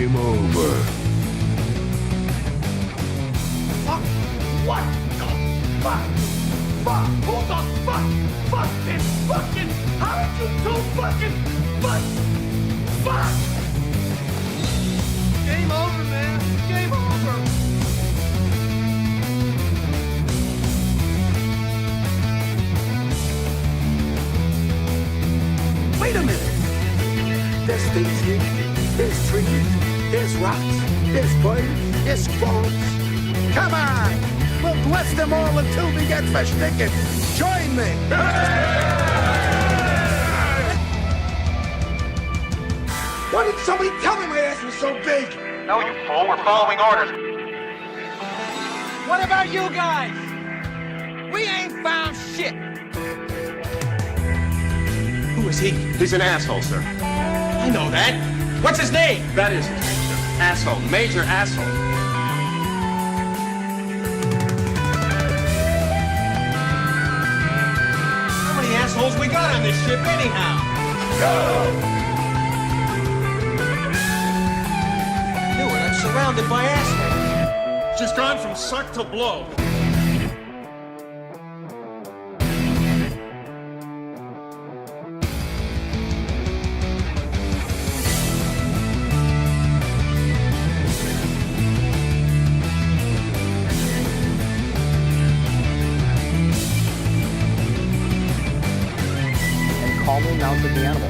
Game over. Fuck! What the fuck? Fuck! Who the fuck? Fucking fucking! How did you do fucking fuck? Fuck! Game over, man. Game over. Wait a minute. There's things here. There's trees. There's rocks. There's birds. There's squirrels. Come on! We'll bless them all until we get fresh tickets. Join me! Why didn't somebody tell me my ass was so big? No, you fool. We're following orders. What about you guys? We ain't found shit. Who is he? He's an asshole, sir. I know that. What's his name? That is his name, sir. Asshole. Major asshole. How many assholes we got on this ship anyhow? Go! I'm surrounded by assholes. She's gone from suck to blow. And calmly mounted the animal.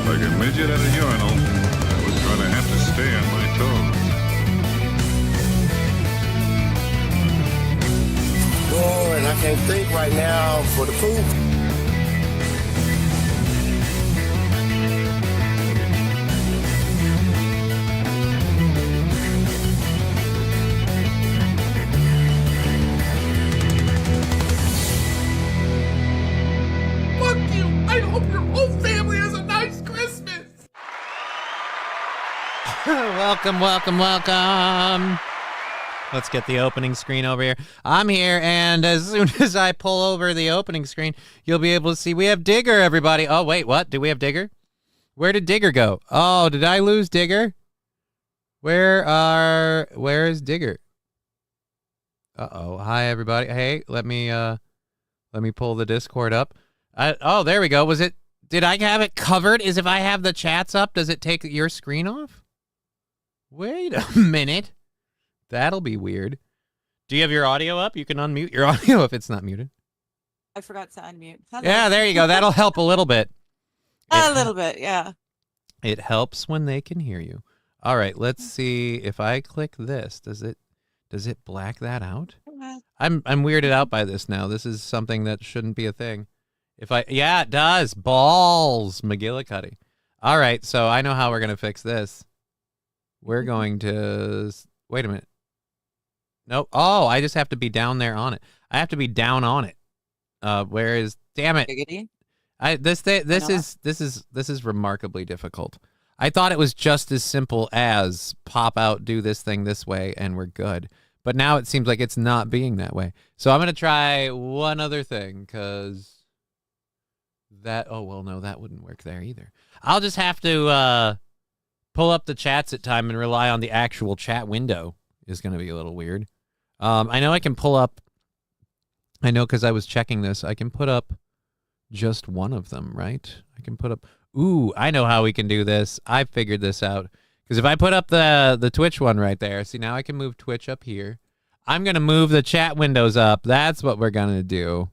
Like a midget at a urinal, I was going to have to stay on my toes. Oh, and I can't think right now for the poop. Fuck you! I hope your whole family has a nice Christmas! Welcome. Let's get the opening screen over here. I'm here, and as soon as I pull over the opening screen, you'll be able to see we have Digger, everybody. Oh, wait, what? Do we have Digger? Where did Digger go? Oh, did I lose Digger? Where is Digger? Uh-oh. Hi, everybody. Hey, let me pull the Discord up. Oh, there we go. Did I have it covered? If I have the chats up, does it take your screen off? Wait a minute. That'll be weird. Do you have your audio up? You can unmute your audio if it's not muted. I forgot to unmute. Hello. Yeah, there you go. That'll help a little bit. A little bit, yeah. It helps when they can hear you. All right, let's see if I click this. Does it black that out? I'm weirded out by this now. This is something that shouldn't be a thing. Yeah, it does. Balls, McGillicuddy. All right, so I know how we're going to fix this. We're going to wait a minute. Nope. Oh, I just have to be down there on it. I have to be down on it. Whereas, damn it. Giggity. This is remarkably difficult. I thought it was just as simple as pop out, do this thing this way, and we're good. But now it seems like it's not being that way. So I'm going to try one other thing, because oh, well, no, that wouldn't work there either. I'll just have to pull up the chats at time and rely on the actual chat window. Is going to be a little weird. I know I can pull up, because I was checking this, I can put up just one of them, right? I can put up, ooh, I know how we can do this. I figured this out. Because if I put up the Twitch one right there, see, now I can move Twitch up here. I'm going to move the chat windows up. That's what we're going to do.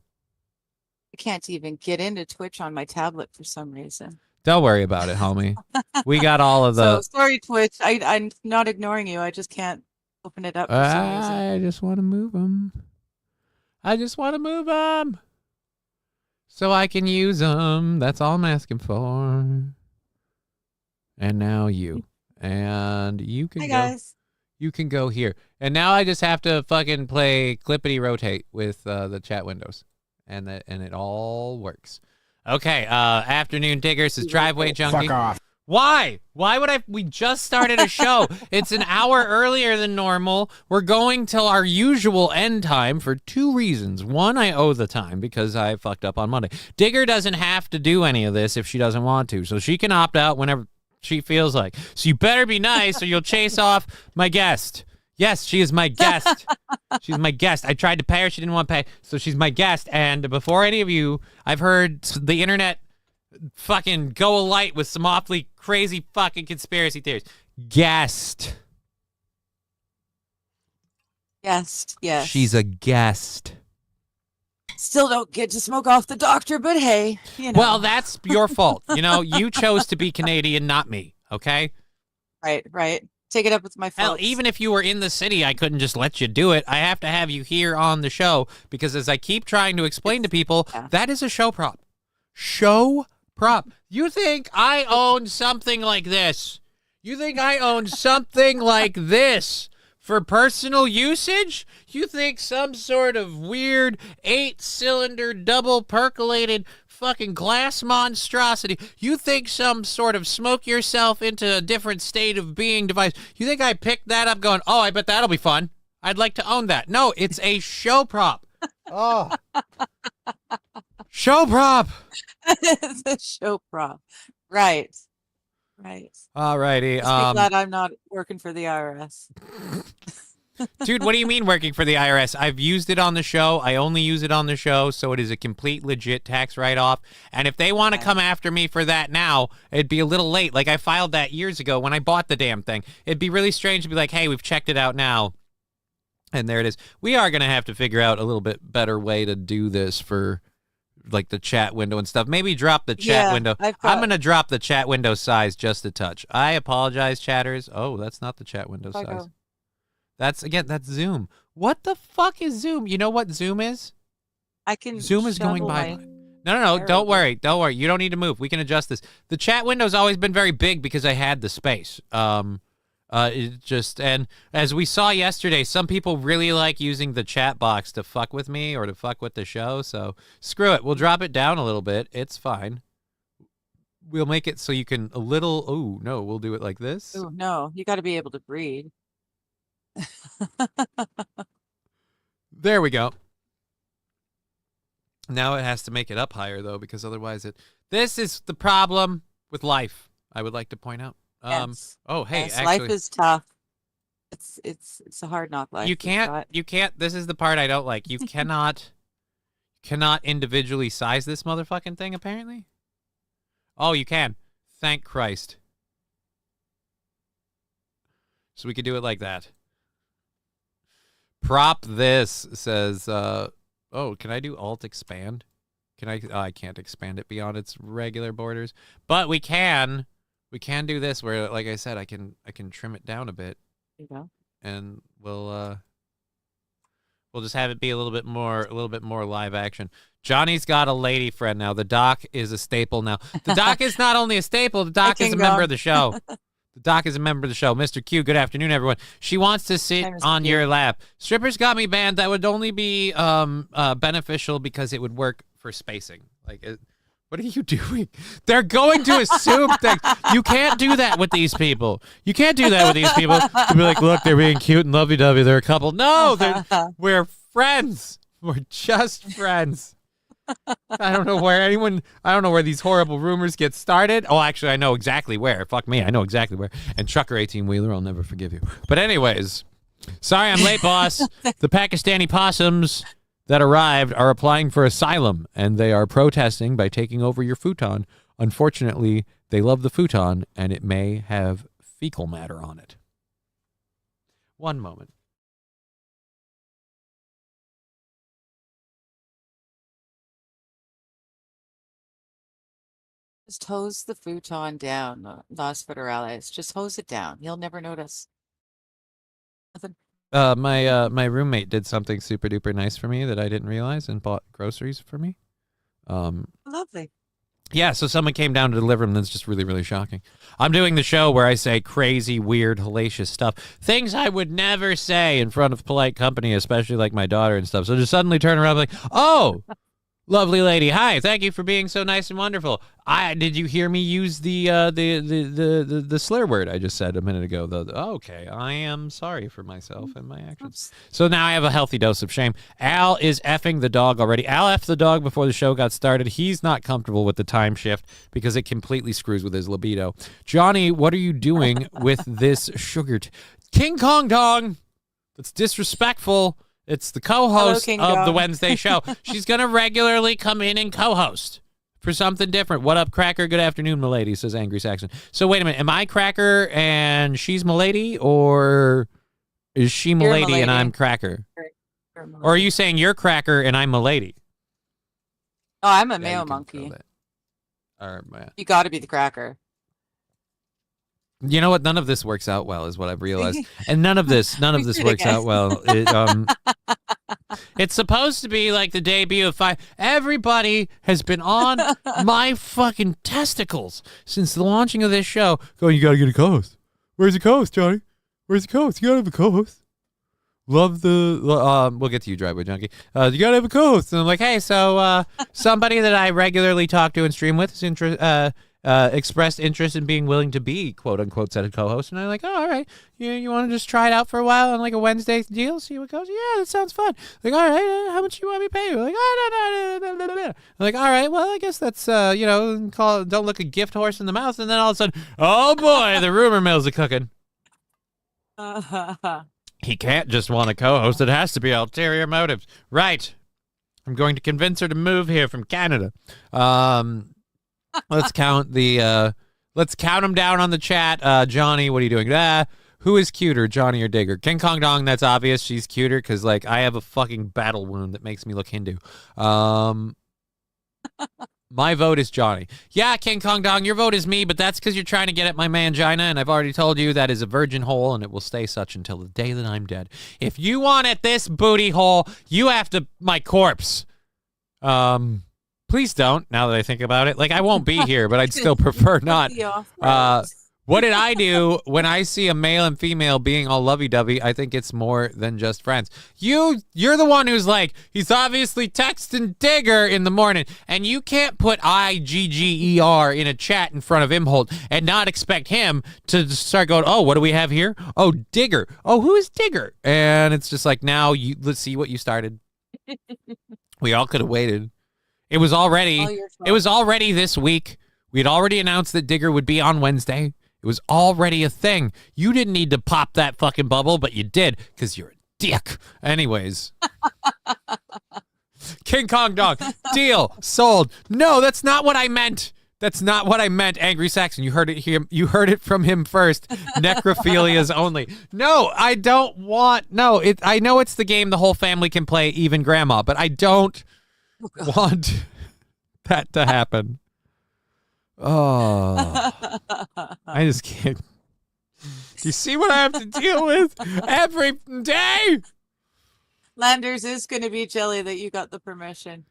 I can't even get into Twitch on my tablet for some reason. Don't worry about it, homie. We got all of the... So, sorry, Twitch. I'm not ignoring you. I just can't open it up for some reason. I just want to move them. So I can use them. That's all I'm asking for. And now you. And you can Hi, go. guys. You can go here. And now I just have to fucking play clippity rotate with the chat windows. And it all works. Okay, afternoon diggers is Driveway Junkie. Fuck off. Why? Why would I? We just started a show. It's an hour earlier than normal. We're going till our usual end time for 2 reasons. One, I owe the time because I fucked up on Monday. Digger doesn't have to do any of this if she doesn't want to, so she can opt out whenever she feels like. So you better be nice or you'll chase off my guest. Yes, she is my guest. She's my guest. I tried to pay her. She didn't want to pay, so she's my guest. And before any of you, I've heard the internet fucking go alight with some awfully crazy fucking conspiracy theories. Guest. Yes, yes. She's a guest. Still don't get to smoke off the doctor, but hey, you know. Well, that's your fault. You know, you chose to be Canadian, not me, okay? Right. Take it up with my Hell, folks. even if you were in the city, I couldn't just let you do it. I have to have you here on the show because as I keep trying to explain to people, that is a show prop. Show prop. You think I own something like this? You think I own something like this for personal usage? You think some sort of weird 8-cylinder double percolated fucking glass monstrosity? You think some sort of smoke yourself into a different state of being device? You think I picked that up going, oh, I bet that'll be fun. I'd like to own that. No, it's a show prop. Oh. Show prop. It's a show prop. Right. All righty. Just be glad I'm not working for the IRS. Dude, what do you mean working for the IRS? I've used it on the show. I only use it on the show, so it is a complete legit tax write-off. And if they want to come after me for that now, it'd be a little late. Like, I filed that years ago when I bought the damn thing. It'd be really strange to be like, hey, we've checked it out now. And there it is. We are going to have to figure out a little bit better way to do this for, like, the chat window and stuff. Maybe drop the chat window. I'm going to drop the chat window size just a touch. I apologize, chatters. Oh, that's not the chat window size. That's Zoom. What the fuck is Zoom? You know what Zoom is? Zoom is going by. No, don't worry. You don't need to move. We can adjust this. The chat window's always been very big because I had the space. And as we saw yesterday, some people really like using the chat box to fuck with me or to fuck with the show. So screw it. We'll drop it down a little bit. It's fine. We'll make it so you can a little. Oh no, we'll do it like this. Oh no, you got to be able to breathe. There we go. Now it has to make it up higher though, because otherwise this is the problem with life, I would like to point out. Yes. Oh hey, yes, actually, life is tough. It's a hard knock life. You can't this is the part I don't like. You cannot individually size this motherfucking thing apparently. Oh, you can. Thank Christ. So we could do it like that. Prop this says, oh, can I do alt expand? Can I? Oh, I can't expand it beyond its regular borders, but we can do this where, like I said, I can trim it down a bit. There you go. And we'll just have it be a little bit more live action. Johnny's got a lady friend now. The doc is a staple now. The doc is not only a staple, the doc is a member of the show. The doc is a member of the show. Mr. Q, good afternoon, everyone. She wants to sit on your lap. Strippers got me banned. That would only be beneficial because it would work for spacing. Like, what are you doing? They're going to assume things. You can't do that with these people. You can't do that with these people. To be like, look, they're being cute and lovey-dovey. They're a couple. No, we're friends. We're just friends. I don't know where these horrible rumors get started. Oh, actually, I know exactly where. Fuck me, I know exactly where. And Trucker 18-wheeler, I'll never forgive you. But anyways, sorry I'm late, boss. The Pakistani possums that arrived are applying for asylum, and they are protesting by taking over your futon. Unfortunately, they love the futon, and it may have fecal matter on it. One moment. Just hose the futon down, Los Federales. Just hose it down. You'll never notice. Nothing. My roommate did something super duper nice for me that I didn't realize and bought groceries for me. Lovely. Yeah, so someone came down to deliver them. That's just really, really shocking. I'm doing the show where I say crazy, weird, hellacious stuff. Things I would never say in front of polite company, especially like my daughter and stuff. So just suddenly turn around like, oh, Lovely lady. Hi, thank you for being so nice and wonderful. Did you hear me use the slur word I just said a minute ago? Okay, I am sorry for myself and my actions. So now I have a healthy dose of shame. Al is effing the dog already. Al effed the dog before the show got started. He's not comfortable with the time shift because it completely screws with his libido. Johnny, what are you doing with this sugar? King Kong Dong. That's disrespectful. It's the co-host of the Wednesday show. She's going to regularly come in and co-host for something different. What up, Cracker? Good afternoon, milady, says Angry Saxon. So wait a minute. Am I Cracker and she's milady, or is she milady and I'm Cracker? Or are you saying you're Cracker and I'm milady? Oh, I'm a male monkey. All right, man. You got to be the Cracker. You know what? None of this works out well, is what I've realized. And none of this works out well. It's supposed to be like the debut of 5. Everybody has been on my fucking testicles since the launching of this show. Going, you gotta get a co-host. Where's the co-host, Johnny? Where's the co-host? You gotta have a co-host. Love the we'll get to you, Driveway Junkie. You gotta have a co-host. And I'm like, hey, so somebody that I regularly talk to and stream with is expressed interest in being willing to be quote unquote said a co-host, and I'm like, oh, all right, you want to just try it out for a while on like a Wednesday deal, see what goes. Yeah, that sounds fun. Like, all right, how much you want me to pay you? Like, oh, no. Like, all right, well, I guess that's don't look a gift horse in the mouth. And then all of a sudden, oh boy, the rumor mills are cooking. He can't just want a co-host. It has to be ulterior motives, right? I'm going to convince her to move here from Canada. Let's count them down on the chat. Johnny, what are you doing? Who is cuter, Johnny or Digger? King Kong Dong, that's obvious. She's cuter because, like, I have a fucking battle wound that makes me look Hindu. My vote is Johnny. Yeah, King Kong Dong, your vote is me, but that's because you're trying to get at my mangina, and I've already told you that is a virgin hole, and it will stay such until the day that I'm dead. If you want at this booty hole, you have to my corpse. Please don't, now that I think about it. Like, I won't be here, but I'd still prefer not. What did I do when I see a male and female being all lovey-dovey? I think it's more than just friends. You're the one who's like, he's obviously texting Digger in the morning, and you can't put IGGER in a chat in front of Imholt and not expect him to start going, oh, what do we have here? Oh, Digger. Oh, who is Digger? And it's just like, now, let's see what you started. We all could have waited. It was already this week. We had already announced that Digger would be on Wednesday. It was already a thing. You didn't need to pop that fucking bubble, but you did because you're a dick. Anyways. King Kong Dog. Deal. Sold. No, that's not what I meant. That's not what I meant, Angry Saxon. You heard it here. You heard it from him first. Necrophilias only. No, I don't want. No, I know it's the game the whole family can play, even grandma, but I don't want that to happen. Oh, I just can't. Do you see what I have to deal with every day? Landers is going to be jelly that you got the permission.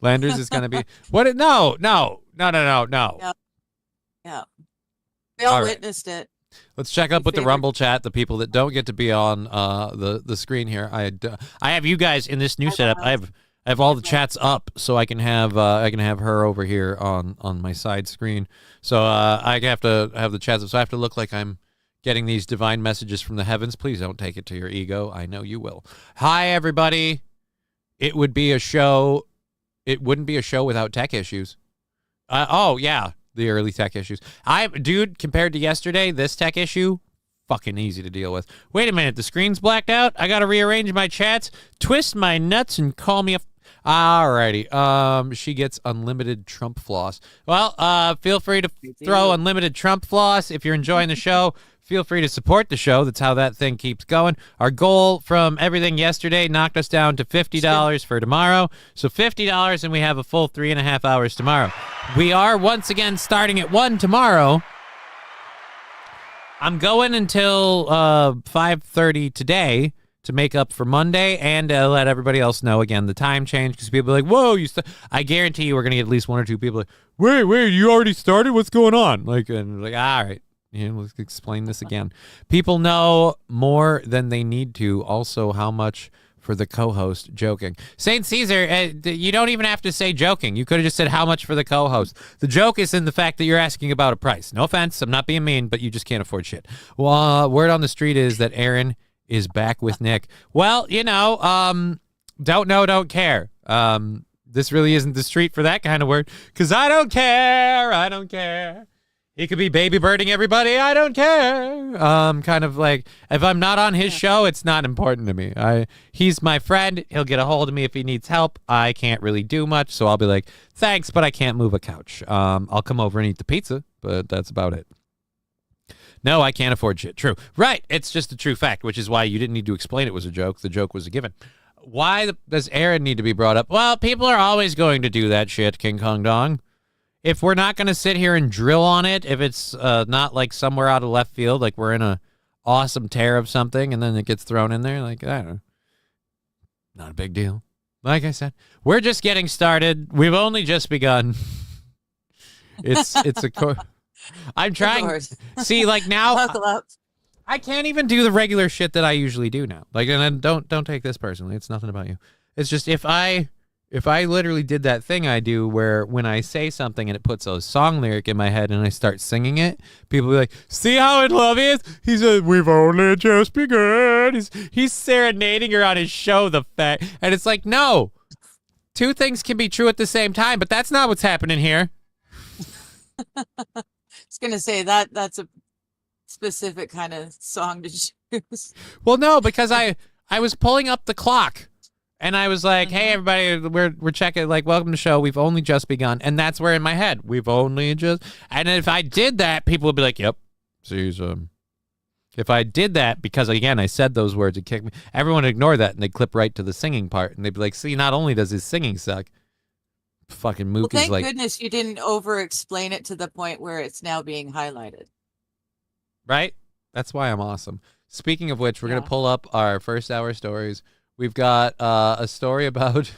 Landers is going to be what? No. Yeah. We all witnessed it. Let's check up with the Rumble chat, the people that don't get to be on the screen here. I have you guys in this new setup. I have all the chats up, so I can have her over here on my side screen. So I have to have the chats up. So I have to look like I'm getting these divine messages from the heavens. Please don't take it to your ego. I know you will. Hi, everybody. It would be a show. It wouldn't be a show without tech issues. Oh yeah, the early tech issues. Dude, compared to yesterday, this tech issue, fucking easy to deal with. Wait a minute, the screen's blacked out. I gotta rearrange my chats, twist my nuts, and call me a. Alrighty. She gets unlimited Trump floss. Well, feel free to throw unlimited Trump floss if you're enjoying the show. Feel free to support the show. That's how that thing keeps going. Our goal from everything yesterday knocked us down to $50 for tomorrow. So $50, and we have a full 3.5 hours tomorrow. We are once again starting at 1 tomorrow. I'm going until 5:30 today to make up for Monday and let everybody else know, again, the time change, because people are like, whoa, I guarantee you we're going to get at least one or two people like, wait, you already started? What's going on? All right. Let's explain this again. People know more than they need to also how much for the co-host joking. St. Caesar, you don't even have to say joking. You could have just said how much for the co-host. The joke is in the fact that you're asking about a price. No offense, I'm not being mean, but you just can't afford shit. Well, word on the street is that Aaron is back with Nick. Well, you know, don't know, don't care. This really isn't the street for that kind of word, because I don't care. I don't care. He could be baby birding everybody. I don't care. Kind of like, if I'm not on his show, it's not important to me. He's my friend. He'll get a hold of me if he needs help. I can't really do much, so I'll be like, thanks, but I can't move a couch. I'll come over and eat the pizza, but that's about it. No, I can't afford shit. True. Right. It's just a true fact, which is why you didn't need to explain it was a joke. The joke was a given. Why does Aaron need to be brought up? Well, people are always going to do that shit, King Kong Dong. If we're not going to sit here and drill on it, if it's not like somewhere out of left field, like we're in a awesome tear of something and then it gets thrown in there, like, I don't know. Not a big deal. Like I said, we're just getting started. We've only just begun. I'm trying. See, like now, Buckle up. I can't even do the regular shit that I usually do now. Like, and then don't take this personally. It's nothing about you. It's just if I literally did that thing I do where when I say something and it puts a song lyric in my head and I start singing it, people be like, see how in love he is? He said, we've only just begun. He's serenading her on his show, the fact. And it's like, no. Two things can be true at the same time, but that's not what's happening here. I was going to say that's a specific kind of song to choose. Well, no, because I was pulling up the clock. And I was like, hey, everybody, we're checking, like, welcome to the show. We've only just begun. And that's where in my head, we've only just. And if I did that, people would be like, yep. See, if I did that, because, again, I said those words, it kicked me. Everyone would ignore that, and they'd clip right to the singing part. And they'd be like, see, not only does his singing suck, fucking Mook is like. Thank goodness you didn't over-explain it to the point where it's now being highlighted. Right? That's why I'm awesome. Speaking of which, we're going to pull up our first hour stories. We've got a story about.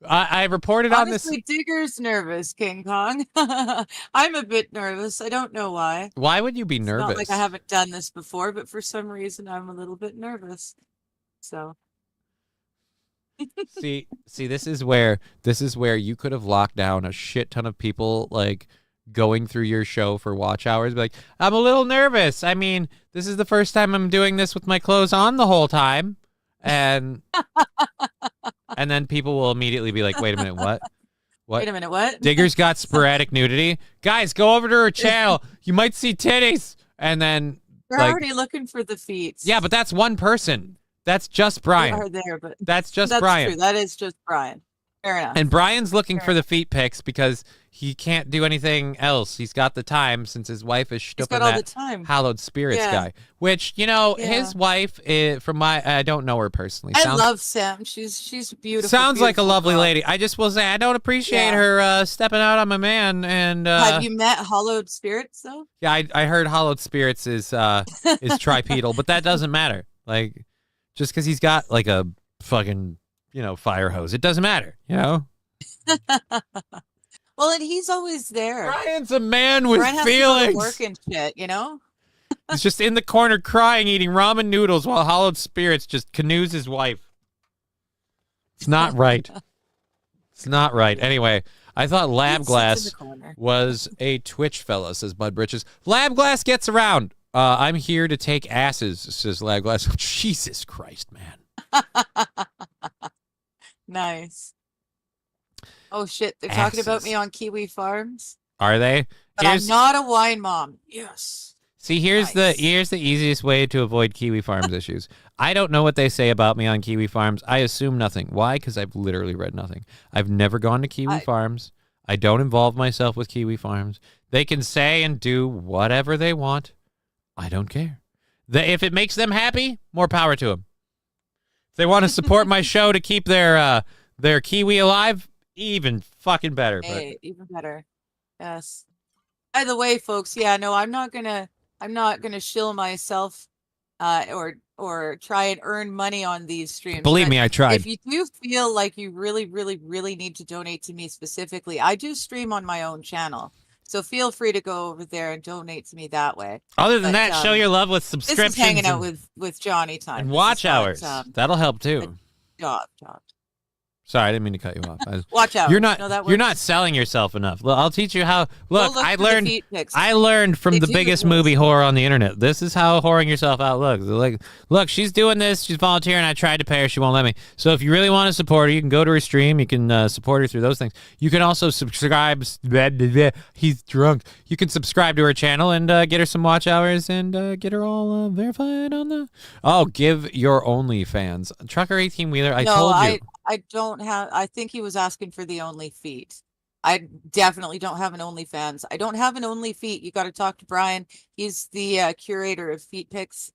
I reported Honestly, on this. Digger's nervous, King Kong. I'm a bit nervous. I don't know why. Why would you be nervous? Not like I haven't done this before, but for some reason I'm a little bit nervous. So. see, this is where you could have locked down a shit ton of people, like going through your show for watch hours. Be like, I'm a little nervous. I mean, this is the first time I'm doing this with my clothes on the whole time. And then people will immediately be like, wait a minute, what? Wait a minute, what? Digger's got sporadic nudity. Guys, go over to her channel. You might see titties. And then We're already looking for the feet. Yeah, but that's one person. That's just Brian. We are there, but that's Brian. True. That is just Brian. Fair enough. And Brian's looking for the feet pics because he can't do anything else. He's got the time since his wife is stuck on that hallowed spirits guy. Which, you know, his wife is from I don't know her personally. I love Sam. She's beautiful. Sounds beautiful like a lovely girl. lady. I just will say I don't appreciate her stepping out on my man. And have you met Hallowed Spirits though? Yeah, I heard Hallowed Spirits is tripedal, but that doesn't matter. Like, just because he's got like a fucking fire hose, it doesn't matter. Well, and he's always there. Brian's a man with Brian has feelings. to go to work and shit, He's just in the corner crying, eating ramen noodles while Hallowed Spirits just canoes his wife. It's not right. It's not right. Anyway, I thought Lab Glass was a Twitch fella, says Bud Britches. Lab Glass gets around. I'm here to take asses, says Lab Glass. Jesus Christ, man. Nice. Oh shit, they're talking about me on Kiwi Farms. Are they? But I'm not a wine mom. Yes. See, here's the easiest way to avoid Kiwi Farms issues. I don't know what they say about me on Kiwi Farms. I assume nothing. Why? Because I've literally read nothing. I've never gone to Kiwi Farms. I don't involve myself with Kiwi Farms. They can say and do whatever they want. I don't care. If it makes them happy, more power to them. If they want to support my show to keep their kiwi alive, even fucking better. Hey, even better. Yes. By the way, folks, I'm not gonna shill myself or try and earn money on these streams. Believe me, I tried. If you do feel like you really, really, really need to donate to me specifically, I do stream on my own channel. So feel free to go over there and donate to me that way. Other than But, that, show your love with This subscriptions is hanging out with Johnny time. and This watch is not, hours. That'll help too. Job. Sorry, I didn't mean to cut you off. Watch out. You're not. No, that you're works. not selling yourself enough. Look, I'll teach you how. Look, Go I for the learned. feet pics. I learned from They the do biggest look movie nice. horror on the internet. This is how whoring yourself out looks. They're like, look, she's doing this. She's volunteering. I tried to pay her. She won't let me. So if you really want to support her, you can go to her stream. You can support her through those things. You can also subscribe. He's drunk. You can subscribe to her channel and get her some watch hours and get her all verified on the. Oh, give your OnlyFans. Trucker 18 Wheeler. I told you. I don't have. I think he was asking for the only feet. I definitely don't have an OnlyFans. I don't have an only feet. You got to talk to Brian. He's the curator of feet pics.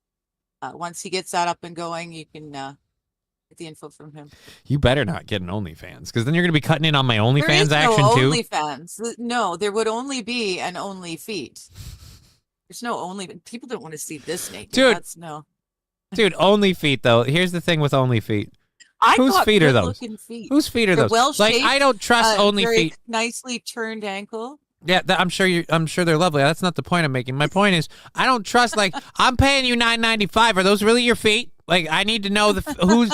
Once he gets that up and going, you can get the info from him. You better not get an OnlyFans because then you're going to be cutting in on my There OnlyFans is action no too. OnlyFans. No, there would only be an only feet. There's no only. People don't want to see this naked. Dude. That's no. Dude, only feet though. Here's the thing with only feet. Whose got feet are those? good-looking feet. Whose feet are They're those? well-shaped, Like I don't trust only very feet. nicely turned ankle. Yeah, I'm sure they're lovely. That's not the point I'm making. My point is I don't trust. Like I'm paying you $9.95. Are those really your feet? Like I need to know whose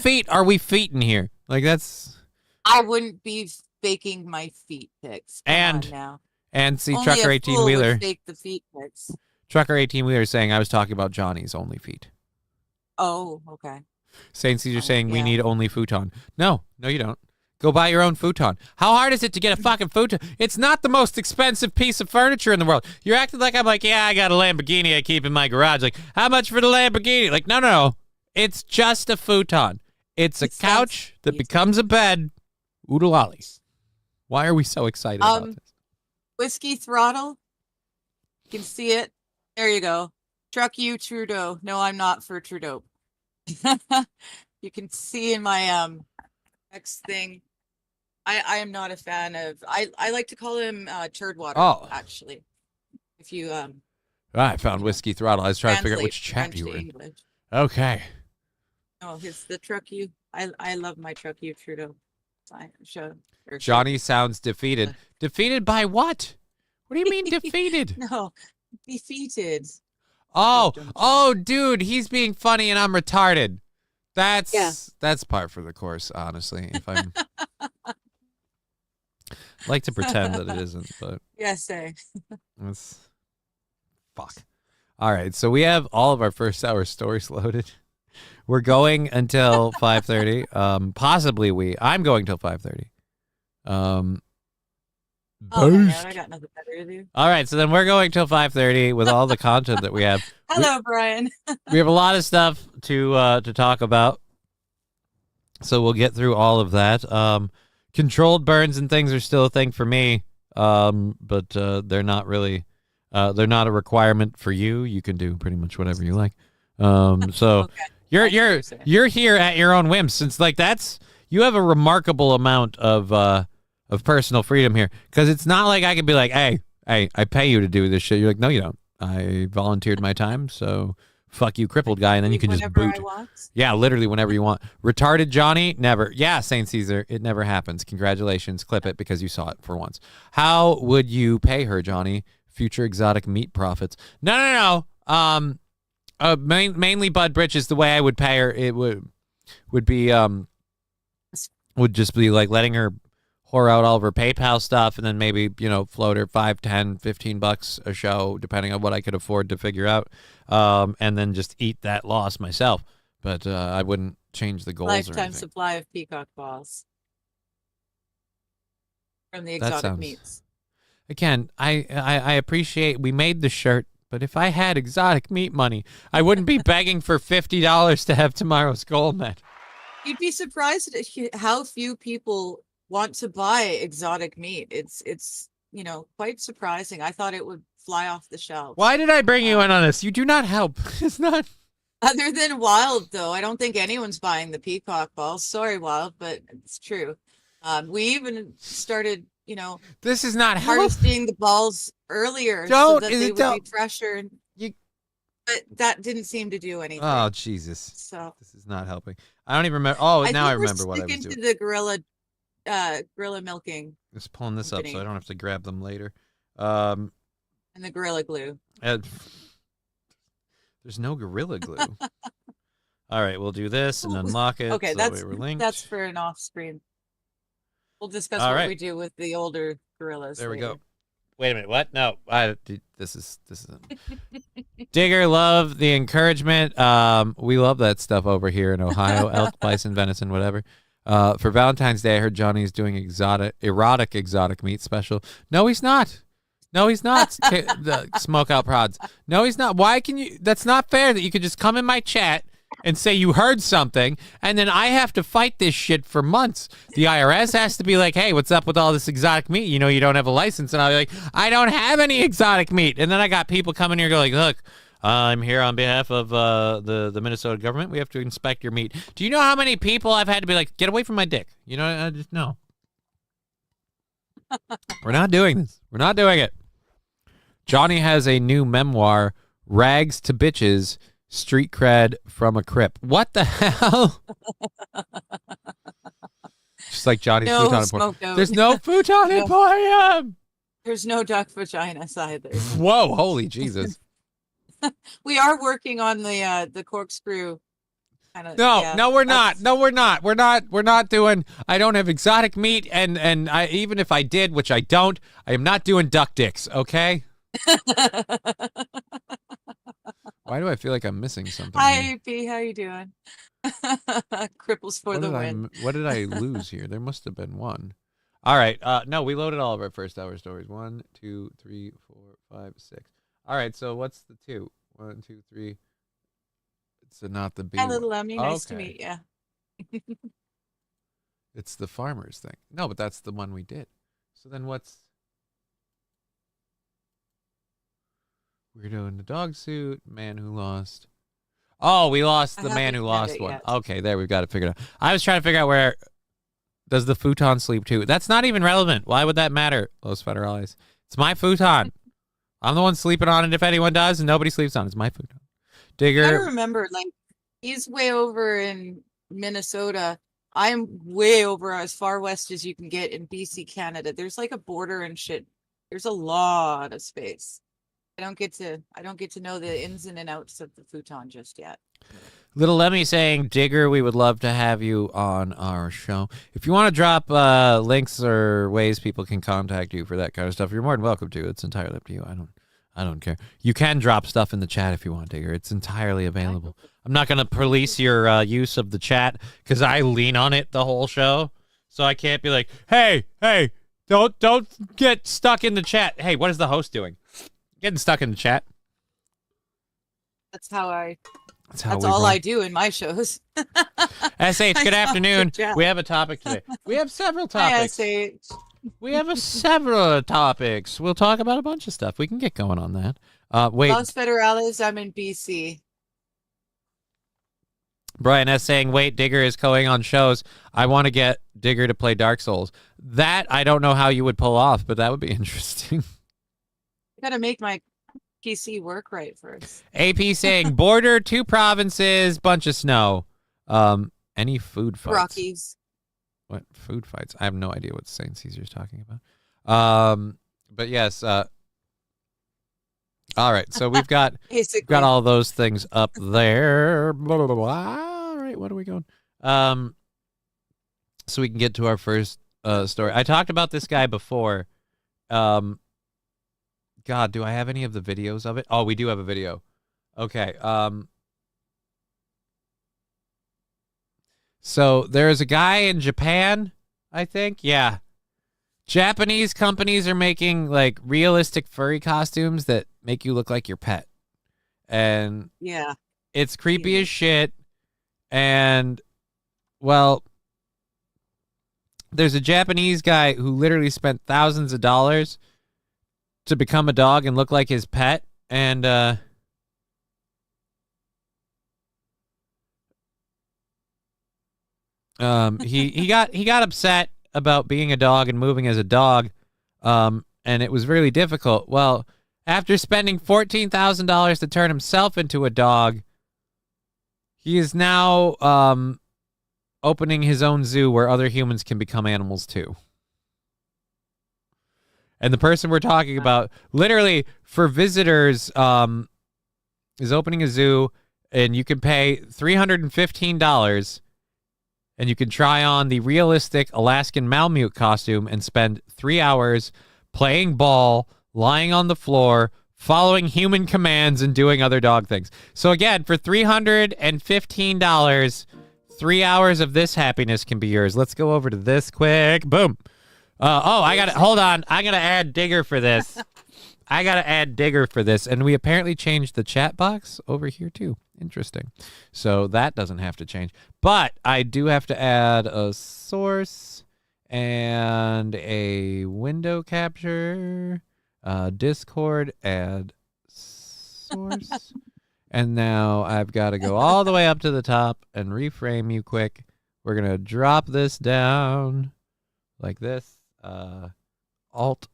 feet are we feeting here? Like that's. I wouldn't be faking my feet pics. Come on now. And see, Only Trucker a 18 fool would Wheeler. fake the feet pics. Trucker 18 Wheeler is saying I was talking about Johnny's only feet. Oh, okay. Saint Caesar saying we yeah. need only futon. No, you don't. Go buy your own futon. How hard is it to get a fucking futon? It's not the most expensive piece of furniture in the world. You're acting like I'm like, yeah, I got a Lamborghini I keep in my garage. Like, how much for the Lamborghini? Like, no. It's just a futon. It's a couch that becomes a bed. Oodalali. Why are we so excited about this? Whiskey Throttle. You can see it. There you go. Truck you, Trudeau. No, I'm not for Trudeau. You can see in my next thing. I am not a fan of. I like to call him turd water. Oh. Actually, if you I found Whiskey Throttle. I was trying to figure out translate which chat French you to were in. English. Okay. No, the truck you. I love my truck you, Trudeau. Show. Johnny sounds defeated. Defeated by what? What do you mean defeated? No, defeated. Oh, dude, he's being funny and I'm retarded. That's par for the course, honestly. If I'm like to pretend that it isn't, but Yes, sir. it's fuck. All right, so we have all of our first hour stories loaded. We're going until 5:30. Possibly I'm going till 5:30. Oh my God, I got nothing better to do. All right, so then we're going till 5:30 with all the content that we have. Hello, Brian. We have a lot of stuff to talk about, so we'll get through all of that. Controlled burns and things are still a thing for me, but they're not really. They're not a requirement for you. You can do pretty much whatever you like. So Okay. you're here at your own whim, since like you have a remarkable amount of personal freedom here, because it's not like I could be like, hey, I pay you to do this shit. You're like, no, you don't. I volunteered my time, so fuck you, crippled guy, and then you can just Whenever boot. I want. Yeah, literally whenever you want. Retarded Johnny, never. Yeah, Saint Caesar, it never happens. Congratulations, clip it because you saw it for once. How would you pay her, Johnny? Future exotic meat profits. No. Mainly Bud Britches. The way I would pay her, it would just be like letting her whore out all of her PayPal stuff, and then maybe, float her $5, $10, $15 a show, depending on what I could afford to figure out, and then just eat that loss myself. But I wouldn't change the goals or Lifetime anything. supply of peacock balls from the That exotic sounds- meats. Again, I appreciate we made the shirt, but if I had exotic meat money, I wouldn't be begging for $50 to have tomorrow's goal met. You'd be surprised at how few people want to buy exotic meat. It's quite surprising. I thought it would fly off the shelf. Why did I bring you in on this? You do not help. It's not. Other than Wild, though, I don't think anyone's buying the peacock balls. Sorry, Wild, but it's true. We even started, This is not help. harvesting the balls earlier so Don't- that is they it would don't- be fresher. But that didn't seem to do anything. Oh, Jesus. So This is not helping. I don't even remember. Oh, now I think we're remember what I was sticking doing. to the gorilla gorilla milking Just pulling this up so Company. I don't have to grab them later. and the gorilla glue. And there's no Gorilla Glue. All right, we'll do this and unlock it. Okay, so that way we're linked. that's for an off screen. We'll discuss All what right. we do with the older gorillas. There we later. go. Wait a minute. What? No, this isn't. Digger, love the encouragement. We love that stuff over here in Ohio. Elk, bison, venison, whatever. For Valentine's Day, I heard Johnny's doing erotic exotic meat special. No, he's not. No, he's not. The smoke out prods. No, he's not. Why can you? That's not fair that you could just come in my chat and say you heard something, and then I have to fight this shit for months. The IRS has to be like, hey, what's up with all this exotic meat? You know, you don't have a license. And I'll be like, I don't have any exotic meat. And then I got people coming here going, look, I'm here on behalf of the Minnesota government. We have to inspect your meat. Do you know how many people I've had to be like, get away from my dick? You know, I just no. We're not doing this. We're not doing it. Johnny has a new memoir, Rags to Bitches, Street Cred from a Crip. What the hell? Just like Johnny's No futon smoke emporium. out. There's no futon No. emporium. There's no duck vaginas either. Whoa, holy Jesus. We are working on the corkscrew kind of. No, we're not. No, we're not. We're not doing. I don't have exotic meat, and I even if I did, which I don't, I am not doing duck dicks. Okay. Why do I feel like I'm missing something? Hi, AP. How you doing? Cripples for the win. What did I lose here? There must have been one. All right. No, we loaded all of our first hour stories. 1, 2, 3, 4, 5, 6. All right. So what's the 2? 1, 2, 3. It's not the B. Hi, one. little Lemmy. Nice to Okay. meet you. It's the farmers thing. No, but that's the one we did. So then what's Weirdo in the dog suit, man who lost. Oh, we lost the man who lost one. Yet. Okay, there, we've got it figured out. I was trying to figure out where does the futon sleep too. That's not even relevant. Why would that matter, Los Federales? It's my futon. I'm the one sleeping on it if anyone does, and nobody sleeps on it. It's my futon. Digger. I remember, like, he's way over in Minnesota. I'm way over as far west as you can get in BC, Canada. There's like a border and shit. There's a lot of space. I don't get to know the ins and outs of the futon just yet. Little Lemmy saying, Digger, we would love to have you on our show. If you want to drop links or ways people can contact you for that kind of stuff, you're more than welcome to. It's entirely up to you. I don't care. You can drop stuff in the chat if you want, Digger. It's entirely available. I'm not going to police your use of the chat because I lean on it the whole show. So I can't be like, hey, don't get stuck in the chat. Hey, what is the host doing? Getting stuck in the chat. That's how I. That's That's all I do in my shows. SH, good afternoon. chat. We have a topic today. We have several Hi, topics. SH. We have several topics. We'll talk about a bunch of stuff. We can get going on that. Wait, Los Federales, I'm in BC. Brian S. saying, wait, Digger is going on shows. I want to get Digger to play Dark Souls. That I don't know how you would pull off, but that would be interesting. I gotta make my PC work right first. AP saying, border, 2 provinces, bunch of snow. Any food fights? Rockies. What food fights? I have no idea what St. Caesar's talking about. But yes. All right, so we've got Basically. all those things up there. Blah, blah, blah, blah. All right, what are we going? So we can get to our first story. I talked about this guy before. God, do I have any of the videos of it? Oh, we do have a video. Okay. So there's a guy in Japan, I think. Yeah. Japanese companies are making like realistic furry costumes that make you look like your pet. And Yeah. it's creepy as shit. And well, there's a Japanese guy who literally spent thousands of dollars to become a dog and look like his pet. And he got upset about being a dog and moving as a dog, and it was really difficult. Well, after spending $14,000 to turn himself into a dog, he is now opening his own zoo where other humans can become animals too. And the person we're talking about, literally for visitors, is opening a zoo, and you can pay $315, and you can try on the realistic Alaskan Malamute costume and spend 3 hours playing ball, lying on the floor, following human commands, and doing other dog things. So again, for $315, 3 hours of this happiness can be yours. Let's go over to this quick. Boom. I got to hold on. I got to add Digger for this. And we apparently changed the chat box over here too. Interesting. So that doesn't have to change. But I do have to add a source and a window capture, Discord, add source. And now I've got to go all the way up to the top and reframe you quick. We're going to drop this down like this. Alt.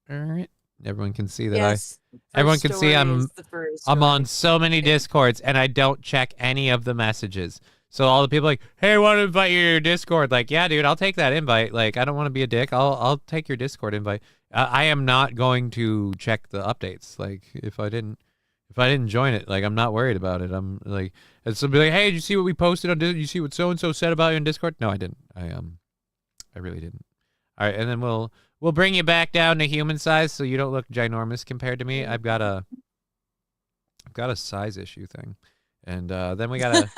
Everyone can see that Yes. everyone First can see story I'm is the first I'm story. on so many Discords, and I don't check any of the messages. So all the people like, hey, I want to invite you to your Discord. Like, yeah, dude, I'll take that invite. Like, I don't want to be a dick. I'll take your Discord invite. I am not going to check the updates. Like, if I didn't join it, like, I'm not worried about it. I'm like, and so be like, hey, did you see what we posted on Discord? Did you see what so and so said about you in Discord? No, I didn't. I really didn't. All right, and then we'll bring you back down to human size so you don't look ginormous compared to me. I've got a size issue thing. And then we got to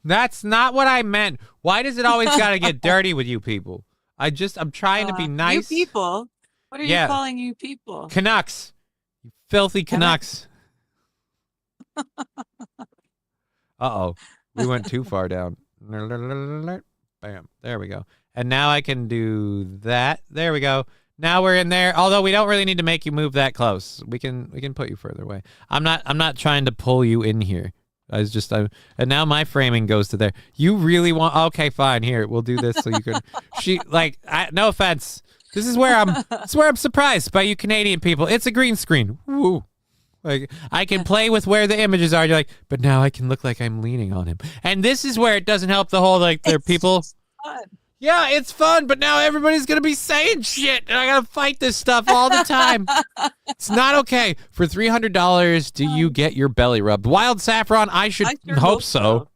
That's not what I meant. Why does it always got to get dirty with you people? I'm trying to be nice. You people? What are you calling you people? Canucks. You filthy Canucks. Uh-oh. We went too far down. Bam. There we go. And now I can do that. There we go. Now we're in there. Although we don't really need to make you move that close. We can put you further away. I'm not trying to pull you in here. And now my framing goes to there. You really want? Okay, fine. Here, we'll do this so you can. No offense. This is where I'm surprised by you Canadian people. It's a green screen. Woo. Like, I can play with where the images are. You're like, but now I can look like I'm leaning on him. And this is where it doesn't help the whole, like, they're people. Fun. Yeah, it's fun, but now everybody's going to be saying shit, and I got to fight this stuff all the time. It's not okay. For $300, do you get your belly rubbed? Wild Saffron, I should hope so.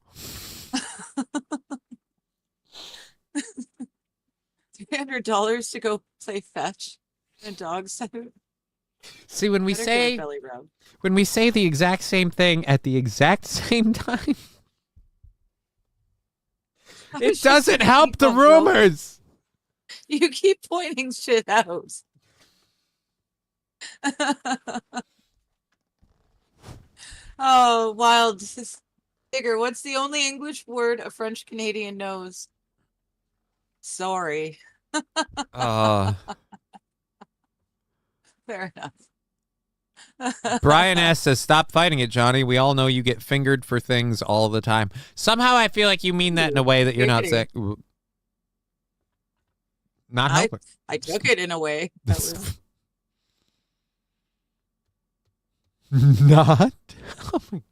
$300 to go play fetch in a dog center. See, when we say the exact same thing at the exact same time, it doesn't help the rumors. You keep pointing shit out. Oh, wild. Digger, what's the only English word a French Canadian knows? Sorry. Fair enough. Brian S. says, stop fighting it, Johnny. We all know you get fingered for things all the time. Somehow I feel like you mean that in a way that you're not saying. Not helping. I took it in a way. That was... Not helping.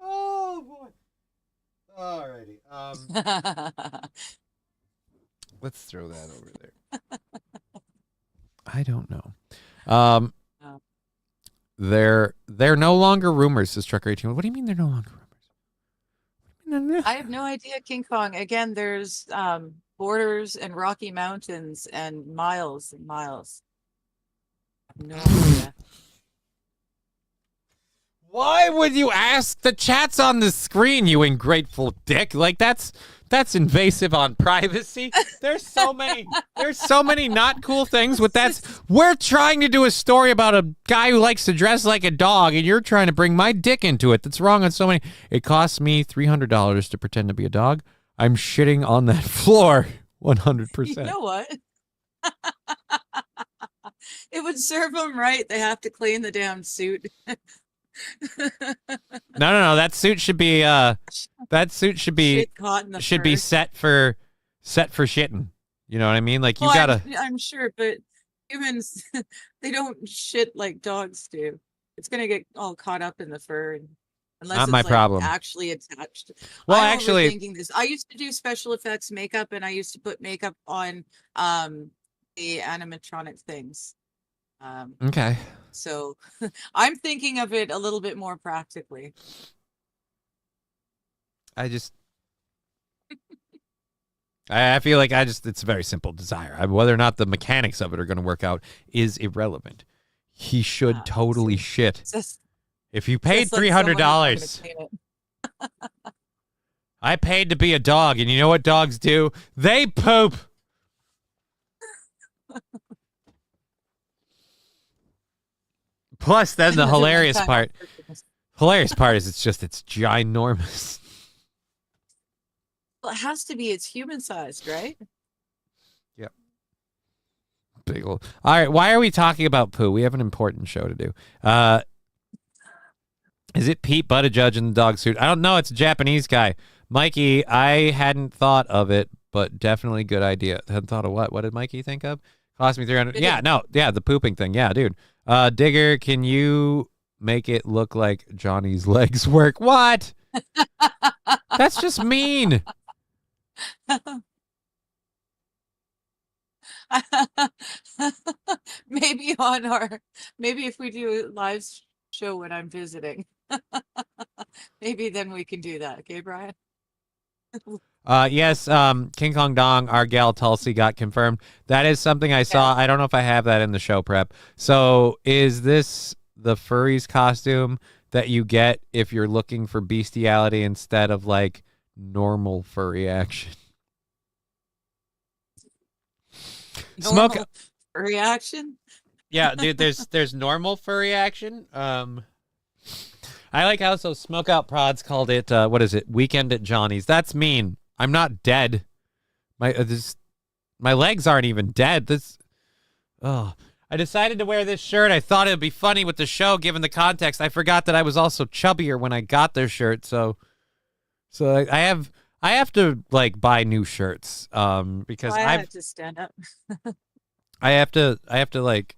Oh, boy. Alrighty. Let's throw that over there. I don't know. They're no longer rumors, says Trucker 18. What do you mean they're no longer rumors? I have no idea, King Kong. Again, there's borders and Rocky Mountains and miles and miles. No idea. Why would you ask? The chat's on the screen, you ungrateful dick. Like, that's invasive on privacy. There's so many not cool things with that. We're trying to do a story about a guy who likes to dress like a dog, and you're trying to bring my dick into it. That's wrong on so many. It costs me $300 to pretend to be a dog. I'm shitting on that floor 100%. You know what? It would serve them right. They have to clean the damn suit. No. That suit should be set for shitting. You know what I mean? Like, you gotta. I'm sure, but humans, they don't shit like dogs do. It's gonna get all caught up in the fur and Unless Not it's my like problem. actually attached. Well, I'm actually, overthinking this. I used to do special effects makeup, and I used to put makeup on the animatronic things. okay. So I'm thinking of it a little bit more practically. I just, I feel like it's a very simple desire. Whether or not the mechanics of it are going to work out is irrelevant. He should totally shit. If you paid $300, I paid to be a dog, and you know what dogs do? They poop. Plus, then the hilarious part is it's ginormous. Well, it has to be. It's human sized, right? Yep. Big old. All right. Why are we talking about poo? We have an important show to do. Is it Pete Buttigieg in the dog suit? I don't know. It's a Japanese guy. Mikey, I hadn't thought of it, but definitely good idea. Hadn't thought of what? What did Mikey think of? Cost me 300. Yeah, no. Yeah, the pooping thing. Yeah, dude. Digger, can you make it look like Johnny's legs work? What? That's just mean. Maybe if we do a live show when I'm visiting, maybe then we can do that. Okay, Brian? Yes, King Kong Dong, our gal Tulsi got confirmed. That is something I saw. I don't know if I have that in the show prep. So is this the furry's costume that you get if you're looking for bestiality instead of like normal furry action? Smoke furry action? Yeah, dude, there's normal furry action. I like how Smoke Out Prods called it what is it? Weekend at Johnny's. That's mean. I'm not dead. My legs aren't even dead. I decided to wear this shirt. I thought it would be funny with the show given the context. I forgot that I was also chubbier when I got this shirt, so I have to like buy new shirts because I have to stand up. I have to like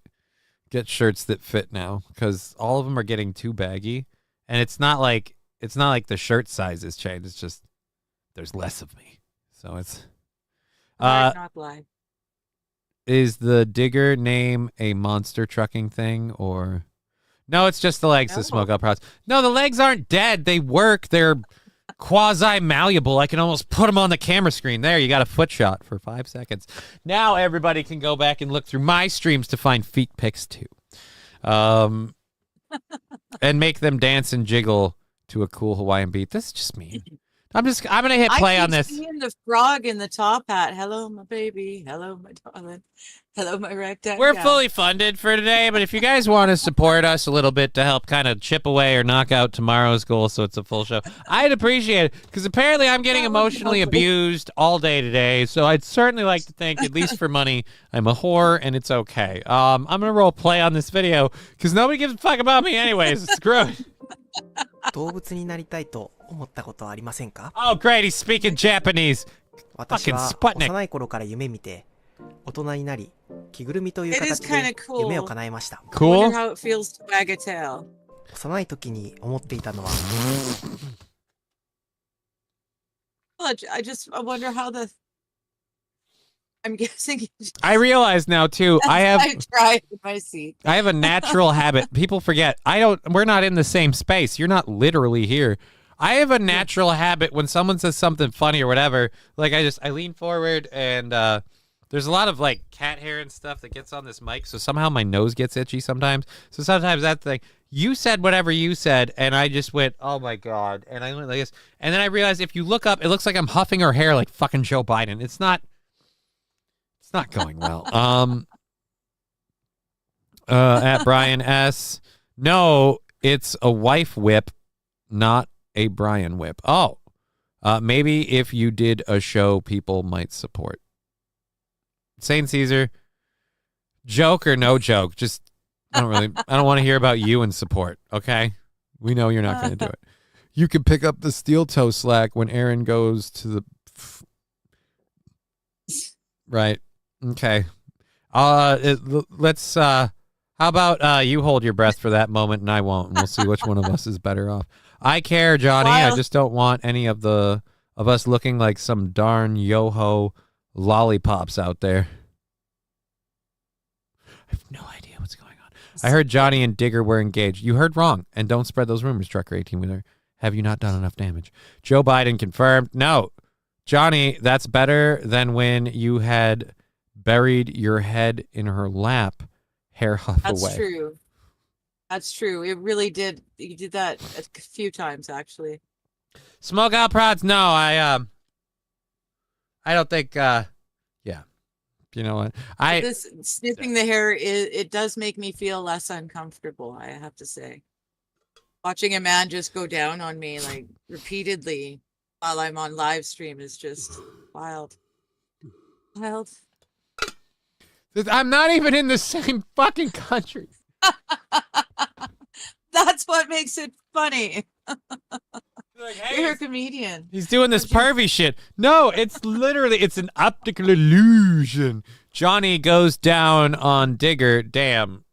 get shirts that fit now because all of them are getting too baggy, and it's not like the shirt size has changed. It's just there's less of me, so it's Not lie. Is the Digger name a monster trucking thing or no? It's just the legs that Smoke Out Prods. No, the legs aren't dead. They work. They're quasi malleable. I can almost put them on the camera screen. There, you got a foot shot for 5 seconds. Now everybody can go back and look through my streams to find feet pics too, and make them dance and jiggle to a cool Hawaiian beat. This is just mean. I'm gonna hit play on this. Seeing the frog in the top hat. Hello, my baby. Hello, my darling. Hello, my rectangle. We're fully funded for today, but if you guys want to support us a little bit to help kind of chip away or knock out tomorrow's goal so it's a full show, I'd appreciate it because apparently I'm getting emotionally abused all day today, so I'd certainly like to think, at least for money, I'm a whore and it's okay. I'm going to roll play on this video because nobody gives a fuck about me anyways. Screw it. 動物になりたいと思ったことはありませんか? Oh, great. He's speaking Japanese. 私は Sputnik. 幼い頃から夢見て、大人になり、着ぐるみという形で夢を叶えました。Cool. I wonder how it feels to wag a tail. 幼い時に思っていたのは I wonder how I'm guessing. I realize now too. I tried in my seat. I have a natural habit. People forget. We're not in the same space. You're not literally here. I have a natural habit when someone says something funny or whatever. Like I lean forward and there's a lot of like cat hair and stuff that gets on this mic. So somehow my nose gets itchy sometimes. So sometimes that thing. You said whatever you said, and I just went, oh my God. And I went like this. And then I realized if you look up, it looks like I'm huffing her hair like fucking Joe Biden. It's not going well. At Brian S. No, it's a wife whip, not a Brian whip. Oh, maybe if you did a show, people might support. Saint Caesar, joke or no joke? Just I don't want to hear about you and support. Okay, we know you're not going to do it. You can pick up the steel toe slack when Aaron goes to the right. Okay. Let's how about you hold your breath for that moment and I won't, and we'll see which one of us is better off. I care, Johnny. Wild. I just don't want any of us looking like some darn yo-ho lollipops out there. I have no idea what's going on. I heard Johnny and Digger were engaged. You heard wrong. And don't spread those rumors, Trucker 18-wheeler. Have you not done enough damage? Joe Biden confirmed. No. Johnny, that's better than when you had buried your head in her lap, hair huff That's away. true. That's true. It really did. You did that a few times, actually. Smoke out prods? No, I don't think, yeah. You know what? This snipping the hair, it does make me feel less uncomfortable, I have to say. Watching a man just go down on me, like, repeatedly while I'm on live stream is just wild. Wild. I'm not even in the same fucking country. That's what makes it funny. Like, hey, You're a comedian. He's doing this pervy shit. No, it's an optical illusion. Johnny goes down on Digger. Damn.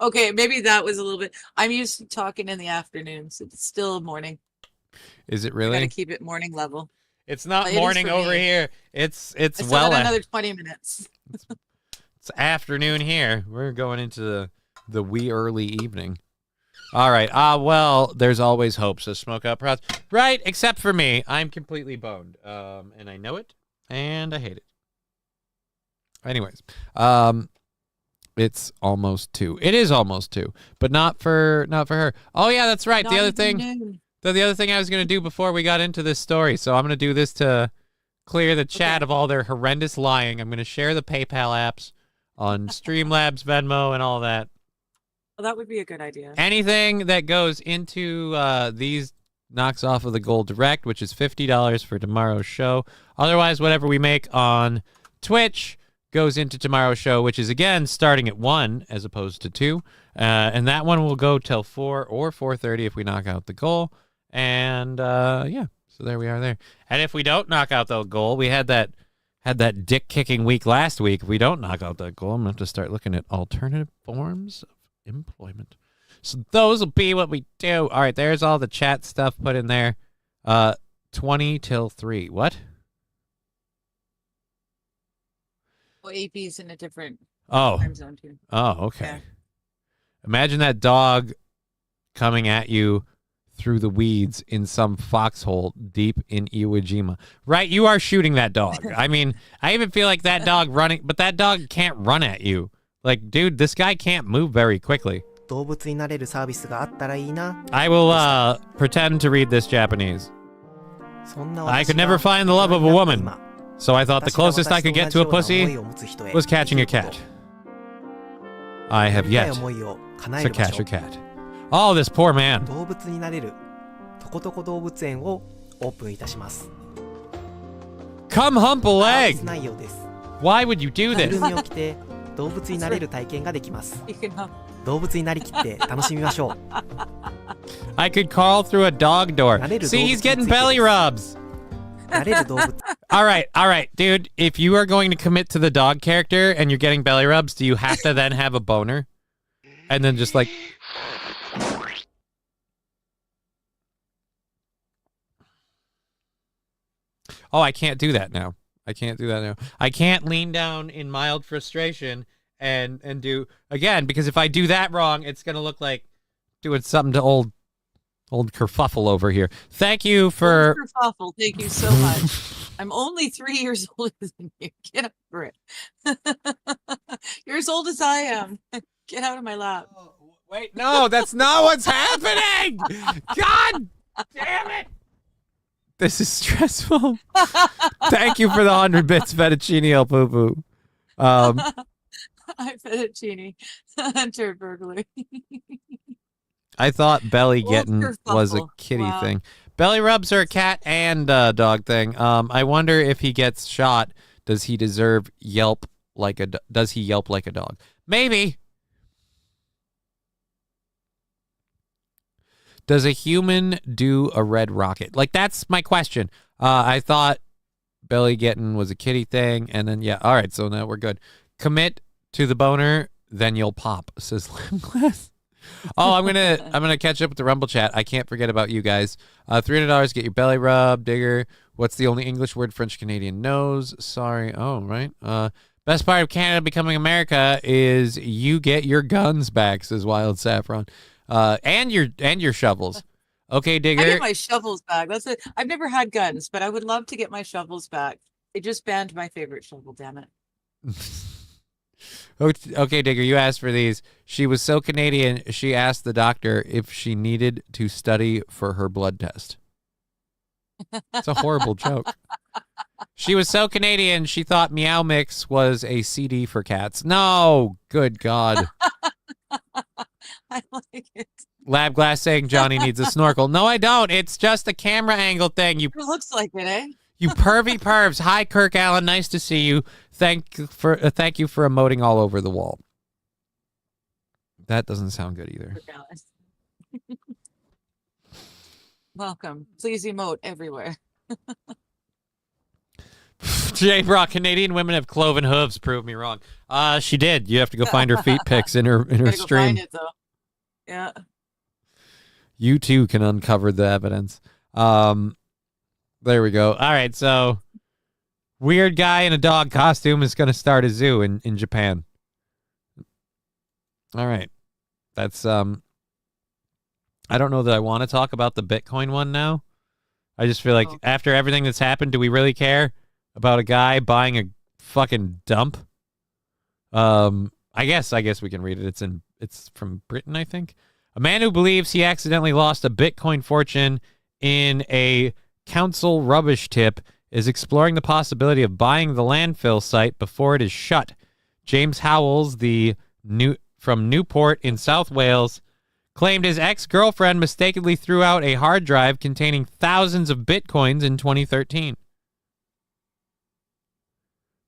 Okay, maybe that was a little bit. I'm used to talking in the afternoons. It's still morning. Is it I really? gotta keep it morning level. It's not It is morning for over me. here. It's I still well got another 20 minutes. It's afternoon here. We're going into the wee early evening. All right. Well, there's always hope. So smoke out prods. Right, except for me. I'm completely boned. And I know it, and I hate it. Anyways, it's almost 2. It is almost 2, but not for her. Oh yeah, that's right. Not The other even thing. noon. The other thing I was going to do before we got into this story, so I'm going to do this to clear the chat of all their horrendous lying. I'm going to share the PayPal apps on Streamlabs, Venmo, and all that. Well, that would be a good idea. Anything that goes into these knocks off of the goal direct, which is $50 for tomorrow's show. Otherwise, whatever we make on Twitch goes into tomorrow's show, which is, again, starting at 1 as opposed to 2. And that one will go till 4 or 4:30 if we knock out the goal. And yeah, so there we are there. And if we don't knock out the goal, we had that dick kicking week last week. If we don't knock out that goal, I'm gonna have to start looking at alternative forms of employment. So those will be what we do. All right, there's all the chat stuff put in there. 20 till 3. What? Well, AP's in a different Oh. time zone too. Oh, okay. Yeah. Imagine that dog coming at you through the weeds in some foxhole deep in Iwo Jima. Right? You are shooting that dog. I mean, I even feel like that dog running, but that dog can't run at you. Like, dude, this guy can't move very quickly. I will pretend to read this Japanese. I could never find the love of a woman, so I thought the closest I could get to a pussy was catching a cat. I have yet to catch a cat. Oh, this poor man. Come hump a leg. Why would you do this? You can hump. I could crawl through a dog door. See, he's getting belly rubs. All right, dude. If you are going to commit to the dog character and you're getting belly rubs, do you have to then have a boner? And then just like... Oh, I can't do that now. I can't lean down in mild frustration and do again, because if I do that wrong, it's gonna look like doing something to old kerfuffle over here. Thank you for kerfuffle. Thank you so much. I'm only 3 years older than you. Get over it. You're as old as I am. Get out of my lap. Wait, no, that's not what's happening. God damn it. This is stressful. Thank you for the 100 bits, Fettuccine El Poo Poo. I Fettuccine. Hunter burglar. I thought belly getting kerfuffle. was a kitty Wow. thing. Belly rubs are a cat and dog thing. I wonder if he gets shot, does he deserve yelp like a does he yelp like a dog? Maybe. Does a human do a red rocket? Like, that's my question. I thought belly getting was a kitty thing, and then, yeah, all right, so now we're good. Commit to the boner, then you'll pop, says Lamb Glass. Oh, I'm gonna catch up with the Rumble chat. I can't forget about you guys. $300 get your belly rub, Digger. What's the only English word French Canadian knows? Sorry. Oh, right. Best part of Canada becoming America is you get your guns back, says Wild Saffron. And your shovels. Okay, Digger. I get my shovels back. That's it. I've never had guns, but I would love to get my shovels back. They just banned my favorite shovel, damn it. Okay, Digger, you asked for these. She was so Canadian, she asked the doctor if she needed to study for her blood test. It's a horrible joke. She was so Canadian, she thought Meow Mix was a CD for cats. No, good God. I like it. Lab Glass saying Johnny needs a snorkel. No, I don't. It's just a camera angle thing. It looks like it, eh? You pervy pervs. Hi, Kirk Allen. Nice to see you. Thank you for emoting all over the wall. That doesn't sound good either. Welcome. Please emote everywhere. Jay Brock, Canadian women have cloven hooves. Prove me wrong. She did. You have to go find her feet pics in her Gotta stream. go find it, though. Yeah. You too can uncover the evidence. There we go. All right, so weird guy in a dog costume is going to start a zoo in Japan. All right. That's I don't know that I want to talk about the Bitcoin one now. I just feel like after everything that's happened, do we really care about a guy buying a fucking dump? I guess we can read it. It's from Britain, I think. A man who believes he accidentally lost a Bitcoin fortune in a council rubbish tip is exploring the possibility of buying the landfill site before it is shut. James Howells, from Newport in South Wales, claimed his ex-girlfriend mistakenly threw out a hard drive containing thousands of Bitcoins in 2013.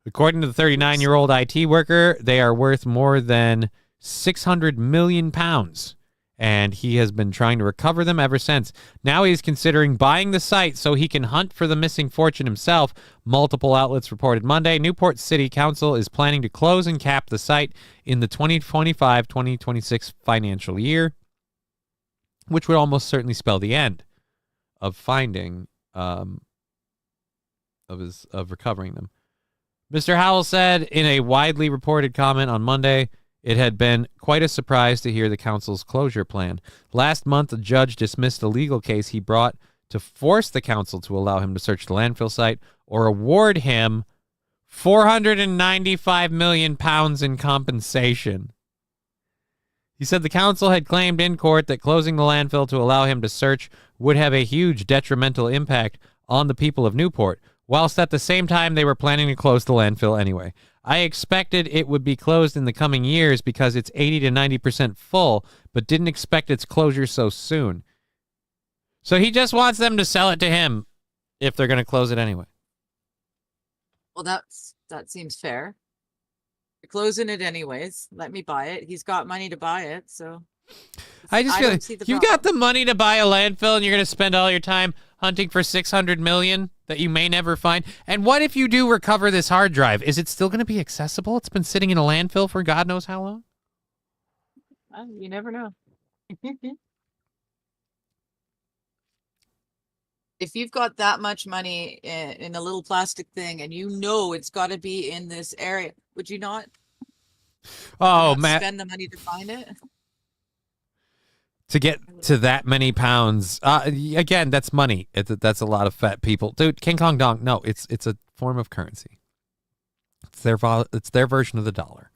According to the 39-year-old IT worker, they are worth more than £600 million. And he has been trying to recover them ever since. Now he is considering buying the site so he can hunt for the missing fortune himself. Multiple outlets reported Monday. Newport City Council is planning to close and cap the site in the 2025-2026 financial year, which would almost certainly spell the end of finding of recovering them. Mr. Howell said in a widely reported comment on Monday, it had been quite a surprise to hear the council's closure plan. Last month, a judge dismissed a legal case he brought to force the council to allow him to search the landfill site or award him £495 million in compensation. He said the council had claimed in court that closing the landfill to allow him to search would have a huge detrimental impact on the people of Newport, whilst at the same time they were planning to close the landfill anyway. I expected it would be closed in the coming years because it's 80 to 90% full, but didn't expect its closure so soon. So he just wants them to sell it to him if they're going to close it anyway. Well, that seems fair. You're closing it anyways. Let me buy it. He's got money to buy it, so I just feel like you've got the money to buy a landfill and you're going to spend all your time hunting for 600 million that you may never find. And what if you do recover this hard drive? Is it still going to be accessible? It's been sitting in a landfill for God knows how long. You never know. If you've got that much money in a little plastic thing and you know it's got to be in this area, would you not? Spend the money to find it? To get to that many pounds, again, that's money. That's a lot of fat people, dude. King Kong Dong. No, it's a form of currency. It's their version of the dollar.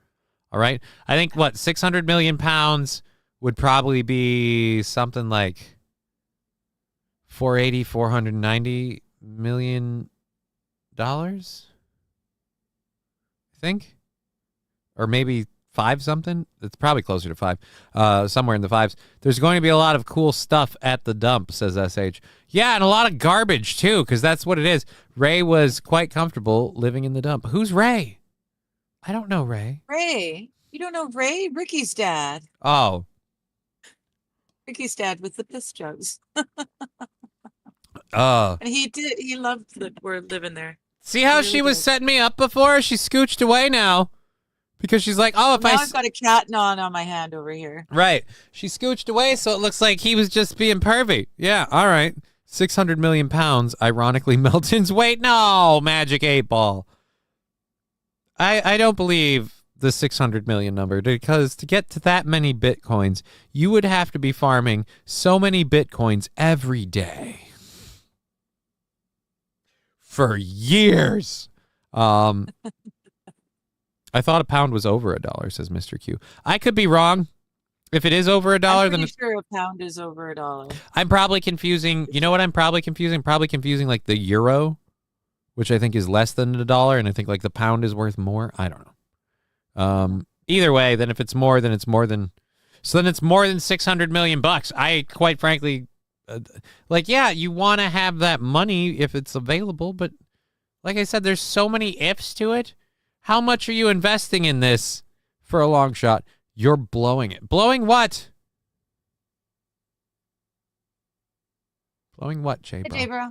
All right. I think what 600 million pounds would probably be something like 490 million dollars. I think, or maybe 5 something. It's probably closer to 5, somewhere in the 5s. There's going to be a lot of cool stuff at the dump, says SH. Yeah, and a lot of garbage too, because that's what it is. Ray was quite comfortable living in the dump. Who's Ray? I don't know Ray. Ray? You don't know Ray? Ricky's dad. Oh. Ricky's dad with the piss jugs. And he loved we're living there. See how she was setting me up before? She scooched away now. Because she's like, oh, if now I... I've got a cat gnawing on my hand over here. Right. She scooched away, so it looks like he was just being pervy. Yeah, all right. 600 million pounds, ironically, Melton's weight. No, Magic 8 Ball. I don't believe the 600 million number, because to get to that many Bitcoins, you would have to be farming so many Bitcoins every day. For years. I thought a pound was over $1, says Mr. Q. I could be wrong. If it is over $1, then sure a pound is over $1. I'm probably confusing. You know what I'm probably confusing? Probably confusing like the euro, which I think is less than $1, and I think like the pound is worth more. I don't know. Either way, then if it's more, then it's more than. So then it's more than 600 million bucks. I quite frankly, yeah, you want to have that money if it's available, but like I said, there's so many ifs to it. How much are you investing in this for a long shot? You're blowing it. Blowing what? Blowing what, Jay Bro? Hey, bro.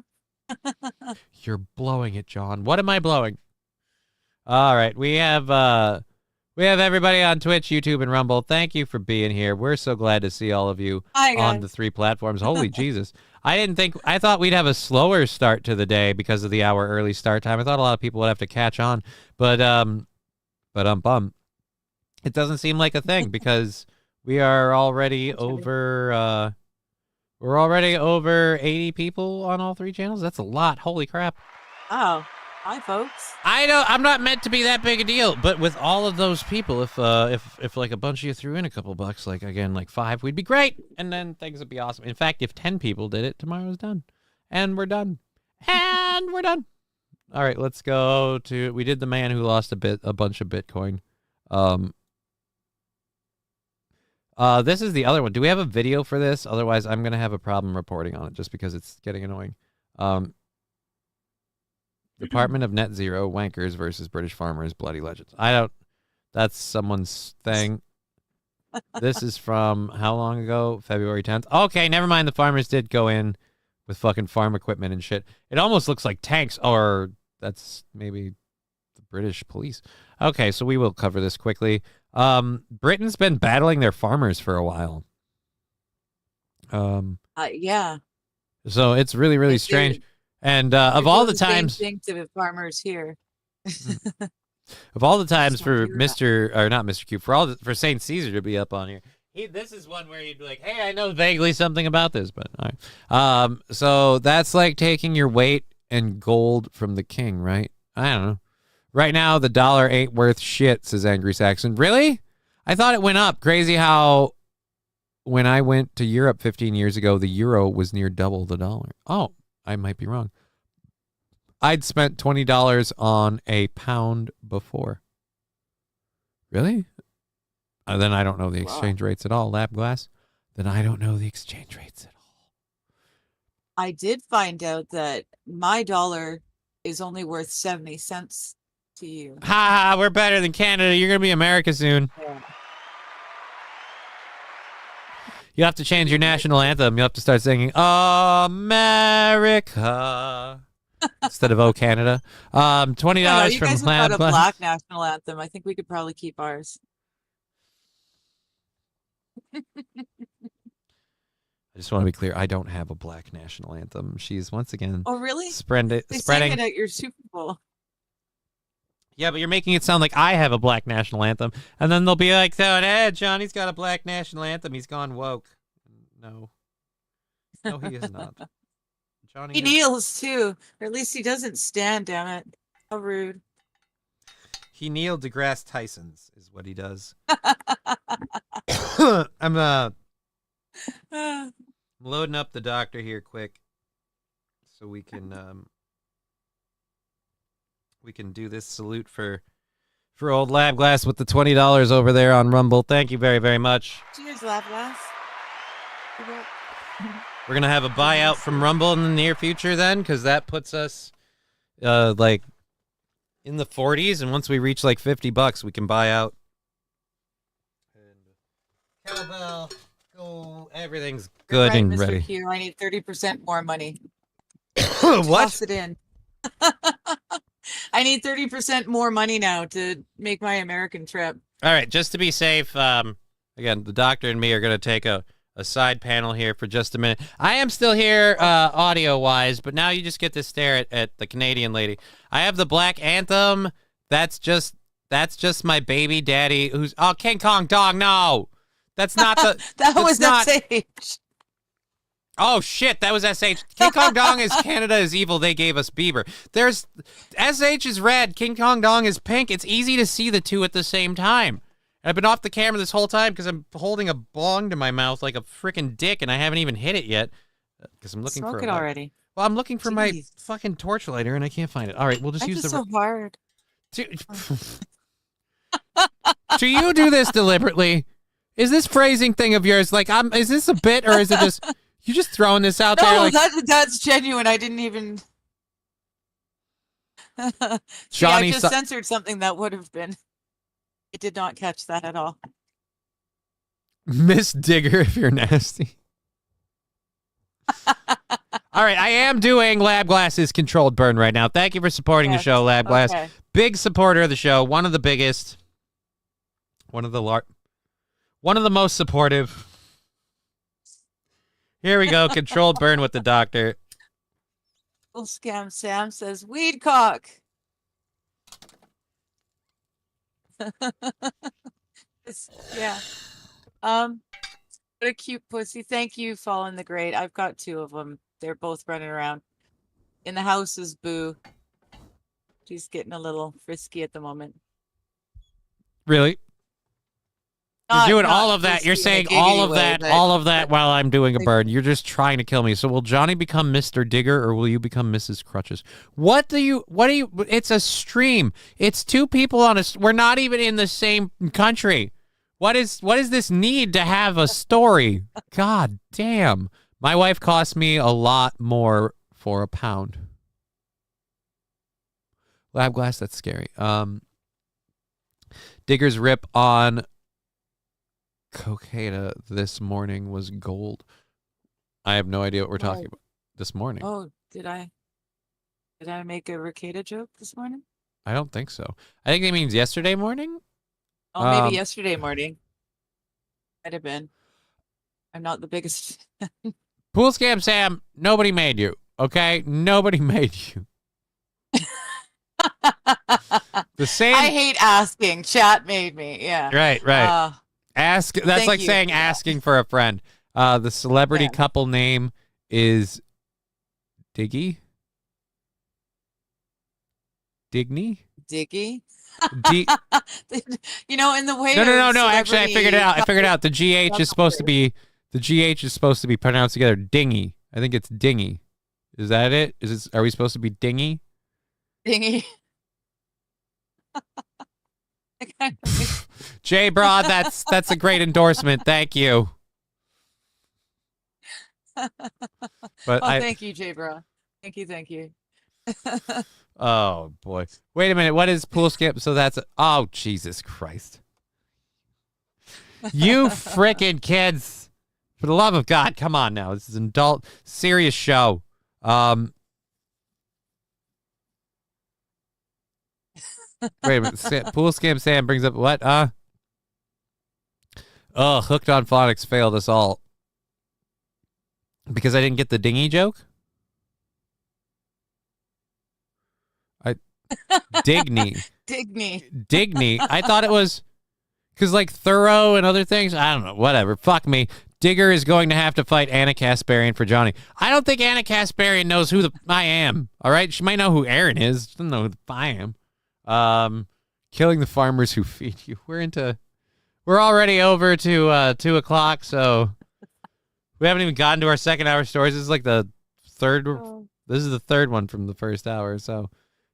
You're blowing it, John. What am I blowing? All right, we have everybody on Twitch, YouTube, and Rumble. Thank you for being here. We're so glad to see all of you on the 3 platforms. Holy Jesus. I thought we'd have a slower start to the day because of the hour early start time. I thought a lot of people would have to catch on, but it doesn't seem like a thing because we are already over we're already over 80 people on all 3 channels. That's a lot. Holy crap. Oh, hi folks. I'm not meant to be that big a deal, but with all of those people, if like a bunch of you threw in a couple bucks, like again, like 5, we'd be great. And then things would be awesome. In fact, if 10 people did it, tomorrow's done. And we're done. And we're done. All right, let's go to, we did the man who lost a bunch of Bitcoin. This is the other one. Do we have a video for this? Otherwise, I'm going to have a problem reporting on it just because it's getting annoying. Department of Net Zero, Wankers versus British Farmers, Bloody Legends. That's someone's thing. This is from how long ago? February 10th. Okay, never mind. The farmers did go in with fucking farm equipment and shit. It almost looks like tanks, or that's maybe the British police. Okay, so we will cover this quickly. Britain's been battling their farmers for a while. Yeah. So it's really, really strange. And of all the times, think to the farmers here. of all the times for not Mr. Q, for Saint Caesar to be up on here, this is one where you'd be like, hey, I know vaguely something about this, but all right. So that's like taking your weight in gold from the king, right? I don't know. Right now, the dollar ain't worth shit, says Angry Saxon. Really? I thought it went up. Crazy how when I went to Europe 15 years ago, the euro was near double the dollar. Oh, I might be wrong. I'd spent $20 on a pound before. Really? Then I don't know the exchange rates at all. Lab glass? Then I don't know the exchange rates at all. I did find out that my dollar is only worth 70 cents to you. Ha! We're better than Canada. You're going to be America soon. Yeah. You have to change your national anthem. You have to start singing America instead of "Oh Canada." $20 from Lab. Got a black national anthem. I think we could probably keep ours. I just want to be clear. I don't have a black national anthem. She's once again. Oh really? Spreading. Sang it at your Super Bowl. Yeah, but you're making it sound like I have a black national anthem, and then they'll be like, "So, hey, Johnny's got a black national anthem. He's gone woke." No, he is not. Johnny. He kneels too, or at least he doesn't stand. Damn it! How rude. He Neil deGrasse Tyson's is what he does. I'm loading up the doctor here quick, so we can do this salute for old Lab Glass with the $20 over there on Rumble. Thank you very, very much. Cheers, Lab Glass. We're gonna have a buyout from Rumble in the near future then, because that puts us like in the 40s, and once we reach like $50, we can buy out. And cowbell, go, everything's good right, and Mr. ready. Q, I need 30% more money. What? Toss it in. I need 30% more money now to make my American trip. All right, just to be safe, again, the doctor and me are going to take a side panel here for just a minute. I am still here audio-wise, but now you just get to stare at the Canadian lady. I have the Black Anthem. That's just my baby daddy who's... Oh, King Kong Dong, no! That's not the... that was not... SH. Oh, shit, that was SH. King Kong Dong is Canada is evil. They gave us Bieber. There's... SH is red. King Kong Dong is pink. It's easy to see the two at the same time. And I've been off the camera this whole time because I'm holding a bong to my mouth like a freaking dick, and I haven't even hit it yet. Because I'm looking Smoke for it already. Well, I'm looking for my fucking torch lighter, and I can't find it. All right, we'll just use the... so hard. Do you do this deliberately? Is this phrasing thing of yours like is this a bit, or is it just you just throwing this out there? Like, that's genuine. I didn't even. Johnny I just censored something that would have been. I did not catch that at all. Miss Digger, if you're nasty. All right, I am doing Lab Glass's controlled burn right now. Thank you for supporting the show, Lab Glass. Okay. Big supporter of the show. One of the biggest. One of the most supportive. Here we go. Controlled burn with the doctor. Full Scam Sam says, weed cock. Yeah. What a cute pussy. Thank you, Fallen the Great. I've got 2 of them. They're both running around. In the house is Boo. She's getting a little frisky at the moment. Really? You're doing all of that. You're saying all of that while I'm doing a burn. You're just trying to kill me. So will Johnny become Mr. Digger or will you become Mrs. Crutches? What do you, it's a stream. It's 2 people on we're not even in the same country. What is this need to have a story? God damn. My wife cost me a lot more for £1. Lab glass, that's scary. Digger's rip on cocaine this morning was gold. I have no idea what we're talking about this morning. Oh, did I make a Ricada joke this morning? I don't think so. I think it means yesterday morning. Oh, maybe yesterday morning. Might have been. I'm not the biggest. Pool Scam Sam, nobody made you. Okay? Nobody made you. The same. I hate asking. Chat made me. Yeah. Right. That's like saying asking for a friend. The celebrity couple name is Diggy. Digny? Diggy? You know, in the way. No. Actually, I figured it out. The GH is supposed to be pronounced together. Dingy. I think it's dingy. Is that it? Are we supposed to be dingy? Dingy. Jay Bra, that's a great endorsement. Thank you. But thank you, Jay Bra. Thank you. Oh boy. Wait a minute. What is pool skip? So that's oh Jesus Christ. You frickin' kids. For the love of God, come on now. This is an adult serious show. Wait a minute. Pool Scam Sam brings up what? Hooked on Phonics failed us all. Because I didn't get the dingy joke? Digny. I thought it was because like thorough and other things. I don't know. Whatever. Fuck me. Digger is going to have to fight Anna Kasparian for Johnny. I don't think Anna Kasparian knows who I am. All right. She might know who Aaron is. She doesn't know who I am. Killing the farmers who feed you. We're already over to 2 o'clock, so we haven't even gotten to our second hour stories. This is like the third. This is the third one from the first hour. So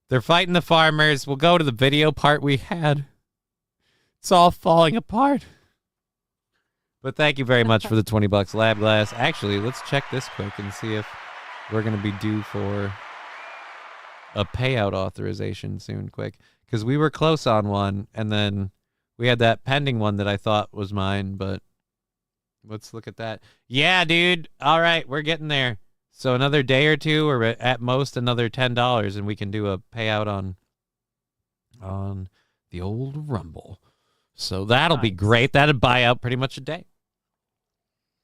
they're fighting the farmers. We'll go to the video part we had. It's all falling apart. But thank you very much for the $20 Lab Glass. Actually, let's check this quick and see if we're going to be due for a payout authorization soon, quick. Because we were close on one, and then we had that pending one that I thought was mine, but let's look at that. Yeah, dude. All right, we're getting there. So another day or two, or at most another $10, and we can do a payout on on the old Rumble. So that'll be great. That'd buy out pretty much a day.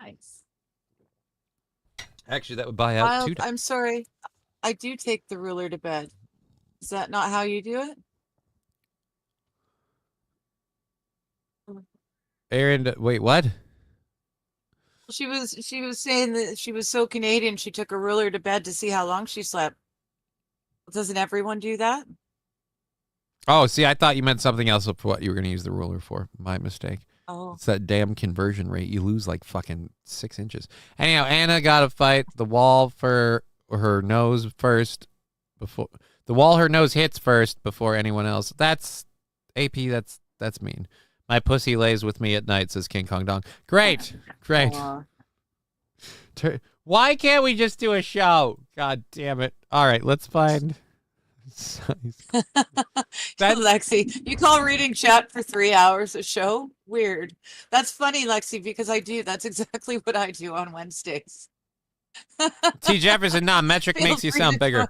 Nice. Actually, that would buy out 2 days. I'm sorry. I do take the ruler to bed. Is that not how you do it? Aaron, wait, what? She was saying that she was so Canadian she took a ruler to bed to see how long she slept. Doesn't everyone do that? Oh, see, I thought you meant something else of what you were going to use the ruler for. My mistake. Oh. It's that damn conversion rate. You lose like fucking 6 inches. Anyhow, Anna got to fight the wall for her nose first before the wall her nose hits first before anyone else. That's AP. That's mean. My pussy lays with me at night, says King Kong Dong. Great. Why can't we just do a show? God damn it. All right, let's find Lexi, you call reading chat for 3 hours a show? Weird. That's funny, Lexi, because I do. That's exactly what I do on Wednesdays. T. Jefferson, nah, metric makes you sound bigger.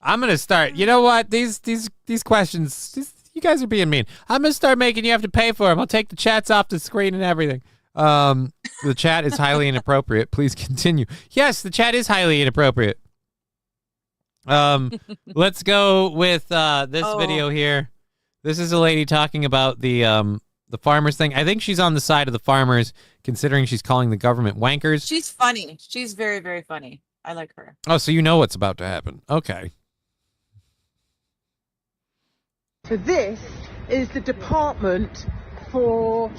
I'm gonna start. You know what? These questions. You guys are being mean. I'm gonna start making you have to pay for them. I'll take the chats off the screen and everything. The chat is highly inappropriate. Please continue. Yes, the chat is highly inappropriate. Let's go with this video here. This is a lady talking about the farmers thing. I think she's on the side of the farmers, considering she's calling the government wankers. She's funny. She's very, very funny. I like her. Oh, so you know what's about to happen. Okay. So this is the Department for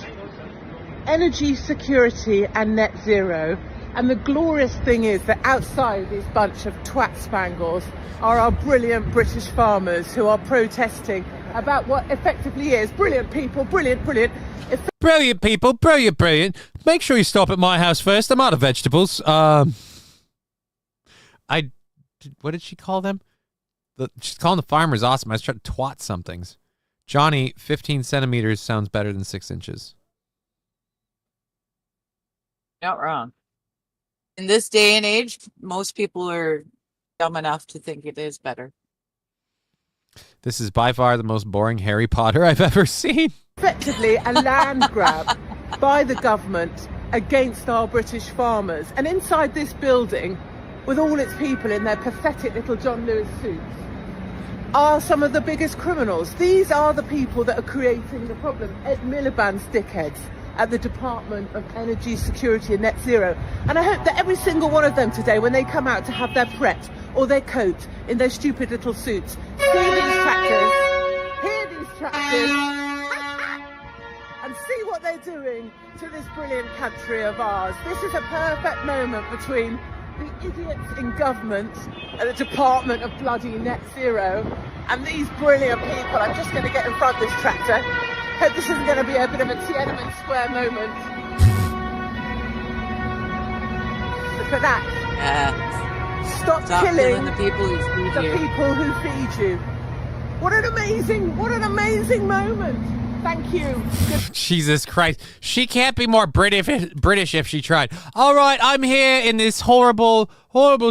Energy Security and Net Zero. And the glorious thing is that outside this bunch of twat spangles are our brilliant British farmers who are protesting about what effectively is brilliant people, brilliant. Brilliant people, brilliant. Make sure you stop at my house first. I'm out of vegetables. What did she call them? She's calling the farmers awesome. I was trying to twat somethings. Johnny, 15 centimeters sounds better than 6 inches. Not wrong. In this day and age, most people are dumb enough to think it is better. This is by far the most boring Harry Potter I've ever seen. Effectively a land grab by the government against our British farmers. And inside this building, with all its people in their pathetic little John Lewis suits, are some of the biggest criminals. These are the people that are creating the problem. Ed Miliband's dickheads at the Department of Energy Security and Net Zero. And I hope that every single one of them today, when they come out to have their pret or their coat in their stupid little suits, see these tractors, hear these tractors, and see what they're doing to this brilliant country of ours. This is a perfect moment between the idiots in government at the Department of bloody Net Zero and these brilliant people. I'm just going to get in front of this tractor. Hope this isn't going to be a bit of a Tiananmen Square moment. Look at that. Stop killing the people who feed you. People who feed you. What an amazing moment. Thank you. Jesus Christ. She can't be more British if she tried. All right, I'm here in this horrible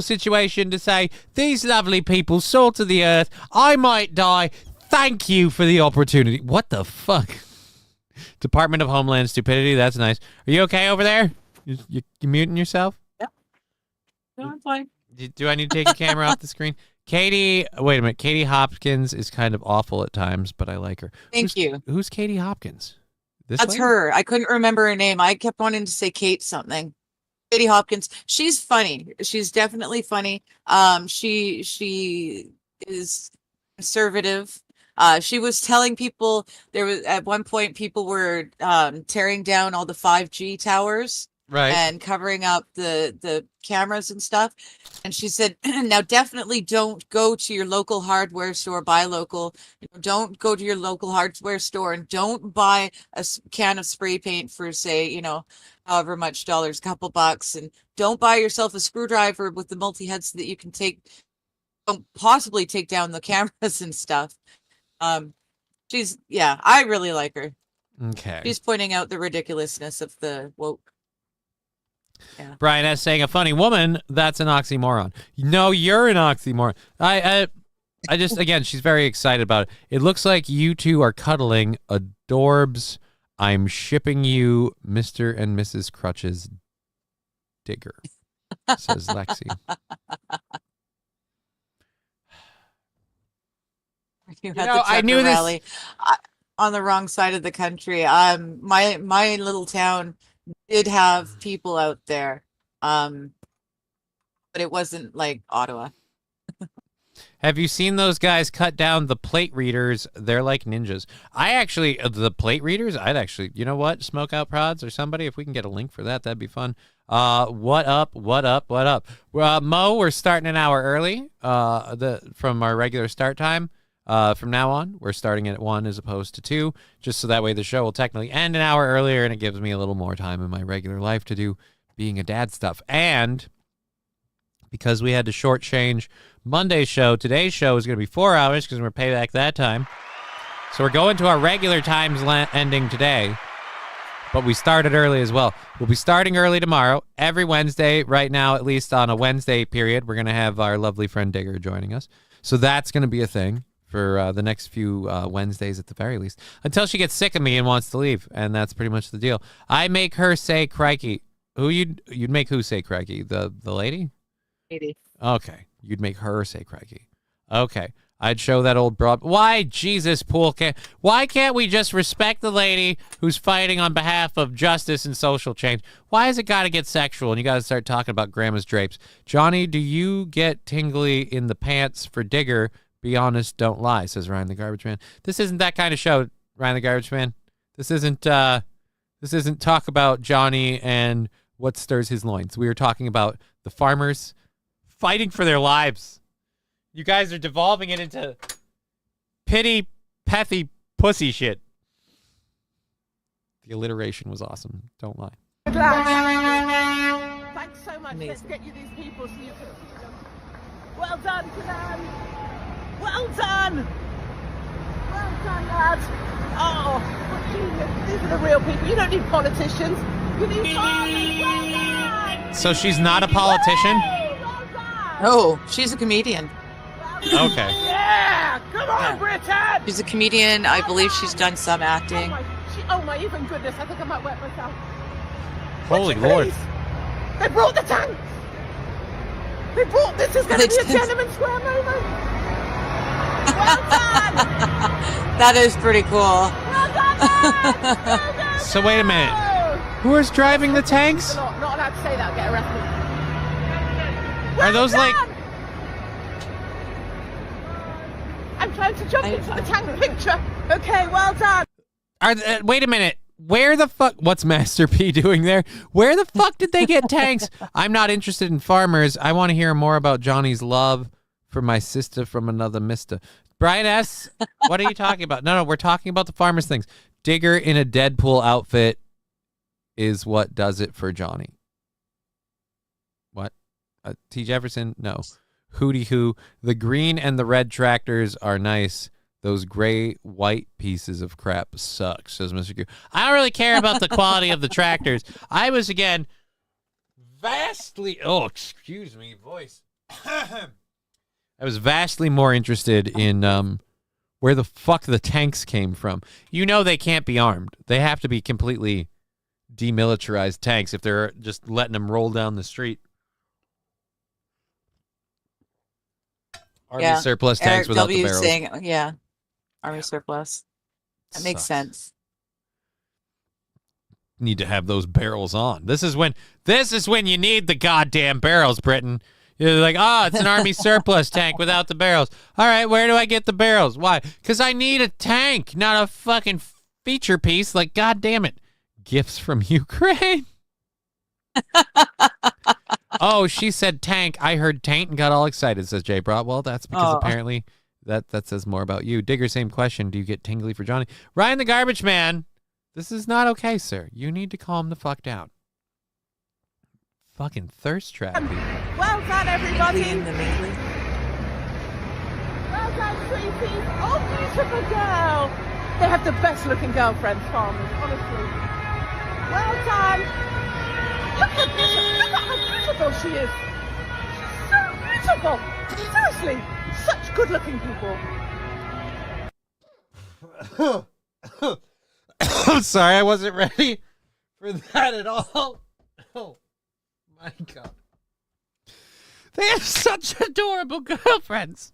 situation to say, these lovely people, salt of the earth, I might die. Thank you for the opportunity. What the fuck? Department of Homeland Stupidity, that's nice. Are you okay over there? You muting yourself? Yeah. No, I'm fine. Do I need to take a camera off the screen? Katie, wait a minute. Katie Hopkins is kind of awful at times, but I like her. Thank you. Who's Katie Hopkins? That's lady? Her. I couldn't remember her name. I kept wanting to say Kate something. Katie Hopkins. She's funny. She's definitely funny. She is conservative. She was telling people there was at one point people were tearing down all the 5G towers. Right. And covering up the cameras and stuff. And she said, now definitely don't go to your local hardware store, buy local. Don't go to your local hardware store and don't buy a can of spray paint for, say, however much dollars, a couple bucks. And don't buy yourself a screwdriver with the multi-head so that you can possibly take down the cameras and stuff. I really like her. Okay. She's pointing out the ridiculousness of the woke. Yeah. Brian S. saying a funny woman, that's an oxymoron. No, you're an oxymoron. I just, again, she's very excited about it. It looks like you two are cuddling. Adorbs. I'm shipping you Mr. and Mrs. Crutches Digger, says Lexi. I knew this on the wrong side of the country. My little town did have people out there, but it wasn't like Ottawa. Have you seen those guys cut down the plate readers? They're like ninjas. The plate readers, I'd actually, you know what? Smoke Out Prods or somebody, if we can get a link for that, that'd be fun. What up? Mo, we're starting an hour early from our regular start time. From now on, we're starting at 1 as opposed to 2, just so that way the show will technically end an hour earlier, and it gives me a little more time in my regular life to do being a dad stuff. And because we had to shortchange Monday's show, today's show is going to be 4 hours because we're pay back that time. So we're going to our regular times ending today, but we started early as well. We'll be starting early tomorrow, every Wednesday. Right now, at least on a Wednesday period, we're going to have our lovely friend Digger joining us. So that's going to be a thing for the next few Wednesdays at the very least, until she gets sick of me and wants to leave, and that's pretty much the deal. I make her say crikey. You'd make who say crikey? The lady? Lady. Okay. You'd make her say crikey. Okay. I'd show that old broad. Why, Jesus, why can't we just respect the lady who's fighting on behalf of justice and social change? Why has it got to get sexual and you got to start talking about grandma's drapes? Johnny, do you get tingly in the pants for Digger? Be honest, don't lie, says Ryan the Garbage Man. This isn't that kind of show, Ryan the Garbage Man. This isn't talk about Johnny and what stirs his loins. We are talking about the farmers fighting for their lives. You guys are devolving it into pitty, pethy, pussy shit. The alliteration was awesome. Don't lie. Thanks so much. Let's get you these people so you can see them. Well done, Kanan. Well done. Well done, lads. Oh, these are the real people. You don't need politicians. You need farmers. Well done. So she's not a politician? Well done. Oh, she's a comedian. Okay. Yeah, come on, Britain. She's a comedian. I believe she's done some acting. Oh my even goodness, I think I might wet myself. Holy Lord. They brought the tank. This is going to be a Tiananmen Square moment. Well done. That is pretty cool. Well done, lads. So wait a minute. Who is driving the tanks? Not allowed to say that, I'll get arrested. Are those like... I'm trying to jump into the tank picture. Okay, well done. Wait a minute. Where the fuck... What's Master P doing there? Where the fuck did they get tanks? I'm not interested in farmers. I want to hear more about Johnny's love for my sister from another mister. Brian S., what are you talking about? No, we're talking about the farmers things. Digger in a Deadpool outfit is what does it for Johnny. What? T. Jefferson? No. Hootie hoo. The green and the red tractors are nice. Those gray white pieces of crap suck, says Mr. Q. I don't really care about the quality of the tractors. I was, again, vastly... Oh, excuse me, voice. I was vastly more interested in where the fuck the tanks came from. You know they can't be armed. They have to be completely demilitarized tanks if they're just letting them roll down the street. Army surplus tanks without the barrels. Saying, Army surplus. That makes sense. Need to have those barrels on. This is when you need the goddamn barrels, Britain. You're like, it's an Army surplus tank without the barrels. All right, where do I get the barrels? Why? Because I need a tank, not a fucking feature piece. Like, God damn it. Gifts from Ukraine. Oh, she said tank. I heard taint and got all excited, says Jay Brott. Well, that's because apparently that says more about you. Digger, same question. Do you get tingly for Johnny? Ryan the Garbage Man, this is not okay, sir. You need to calm the fuck down. Fucking thirst trap. Well done, everybody. Well done, sweeties. Oh, beautiful girl. They have the best looking girlfriends, farmers, honestly. Well done. Look how beautiful she is. She's so beautiful. Seriously, such good-looking people. I'm sorry, I wasn't ready for that at all. Oh my God. They have such adorable girlfriends.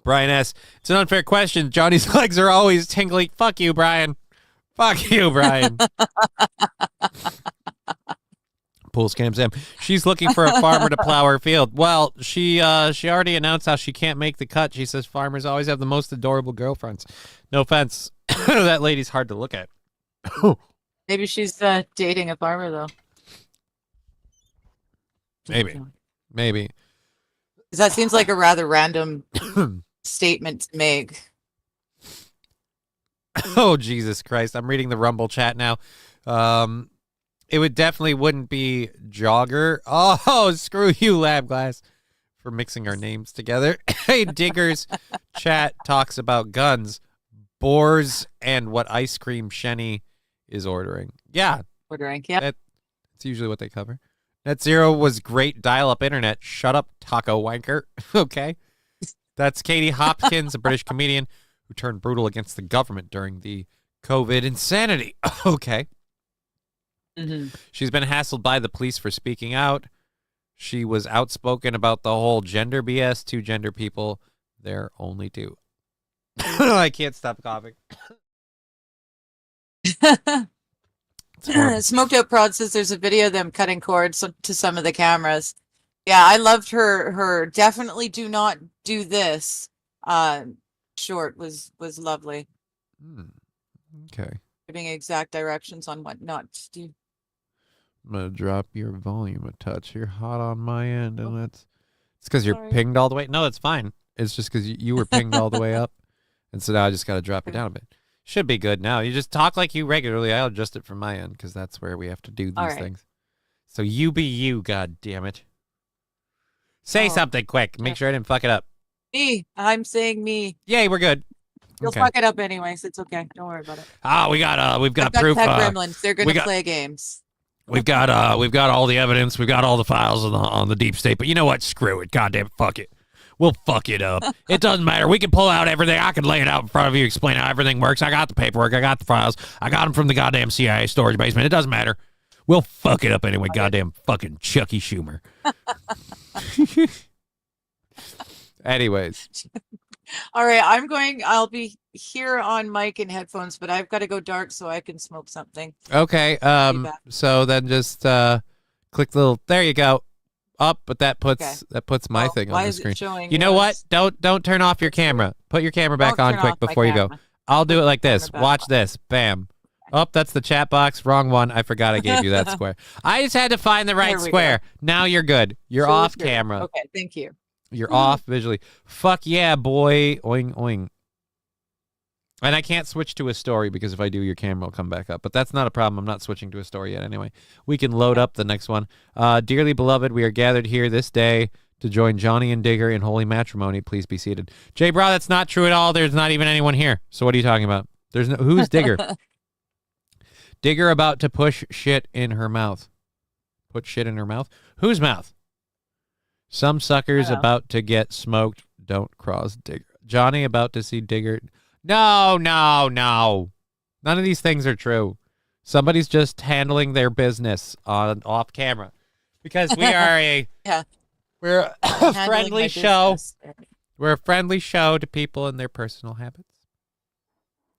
Brian S. It's an unfair question. Johnny's legs are always tingling. Fuck you, Brian. Fuck you, Brian. Pool scam Sam. She's looking for a farmer to plow her field. Well, she already announced how she can't make the cut. She says farmers always have the most adorable girlfriends. No offense. That lady's hard to look at. Maybe she's dating a farmer, though. Maybe. Maybe. That seems like a rather random statement to make. Oh, Jesus Christ. I'm reading the Rumble chat now. It wouldn't be Jogger. Oh, screw you, Lab Glass, for mixing our names together. Hey, Diggers chat talks about guns, boars, and what ice cream Shenny is ordering. Yeah. Ordering, yeah. That's usually what they cover. Net Zero was great dial-up internet. Shut up, taco wanker. Okay. That's Katie Hopkins, a British comedian who turned brutal against the government during the COVID insanity. Okay. Mm-hmm. She's been hassled by the police for speaking out. She was outspoken about the whole gender BS. Two gender people. They're only two. I can't stop coughing. Smoked Out Prod says there's a video of them cutting cords to some of the cameras. Yeah, I loved her definitely do not do this. Short was lovely. Okay. Giving exact directions on what not to do. I'm going to drop your volume a touch. You're hot on my end, and it's because you're pinged all the way. No, it's fine. It's just because you were pinged all the way up, and so now I just got to drop it down a bit. Should be good now. You just talk like you regularly. I'll adjust it from my end because that's where we have to do these things. So you be you, God damn it. Say something quick. Make sure I didn't fuck it up. Me. I'm saying me. Yay, we're good. You'll fuck it up anyways. It's okay. Don't worry about it. Oh, we've got proof. Tech gremlins. They're gonna play games. We've got all the evidence. We've got all the files on the deep state. But you know what? Screw it. Goddamn, fuck it. We'll fuck it up. It doesn't matter. We can pull out everything. I can lay it out in front of you, explain how everything works. I got the paperwork. I got the files. I got them from the goddamn CIA storage basement. It doesn't matter. We'll fuck it up anyway. Goddamn fucking Chucky Schumer. Anyways. All right, I'll be here on mic and headphones, but I've got to go dark so I can smoke something. Okay. So then just click the little, there you go. Up, but that puts my thing on the screen. You know what? Don't turn off your camera. Put your camera back on quick before you go. I'll do it like this. Watch this. Bam. Oh, that's the chat box. Wrong one. I forgot I gave you that square. I just had to find the right square. Now you're good. You're off camera. Okay, thank you. You're off visually. Fuck yeah, boy. Oing, oing. And I can't switch to a story because if I do, your camera will come back up. But that's not a problem. I'm not switching to a story yet anyway. We can load up the next one. Dearly beloved, we are gathered here this day to join Johnny and Digger in holy matrimony. Please be seated. Jay Bra, that's not true at all. There's not even anyone here. So what are you talking about? There's no. Who's Digger? Digger about to push shit in her mouth. Put shit in her mouth? Whose mouth? Some suckers about to get smoked. Don't cross Digger. Johnny about to see Digger. No. None of these things are true. Somebody's just handling their business off camera because we are we're a friendly show. We're a friendly show to people and their personal habits.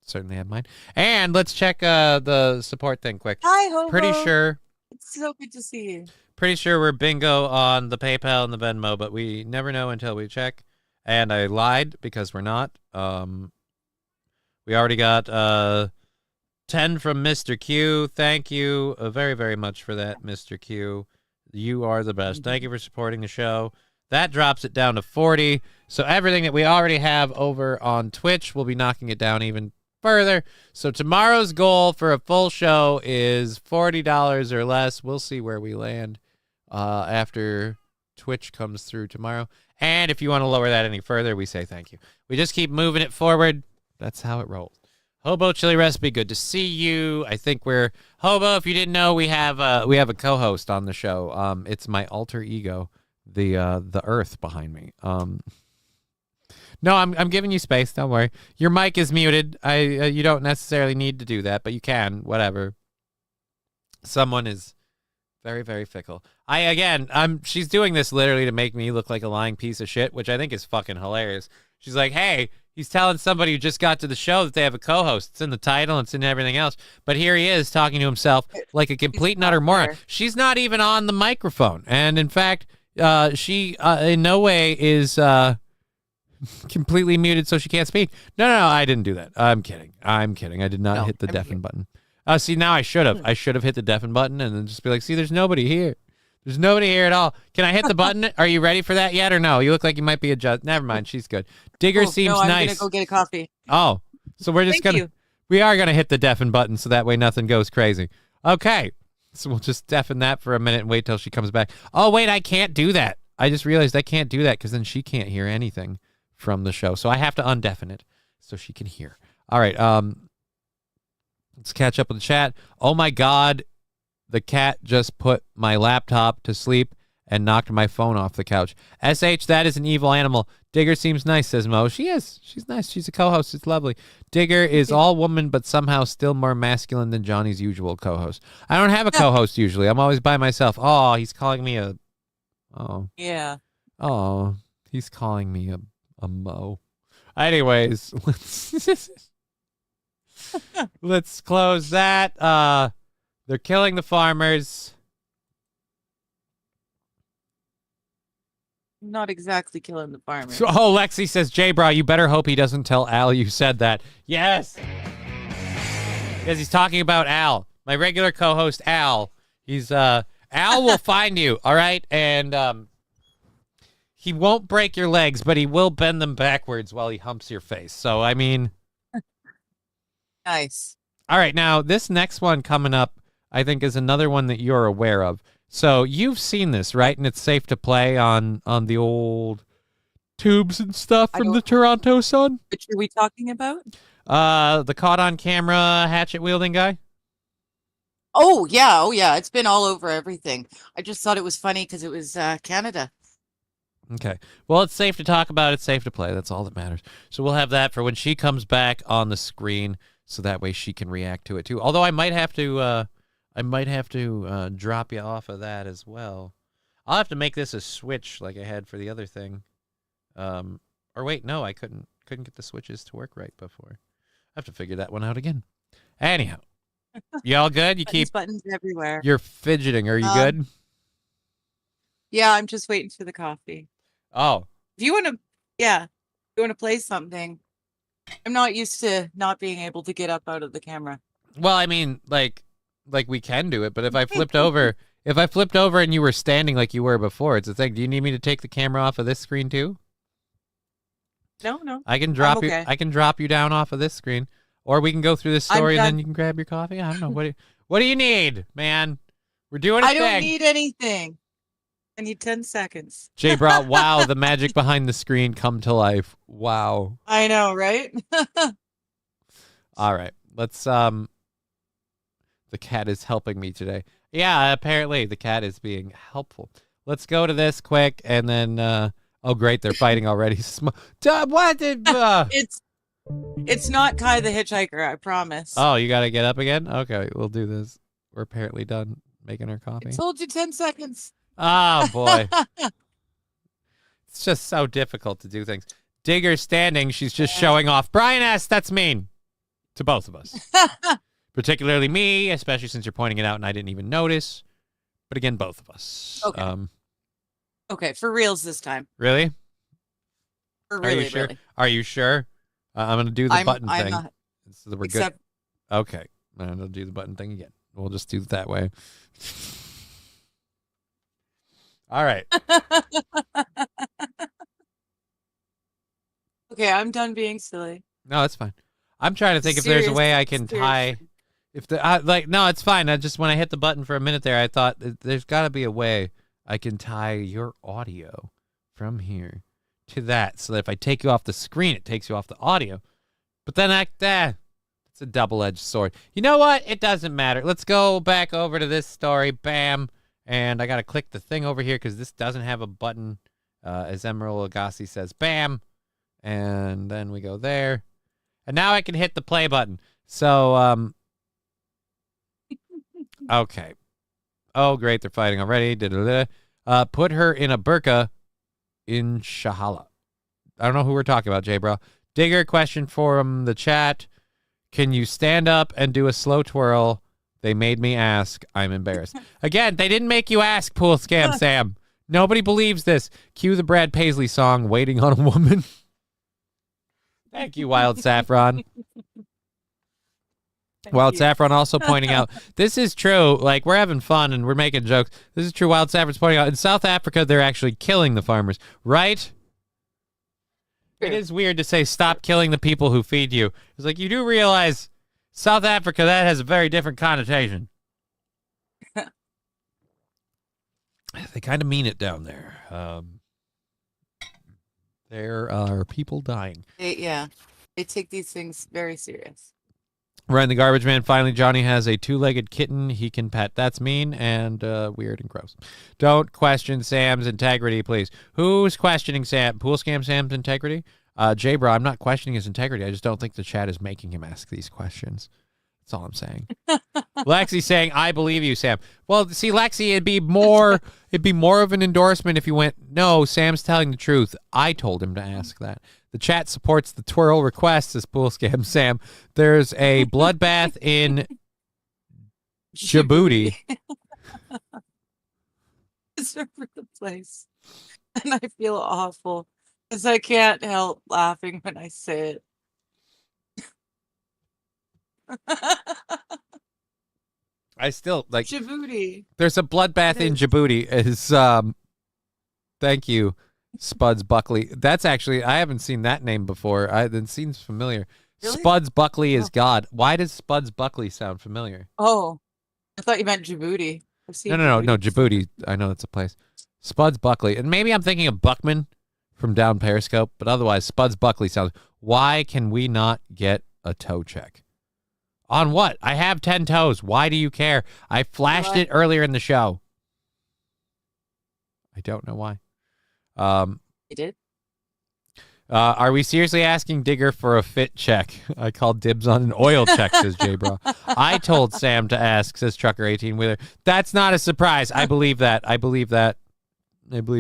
Certainly have mine. And let's check the support thing quick. Hi, Hobo. Pretty sure. It's so good to see you. Pretty sure we're bingo on the PayPal and the Venmo, but we never know until we check. And I lied because we're not. We already got 10 from Mr. Q. Thank you very, very much for that, Mr. Q. You are the best. Thank you for supporting the show. That drops it down to 40. So everything that we already have over on Twitch, we'll be knocking it down even further. So tomorrow's goal for a full show is $40 or less. We'll see where we land after Twitch comes through tomorrow. And if you want to lower that any further, we say thank you. We just keep moving it forward. That's how it rolls. Hobo chili recipe, good to see you. I think we're Hobo. If you didn't know, we have a co-host on the show. It's my alter ego, the Earth behind me. No, I'm giving you space. Don't worry. Your mic is muted. You don't necessarily need to do that, but you can. Whatever. Someone is very, very fickle. She's doing this literally to make me look like a lying piece of shit, which I think is fucking hilarious. She's like, hey, he's telling somebody who just got to the show that they have a co-host. It's in the title. It's in everything else. But here he is talking to himself like a complete and utter moron. She's not even on the microphone. And in fact, she in no way is completely muted so she can't speak. No, I didn't do that. I'm kidding. I did not hit the deafen button. See, now I should have. I should have hit the deafen button and then just be like, see, there's nobody here. There's nobody here at all. Can I hit the button? Are you ready for that yet or no? You look like you might be a judge. Never mind. She's good. Digger seems nice. I'm going to go get a coffee. Oh, so we're just we are going to hit the deafen button so that way nothing goes crazy. Okay. So we'll just deafen that for a minute and wait till she comes back. Oh, wait, I can't do that. I just realized I can't do that because then she can't hear anything from the show. So I have to undeafen it so she can hear. All right. Let's catch up with the chat. Oh, my God. The cat just put my laptop to sleep and knocked my phone off the couch. SH, that is an evil animal. Digger seems nice, says Mo. She is. She's nice. She's a co-host. It's lovely. Digger is all woman, but somehow still more masculine than Johnny's usual co-host. I don't have a co-host usually. I'm always by myself. Oh, he's calling me a... Oh. Yeah. Oh, he's calling me a Mo. Anyways, let's close that. They're killing the farmers. Not exactly killing the farmers. Oh, Lexi says, J-Bra, you better hope he doesn't tell Al you said that. Yes. Because he's talking about Al. My regular co-host, Al. He's, Al will find you, all right? And, he won't break your legs, but he will bend them backwards while he humps your face. So, I mean. Nice. All right, now, this next one coming up, I think, is another one that you're aware of. So you've seen this, right? And it's safe to play on the old tubes and stuff from the Toronto Sun? Which are we talking about? The caught on camera hatchet wielding guy? Oh, yeah. It's been all over everything. I just thought it was funny because it was Canada. Okay. Well, it's safe to talk about. It's safe to play. That's all that matters. So we'll have that for when she comes back on the screen so that way she can react to it too. Although I might have to drop you off of that as well. I'll have to make this a switch like I had for the other thing. Or wait, no, I couldn't get the switches to work right before. I have to figure that one out again. Anyhow, you all good? You keep buttons everywhere. You're fidgeting. Are you good? Yeah, I'm just waiting for the coffee. Oh, if you want to play something. I'm not used to not being able to get up out of the camera. Well, I mean, like we can do it, but if I flipped over, and you were standing like you were before, it's a thing. Do you need me to take the camera off of this screen too? No. I can drop you. I can drop you down off of this screen, or we can go through this story and then you can grab your coffee. I don't know. What do you need, man? We're doing a thing. I don't need anything. I need 10 seconds. Jay brought, wow, the magic behind the screen come to life. Wow. I know, right? All right. Let's, the cat is helping me today. Yeah, apparently the cat is being helpful. Let's go to this quick and then, oh, great. They're fighting already. What did, It's not Kai the hitchhiker, I promise. Oh, you got to get up again? Okay, we'll do this. We're apparently done making our coffee. I told you 10 seconds. Oh, boy. It's just so difficult to do things. Digger's standing. She's just showing off. Brian S., that's mean to both of us. Particularly me, especially since you're pointing it out and I didn't even notice. But again, both of us. Okay. Okay, for reals this time. Really? For really, Are you sure? really. Are you sure? I'm going to do the button thing. Not, so that we're good. Okay. I'm going to do the button thing again. We'll just do it that way. All right. Okay, I'm done being silly. No, it's fine. I'm trying to think if there's a way I can tie. No, it's fine. I just when I hit the button for a minute there, I thought there's got to be a way I can tie your audio from here to that, so that if I take you off the screen, it takes you off the audio. But then it's It's a double-edged sword. You know what? It doesn't matter. Let's go back over to this story. Bam. And I got to click the thing over here because this doesn't have a button. As Emerald Agassi says, bam. And then we go there. And now I can hit the play button. So, okay. Oh, great. They're fighting already. Put her in a burqa in Shahala. I don't know who we're talking about, J-Bro. Digger, question from the chat. Can you stand up and do a slow twirl? They made me ask. I'm embarrassed. Again, they didn't make you ask, Pool Scam Sam. Nobody believes this. Cue the Brad Paisley song, Waiting on a Woman. Thank you, Wild Saffron. Wild Saffron also pointing out, this is true. Like, we're having fun and we're making jokes. This is true. Wild Saffron's pointing out, in South Africa, they're actually killing the farmers, right? It is weird to say, stop killing the people who feed you. It's like, you do realize South Africa, that has a very different connotation. They kind of mean it down there. There are people dying. They take these things very serious. Ryan the Garbage Man. Finally, Johnny has a two-legged kitten he can pet. That's mean and weird and gross. Don't question Sam's integrity, please. Who's questioning Pool Scam Sam's integrity? J-Bro, I'm not questioning his integrity. I just don't think the chat is making him ask these questions. That's all I'm saying. Lexi saying, I believe you, Sam. Well, see, Lexi, it'd be more of an endorsement if you went, no, Sam's telling the truth. I told him to ask that. The chat supports the twirl request, says Pool Scam Sam. There's a bloodbath in Djibouti. It's over the place. And I feel awful because I can't help laughing when I say it. I still like Djibouti. There's a bloodbath in Djibouti. Is thank you, Spuds Buckley. That's actually, I haven't seen that name before. It seems familiar. Really? Spuds Buckley is God. Why does Spuds Buckley sound familiar? Oh, I thought you meant Djibouti. No, Djibouti. I know it's a place. Spuds Buckley, and maybe I'm thinking of Buckman from down Periscope, but otherwise Spuds Buckley sounds. Why can we not get a toe check? On what? I have 10 toes. Why do you care? I flashed it earlier in the show. I don't know why. You did? Are we seriously asking Digger for a fit check? I called dibs on an oil check, says J-Bro. I told Sam to ask, says Trucker18 Wheeler. That's not a surprise. I believe that. I believe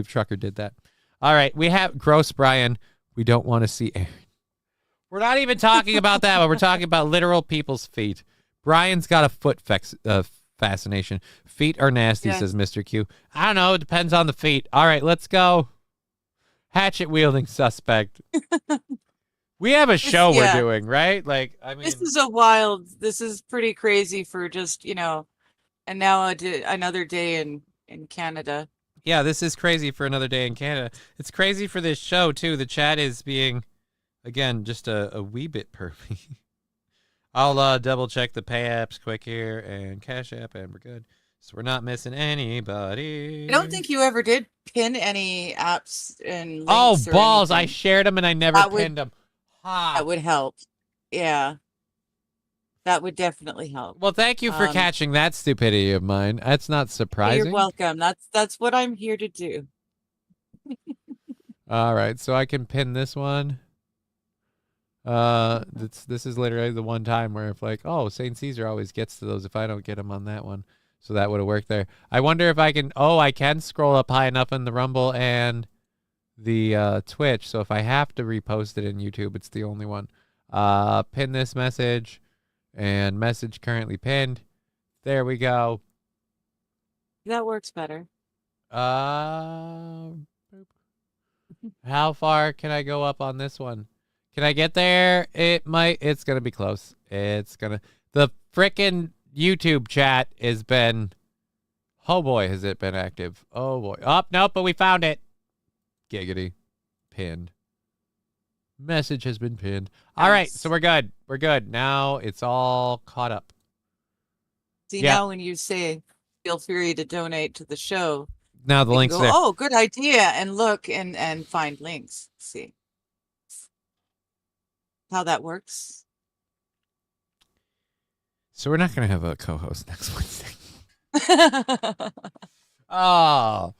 Trucker did that. All right. We have Gross Brian. We don't want to see Aaron. We're not even talking about that, but we're talking about literal people's feet. Brian's got a foot fascination. Feet are nasty, says Mr. Q. I don't know. It depends on the feet. All right, let's go. Hatchet-wielding suspect. We have a show we're doing, right? Like, I mean, this is pretty crazy for just, and now another day in Canada. Yeah, this is crazy for another day in Canada. It's crazy for this show, too. The chat is being... Again, just a wee bit pervy. I'll double check the pay apps quick here and Cash App, and we're good. So we're not missing anybody. I don't think you ever did pin any apps and links. Oh, balls. Anything. I shared them and I never pinned them. That would help. Yeah. That would definitely help. Well, thank you for catching that stupidity of mine. That's not surprising. You're welcome. That's what I'm here to do. All right. So I can pin this one. This is literally the one time where if like, oh, St. Caesar always gets to those if I don't get him on that one. So that would have worked there. I wonder if I can, I can scroll up high enough in the Rumble and the Twitch. So if I have to repost it in YouTube, it's the only one. Pin this message and message currently pinned. There we go. That works better. How far can I go up on this one? Can I get there? It's going to be close. The frickin' YouTube chat has been, oh boy, has it been active. Oh boy. Oh, nope, but we found it. Giggity. Pinned. Message has been pinned. All right, so we're good. We're good. Now it's all caught up. See, now when you say, feel free to donate to the show. Now the link's there. Oh, good idea. And look and find links. See how that works. So we're not going to have a co-host next Wednesday. Oh,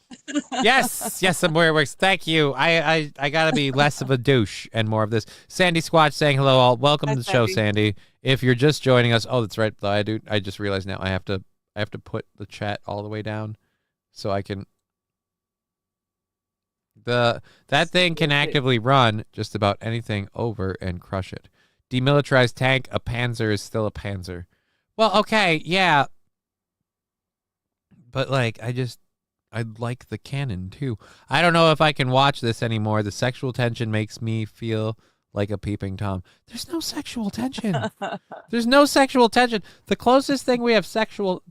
yes, somewhere it works. Thank you. I gotta be less of a douche and more of this. Sandy Squatch saying hello all. Welcome to the show, Sandy. If you're just joining us, oh, that's right. I just realized now I have to put the chat all the way down so I can. That thing can actively run just about anything over and crush it. Demilitarized tank. A Panzer is still a Panzer. Well, okay, yeah. But, like, I like the cannon, too. I don't know if I can watch this anymore. The sexual tension makes me feel like a peeping Tom. There's no sexual tension. There's no sexual tension. The closest thing we have sexual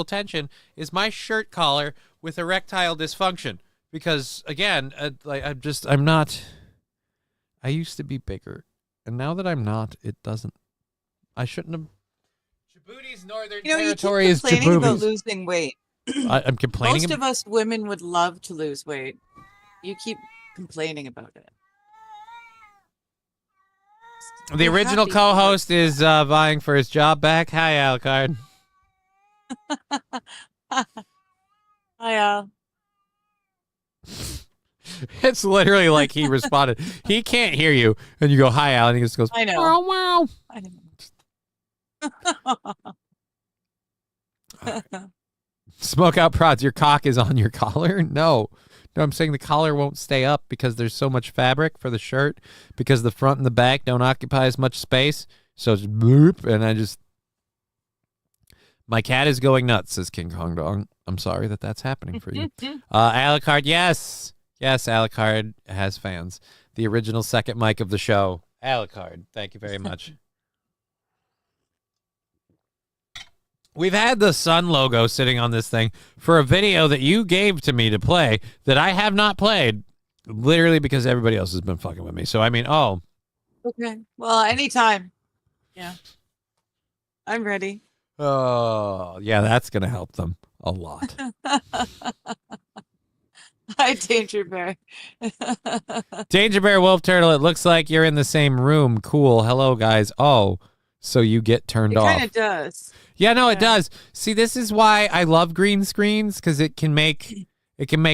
tension is my shirt collar with erectile dysfunction. Because, again, I'm not... I used to be bigger. And now that I'm not, it doesn't... I shouldn't have... Djibouti's Northern Territory is Djibouti. You keep complaining about losing weight. I'm complaining. Most of us women would love to lose weight. You keep complaining about it. The original co-host is vying for his job back. Hi, Alucard. Hi, Al. It's literally like he responded. He can't hear you, and you go, hi, Al, and he just goes, I know. Wow, wow. I know. Smoke out prods. Your cock is on your collar? No, I'm saying the collar won't stay up because there's so much fabric for the shirt because the front and the back don't occupy as much space. So it's bloop, and my cat is going nuts, says King Kong Dong. I'm sorry that's happening for you. Alucard, yes, Alucard has fans. The original second mic of the show, Alucard. Thank you very much. We've had the sun logo sitting on this thing for a video that you gave to me to play that I have not played, literally because everybody else has been fucking with me. So, I mean, oh. Okay. Well, anytime. Yeah. I'm ready. Oh, yeah, that's going to help them a lot. Hi, Danger Bear. Danger Bear Wolf Turtle, it looks like you're in the same room. Cool. Hello, guys. Oh, so you get turned off. It kind of does. Yeah, no, it does. See, this is why I love green screens, because it can make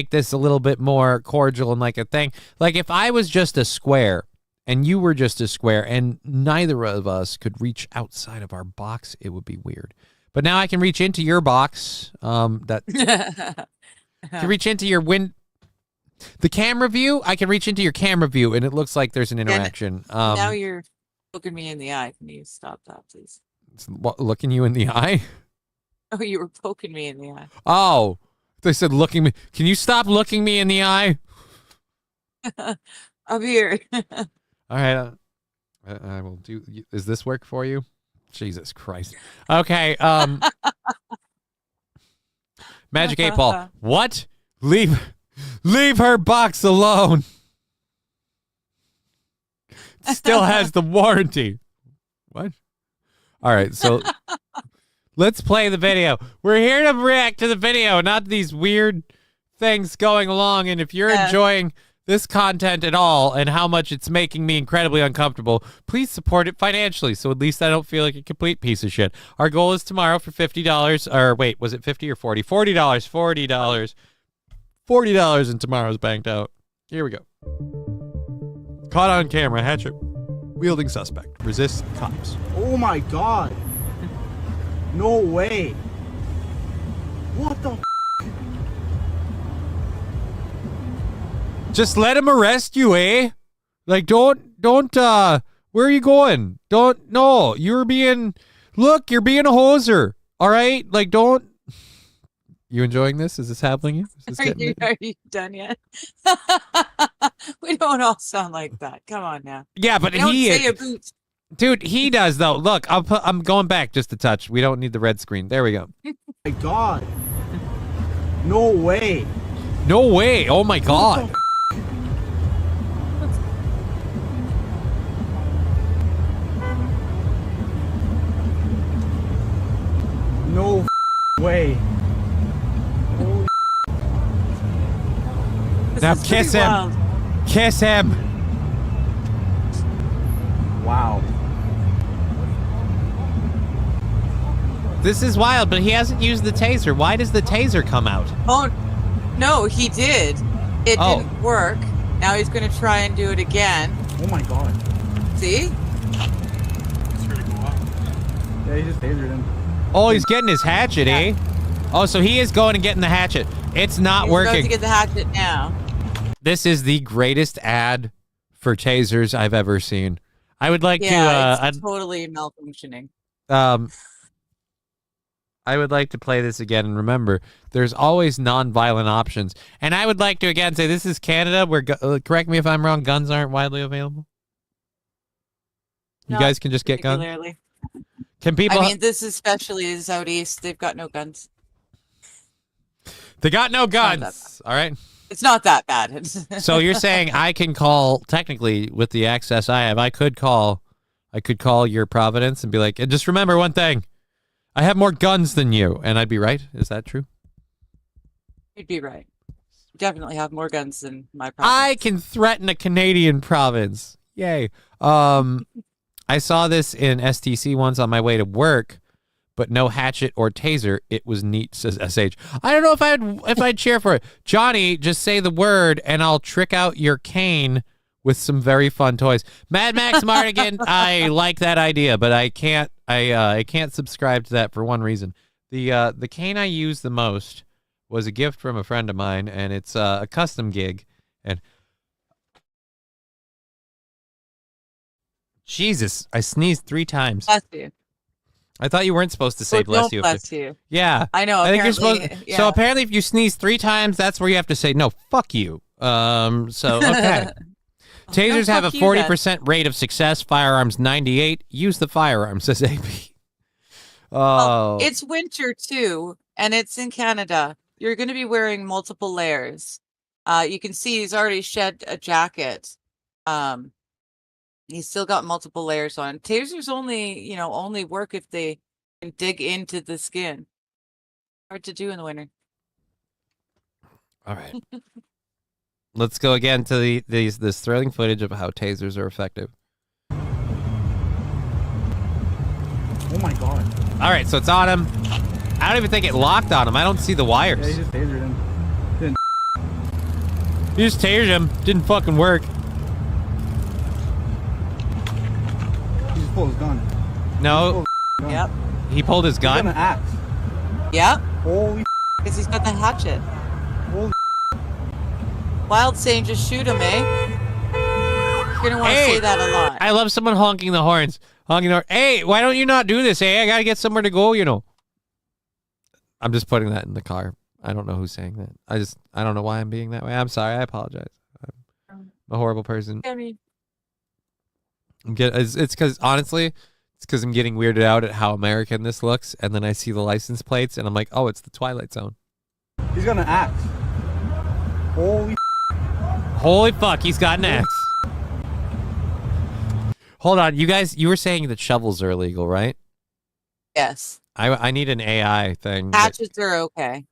this a little bit more cordial and like a thing. Like if I was just a square and you were just a square and neither of us could reach outside of our box, it would be weird. But now I can reach into your box. Can reach into your the camera view. I can reach into your camera view, and it looks like there's an interaction. Now you're looking me in the eye. Can you stop that, please? Looking you in the eye? Oh, you were poking me in the eye. Oh, they said looking me. Can you stop looking me in the eye? Up here. All right. I will do. Does this work for you? Jesus Christ. Okay. Magic 8 Ball. What? Leave her box alone. Still has the warranty. What? All right, so let's play the video. We're here to react to the video, not these weird things going along. And if you're enjoying this content at all and how much it's making me incredibly uncomfortable, please support it financially so at least I don't feel like a complete piece of shit. Our goal is tomorrow for $50. Or wait, was it 50 or 40? $40. $40 and tomorrow's banked out. Here we go. Caught on camera, hatchet wielding suspect resists cops. Oh my god. No way. What the Just let him arrest you, eh? Like don't where are you going? No, you're being a hoser. All right? Like don't. You enjoying this? Is this happening? Are you done yet? We don't all sound like that. Come on now. Yeah, but dude, he does though. Look, I'm going back just a touch. We don't need the red screen. There we go. My god. No way. No way. Oh my god. No way. Now kiss him. Wild. Kiss him. Wow. This is wild, but he hasn't used the taser. Why does the taser come out? Oh, no, he did. It didn't work. Now he's going to try and do it again. Oh my god. See? It's gonna go up. Yeah, he just tasered him. Oh, he's getting his hatchet, eh? Oh, so he is going and getting the hatchet. It's not working. He's about to get the hatchet now. This is the greatest ad for tasers I've ever seen. I would like to... it's totally malfunctioning. I would like to play this again, and remember, there's always non-violent options. And I would like to again say this is Canada, where correct me if I'm wrong, guns aren't widely available. You guys can just get guns. Can people? I mean, this especially is out east. They've got no guns. They got no guns. All right. It's not that bad. So you're saying I can call, technically with the access I have, I could call your Providence and be like, and just remember one thing. I have more guns than you, and I'd be right. Is that true? You'd be right. You definitely have more guns than my province. I can threaten a Canadian province. Yay. I saw this in STC once on my way to work, but no hatchet or taser. It was neat, says SH. I don't know if I'd cheer for it. Johnny, just say the word, and I'll trick out your cane with some very fun toys. Mad Max Mardigan, I like that idea, but I can't subscribe to that for one reason. The cane I use the most was a gift from a friend of mine, and it's a custom gig. And Jesus, I sneezed 3 times. Bless you. I thought you weren't supposed to say bless you. Bless you. Yeah. I know. I think you're supposed. Yeah. So apparently if you sneeze 3 times, that's where you have to say, no, fuck you. So, okay. Tasers have a 40% rate of success. Firearms 98. Use the firearm, says AB. Oh. It's winter too, and it's in Canada. You're going to be wearing multiple layers. You can see he's already shed a jacket. He's still got multiple layers on. Tasers only work if they can dig into the skin. Hard to do in the winter. All right. Let's go again to this thrilling footage of how tasers are effective. Oh my god. All right, so it's on him. I don't even think it locked on him. I don't see the wires. Yeah, he just tasered him. Didn't. You just tasered him. Didn't fucking work. He just pulled his gun. No. Yep. He pulled his gun? He's gonna axe. Yep. Holy because he's got the hatchet. Holy Wild saying just shoot him, eh? You're gonna want to say that a lot. I love someone honking the horns. Honking the horn. Hey, why don't you not do this? Hey, I gotta get somewhere to go, you know. I'm just putting that in the car. I don't know who's saying that. I don't know why I'm being that way. I'm sorry. I apologize. I'm a horrible person. I mean, It's because, honestly, it's because I'm getting weirded out at how American this looks, and then I see the license plates, and I'm like, oh, it's the Twilight Zone. He's gonna axe. Holy fuck, he's got an axe. Hold on, you guys, you were saying that shovels are illegal, right? yes. I need an AI thing. Hatchets are okay.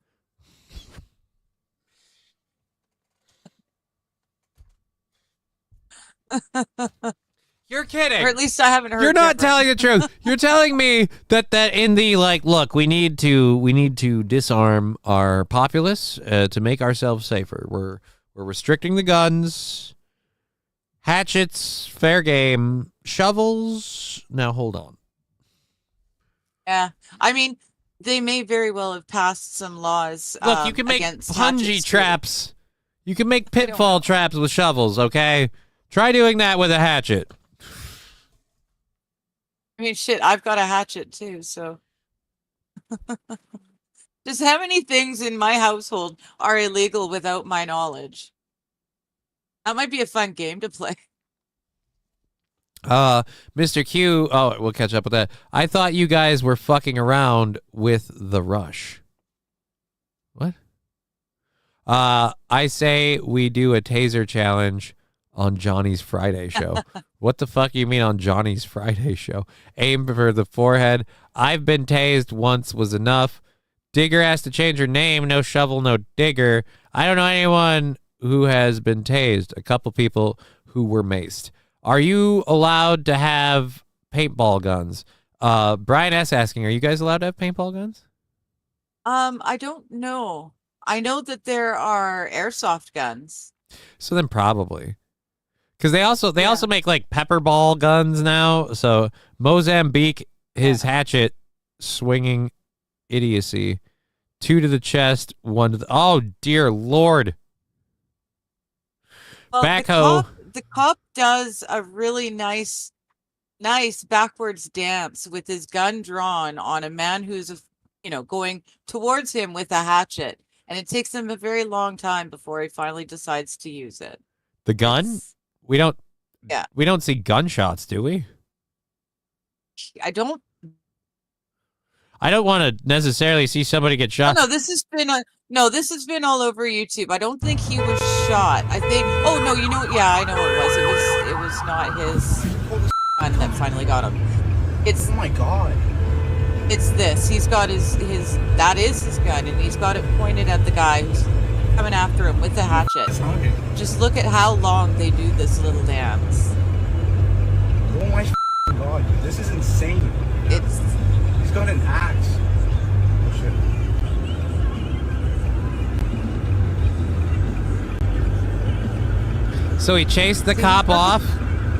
You're kidding. Or at least I haven't heard. You're not telling the truth. You're telling me that in the look, we need to disarm our populace to make ourselves safer. We're restricting the guns, hatchets, fair game, shovels. Now hold on. Yeah, I mean, they may very well have passed some laws. Look, you can make against punji hatchets, traps. Too. You can make pitfall traps with shovels. Okay, try doing that with a hatchet. I mean, shit, I've got a hatchet too, so. Just how many things in my household are illegal without my knowledge? That might be a fun game to play. Mr. Q, oh, we'll catch up with that. I thought you guys were fucking around with the Rush. What? I say we do a taser challenge on Johnny's Friday show. What the fuck you mean on Johnny's Friday show? Aim for the forehead. I've been tased once was enough. Digger has to change her name. No shovel, no digger. I don't know anyone who has been tased. A couple people who were maced. Are you allowed to have paintball guns? Brian S. asking, are you guys allowed to have paintball guns? I don't know. I know that there are airsoft guns. So then probably. Because they also make like pepper ball guns now. So Mozambique, his hatchet swinging idiocy. 2 to the chest, 1 to the... Oh, dear Lord. Well, Backhoe. The cop does a really nice backwards dance with his gun drawn on a man who's, going towards him with a hatchet. And it takes him a very long time before he finally decides to use it. The gun? We don't see gunshots, do we? I don't want to necessarily see somebody get shot. No, this has been all over YouTube. I don't think he was shot. I think. Oh no, I know what it was. It was not his gun that finally got him. It's. Oh my god. It's this. He's got his. That is his gun, and he's got it pointed at the guy who's coming after him with the hatchet. Just look at how long they do this little dance. Oh my god, dude, this is insane. He's got an axe. Oh shit. So he chased the cop off,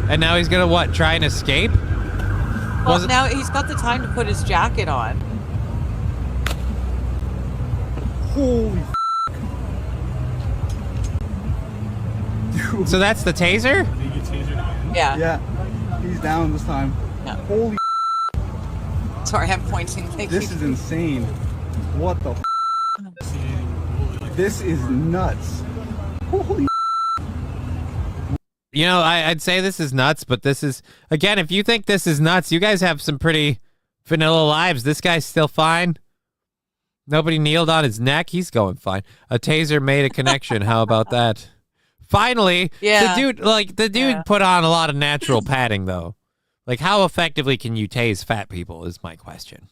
and now he's gonna what? Try and escape? Well, now he's got the time to put his jacket on. Holy So that's the taser? Yeah. Yeah. He's down this time. Yeah. Holy Sorry, I'm pointing. This is insane. What the This is nuts. Holy I'd say this is nuts, but this is, again, if you think this is nuts, you guys have some pretty vanilla lives. This guy's still fine. Nobody kneeled on his neck. He's going fine. A taser made a connection. How about that? Finally, the dude put on a lot of natural padding, though. Like, how effectively can you tase fat people is my question.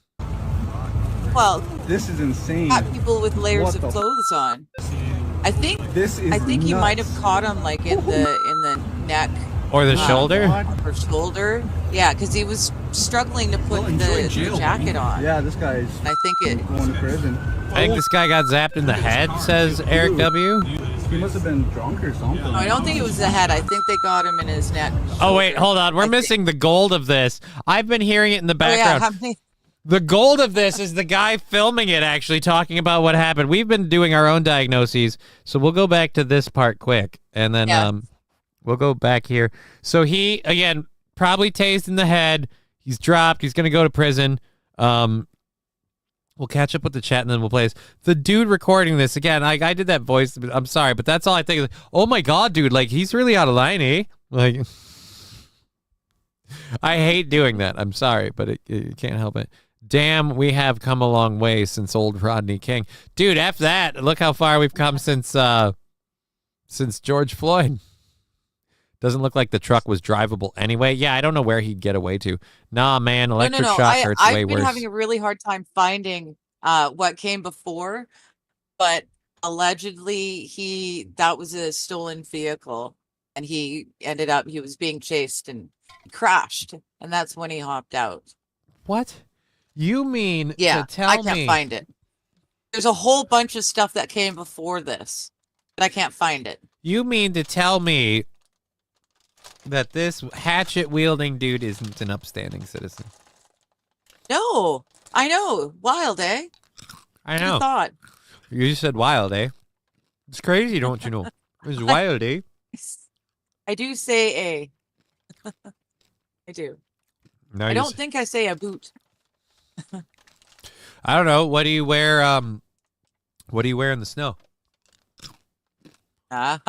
Well, this is insane. Fat people with layers of clothes on. I think he might have caught him like in the neck or the shoulder. Or shoulder. Yeah, because he was struggling to put the jacket on. Yeah, this guy's. I think going to prison. I think this guy got zapped in the head, says Eric W. He must have been drunk or something. No, I don't think it was the head. I think they got him in his neck. Oh, wait, hold on. We're missing the gold of this. I've been hearing it in the background. Oh, yeah. The gold of this is the guy filming it actually talking about what happened. We've been doing our own diagnoses, so we'll go back to this part quick, and then we'll go back here. So he, again, probably tased in the head. He's dropped. He's going to go to prison. We'll catch up with the chat, and then we'll play this. The dude recording this, again, I did that voice. I'm sorry, but that's all I think. Oh, my God, dude, like, he's really out of line, eh? Like, I hate doing that. I'm sorry, but you can't help it. Damn, we have come a long way since old Rodney King. Dude, F that. Look how far we've come since George Floyd. Doesn't look like the truck was drivable anyway. Yeah, I don't know where he'd get away to. Nah, man, electric shock hurts way worse. I've been having a really hard time finding what came before, but allegedly that was a stolen vehicle, and he was being chased and crashed, and that's when he hopped out. What? You mean to tell me? I can't find it. There's a whole bunch of stuff that came before this, but I can't find it. You mean to tell me that this hatchet-wielding dude isn't an upstanding citizen? No. I know. Wild, eh? I know. Who thought? You just said wild, eh? It's crazy, don't you know? It's wild, eh? I do say a. I do. No, I don't think I say a boot. I don't know. What do you wear? What do you wear in the snow? I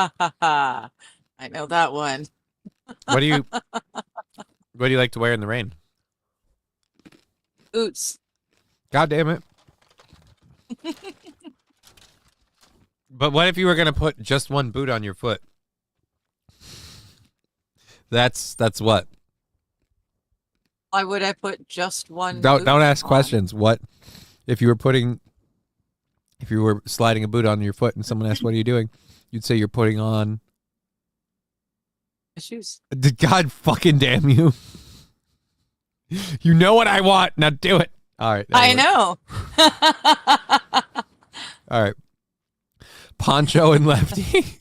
know that one. What do you like to wear in the rain? Boots. God damn it. But what if you were going to put just one boot on your foot? That's what? Why would I put just one? Don't ask questions. What if you were sliding a boot on your foot and someone asked, "What are you doing?" You'd say you're putting on shoes. God fucking damn you. You know what I want. Now do it. All right. I know. All right. Poncho and Lefty.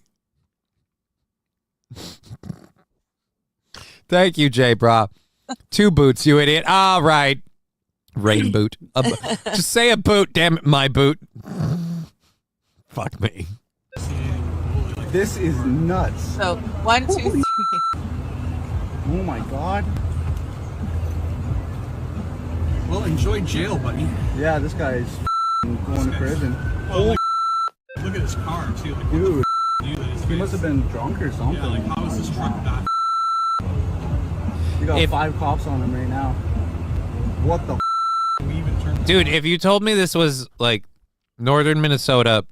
Thank you, Jay Bra. 2 boots, you idiot. All right. Rain boot. Just say a boot, damn it, my boot. Fuck me. This is nuts. So 1, 2, 3. Oh my god. Well, enjoy jail, buddy. Yeah, this guy is going to prison. Well, look at his car, too. Like, Dude, he he must have been drunk or something. Yeah, like, how is this truck back? You got 5 cops on him right now. What the Dude, if you told me this was like northern Minnesota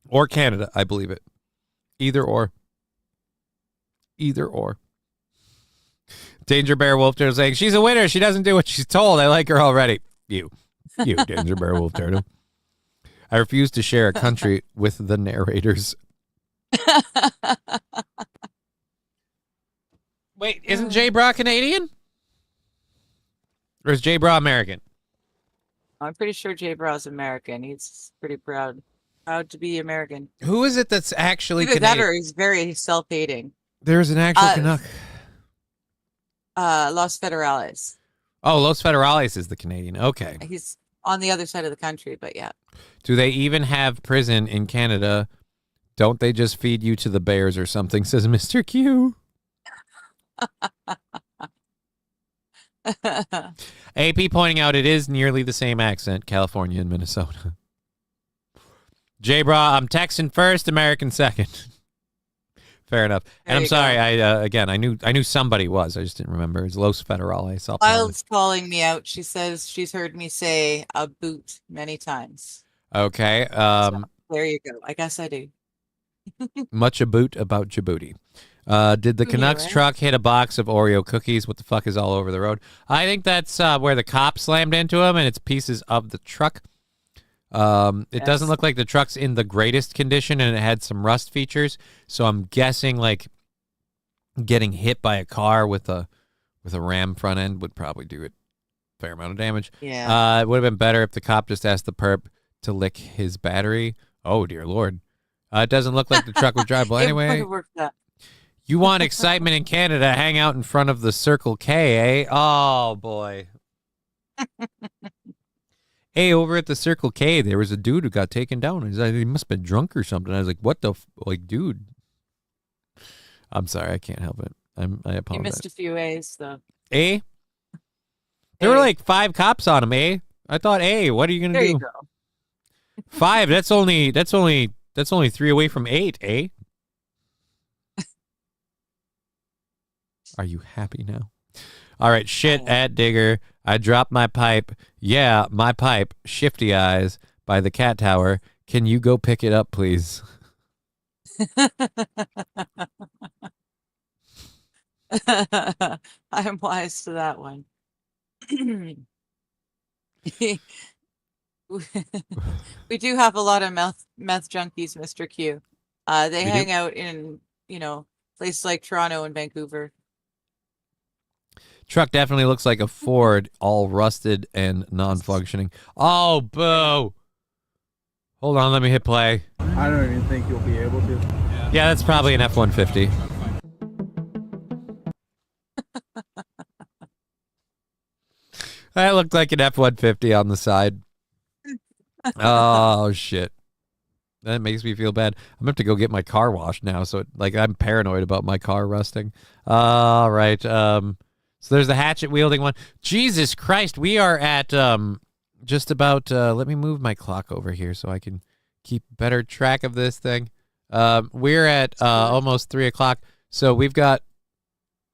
or Canada, I believe it. Either or. Either or. Danger Bear Wolf Turtle saying, she's a winner. She doesn't do what she's told. I like her already. You, Danger Bear Wolf Turtle. I refuse to share a country with the narrators. Wait, isn't Jay Bra Canadian? Or is Jay Bra American? I'm pretty sure Jay Bra's American. He's pretty proud to be American. Who is it that's actually Either Canadian? that or he's very self-hating. There's an actual Canuck. Los Federales. Oh, Los Federales is the Canadian. Okay. He's on the other side of the country, but yeah. Do they even have prison in Canada? Don't they just feed you to the bears or something, says Mr. Q. AP pointing out it is nearly the same accent, California and Minnesota. J-Bra, I'm Texan first, American second. Fair enough. And I'm sorry, I knew somebody was. I just didn't remember. It's Los Federales. Wild's calling me out. She says she's heard me say a boot many times. Okay. So, there you go. I guess I do. Much a boot about Djibouti. Did the Canucks truck hit a box of Oreo cookies? What the fuck is all over the road? I think that's where the cop slammed into him, and it's pieces of the truck. It doesn't look like the truck's in the greatest condition, and it had some rust features. So I'm guessing like getting hit by a car with a ram front end would probably do a fair amount of damage. Yeah. It would have been better if the cop just asked the perp to lick his battery. Oh dear Lord. It doesn't look like the truck was drivable anyway. You want excitement in Canada? Hang out in front of the Circle K, eh? Oh boy. Hey, over at the Circle K, there was a dude who got taken down. He's like, he must have been drunk or something. I was like, what the dude? I'm sorry, I can't help it. I apologize. You missed a few A's though. Eh? There were like 5 cops on him, eh? I thought, hey, what are you gonna do? There you go. 5, that's only 3 away from 8, eh? Are you happy now? All right, shit at Digger. I dropped my pipe. Yeah, my pipe. Shifty Eyes by the Cat Tower. Can you go pick it up, please? I'm wise to that one. We do have a lot of meth junkies, Mr. Q. They hang out in, places like Toronto and Vancouver. Truck definitely looks like a Ford, all rusted and non-functioning. Oh, boo. Hold on, let me hit play. I don't even think you'll be able to. Yeah, that's probably an F-150. That looked like an F-150 on the side. Oh, shit. That makes me feel bad. I'm going to have to go get my car washed now, so I'm paranoid about my car rusting. All right, so there's the hatchet-wielding one. Jesus Christ, we are at just about... let me move my clock over here so I can keep better track of this thing. We're at almost 3 o'clock, so we've got...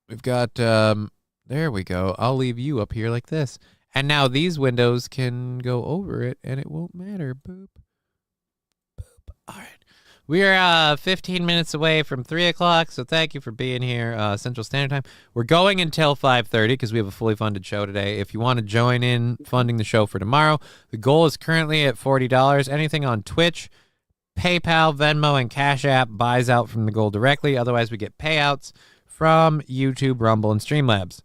there we go. I'll leave you up here like this. And now these windows can go over it, and it won't matter. Boop. Boop. All right. We are 15 minutes away from 3 o'clock, so thank you for being here, Central Standard Time. We're going until 5:30 because we have a fully funded show today. If you want to join in funding the show for tomorrow, the goal is currently at $40. Anything on Twitch, PayPal, Venmo, and Cash App buys out from the goal directly. Otherwise, we get payouts from YouTube, Rumble, and Streamlabs.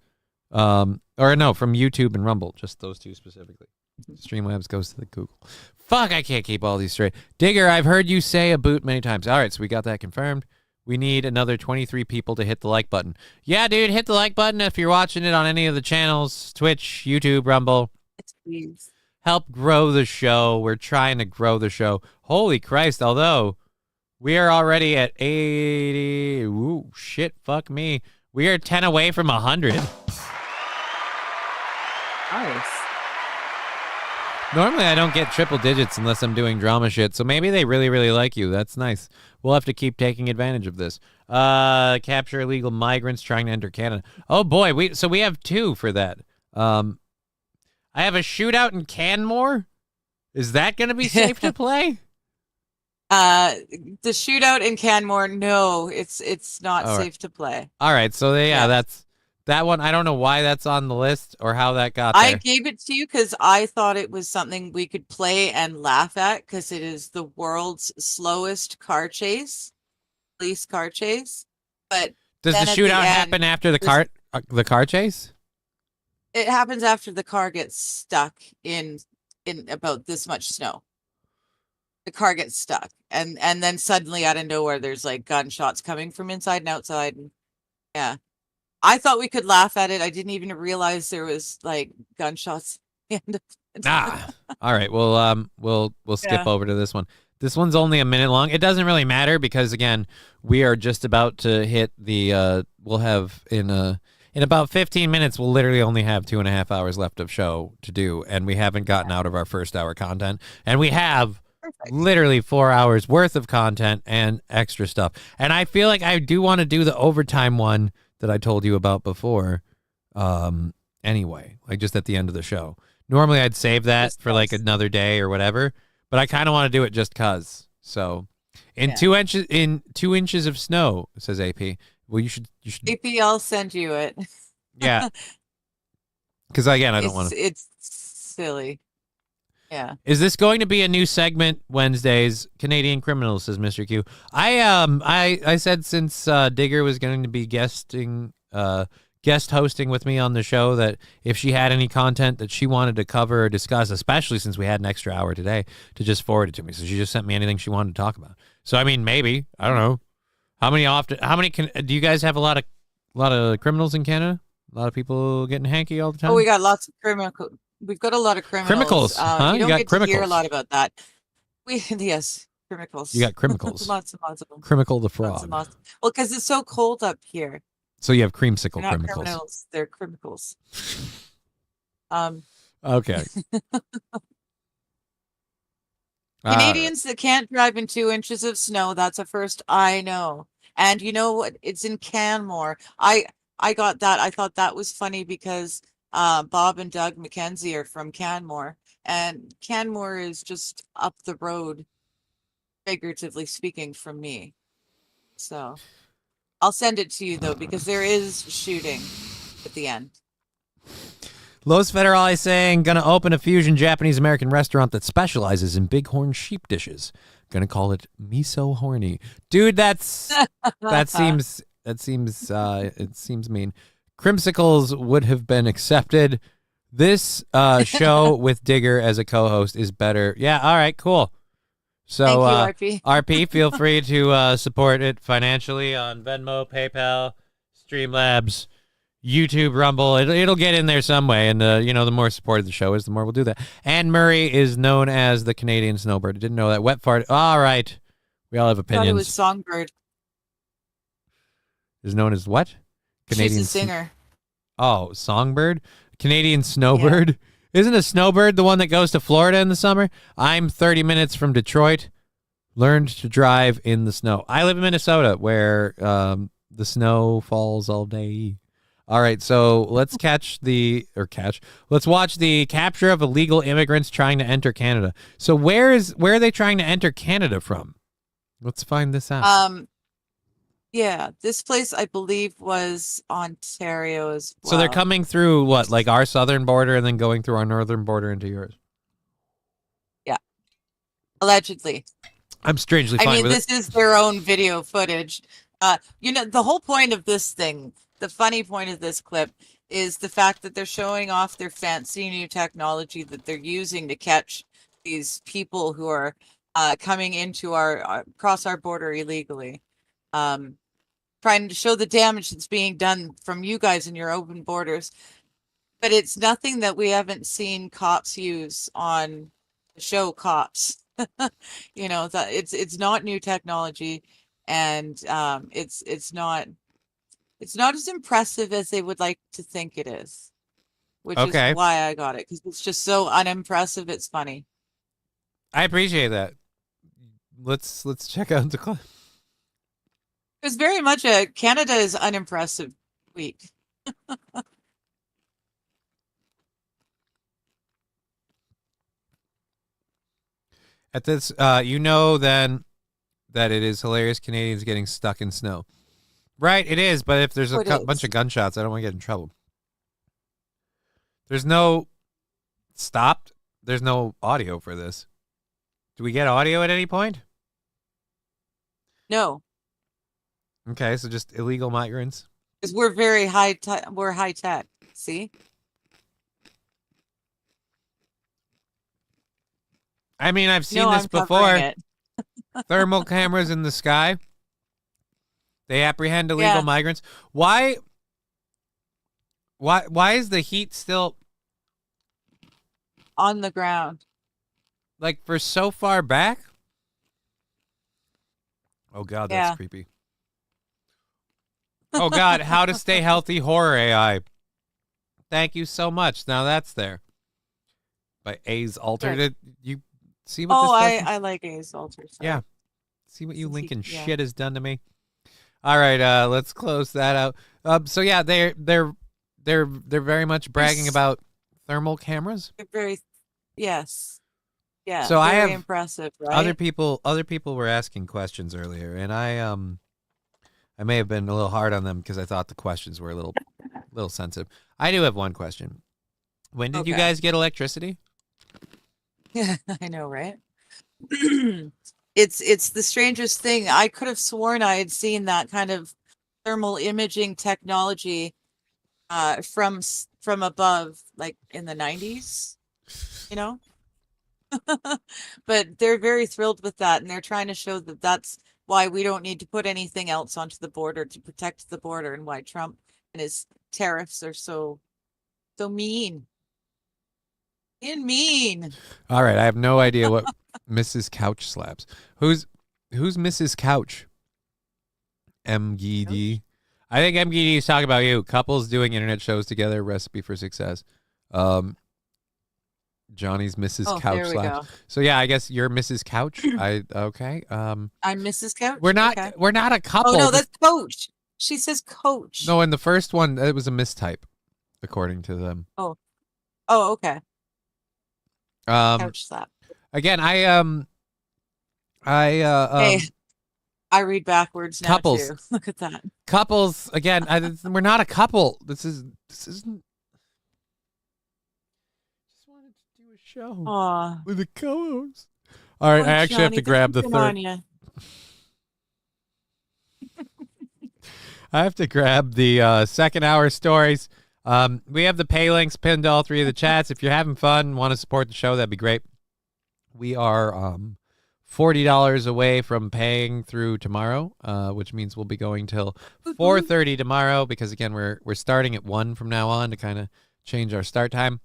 Or no, from YouTube and Rumble, just those two specifically. Streamlabs goes to the Google. Fuck, I can't keep all these straight. Digger, I've heard you say a boot many times. All right, so we got that confirmed. We need another 23 people to hit the like button. Yeah, dude, hit the like button if you're watching it on any of the channels, Twitch, YouTube, Rumble. Please. Help grow the show. We're trying to grow the show. Holy Christ, although we are already at 80. Ooh, shit, fuck me. We are 10 away from 100. Nice. Normally, I don't get triple digits unless I'm doing drama shit, so maybe they really, really like you. That's nice. We'll have to keep taking advantage of this. Capture illegal migrants trying to enter Canada. Oh, boy. We have 2 for that. I have a shootout in Canmore. Is that going to be safe to play? The shootout in Canmore, no, it's not safe to play. All right, so that's that one. I don't know why that's on the list or how that got there. I gave it to you because I thought it was something we could play and laugh at because it is the world's slowest car chase, police car chase. But does the shootout happen after the car chase? It happens after the car gets stuck in about this much snow. The car gets stuck, and then suddenly out of nowhere, there's like gunshots coming from inside and outside. And yeah, I thought we could laugh at it. I didn't even realize there was like gunshots. All right. Well, we'll skip over to this one. This one's only a minute long. It doesn't really matter because again, we are just about to hit the. We'll have in about 15 minutes. We'll literally only have 2.5 hours left of show to do, and we haven't gotten out of our first hour content, and we have. Perfect. Literally 4 hours worth of content and extra stuff. And I feel like I do want to do the overtime one that I told you about before. Anyway, like just at the end of the show. Normally I'd save that for like another day or whatever, but I kind of want to do it just cuz. So in 2 inches of snow, says AP. Well, you should AP, I'll send you it. Yeah. Cuz again, I don't want to. It's silly. Yeah. Is this going to be a new segment Wednesdays? Canadian Criminals, says Mr. Q. I said since Digger was going to be guest hosting with me on the show that if she had any content that she wanted to cover or discuss, especially since we had an extra hour today, to just forward it to me. So she just sent me anything she wanted to talk about. So I mean, maybe I don't know how many do you guys have a lot of criminals in Canada? A lot of people getting hanky all the time. Oh, we got lots of criminals. We've got a lot of criminals. Huh? You don't get criminals. to hear a lot about that. Yes, criminals. You got criminals. Lots and lots of them. Criminal the frog. Lots and lots. Well, because it's so cold up here. So you have creamsicle They're not criminals. criminals. They're criminals. Okay. Canadians that can't drive in 2 inches of snow. That's a first I know. And you know what? It's in Canmore. I got that. I thought that was funny because Bob and Doug McKenzie are from Canmore, and Canmore is just up the road, figuratively speaking, from me. So I'll send it to you though, because there is shooting at the end. Los Federal is saying, gonna open a fusion Japanese-American restaurant that specializes in bighorn sheep dishes. Gonna call it Miso Horny. Dude, that seems mean. Crimsicles would have been accepted. This show with Digger as a co-host is better. Yeah, all right, cool. So thank you, RP, feel free to support it financially on Venmo, PayPal, Streamlabs, YouTube, Rumble. It'll get in there some way, and the more supported the show is, the more we'll do that. Anne Murray is known as the Canadian Snowbird. I didn't know that. Wet fart. All right, we all have opinions. I thought it was Songbird. Is known as what? Canadian She's a singer. Oh, Songbird? Canadian Snowbird? Yeah. Isn't a snowbird the one that goes to Florida in the summer? I'm 30 minutes from Detroit. Learned to drive in the snow. I live in Minnesota where the snow falls all day. All right, so let's let's watch the capture of illegal immigrants trying to enter Canada. So where are they trying to enter Canada from? Let's find this out. Yeah, this place I believe was Ontario as well. So they're coming through what, like our southern border and then going through our northern border into yours? Yeah, allegedly. I'm strangely fine with it. This is their own video footage. The whole point of this thing, the funny point of this clip is the fact that they're showing off their fancy new technology that they're using to catch these people who are coming into our across our border illegally, trying to show the damage that's being done from you guys in your open borders. But it's nothing that we haven't seen cops use on the show Cops. You know, that it's not new technology, and it's not as impressive as they would like to think it is, which Okay. is why I got it, because it's just so unimpressive. It's funny. I appreciate that. Let's check out the clip. It's very much a Canada is unimpressive week. At this, you know then that it is hilarious Canadians getting stuck in snow. Right, it is, but if there's a bunch of gunshots, I don't want to get in trouble. There's no stopped. There's no audio for this. Do we get audio at any point? No. Okay, so just illegal migrants. Because we're very we're high tech. See? I mean, I've seen this before. It. Thermal cameras in the sky. They apprehend illegal migrants. Why is the heat still on the ground? Like for so far back? Oh God, that's creepy. Oh God, how to stay healthy horror AI. Thank you so much. Now that's there. By A's Alter. Did you see what this does? I like A's Alter. So. Yeah. See what you Lincoln shit has done to me. All right, let's close that out. So yeah, they're very much bragging about thermal cameras. They're very yes. Yeah. So I have impressive, right? Other people were asking questions earlier, and I may have been a little hard on them because I thought the questions were a little sensitive. I do have one question. When did you guys get electricity? Yeah, I know, right? It's the strangest thing. I could have sworn I had seen that kind of thermal imaging technology from above, like in the 90s, you know? But they're very thrilled with that, and they're trying to show that that's why we don't need to put anything else onto the border to protect the border, and why Trump and his tariffs are so mean. Mean. All right, I have no idea what Mrs. Couch slaps. Who's Mrs. Couch? MGD. I think MGD is talking about you. Couples doing internet shows together. Recipe for success. Johnny's Mrs. Couch slaps. So yeah, I guess you're Mrs. Couch. Okay. I'm Mrs. Couch. We're not a couple. Oh no, that's Coach. She says Coach. No, in the first one, it was a mistype, according to them. Oh, okay. Couch slap. Again, hey, I read backwards now couples. too. Look at that. Couples again. We're not a couple. This isn't. Just wanted to do a show with a co-host. All right, I actually have to grab the third. I have to grab the second hour stories. We have the pay links pinned to all three of the chats. If you're having fun, want to support the show, that'd be great. We are $40 away from paying through tomorrow, which means we'll be going till 4:30 tomorrow, because again, we're starting at 1 from now on to kind of change our start time.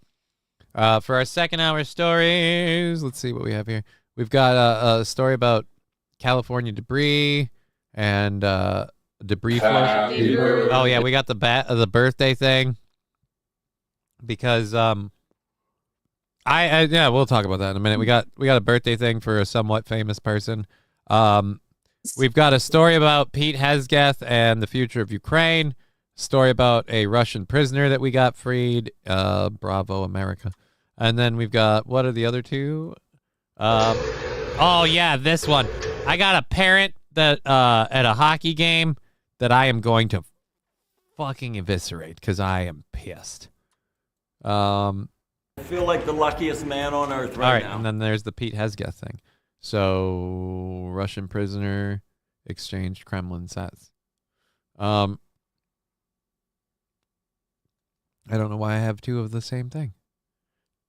For our second hour stories, let's see what we have here. We've got a story about California debris and debris flow. Oh yeah, we got the birthday thing. Because we'll talk about that in a minute. We got a birthday thing for a somewhat famous person. We've got a story about Pete Hesgeth and the future of Ukraine. Story about a Russian prisoner that we got freed. Bravo America. And then we've got, what are the other two? Oh yeah, this one. I got a parent that at a hockey game that I am going to fucking eviscerate because I am pissed. I feel like the luckiest man on earth right now. And then there's the Pete Hesgeth thing. So, Russian prisoner exchanged, Kremlin says. I don't know why I have two of the same thing.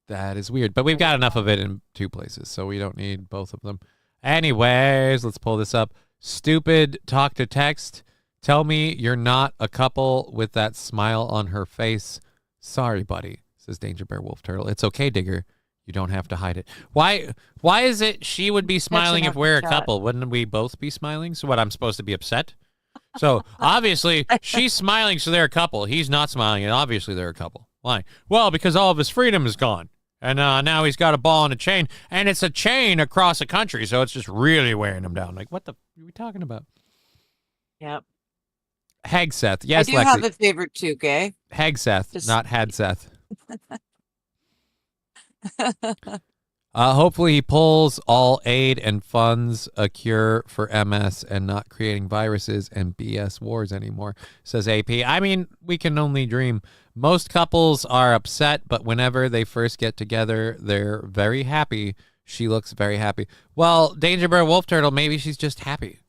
That is weird. But we've got enough of it in two places, so we don't need both of them. Anyways, let's pull this up. Stupid talk to text. Tell me you're not a couple with that smile on her face. Sorry, buddy, says Danger Bear Wolf Turtle. It's okay, Digger. You don't have to hide it. Why is it she would be smiling if we're a couple? Wouldn't we both be smiling? So what, I'm supposed to be upset? So obviously she's smiling, so they're a couple. He's not smiling, and obviously they're a couple. Why? Well, because all of his freedom is gone. And now he's got a ball and a chain, and it's a chain across the country, so it's just really wearing him down. Like, what the f are we talking about? Yep. Hagseth. Yes, I do Lexi. have a favorite too, Gay. Hagseth, not Hadseth. Hopefully he pulls all aid and funds a cure for MS and not creating viruses and BS wars anymore, says AP. I mean, we can only dream. Most couples are upset, but whenever they first get together, they're very happy. She looks very happy. Well, Danger Bear Wolf Turtle, maybe she's just happy.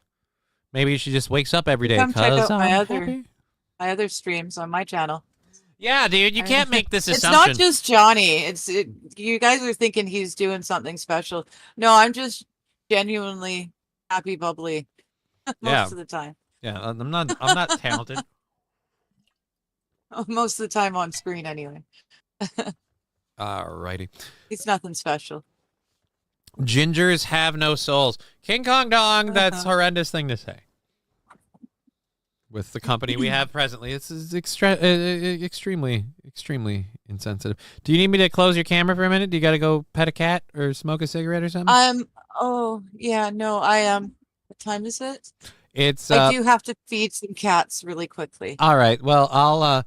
Maybe she just wakes up every day. Come check out my other streams on my channel. Yeah, dude, you can't make this assumption. It's not just Johnny. You guys are thinking he's doing something special. No, I'm just genuinely happy, bubbly most of the time. Yeah, I'm not talented. Most of the time on screen, anyway. Alrighty. It's nothing special. Gingers have no souls. King Kong Dong, that's a horrendous thing to say. With the company we have presently, this is extremely insensitive. Do you need me to close your camera for a minute? Do you got to go pet a cat or smoke a cigarette or something? Oh yeah, no, what time is it? It's I do have to feed some cats really quickly. All right. Well, I'll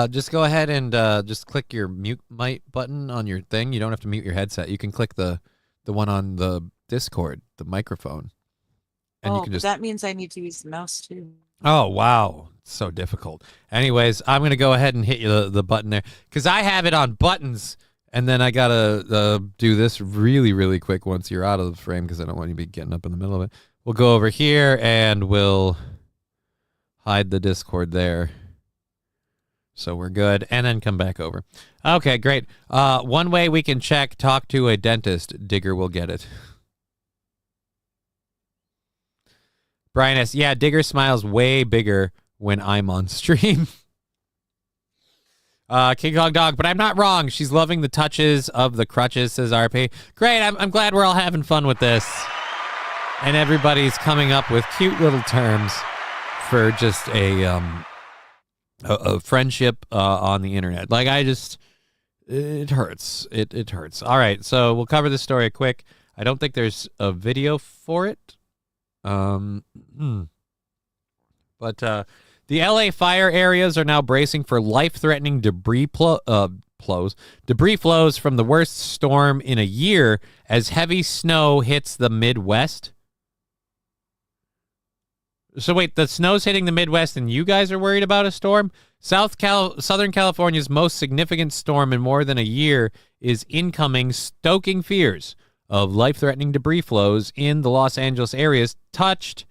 just go ahead and just click your mute mic button on your thing. You don't have to mute your headset. You can click the one on the Discord, the microphone. And you can just... that means I need to use the mouse too. Oh, wow. It's so difficult. Anyways, I'm going to go ahead and hit you the button there because I have it on buttons, and then I got to do this really, really quick once you're out of the frame because I don't want you to be getting up in the middle of it. We'll go over here, and we'll hide the Discord there. So we're good, and then come back over. Okay, great. One way we can check, talk to a dentist. Digger will get it. Brian S. Yeah, Digger smiles way bigger when I'm on stream. King Kong Dog, but I'm not wrong. She's loving the touches of the crutches, says RP. Great, I'm glad we're all having fun with this. And everybody's coming up with cute little terms for just a friendship on the internet. Like, it hurts. It hurts. All right, so we'll cover this story quick. I don't think there's a video for it. But the LA fire areas are now bracing for life-threatening debris flows from the worst storm in a year as heavy snow hits the Midwest. So wait, the snow's hitting the Midwest and you guys are worried about a storm? Southern California's most significant storm in more than a year is incoming, stoking fears of life-threatening debris flows in the Los Angeles areas touched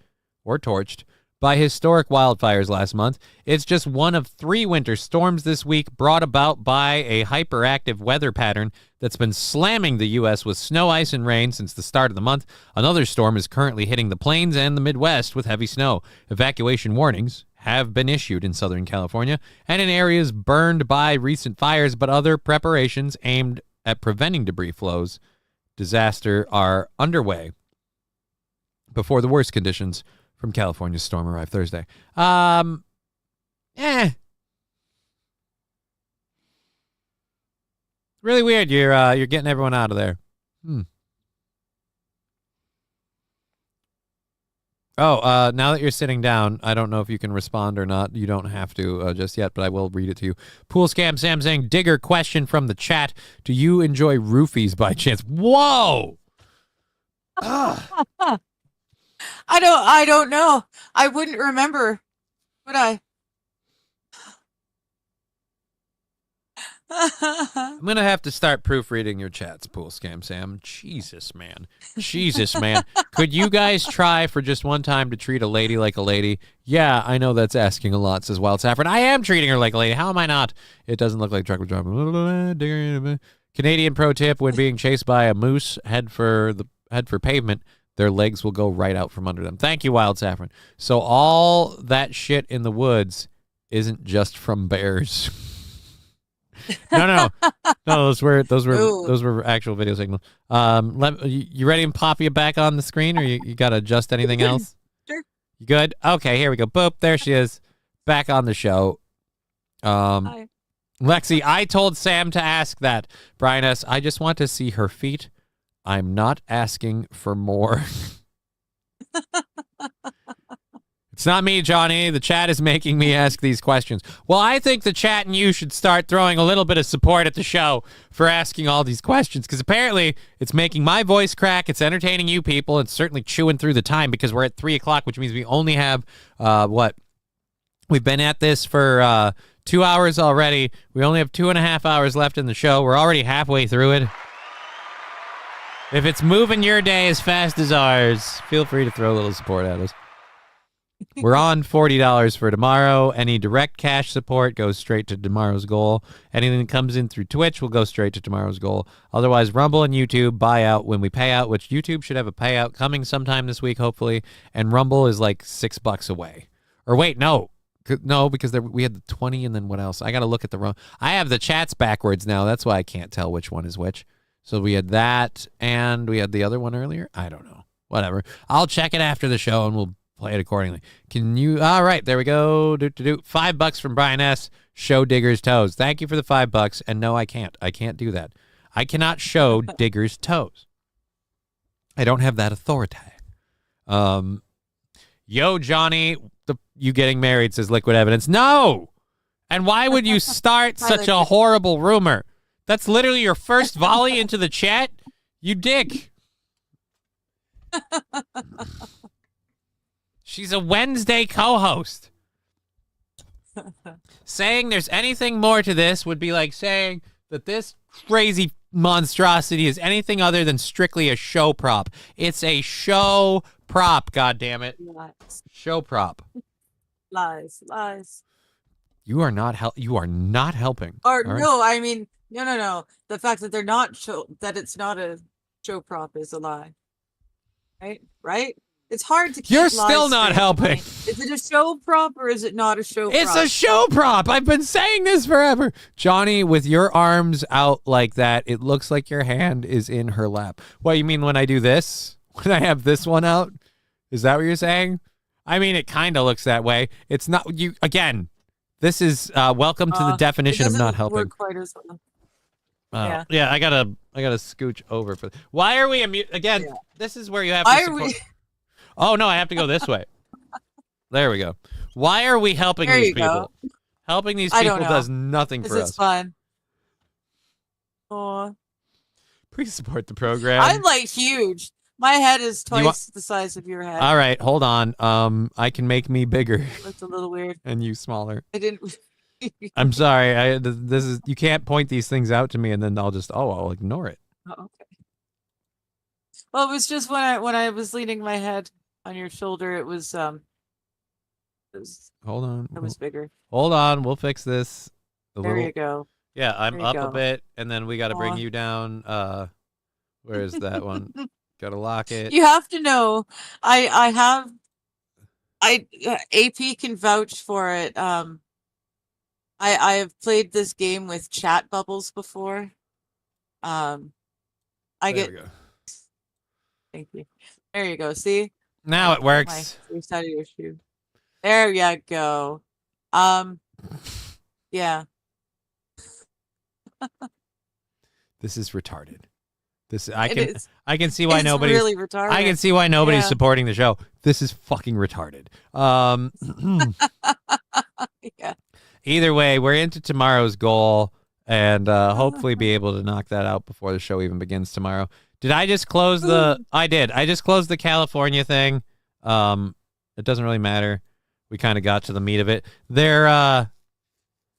or torched by historic wildfires last month. It's just one of 3 winter storms this week brought about by a hyperactive weather pattern that's been slamming the U.S. with snow, ice, and rain since the start of the month. Another storm is currently hitting the plains and the Midwest with heavy snow. Evacuation warnings have been issued in Southern California and in areas burned by recent fires, but other preparations aimed at preventing debris flows disaster are underway before the worst conditions from California's storm arrive Thursday. Really weird. You're getting everyone out of there. Oh, now that you're sitting down, I don't know if you can respond or not. You don't have to just yet, but I will read it to you. Pool Scam Sam saying, Digger, question from the chat. Do you enjoy roofies by chance? Whoa! I don't know. I wouldn't remember, would I? I'm going to have to start proofreading your chats, Pool Scam Sam. Jesus, man. Jesus, man. Could you guys try for just one time to treat a lady like a lady? Yeah, I know that's asking a lot, says Wild Saffron. I am treating her like a lady. How am I not? It doesn't look like truck was dropping. Canadian pro tip, when being chased by a moose, head for pavement, their legs will go right out from under them. Thank you, Wild Saffron. So all that shit in the woods isn't just from bears. No. Those were actual video signals. You ready to pop you back on the screen, or you got to adjust anything else? Sure. You good? Okay, here we go. Boop, there she is, back on the show. Hi. Lexi, I told Sam to ask that. Brian S., I just want to see her feet. I'm not asking for more. It's not me, Johnny. The chat is making me ask these questions. Well, I think the chat and you should start throwing a little bit of support at the show for asking all these questions, because apparently it's making my voice crack. It's entertaining you people. It's certainly chewing through the time, because we're at 3 o'clock, which means we only have, we've been at this for 2 hours already. We only have 2.5 hours left in the show. We're already halfway through it. If it's moving your day as fast as ours, feel free to throw a little support at us. We're on $40 for tomorrow. Any direct cash support goes straight to tomorrow's goal. Anything that comes in through Twitch will go straight to tomorrow's goal. Otherwise, Rumble and YouTube buy out when we pay out, which YouTube should have a payout coming sometime this week, hopefully. And Rumble is like $6 away. Or wait, no, because we had the 20 and then what else? I got to look at I have the chats backwards now. That's why I can't tell which one is which. So we had that, and we had the other one earlier. I don't know. Whatever. I'll check it after the show, and we'll play it accordingly. Can you? All right, there we go. $5 from Brian S. Show Digger's toes. Thank you for the $5. And no, I can't. I can't do that. I cannot show Digger's toes. I don't have that authority. Yo, Johnny, you getting married, says Liquid Evidence. No! And why would you start such a horrible rumor? That's literally your first volley into the chat? You dick. She's a Wednesday co-host. Saying there's anything more to this would be like saying that this crazy monstrosity is anything other than strictly a show prop. It's a show prop, goddammit. Lies. Show prop. Lies. You are not helping. Or right? no, I mean, no. The fact that that it's not a show prop is a lie. Right? It's hard to keep You're lies still not straight. helping. Is it a show prop or is it not a show It's prop? a show prop. I've been saying this forever. Johnny, with your arms out like that, it looks like your hand is in her lap. What, you mean when I do this? When I have this one out? Is that what you're saying? I mean, it kind of looks that way. It's not, you, again, this is, welcome to the definition of not helping. Work quite as well. Yeah, I gotta scooch over for. Why are we again? Yeah. This is where you have to. Support. Oh no, I have to go this way. There we go. Why are we helping these people? Go. Helping these people does nothing for us. This is fun. Oh. Please support the program. I'm like huge. My head is twice the size of your head. All right, hold on. I can make me bigger. That's a little weird. And you smaller. I didn't. I'm sorry. This is, you can't point these things out to me and then I'll ignore it. Oh, okay. Well, it was just when I was leaning my head on your shoulder, it was hold on. It was bigger. Hold on, we'll fix this. You go. Yeah, I'm up a bit, and then we got to bring you down. Where is that one? Got to lock it. You have to know. AP can vouch for it. I have played this game with chat bubbles before. There we go. Thank you. There you go. See? Now it works. Side of your shoe. There you go. Yeah. This is retarded. I can see why nobody's really retarded. I can see why nobody's supporting the show. This is fucking retarded. Yeah. Either way, we're into tomorrow's goal and hopefully be able to knock that out before the show even begins tomorrow. Did I just close I did. I just closed the California thing. It doesn't really matter. We kind of got to the meat of it.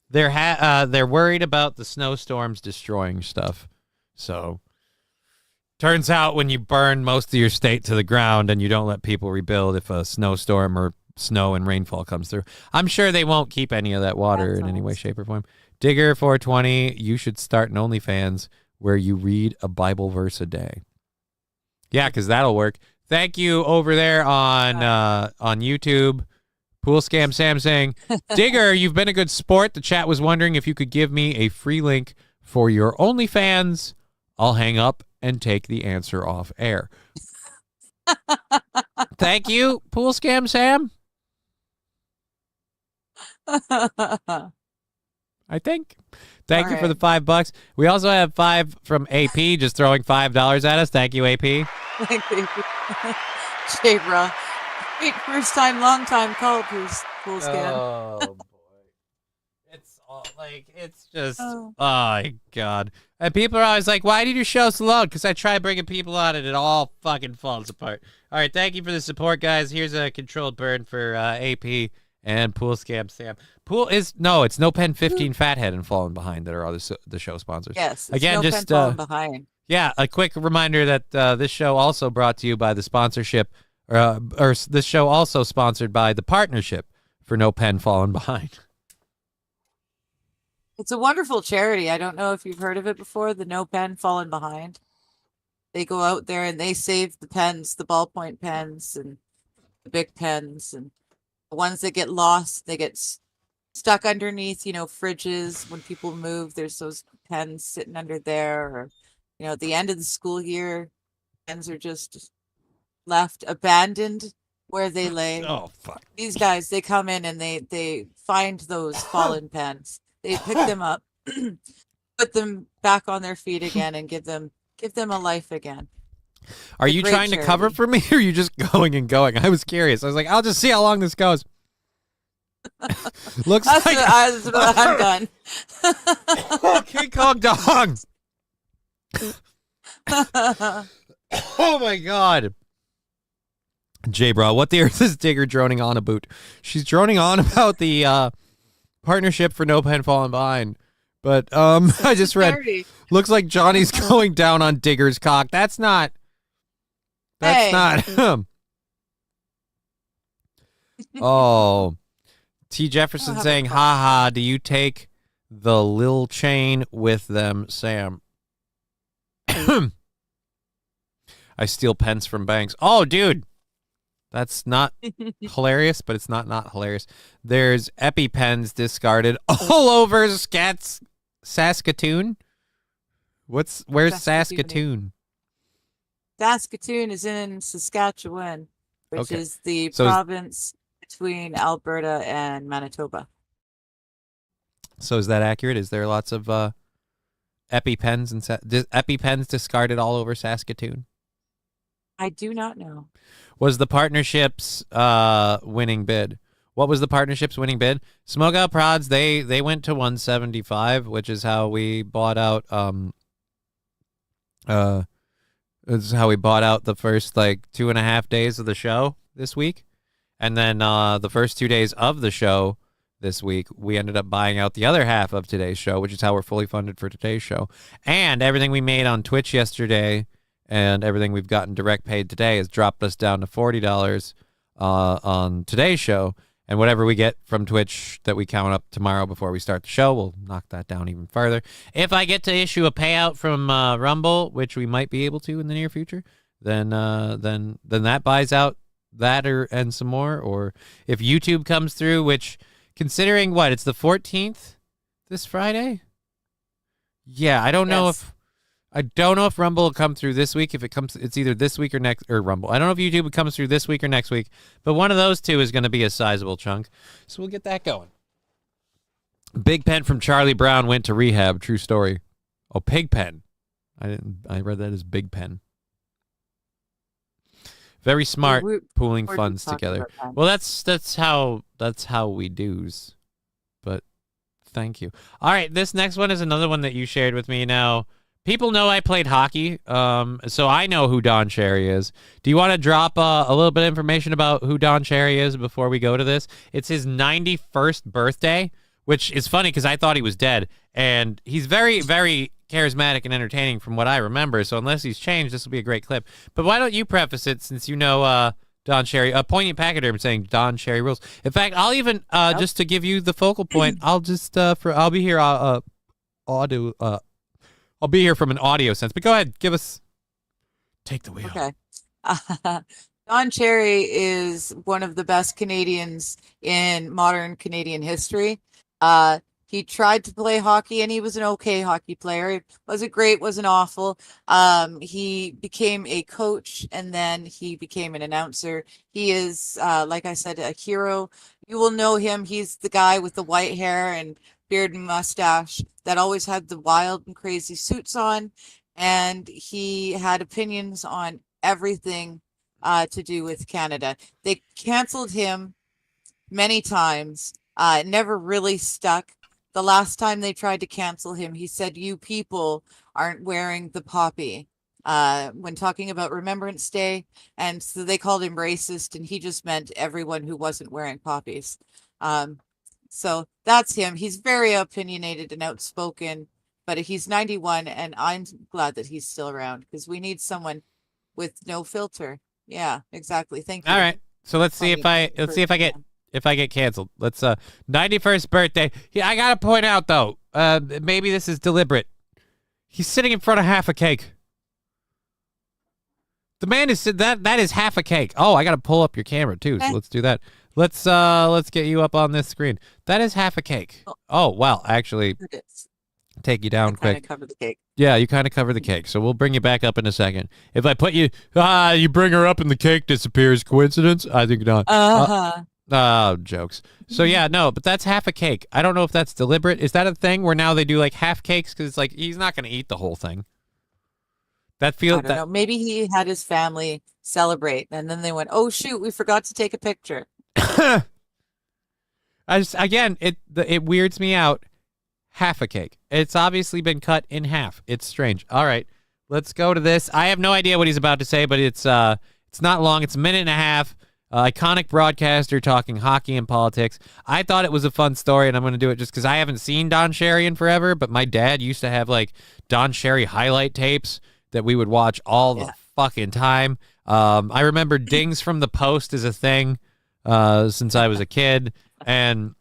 They're worried about the snowstorms destroying stuff. So turns out when you burn most of your state to the ground and you don't let people rebuild if a snowstorm or snow and rainfall comes through, I'm sure they won't keep any of that water in any way, shape, or form. Digger 420, you should start an OnlyFans where you read a Bible verse a day. Yeah, because that'll work. Thank you over there on YouTube. Pool Scam Sam saying, Digger, you've been a good sport. The chat was wondering if you could give me a free link for your OnlyFans. I'll hang up and take the answer off air. Thank you, Pool Scam Sam. I think. Thank you for the $5. We also have 5 from AP, just throwing $5 at us. Thank you, AP. Thank you. J-Bra. Wait, first time, long time call, please. Pool Scam. Oh, boy. It's all like, it's just, oh my God. And people are always like, why did your show so long? Because I try bringing people on and it all fucking falls apart. All right, thank you for the support, guys. Here's a controlled burn for AP and Pool Scam Sam. It's No Pen 15 Fathead and Falling Behind that are all the show sponsors. Yes, again, No just Pen Falling Behind. Yeah, a quick reminder that this show also brought to you by the sponsorship, or this show also sponsored by the partnership for No Pen Falling Behind. It's a wonderful charity. I don't know if you've heard of it before, the No Pen Fallen Behind. They go out there and they save the pens, the ballpoint pens and the big pens, and the ones that get lost, they get stuck underneath, fridges. When people move, there's those pens sitting under there, or, at the end of the school year, pens are just left abandoned where they lay. Oh, fuck. These guys, they come in and they find those fallen pens. They pick them up, put them back on their feet again, and give them a life again. Are you trying to cover for me, or are you just going and going? I was curious. I was like, I'll just see how long this goes. Looks like I'm done. King Kong dong. Oh my God. J-Bro, what the earth is Digger droning on about? She's droning on about the partnership for No Pen Falling Behind. But I just read, looks like Johnny's going down on Digger's cock. That's not Oh. T. Jefferson saying, haha, do you take the lil chain with them, Sam? I steal pens from banks. Oh, dude. That's not hilarious, but it's not hilarious. There's EpiPens discarded all over Saskatoon. Where's Saskatoon? Saskatoon is in Saskatchewan, which is the province between Alberta and Manitoba. So is that accurate? Is there lots of EpiPens and EpiPens discarded all over Saskatoon? I do not know. Was the partnership's winning bid? What was the partnership's winning bid? Smoke Out Prods, they went to 175, which is how we bought out this is how we bought out the first 2.5 days of the show this week. And then the first 2 days of the show this week, we ended up buying out the other half of today's show, which is how we're fully funded for today's show. And everything we made on Twitch yesterday and everything we've gotten direct paid today has dropped us down to $40 on today's show. And whatever we get from Twitch that we count up tomorrow before we start the show, we'll knock that down even further. If I get to issue a payout from Rumble, which we might be able to in the near future, then that buys out that and some more. Or if YouTube comes through, which, considering it's the 14th this Friday? Yeah, I don't know if Rumble will come through this week. If it comes, it's either this week or next, or Rumble. I don't know if YouTube comes through this week or next week, but one of those two is going to be a sizable chunk. So we'll get that going. Big Pen from Charlie Brown went to rehab. True story. Oh, Pig Pen. I read that as Big Pen. Very smart, pooling funds together. Well, that's how we do's. But thank you. All right, this next one is another one that you shared with me. Now, people know I played hockey, so I know who Don Cherry is. Do you want to drop a little bit of information about who Don Cherry is before we go to this? It's his 91st birthday, which is funny because I thought he was dead. And he's very, very charismatic and entertaining from what I remember. So unless he's changed, this will be a great clip. But why don't you preface it since you know Don Cherry? Poignant Pachyderm saying Don Cherry rules. In fact, I'll even just to give you the focal point, I'll just I'll be here audio I'll be here from an audio sense. But go ahead, take the wheel. Okay. Don Cherry is one of the best Canadians in modern Canadian history. He tried to play hockey and he was an okay hockey player. It wasn't great, wasn't awful. He became a coach and then he became an announcer. He is, like I said, a hero. You will know him. He's the guy with the white hair and beard and mustache that always had the wild and crazy suits on. And he had opinions on everything to do with Canada. They canceled him many times. It never really stuck. The last time they tried to cancel him, he said, "You people aren't wearing the poppy," when talking about Remembrance Day. And so they called him racist, and he just meant everyone who wasn't wearing poppies. So that's him. He's very opinionated and outspoken, but he's 91, and I'm glad that he's still around because we need someone with no filter. Yeah, exactly. Thank you. All right. So let's see if I get canceled. Let's 91st birthday. Yeah, I gotta point out though, maybe this is deliberate. He's sitting in front of half a cake. The man is that is half a cake. Oh, I gotta pull up your camera too. So let's do that. Let's get you up on this screen. That is half a cake. Oh well, actually, take you down quick. Cover the cake. Yeah, you kind of cover the cake. So we'll bring you back up in a second. If I put you, you bring her up and the cake disappears. Coincidence? I think not. Oh, jokes. So yeah, no, but that's half a cake. I don't know if that's deliberate. Is that a thing where now they do like half cakes? Because it's like he's not going to eat the whole thing. I don't know. Maybe he had his family celebrate, and then they went, "Oh shoot, we forgot to take a picture." It weirds me out. Half a cake. It's obviously been cut in half. It's strange. All right, let's go to this. I have no idea what he's about to say, but it's not long. It's a minute and a half. Iconic broadcaster talking hockey and politics. I thought it was a fun story, and I'm going to do it just because I haven't seen Don Cherry in forever, but my dad used to have, like, Don Cherry highlight tapes that we would watch all the fucking time. I remember Dings from the Post is a thing since I was a kid, and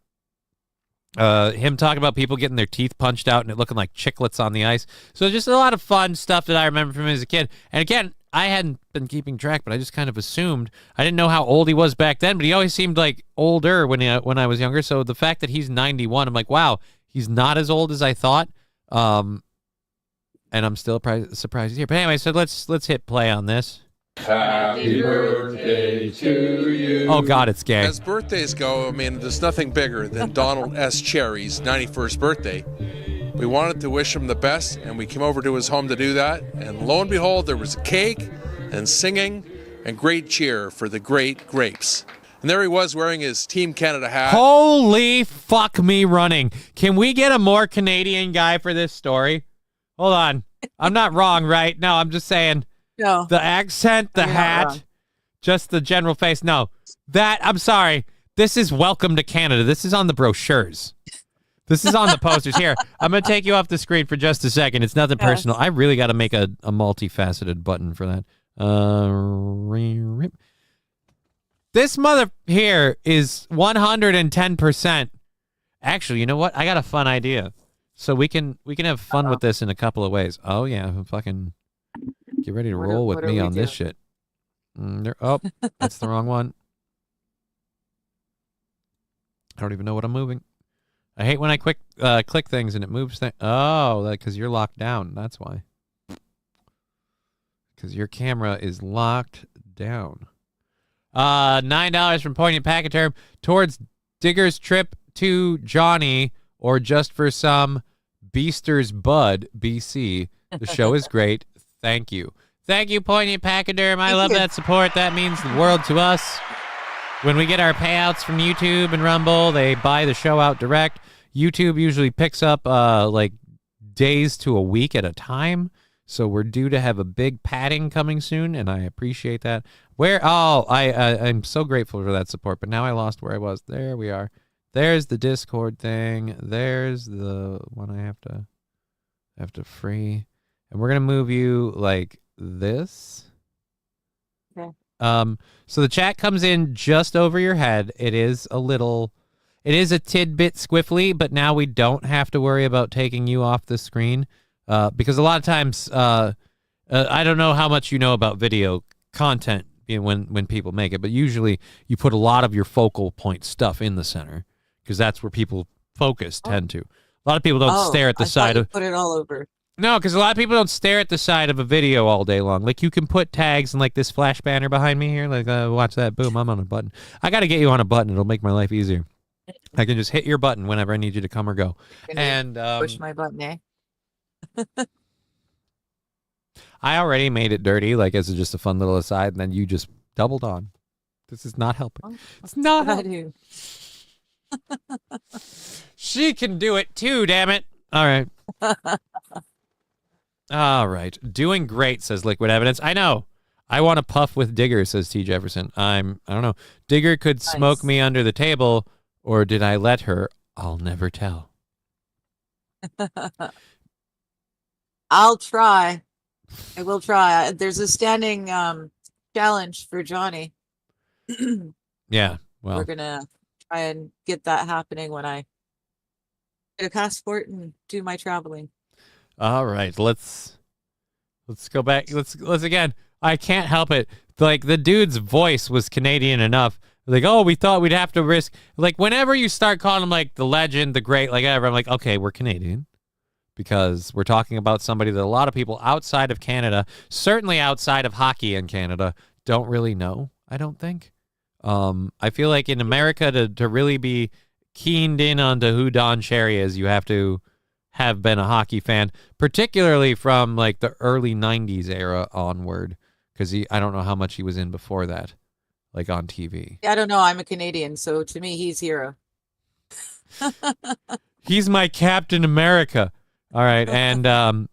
him talking about people getting their teeth punched out and it looking like chiclets on the ice. So just a lot of fun stuff that I remember from him as a kid. And again, I hadn't been keeping track, but I just kind of assumed. I didn't know how old he was back then, but he always seemed like older when I was younger. So the fact that he's 91, I'm like, wow, he's not as old as I thought. And I'm still surprised he's here. But anyway, so let's hit play on this. Happy birthday to you. Oh, God, it's gay. As birthdays go, I mean, there's nothing bigger than Donald S. Cherry's 91st birthday. We wanted to wish him the best, and we came over to his home to do that. And lo and behold, there was cake and singing and great cheer for the great grapes. And there he was wearing his Team Canada hat. Holy fuck me running. Can we get a more Canadian guy for this story? Hold on. I'm not wrong, right? No, I'm just saying. No. The accent, the hat, just the general face. No, I'm sorry. This is Welcome to Canada. This is on the brochures. This is on the posters. Here, I'm going to take you off the screen for just a second. It's nothing personal. I really got to make a multifaceted button for that. This mother here is 110%. Actually, you know what? I got a fun idea. So we can have fun with this in a couple of ways. Oh, yeah. Fucking get ready to roll with me on this shit. Oh, that's the wrong one. I don't even know what I'm moving. I hate when I click things and it moves things. Oh, because you're locked down. That's why. Because your camera is locked down. $9 from Poignant Pachyderm towards Digger's trip to Johnny, or just for some Beaster's Bud, BC. The show is great. Thank you. Thank you, Poignant Pachyderm. I love that support. That means the world to us. When we get our payouts from YouTube and Rumble, they buy the show out direct. YouTube usually picks up like days to a week at a time. So we're due to have a big padding coming soon, and I appreciate that. I'm so grateful for that support, but now I lost where I was. There we are. There's the Discord thing. There's the one I have to free. And we're going to move you like this. Okay. So the chat comes in just over your head. It is a tidbit squiffly, but now we don't have to worry about taking you off the screen. Because a lot of times, I don't know how much you know about video content when people make it, but usually you put a lot of your focal point stuff in the center because that's where people tend to. A lot of people don't stare at the side of. Put it all over. No, because a lot of people don't stare at the side of a video all day long. Like you can put tags and like this flash banner behind me here. Like watch that. Boom, I'm on a button. I got to get you on a button. It'll make my life easier. I can just hit your button whenever I need you to come or go. And push my button, eh? I already made it dirty, like as just a fun little aside, and then you just doubled on. This is not helping. It's not helping. She can do it too, damn it. All right. All right. Doing great, says Liquid Evidence. I know. I want to puff with Digger, says T. Jefferson. I don't know. Digger could smoke me under the table, or did I let her? I'll never tell. I'll try. I will try. There's a standing challenge for Johnny. Yeah, well, we're gonna try and get that happening when I get a passport and do my traveling. All right, let's go back. Let's again. I can't help it. Like the dude's voice was Canadian enough. Like, oh, we thought we'd have to risk. Like whenever you start calling him like the legend, the great, like whatever, I'm like, okay, we're Canadian. Because we're talking about somebody that a lot of people outside of Canada, certainly outside of hockey in Canada, don't really know, I don't think. I feel like in America, to really be keened in onto who Don Cherry is, you have to have been a hockey fan, particularly from like the early 90s era onward, because I don't know how much he was in before that, like on TV. I don't know. I'm a Canadian, so to me, he's hero. He's my Captain America. All right, and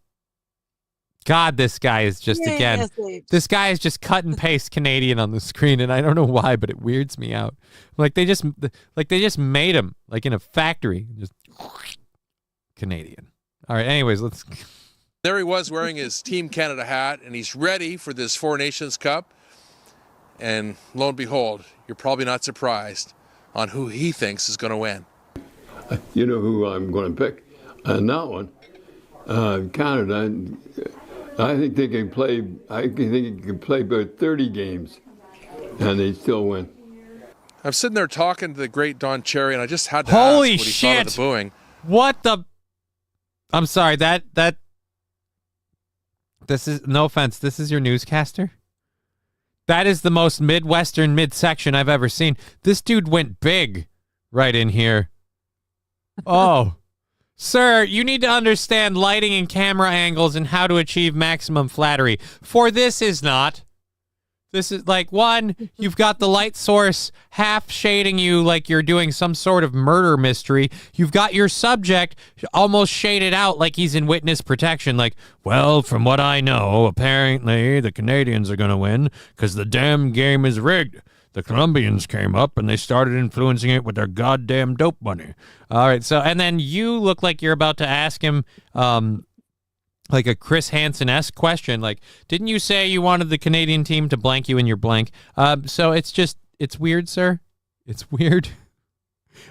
God, this guy is just this guy is just cut and paste Canadian on the screen, and I don't know why, but it weirds me out. Like they just made him like in a factory, just Canadian. All right, anyways, let's. There he was wearing his Team Canada hat, and he's ready for this Four Nations Cup. And lo and behold, you're probably not surprised on who he thinks is going to win. You know who I'm going to pick on that one. Canada, I think they can play. I think they can play about 30 games, and they still win. I'm sitting there talking to the great Don Cherry, and I just had to Holy ask what he shit! thought of the booing. What the? I'm sorry. That. This is no offense. This is your newscaster. That is the most Midwestern midsection I've ever seen. This dude went big right in here. Oh. Sir, you need to understand lighting and camera angles and how to achieve maximum flattery. For this is not. This is like, one, you've got the light source half shading you like you're doing some sort of murder mystery. You've got your subject almost shaded out like he's in witness protection. Like, well, from what I know, apparently the Canadians are going to win because the damn game is rigged. The Colombians came up and they started influencing it with their goddamn dope money. All right, so, and then you look like you're about to ask him like a Chris Hansen-esque question. Like, didn't you say you wanted the Canadian team to blank you in your blank? So it's weird, sir. It's weird.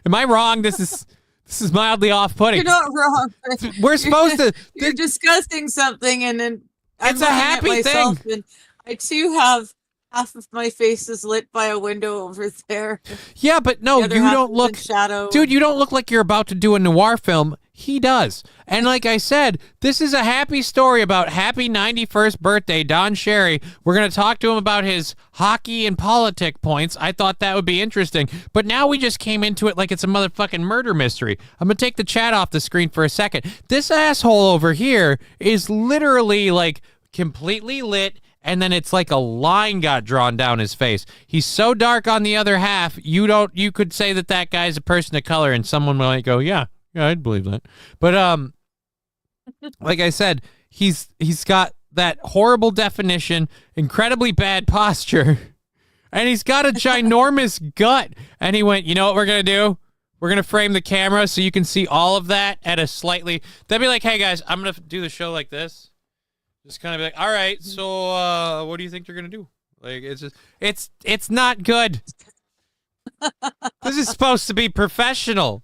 Am I wrong? This is mildly off-putting. You're not wrong. We're supposed to. You're discussing something, and then it's a happy thing. And I too have half of my face is lit by a window over there. Yeah, but no, you don't look. Shadow. Dude, you don't look like you're about to do a noir film. He does. And like I said, this is a happy story about happy 91st birthday, Don Cherry. We're going to talk to him about his hockey and politic points. I thought that would be interesting. But now we just came into it like it's a motherfucking murder mystery. I'm going to take the chat off the screen for a second. This asshole over here is literally like completely lit, and then it's like a line got drawn down his face. He's so dark on the other half, you could say that guy's a person of color, and someone might go, yeah, I'd believe that. But like I said, he's got that horrible definition, incredibly bad posture, and he's got a ginormous gut. And he went, you know what we're gonna do? We're going to frame the camera so you can see all of that at a slightly... They'd be like, hey, guys, I'm going to do the show like this. Just kind of be like, all right, so what do you think you're going to do? Like, it's just... It's not good. This is supposed to be professional.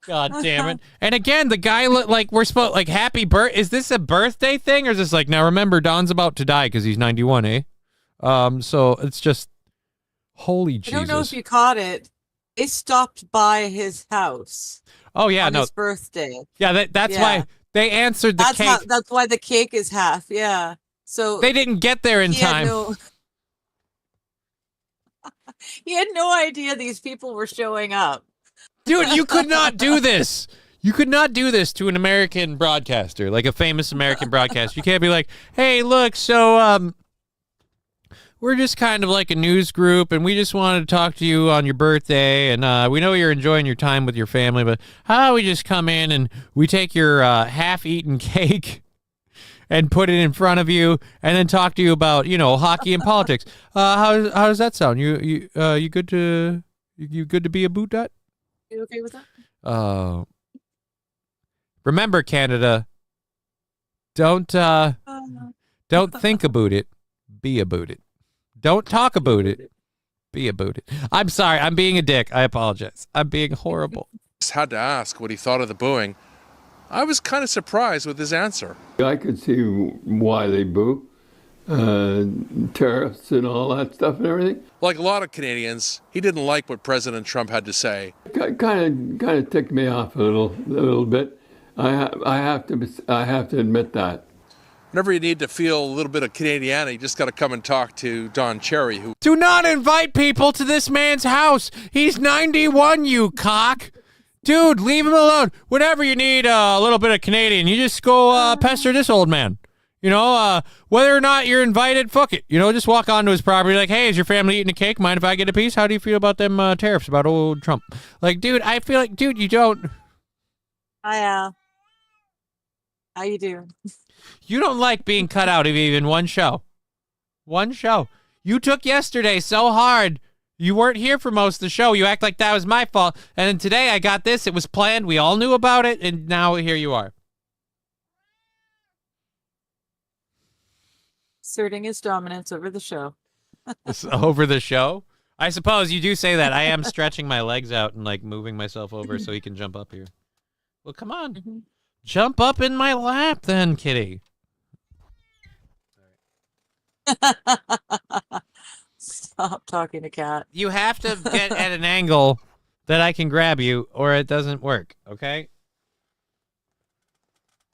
God damn it. And again, the guy, like, we're supposed... Like, happy birth... Is this a birthday thing? Or is this like, now remember, Don's about to die because he's 91, eh? So it's just... Holy Jesus. I don't know if you caught it. They stopped by his house. Oh, yeah, on his birthday. Yeah, that's why they answered the cake. That's why the cake is half, yeah. So they didn't get there in time. He had no idea these people were showing up. Dude, you could not do this. You could not do this to an American broadcaster, like a famous American broadcaster. You can't be like, hey, look, so we're just kind of like a news group, and we just wanted to talk to you on your birthday, and we know you're enjoying your time with your family, but how about we just come in and we take your half-eaten cake and put it in front of you, and then talk to you about, hockey and politics. How does that sound? You good to be about that? You okay with that? Remember, Canada, don't think about it, be about it. Don't talk about it. Be about it. I'm sorry. I'm being a dick. I apologize. I'm being horrible. Just had to ask what he thought of the booing. I was kind of surprised with his answer. I could see why they boo. Tariffs and all that stuff and everything. Like a lot of Canadians, he didn't like what President Trump had to say. Kind of ticked me off a little bit. I have to admit that. Whenever you need to feel a little bit of Canadiana, you just got to come and talk to Don Cherry. Who Do not invite people to this man's house. He's 91, you cock. Dude, leave him alone. Whenever you need a little bit of Canadian, you just go pester this old man. Whether or not you're invited, fuck it. Just walk onto his property like, hey, is your family eating a cake? Mind if I get a piece? How do you feel about them tariffs, about old Trump? Like, dude, I feel like, dude, you don't. How you doing? You don't like being cut out of even one show. One show. You took yesterday so hard. You weren't here for most of the show. You act like that was my fault. And then today I got this. It was planned. We all knew about it. And now here you are. Asserting his dominance over the show. Over the show? I suppose you do say that. I am stretching my legs out and like moving myself over so he can jump up here. Well, come on. Mm-hmm. Jump up in my lap then, kitty. Stop talking to Cat. You have to get at an angle that I can grab you or it doesn't work, okay?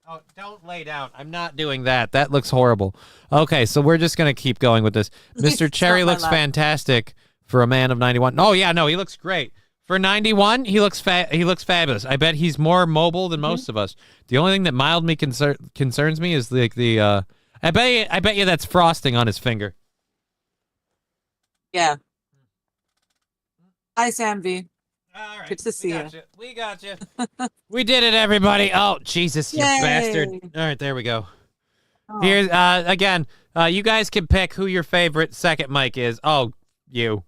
Oh, don't lay down. I'm not doing that. That looks horrible. Okay, so we're just going to keep going with this. Mr. Cherry looks fantastic for a man of 91. Oh, yeah, no, he looks great. For 91, he looks fabulous. I bet he's more mobile than most of us. The only thing that mildly concerns me is the I bet you that's frosting on his finger. Yeah. Hi, Sam V. All right, good to see you. We got you. We did it, everybody. Oh, Jesus, you bastard. All right, there we go. Oh. Here's again. You guys can pick who your favorite second mic is. Oh, you.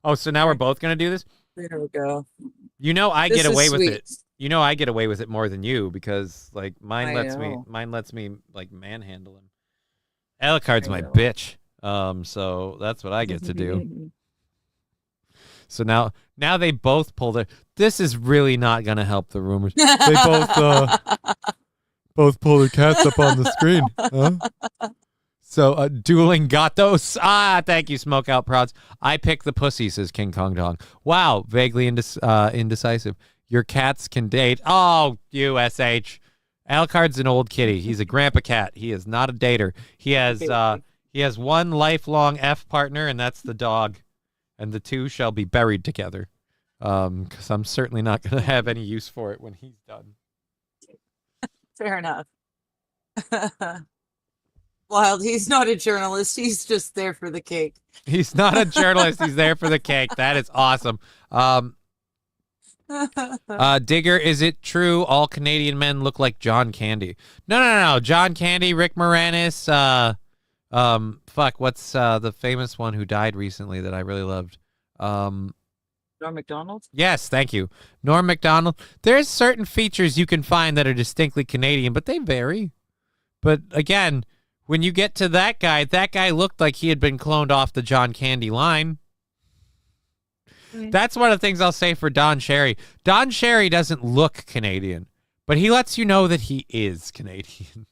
Oh, so now we're both going to do this? There we go. I get away with it. I get away with it more than you because like mine lets me like manhandle him. Alucard's my bitch. So that's what I get to do. So now they both pull their... This is really not going to help the rumors. They both pull their cats up on the screen. Huh? So, dueling gatos. Thank you, Smoke Out Prods. I pick the pussy, says King Kong Dong. Wow, vaguely indecisive. Your cats can date. Oh, USH. Alucard's an old kitty. He's a grandpa cat. He is not a dater. He has one lifelong F partner, and that's the dog. And the two shall be buried together. Because I'm certainly not going to have any use for it when he's done. Fair enough. Wild, he's not a journalist. He's just there for the cake. He's not a journalist. He's there for the cake. That is awesome. Digger, is it true all Canadian men look like John Candy? No. John Candy, Rick Moranis. What's the famous one who died recently that I really loved? Norm Macdonald? Yes, thank you. Norm Macdonald. There's certain features you can find that are distinctly Canadian, but they vary. But again, when you get to that guy looked like he had been cloned off the John Candy line. That's one of the things I'll say for Don Cherry. Don Cherry doesn't look Canadian, but he lets you know that he is Canadian.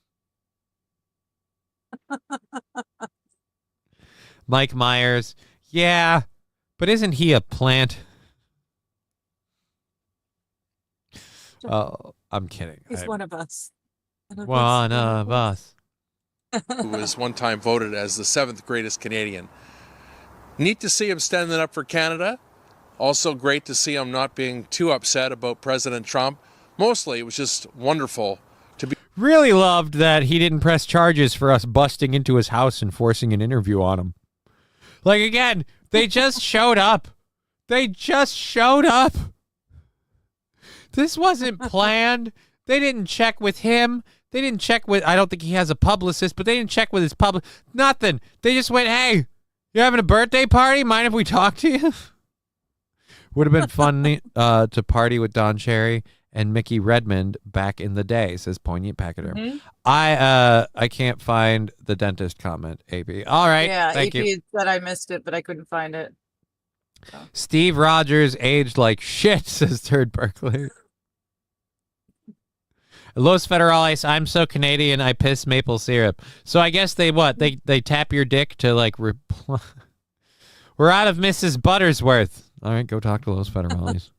Mike Myers. Yeah, but isn't he a plant? Oh, I'm kidding. He's one of us. One of us. Who was one time voted as the 7th greatest Canadian. Neat to see him standing up for Canada. Also great to see him not being too upset about President Trump. Mostly, it was just wonderful to be. Really loved that he didn't press charges for us busting into his house and forcing an interview on him. Like, again, they just showed up. They just showed up. This wasn't planned. They didn't check with him. They didn't check with, I don't think he has a publicist, but they didn't check with his public. Nothing. They just went, hey, you having a birthday party? Mind if we talk to you? Would have been fun to party with Don Cherry and Mickey Redmond back in the day, says Poignant Pachyderm. Mm-hmm. I can't find the dentist comment, AB. All right. Yeah, thank AP you. said I missed it, but I couldn't find it. So. Steve Rogers aged like shit, says Turd Berkeley. Los Federales, I'm so Canadian, I piss maple syrup. So I guess they tap your dick to like reply. We're out of Mrs. Buttersworth. All right, go talk to Los Federales.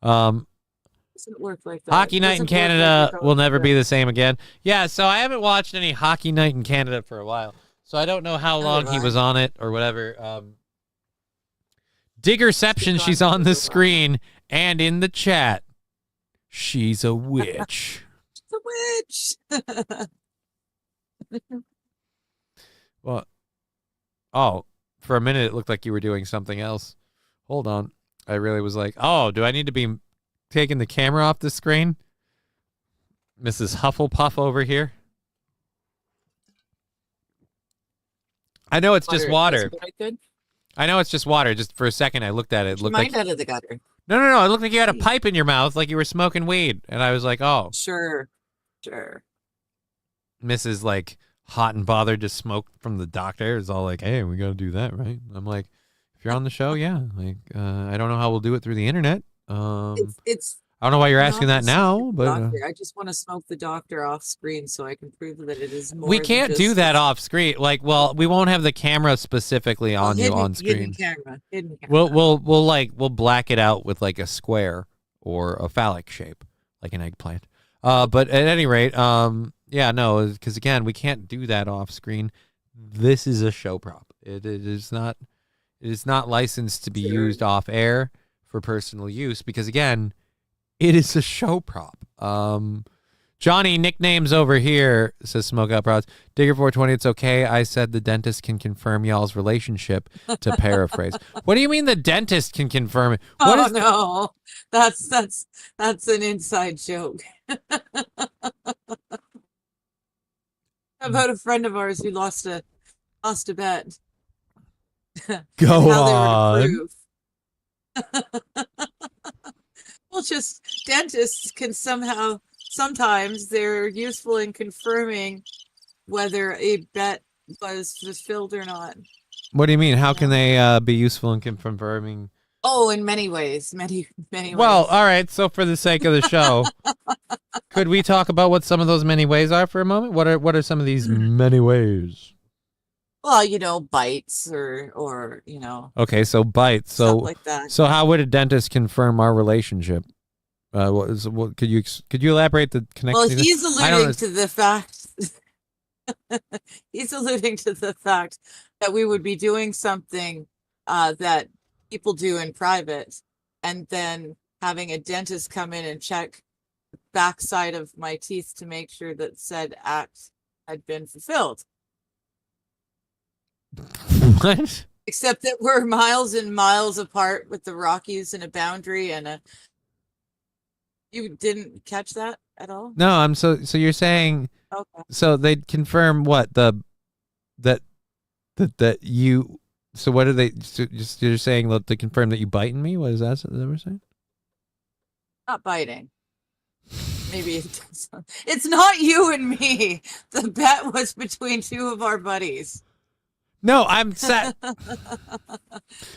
Doesn't work like that. Hockey Night in Canada will never be the same again. Yeah, so I haven't watched any Hockey Night in Canada for a while. So I don't know how long he was on it or whatever. Diggerception, she's on the screen and in the chat. She's a witch. She's a witch. Well, oh, for a minute it looked like you were doing something else. Hold on. I really was like, oh, do I need to be taking the camera off the screen? Mrs. Hufflepuff over here. I know it's just water. I know it's just water. Just for a second, I looked at it. It looked like out of the gutter. No. It looked like you had a pipe in your mouth, like you were smoking weed. And I was like, oh. Sure. Mrs. like hot and bothered to smoke from the doctor is all like, hey, we got to do that, right? I'm like, if you're on the show, yeah. Like, I don't know how we'll do it through the internet. It's I don't know why you're asking that now, but I just want to smoke the doctor off screen so I can prove that it is more. We can't do that off screen. Like, well, we won't have the camera specifically on you on screen. Hidden camera. We'll black it out with like a square or a phallic shape, like an eggplant. But at any rate, yeah, no, because again, we can't do that off screen. This is a show prop. It is not licensed to be used off air for personal use because again, it is a show prop. Johnny, nicknames over here, says Smoke Out Prods. Digger 420, it's okay. I said the dentist can confirm y'all's relationship, to paraphrase. What do you mean the dentist can confirm it? No, that's an inside joke. About a friend of ours who lost a bet. Go on. Well, just dentists can sometimes they're useful in confirming whether a bet was fulfilled or not. What do you mean? How can they be useful in confirming? Oh, in many ways, many ways. Well, all right. So for the sake of the show, could we talk about what some of those many ways are for a moment? What are some of these many ways? Well, bites or Okay, so bites. So stuff like that. So how would a dentist confirm our relationship? What could you elaborate the connection? Well, he's alluding to the fact. He's alluding to the fact that we would be doing something that people do in private, and then having a dentist come in and check the backside of my teeth to make sure that said act had been fulfilled. What? Except that we're miles and miles apart with the Rockies and a boundary and a. You didn't catch that at all? No, I'm so you're saying. Okay. So they'd confirm what that you So what are they? So just you're saying to confirm that you biting me? What is that? Is that what you're saying? Not biting. Maybe it's not you and me. The bet was between two of our buddies. No, I'm set.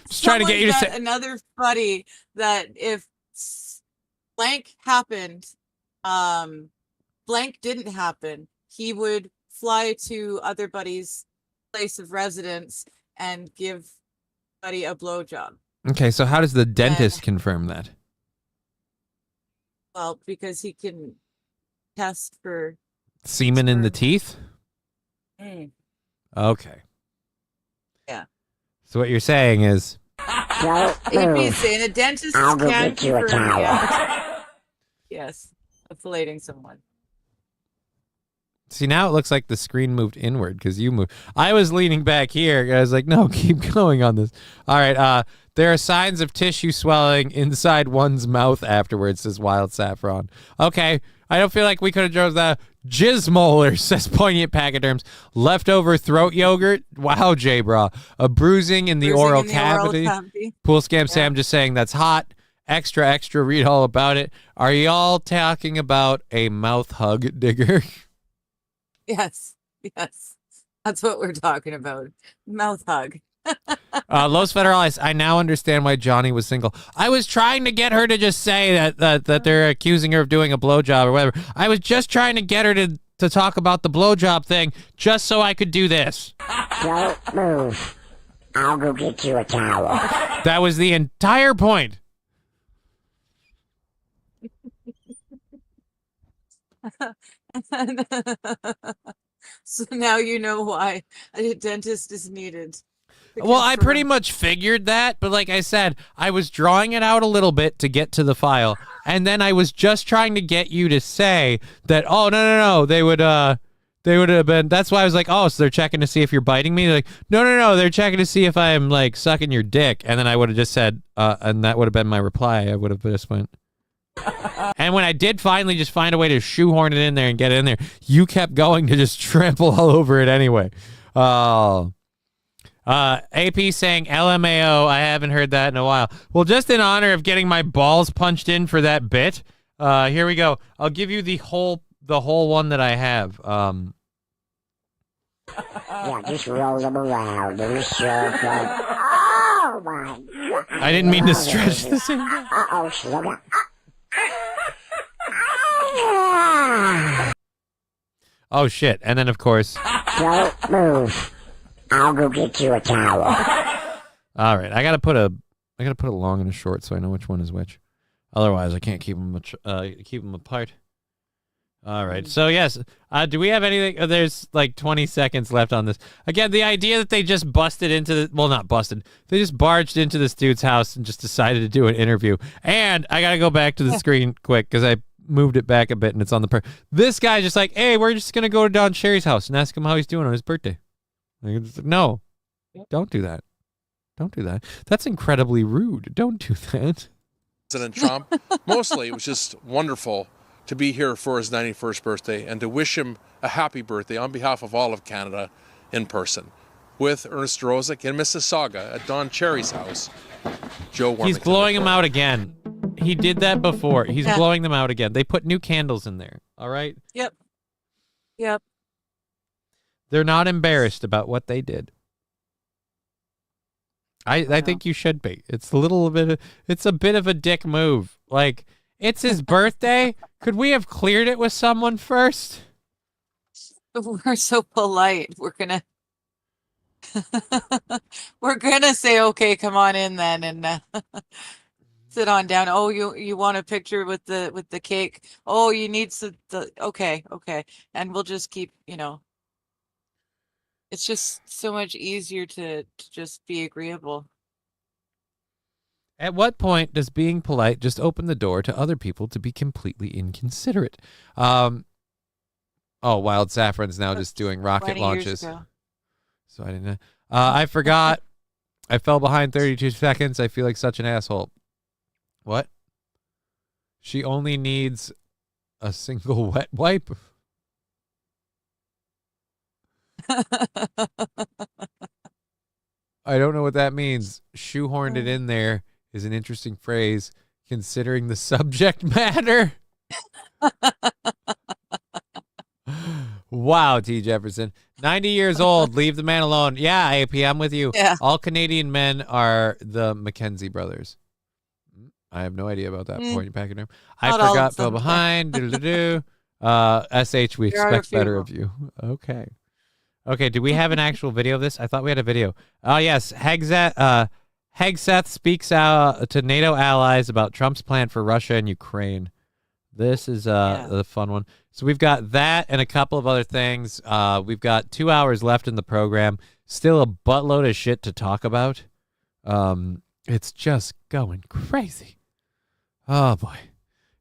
Just trying to get you to say another buddy that if blank happened, blank didn't happen, he would fly to other buddy's place of residence and give buddy a blowjob. Okay, so how does the dentist confirm that? Well, because he can test for semen in the teeth? Okay. Yeah. So what you're saying is AP's saying a dentist I'll go can't get you a confirm towel. yet. Yes, filleting someone. See, now it looks like the screen moved inward because you moved. I was leaning back here. I was like, no, keep going on this. All right. There are signs of tissue swelling inside one's mouth afterwards, says Wild Saffron. Okay. I don't feel like we could have chose the jizz molar, says Poignant Pachyderms. Leftover throat yogurt. Wow, J-Bra. A bruising in the oral cavity. Pool Scam Sam just saying that's hot. Extra, extra. Read all about it. Are y'all talking about a mouth hug digger? Yes, that's what we're talking about. Mouth hug. Los Federales, I now understand why Johnny was single. I was trying to get her to just say that they're accusing her of doing a blowjob or whatever. I was just trying to get her to talk about the blowjob thing just so I could do this. Don't move. I'll go get you a towel. That was the entire point. So now you know why a dentist is needed. Well, I pretty much figured that, but like I said, I was drawing it out a little bit to get to the file, and then I was just trying to get you to say that, oh, no, they would have been, that's why I was like, oh, so they're checking to see if you're biting me? They're like, no, they're checking to see if I'm, like, sucking your dick, and then I would have just said, and that would have been my reply. I would have just went... And when I did finally just find a way to shoehorn it in there and get it in there, you kept going to just trample all over it anyway. AP saying LMAO. I haven't heard that in a while. Well, just in honor of getting my balls punched in for that bit, here we go. I'll give you the whole one that I have. Yeah, just roll them around and sure. Oh my God. I didn't mean to stretch this in. Uh-oh, sugar. Oh shit! And then of course. Don't move. I'll go get you a towel. All right, I gotta put a long and a short so I know which one is which. Otherwise, I can't keep them apart. All right. So yes, do we have anything? There's like 20 seconds left on this. Again, the idea that they just busted into the not busted. They just barged into this dude's house and just decided to do an interview. And I gotta go back to the screen quick because I moved it back a bit and it's on the This guy's just like, hey, we're just gonna go to Don Cherry's house and ask him how he's doing on his birthday. Like, no, don't do that. Don't do that. That's incredibly rude. Don't do that. President Trump, mostly it was just wonderful to be here for his 91st birthday and to wish him a happy birthday on behalf of all of Canada in person. With Ernest Rosick in Mississauga at Don Cherry's house. Joe Warmington. He's blowing them out again. He did that before. He's blowing them out again. They put new candles in there. All right? Yep. They're not embarrassed about what they did. I think you should be. It's a bit of a dick move. Like, it's his birthday. Could we have cleared it with someone first? We're so polite. We're gonna say, okay, come on in then and sit on down. Oh, you want a picture with the cake? Oh, you need okay, and we'll just keep, It's just so much easier to just be agreeable. At what point does being polite just open the door to other people to be completely inconsiderate? Wild Saffron's now just doing rocket launches. So I didn't know. I forgot. I fell behind 32 seconds. I feel like such an asshole. What? She only needs a single wet wipe. I don't know what that means. Shoehorned it in there is an interesting phrase, considering the subject matter. Wow, T. Jefferson. 90 years old. Leave the man alone. Yeah, AP, I'm with you. Yeah. All Canadian men are the Mackenzie brothers. I have no idea about that point you packing room. I Not all forgot, of fell them. behind. SH, we There are a expect better few. of you. Okay. Okay, do we have an actual video of this? I thought we had a video. Oh, yes. Hegseth speaks out to NATO allies about Trump's plan for Russia and Ukraine. This is the fun one. So we've got that and a couple of other things. We've got 2 hours left in the program. Still a buttload of shit to talk about. It's just going crazy. Oh, boy.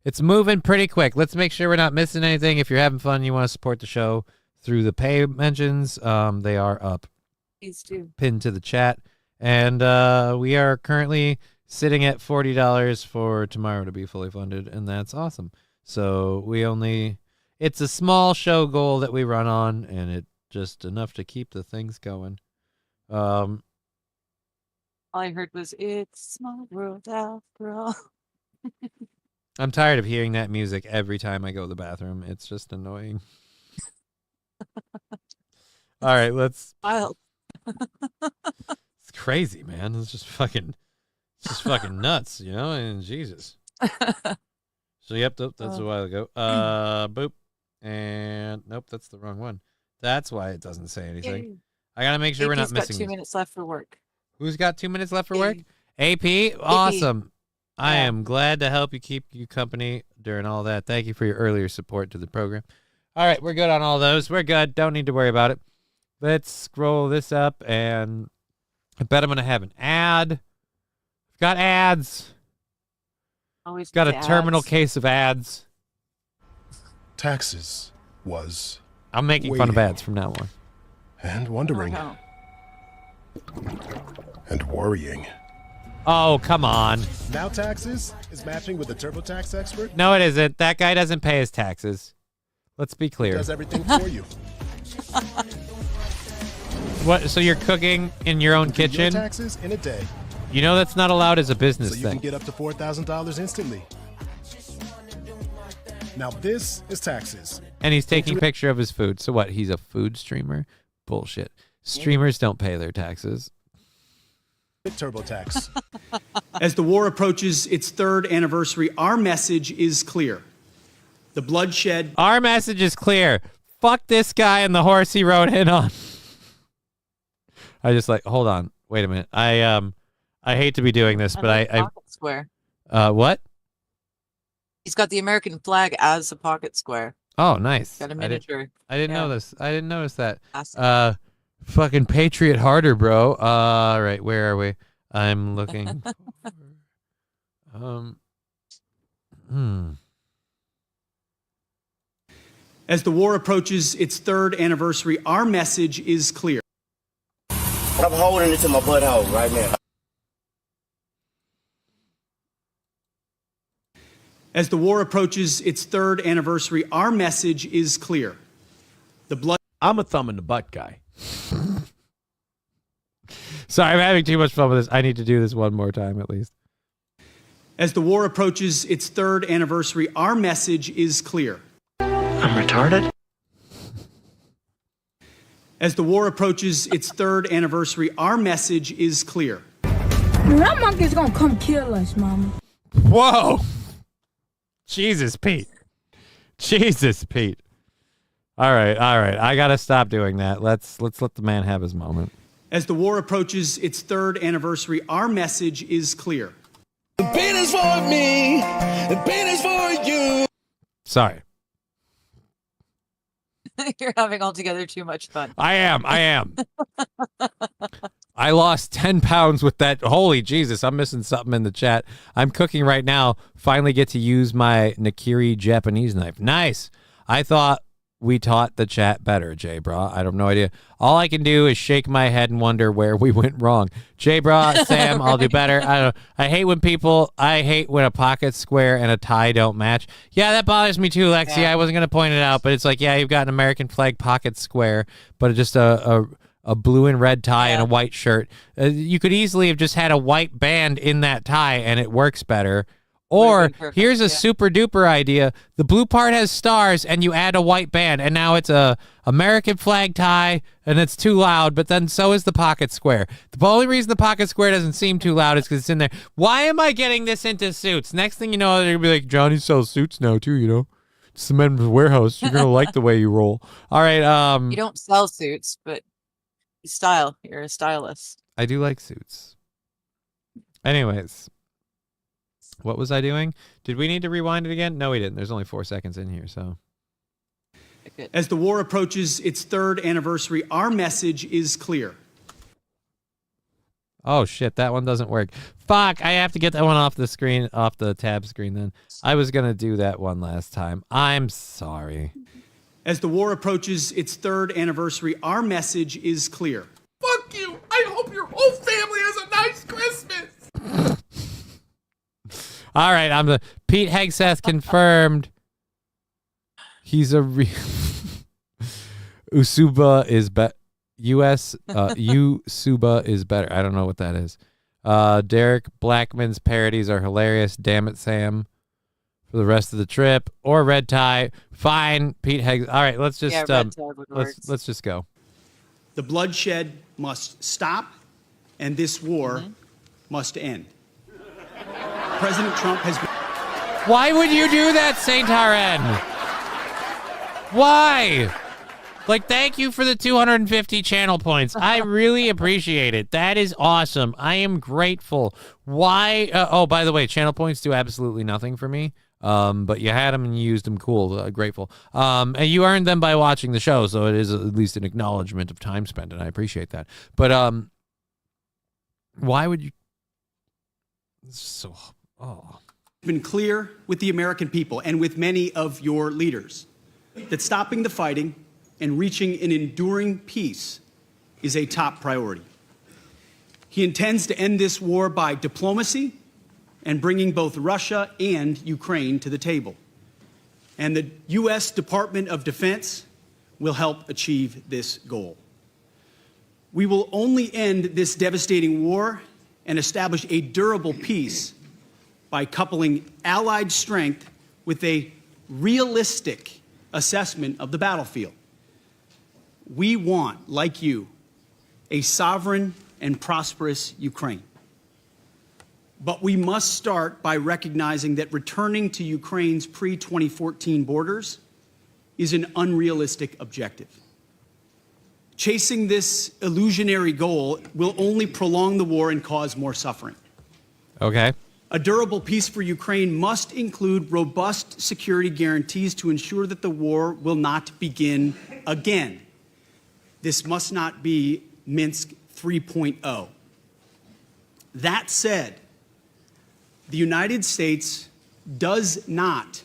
It's moving pretty quick. Let's make sure we're not missing anything. If you're having fun, you want to support the show through the pay mentions. They are up. Please do. Pinned to the chat. And we are currently sitting at $40 for tomorrow to be fully funded, and that's awesome. So it's a small show goal that we run on, and it's just enough to keep the things going. All I heard was, it's a small world after all. I'm tired of hearing that music every time I go to the bathroom. It's just annoying. All right, let's... Wild. It's crazy, man. It's just fucking nuts, you know? And Jesus. So, yep, that's a while ago. Boop. And, nope, that's the wrong one. That's why it doesn't say anything. Yay. I got to make sure we're not AP's got missing 2 this. minutes left for work. Who's got 2 minutes left for work? AP? Awesome. I Yeah. am glad to help you keep you company during all that. Thank you for your earlier support to the program. All right, we're good on all those. We're good. Don't need to worry about it. Let's scroll this up, and I bet I'm going to have an ad. I've got ads. Always Got a the terminal ads. case of ads. Taxes was. I'm making fun of ads from now on. And wondering. Oh, And worrying. Oh, come on. Now Taxes is matching with a TurboTax expert. No, it isn't. That guy doesn't pay his taxes. Let's be clear. Does everything for you. What? So you're cooking in your own Do your kitchen? taxes in a day. You know that's not allowed as a business So you thing. can get up to $4,000 instantly. Now this is Taxes. And he's taking a picture of his food. So what? He's a food streamer? Bullshit. Streamers don't pay their taxes. TurboTax. As the war approaches its third anniversary, our message is clear. The bloodshed. Our message is clear. Fuck this guy and the horse he rode in on. I just hold on. Wait a minute. I hate to be doing this, but I pocket square. What? He's got the American flag as a pocket square. Oh, nice. Got a miniature. I didn't Yeah. know this. I didn't notice that. Awesome. Fucking Patriot harder, bro. All right, where are we? I'm looking. As the war approaches its third anniversary, our message is clear. I'm holding it to my butthole right now. As the war approaches its third anniversary, our message is clear. The blood. I'm a thumb in the butt guy. Sorry, I'm having too much fun with this. I need to do this one more time at least. As the war approaches its third anniversary, our message is clear. I'm retarded? As the war approaches its third anniversary, our message is clear. That monkey's gonna come kill us, mama. Whoa! Jesus, Pete. Jesus, Pete. All right. I gotta stop doing that. Let's let the man have his moment. As the war approaches its third anniversary, our message is clear. The pain is for me. The pain is for you. Sorry. You're having altogether too much fun. I am. I lost 10 pounds with that. Holy Jesus, I'm missing something in the chat. I'm cooking right now. Finally get to use my Nakiri Japanese knife. Nice. I thought we taught the chat better, Jay Bra. I have no idea. All I can do is shake my head and wonder where we went wrong. Jay Bra, Sam, I'll do better. I don't know. I hate when a pocket square and a tie don't match. Yeah, that bothers me too, Lexi. Yeah. I wasn't going to point it out, but it's like, yeah, you've got an American flag pocket square, but just a a blue and red tie and a white shirt. You could easily have just had a white band in that tie and it works better. Or here's a super duper idea. The blue part has stars and you add a white band and now it's a American flag tie and it's too loud, but then so is the pocket square. The only reason the pocket square doesn't seem too loud is because it's in there. Why am I getting this into suits? Next thing you know, they're going to be like, Johnny sells suits now too, you know. It's the men's warehouse. You're going to like the way you roll. All right. You don't sell suits, but you style. You're a stylist. I do like suits. Anyways. What was I doing? Did we need to rewind it again? No, we didn't. There's only 4 seconds in here, so. As the war approaches its 3rd anniversary, our message is clear. Oh, shit. That one doesn't work. Fuck. I have to get that one off the screen, off the tab screen then. I was going to do that one last time. I'm sorry. As the war approaches its 3rd anniversary, our message is clear. Fuck you! I hope your whole family has a nice Christmas! All right, I'm the Pete Hegseth confirmed. He's a Usuba is better. Usuba is better. I don't know what that is. Derek Blackman's parodies are hilarious. Damn it, Sam. For the rest of the trip or red tie. Fine, Pete Heggs. All right, let's just let's just go. The bloodshed must stop, and this war must end. President Trump has been... Why would you do that, Saint Haren? Why? Like, thank you for the 250 channel points. I really appreciate it. That is awesome. I am grateful. Why? Oh, by the way, channel points do absolutely nothing for me. But you had them and you used them. Cool. Grateful. And you earned them by watching the show, so it is at least an acknowledgement of time spent, and I appreciate that. But why would you? So, been clear with the American people and with many of your leaders that stopping the fighting and reaching an enduring peace is a top priority. He intends to end this war by diplomacy and bringing both Russia and Ukraine to the table. And the U.S. Department of Defense will help achieve this goal. We will only end this devastating war and establish a durable peace by coupling allied strength with a realistic assessment of the battlefield. We want, like you, a sovereign and prosperous Ukraine. But we must start by recognizing that returning to Ukraine's pre-2014 borders is an unrealistic objective. Chasing this illusionary goal will only prolong the war and cause more suffering. Okay. A durable peace for Ukraine must include robust security guarantees to ensure that the war will not begin again. This must not be Minsk 3.0. That said, the United States does not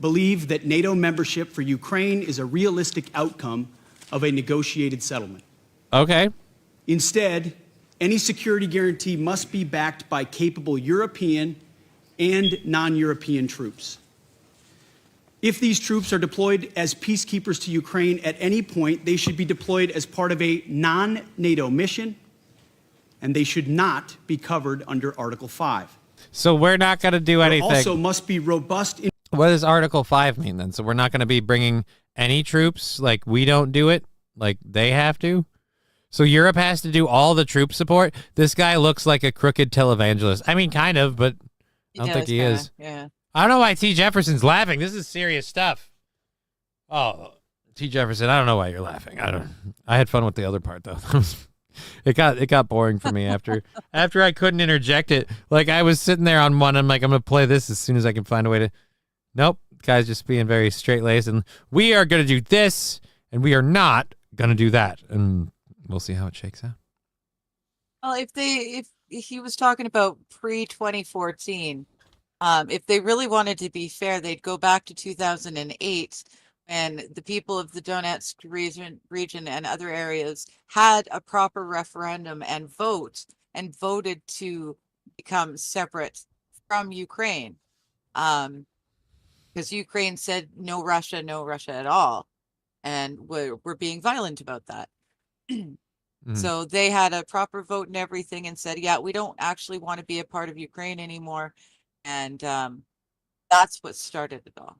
believe that NATO membership for Ukraine is a realistic outcome of a negotiated settlement. Okay. Instead, any security guarantee must be backed by capable European and non-European troops. If these troops are deployed as peacekeepers to Ukraine at any point, they should be deployed as part of a non-NATO mission, and they should not be covered under Article 5. So we're not going to do anything. Also must be robust. What does Article 5 mean then? So we're not going to be bringing any troops? Like, we don't do it? Like, they have to? So Europe has to do all the troop support? This guy looks like a crooked televangelist. I mean, kind of, but I don't think he is. Yeah. I don't know why T. Jefferson's laughing. This is serious stuff. Oh, T. Jefferson, I don't know why you're laughing. I had fun with the other part, though. It got boring for me after I couldn't interject it. Like, I was sitting there on one, I'm like, I'm going to play this as soon as I can find a way to... Nope, guy's just being very straight-laced, and we are going to do this, and we are not going to do that, and we'll see how it shakes out. Well, if he was talking about pre-2014, if they really wanted to be fair, they'd go back to 2008 when the people of the Donetsk region and other areas had a proper referendum and voted to become separate from Ukraine. Because Ukraine said no Russia at all. And we're being violent about that. So they had a proper vote and everything and said, yeah, we don't actually want to be a part of Ukraine anymore. And that's what started it all.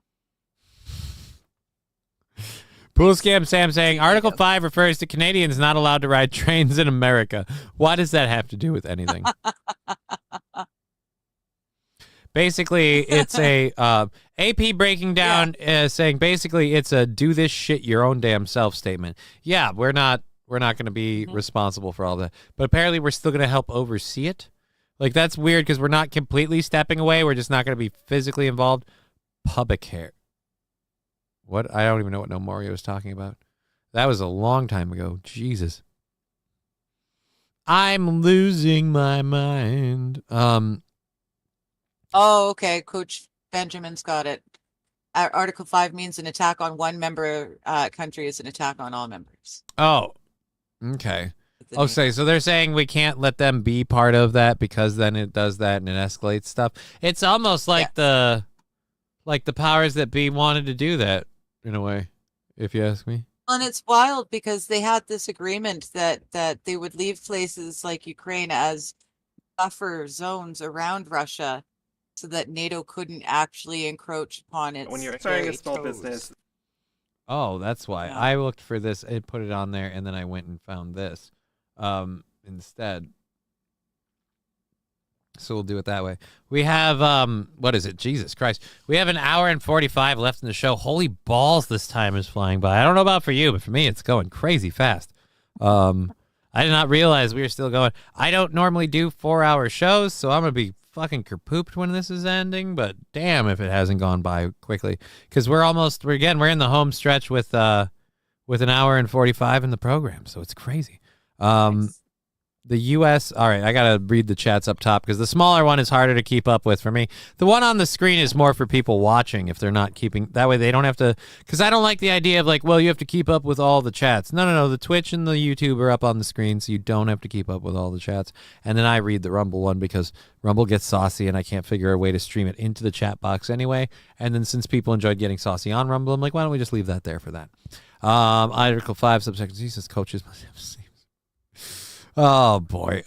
Pool Scam Sam saying Article 5 refers to Canadians not allowed to ride trains in America. What does that have to do with anything? Basically, it's a AP breaking down saying basically it's a do this shit your own damn self statement. Yeah, we're not going to be responsible for all that. But apparently we're still going to help oversee it. Like, that's weird because we're not completely stepping away. We're just not going to be physically involved. Public hair. What? I don't even know what No Morio was talking about. That was a long time ago. Jesus. I'm losing my mind. Oh, okay. Coach Benjamin's got it. Article 5 means an attack on one member country is an attack on all members. Oh, okay. Okay, so they're saying we can't let them be part of that because then it does that and it escalates stuff. It's almost like the powers that be wanted to do that in a way, if you ask me. And it's wild because they had this agreement that they would leave places like Ukraine as buffer zones around Russia so that NATO couldn't actually encroach upon its when you're starting a small business. Oh, that's why. Yeah. I looked for this, I put it on there, and then I went and found this instead. So we'll do it that way. We have, what is it? Jesus Christ. We have an hour and 45 left in the show. Holy balls, this time is flying by. I don't know about for you, but for me, it's going crazy fast. I did not realize we were still going. I don't normally do 4-hour shows, so I'm going to be fucking kerpooped when this is ending, but damn if it hasn't gone by quickly. Because we're in the home stretch with an hour and 45 in the program, so it's crazy. Nice. The U.S. All right, I got to read the chats up top because the smaller one is harder to keep up with for me. The one on the screen is more for people watching if they're not keeping. That way they don't have to, because I don't like the idea of like, well, you have to keep up with all the chats. No. The Twitch and the YouTube are up on the screen, so you don't have to keep up with all the chats. And then I read the Rumble one because Rumble gets saucy and I can't figure a way to stream it into the chat box anyway. And then since people enjoyed getting saucy on Rumble, I'm like, why don't we just leave that there for that? Article 5, subsection C says coaches must have seen. Oh boy.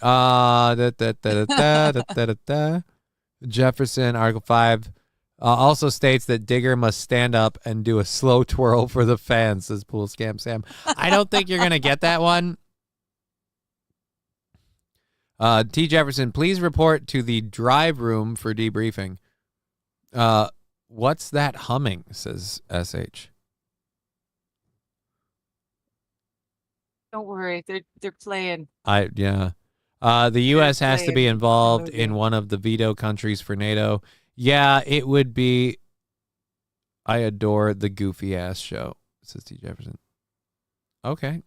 Jefferson, Article 5 also states that Digger must stand up and do a slow twirl for the fans, says Pool Scam Sam. I don't think you're going to get that one. T. Jefferson, please report to the drive room for debriefing. What's that humming, says SH. Don't worry, they're playing. The U.S. has to be involved in one of the veto countries for NATO. Yeah, it would be. I adore the goofy ass show, says T. Jefferson. Okay.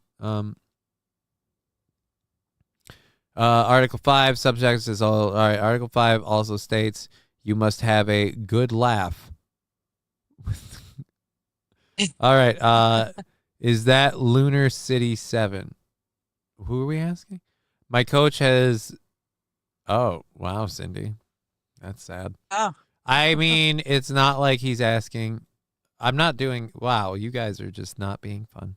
Article 5 subject is all right. Article 5 also states you must have a good laugh. All right. Is that Lunar City 7? Who are we asking? My coach has... Oh, wow, Cindy. That's sad. Oh. I mean, it's not like he's asking... I'm not doing... Wow, you guys are just not being fun.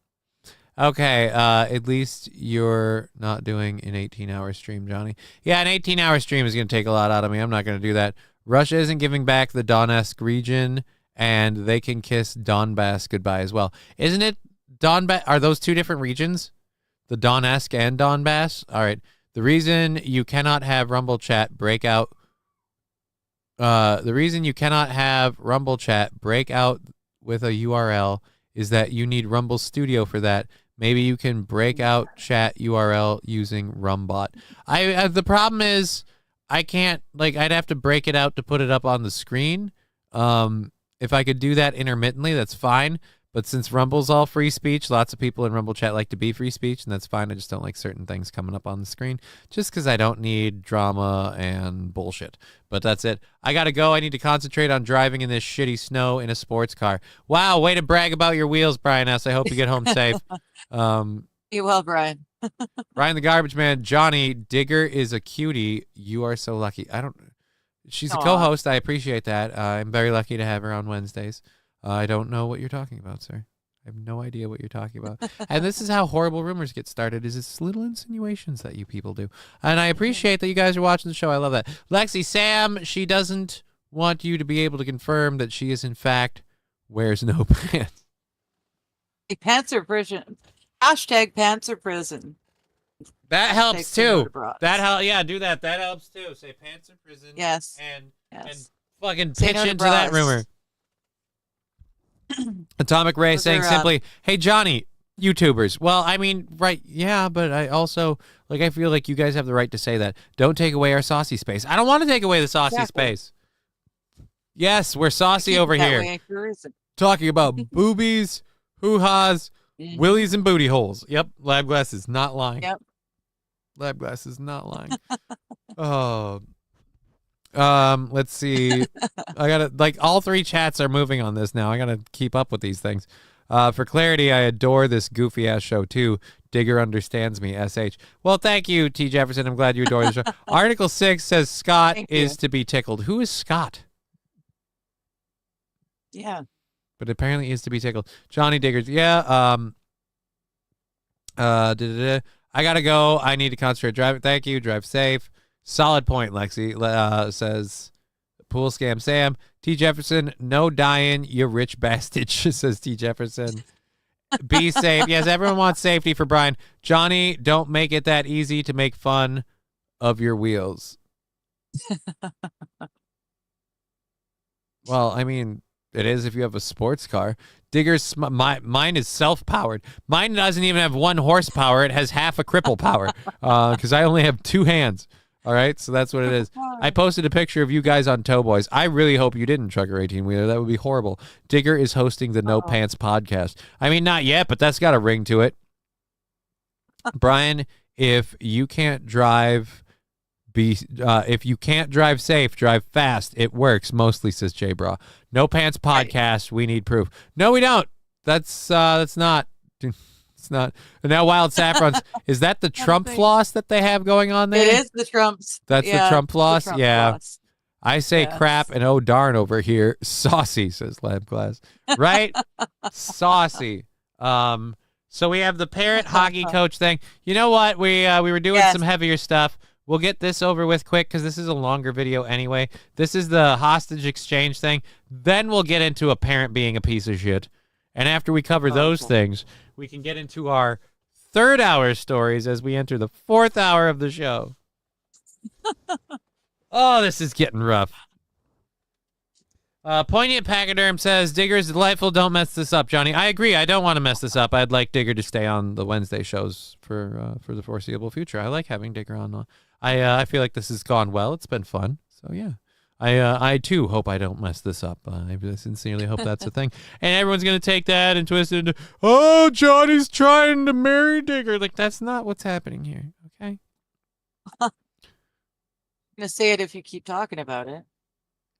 Okay, at least you're not doing an 18-hour stream, Johnny. Yeah, an 18-hour stream is going to take a lot out of me. I'm not going to do that. Russia isn't giving back the Donetsk region, and they can kiss Donbass goodbye as well. Isn't it Donbass? Are those two different regions? The Donetsk and Donbass? All right. The reason you cannot have Rumble Chat break out with a URL is that you need Rumble Studio for that. Maybe you can break out chat URL using Rumbot. The problem is I can't, like, I'd have to break it out to put it up on the screen. If I could do that intermittently, that's fine. But since Rumble's all free speech, lots of people in Rumble chat like to be free speech, and that's fine. I just don't like certain things coming up on the screen just because I don't need drama and bullshit. But that's it. I got to go. I need to concentrate on driving in this shitty snow in a sports car. Wow, way to brag about your wheels, Brian S. I hope you get home safe. Be well, Brian. Brian the Garbage Man, Johnny, Digger is a cutie. You are so lucky. She's a co-host. I appreciate that. I'm very lucky to have her on Wednesdays. I don't know what you're talking about, sir. I have no idea what you're talking about. And this is how horrible rumors get started, is it's little insinuations that you people do. And I appreciate that you guys are watching the show. I love that. Lexi, Sam, she doesn't want you to be able to confirm that she is, in fact, wears no pants. Hey, pants are prison. Hashtag pants are prison. That helps too. Yeah, do that. That helps too. Say pants are prison. Yes. And yes. Fucking Say pitch no to into that bras. rumor. Atomic Ray Those saying are, simply, hey, Johnny, YouTubers. Well, I mean, right, yeah, but I also, like, I feel like you guys have the right to say that. Don't take away our saucy space. I don't want to take away the saucy space. Yes, we're saucy over here. Talking about boobies, hoo-has, willies, and booty holes. Yep, lab glasses, not lying. Yep. Lab glasses, not lying. Oh. Let's see. I gotta, like, all three chats are moving on this now. I gotta keep up with these things. For clarity, I adore this goofy ass show too. Digger understands me, SH. Well, thank you, T. Jefferson. I'm glad you adore the show. Article 6 says Scott is to be tickled. Who is Scott? Yeah. But apparently is to be tickled. Johnny Diggers. Yeah. I gotta go. I need to concentrate driving. Thank you. Drive safe. Solid point, Lexi. Says Pool Scam Sam. T. Jefferson, no dying, you rich bastard, says T. Jefferson. Be safe. Yes, everyone wants safety for Brian. Johnny, don't make it that easy to make fun of your wheels. Well, I mean, it is if you have a sports car. Digger's, mine is self-powered. Mine doesn't even have 1 horsepower. It has half a cripple power because I only have 2 hands. All right, so that's what it is. I posted a picture of you guys on Towboys. I really hope you didn't truck a 18-wheeler. That would be horrible. Digger is hosting the No Pants podcast. I mean, not yet, but that's got a ring to it. Brian, if you can't drive, if you can't drive safe, drive fast. It works mostly, says J Bra. No Pants podcast. We need proof. No, we don't. That's not. It's not. And now Wild Saffrons, is that the Trump floss that they have going on there? It is the Trumps. That's the Trump floss? The Trump yeah. floss. I say crap and oh darn over here. Saucy, says Lab Glass. Right? Saucy. So we have the parent hockey coach thing. You know what? We were doing some heavier stuff. We'll get this over with quick because this is a longer video anyway. This is the hostage exchange thing. Then we'll get into a parent being a piece of shit. And after we cover those things, we can get into our 3rd hour stories as we enter the 4th hour of the show. Oh, this is getting rough. Poignant Pachyderm says, Digger's delightful. Don't mess this up, Johnny. I agree. I don't want to mess this up. I'd like Digger to stay on the Wednesday shows for the foreseeable future. I like having Digger on. I feel like this has gone well. It's been fun. So, yeah. I too hope I don't mess this up. I sincerely hope that's a thing. And everyone's going to take that and twist it into, oh, Johnny's trying to marry Digger. Like, that's not what's happening here. Okay? I'm going to say it if you keep talking about it.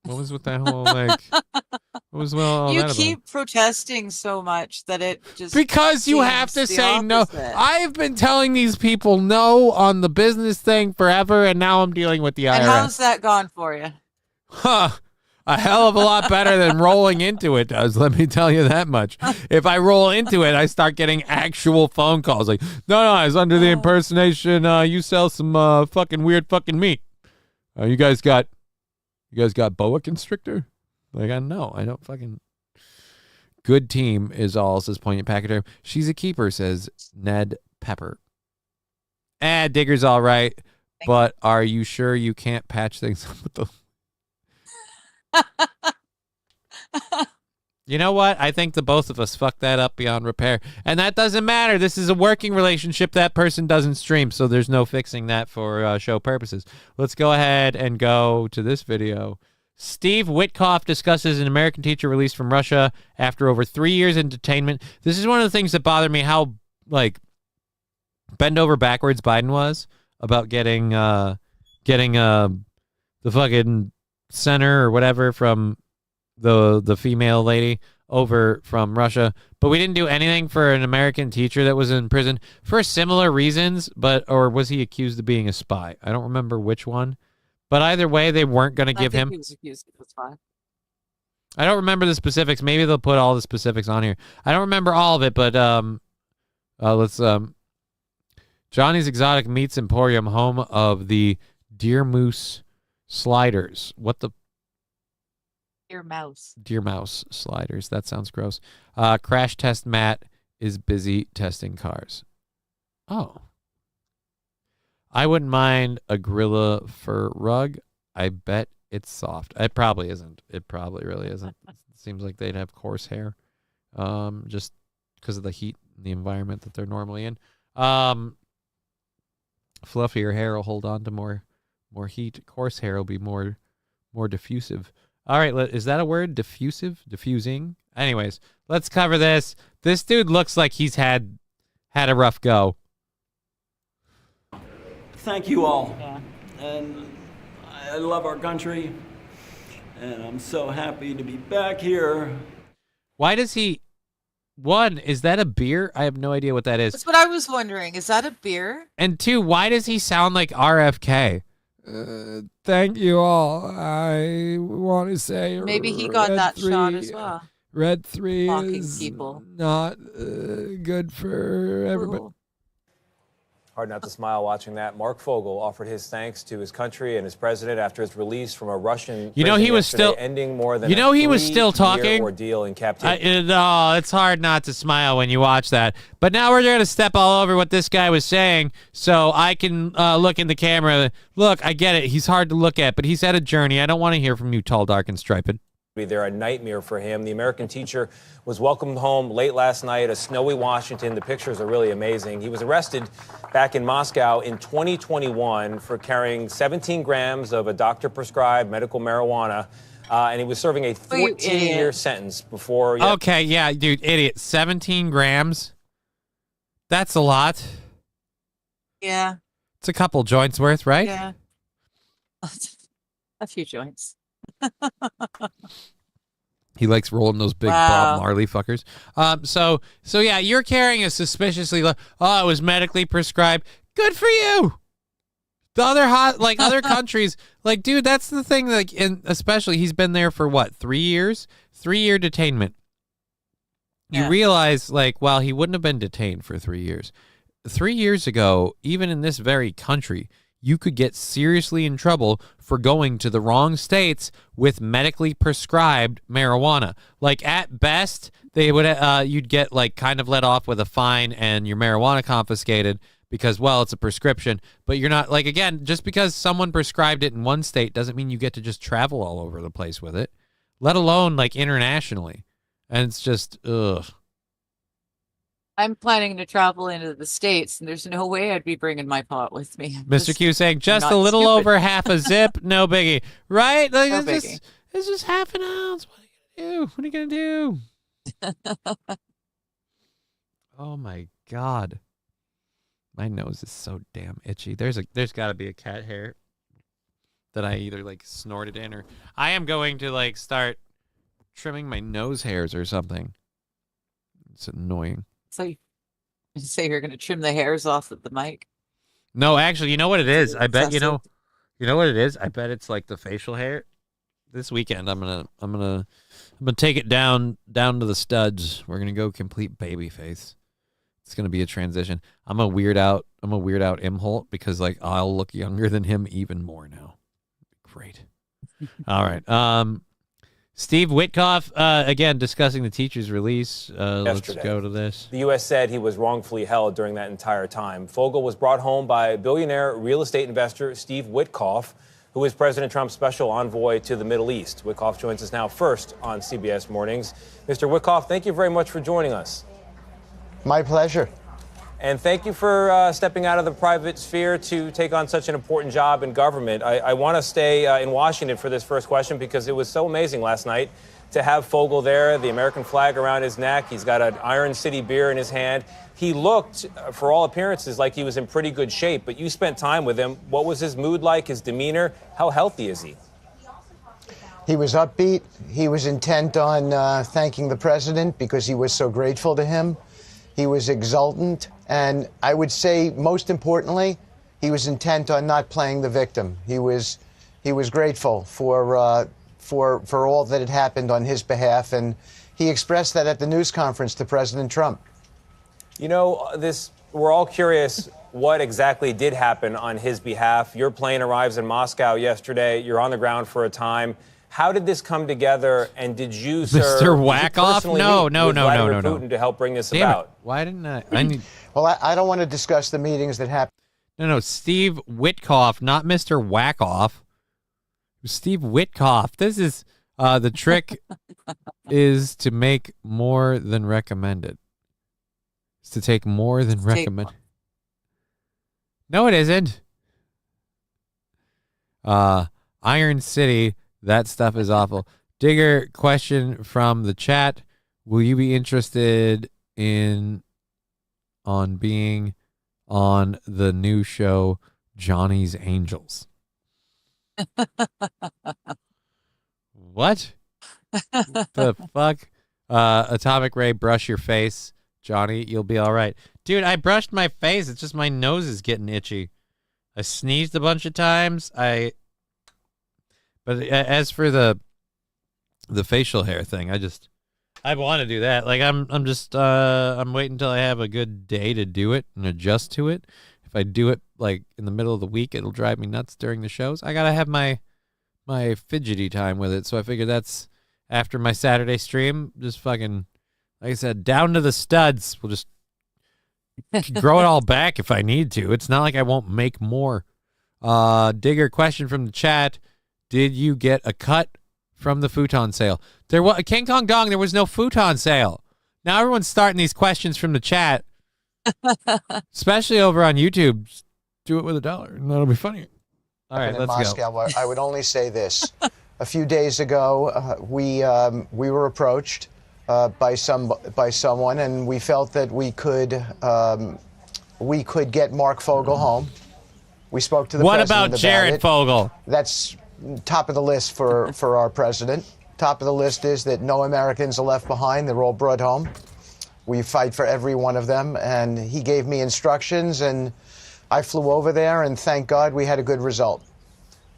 What was with that whole, like, what was all you that keep about? Protesting so much that it just because you have to say no. I've been telling these people no on the business thing forever, and now I'm dealing with the IRS. And how's that gone for you? Huh. A hell of a lot better than rolling into it does, let me tell you that much. If I roll into it, I start getting actual phone calls like, no, I was under the impersonation you sell some fucking weird fucking meat. You guys got boa constrictor? Like, I know. I don't fucking... Good team is all, says Poignant Pachyderm. She's a keeper, says Ned Pepper. Digger's all right, but are you sure you can't patch things up with the... You know what? I think the both of us fucked that up beyond repair. And that doesn't matter. This is a working relationship. That person doesn't stream, so there's no fixing that for show purposes. Let's go ahead and go to this video. Steve Witkoff discusses an American teacher released from Russia after over 3 years in detainment. This is one of the things that bothered me, how, like, bend over backwards Biden was about getting the fucking center or whatever from the female lady over from Russia, but we didn't do anything for an American teacher that was in prison for similar reasons, or was he accused of being a spy? I don't remember which one, but either way, they weren't going to give him. He was accused of a spy. I don't remember the specifics. Maybe they'll put all the specifics on here. I don't remember all of it, but let's Johnny's Exotic Meats Emporium, home of the Deer Moose Sliders. What the? Deer mouse. Deer mouse sliders. That sounds gross. Crash Test Matt is busy testing cars. Oh. I wouldn't mind a gorilla fur rug. I bet it's soft. It probably isn't. It probably really isn't. It seems like they'd have coarse hair, just because of the heat and the environment that they're normally in. Fluffier hair will hold on to more heat. Coarse hair will be more diffusive. All right, is that a word? Diffusive? Diffusing? Anyways, let's cover this. This dude looks like he's had a rough go. Thank you all. Yeah. And I love our country. And I'm so happy to be back here. Why does he... One, is that a beer? I have no idea what that is. That's what I was wondering. Is that a beer? And two, why does he sound like RFK? Thank you all. I want to say... Maybe he got that shot as well. Red 3 Mocking is people. not good for everybody. Ooh. Hard not to smile watching that. Mark Fogel offered his thanks to his country and his president after his release from a Russian prison he was still ending more than he was still talking. Ordeal in captivity. It's hard not to smile when you watch that. But now we're going to step all over what this guy was saying, so I can look in the camera. Look, I get it. He's hard to look at, but he's had a journey. I don't want to hear from you, tall, dark, and striped. They're a nightmare for him. The American teacher was welcomed home late last night, a snowy Washington. The pictures are really amazing. He was arrested back in Moscow in 2021 for carrying 17 grams of a doctor-prescribed medical marijuana, and he was serving a 14-year sentence before... Okay, yeah, dude, idiot. 17 grams? That's a lot. Yeah. It's a couple joints worth, right? Yeah. A few joints. He likes rolling those big Bob Marley fuckers. So yeah, you're carrying a suspiciously low. Oh, it was medically prescribed. Good for you. The other other countries, like, dude, that's the thing. Like, especially he's been there for what, 3 years? 3-year detainment. You realize, like, well, he wouldn't have been detained for 3 years. 3 years ago, even in this very country, you could get seriously in trouble for going to the wrong states with medically prescribed marijuana. Like, at best, they would you'd get, like, kind of let off with a fine and your marijuana confiscated because, well, it's a prescription. But you're not, like, again, just because someone prescribed it in one state doesn't mean you get to just travel all over the place with it, let alone, like, internationally. And it's just, ugh. I'm planning to travel into the States, and there's no way I'd be bringing my pot with me. Mr. Q saying, just a little over half a zip, no biggie. Right? Like, No it's just half an ounce. What are you going to do? Oh, my God. My nose is so damn itchy. There's got to be a cat hair that I either, like, snorted in, or I am going to, like, start trimming my nose hairs or something. It's annoying. So you say you're going to trim the hairs off of the mic? No, actually, you know what it is? I bet you know what it is? I bet it's like the facial hair. This weekend I'm gonna take it down to the studs. We're gonna go complete baby face. It's gonna be a transition. I'm a weird out Imholt because, like, I'll look younger than him even more now. Great. All right. Steve Witkoff, again, discussing the teacher's release. Let's go to this. The U.S. said he was wrongfully held during that entire time. Fogel was brought home by billionaire real estate investor Steve Witkoff, who is President Trump's special envoy to the Middle East. Witkoff joins us now first on CBS Mornings. Mr. Witkoff, thank you very much for joining us. My pleasure. And thank you for stepping out of the private sphere to take on such an important job in government. I want to stay in Washington for this first question because it was so amazing last night to have Fogel there, the American flag around his neck. He's got an Iron City beer in his hand. He looked, for all appearances, like he was in pretty good shape, but you spent time with him. What was his mood like, his demeanor? How healthy is he? He was upbeat. He was intent on thanking the president because he was so grateful to him. He was exultant. And I would say, most importantly, he was intent on not playing the victim. He was grateful for for all that had happened on his behalf, and he expressed that at the news conference to President Trump. You know, we're all curious what exactly did happen on his behalf. Your plane arrives in Moscow yesterday. You're on the ground for a time. How did this come together? And did you, sir, Mr. Wackoff? No. Putin to help bring this Damn about? it. Why didn't I need... Well, I don't want to discuss the meetings that happened. No, Steve Witkoff, not Mr. Wackoff. Steve Witkoff. This is the trick is to make more than recommended. It's to take more than recommended. No, it isn't. Iron City, that stuff is awful. Digger, question from the chat. Will you be interested on being on the new show, Johnny's Angels? What? The fuck? Atomic Ray, brush your face. Johnny, you'll be all right. Dude, I brushed my face. It's just my nose is getting itchy. I sneezed a bunch of times. But as for the facial hair thing, I want to do that. Like I'm waiting until I have a good day to do it and adjust to it. If I do it like in the middle of the week, it'll drive me nuts during the shows. I gotta have my fidgety time with it. So I figured that's after my Saturday stream. Just fucking, like I said, down to the studs. We'll just grow it all back if I need to. It's not like I won't make more. Digger, question from the chat. Did you get a cut from the futon sale? There was King Kong Dong. There was no futon sale. Now everyone's starting these questions from the chat, especially over on YouTube. Just do it with $1, and that'll be funny. All right, let's Moscow, go. I would only say this: a few days ago, we were approached by someone, and we felt that we could get Mark Fogel home. We spoke to the president about it. What about Jared Fogel? That's top of the list for our president. Top of the list is that no Americans are left behind. They're all brought home. We fight for every one of them. And he gave me instructions, and I flew over there, and thank God we had a good result.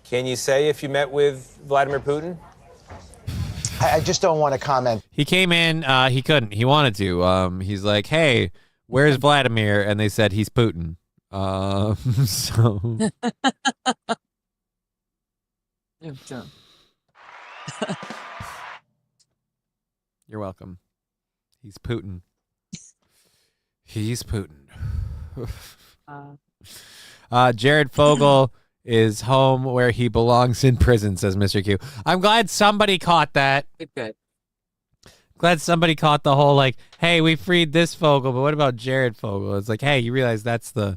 Can you say if you met with Vladimir Putin? I just don't want to comment. He came in. He couldn't. He wanted to. He's like, hey, where's Vladimir? And they said he's Putin. So... You're welcome. He's Putin. He's Putin. Jared Fogel is home where he belongs in prison, says Mr. Q. I'm glad somebody caught that. Good. Glad somebody caught the whole, like, hey, we freed this Fogel, but what about Jared Fogel? It's like, hey, you realize that's the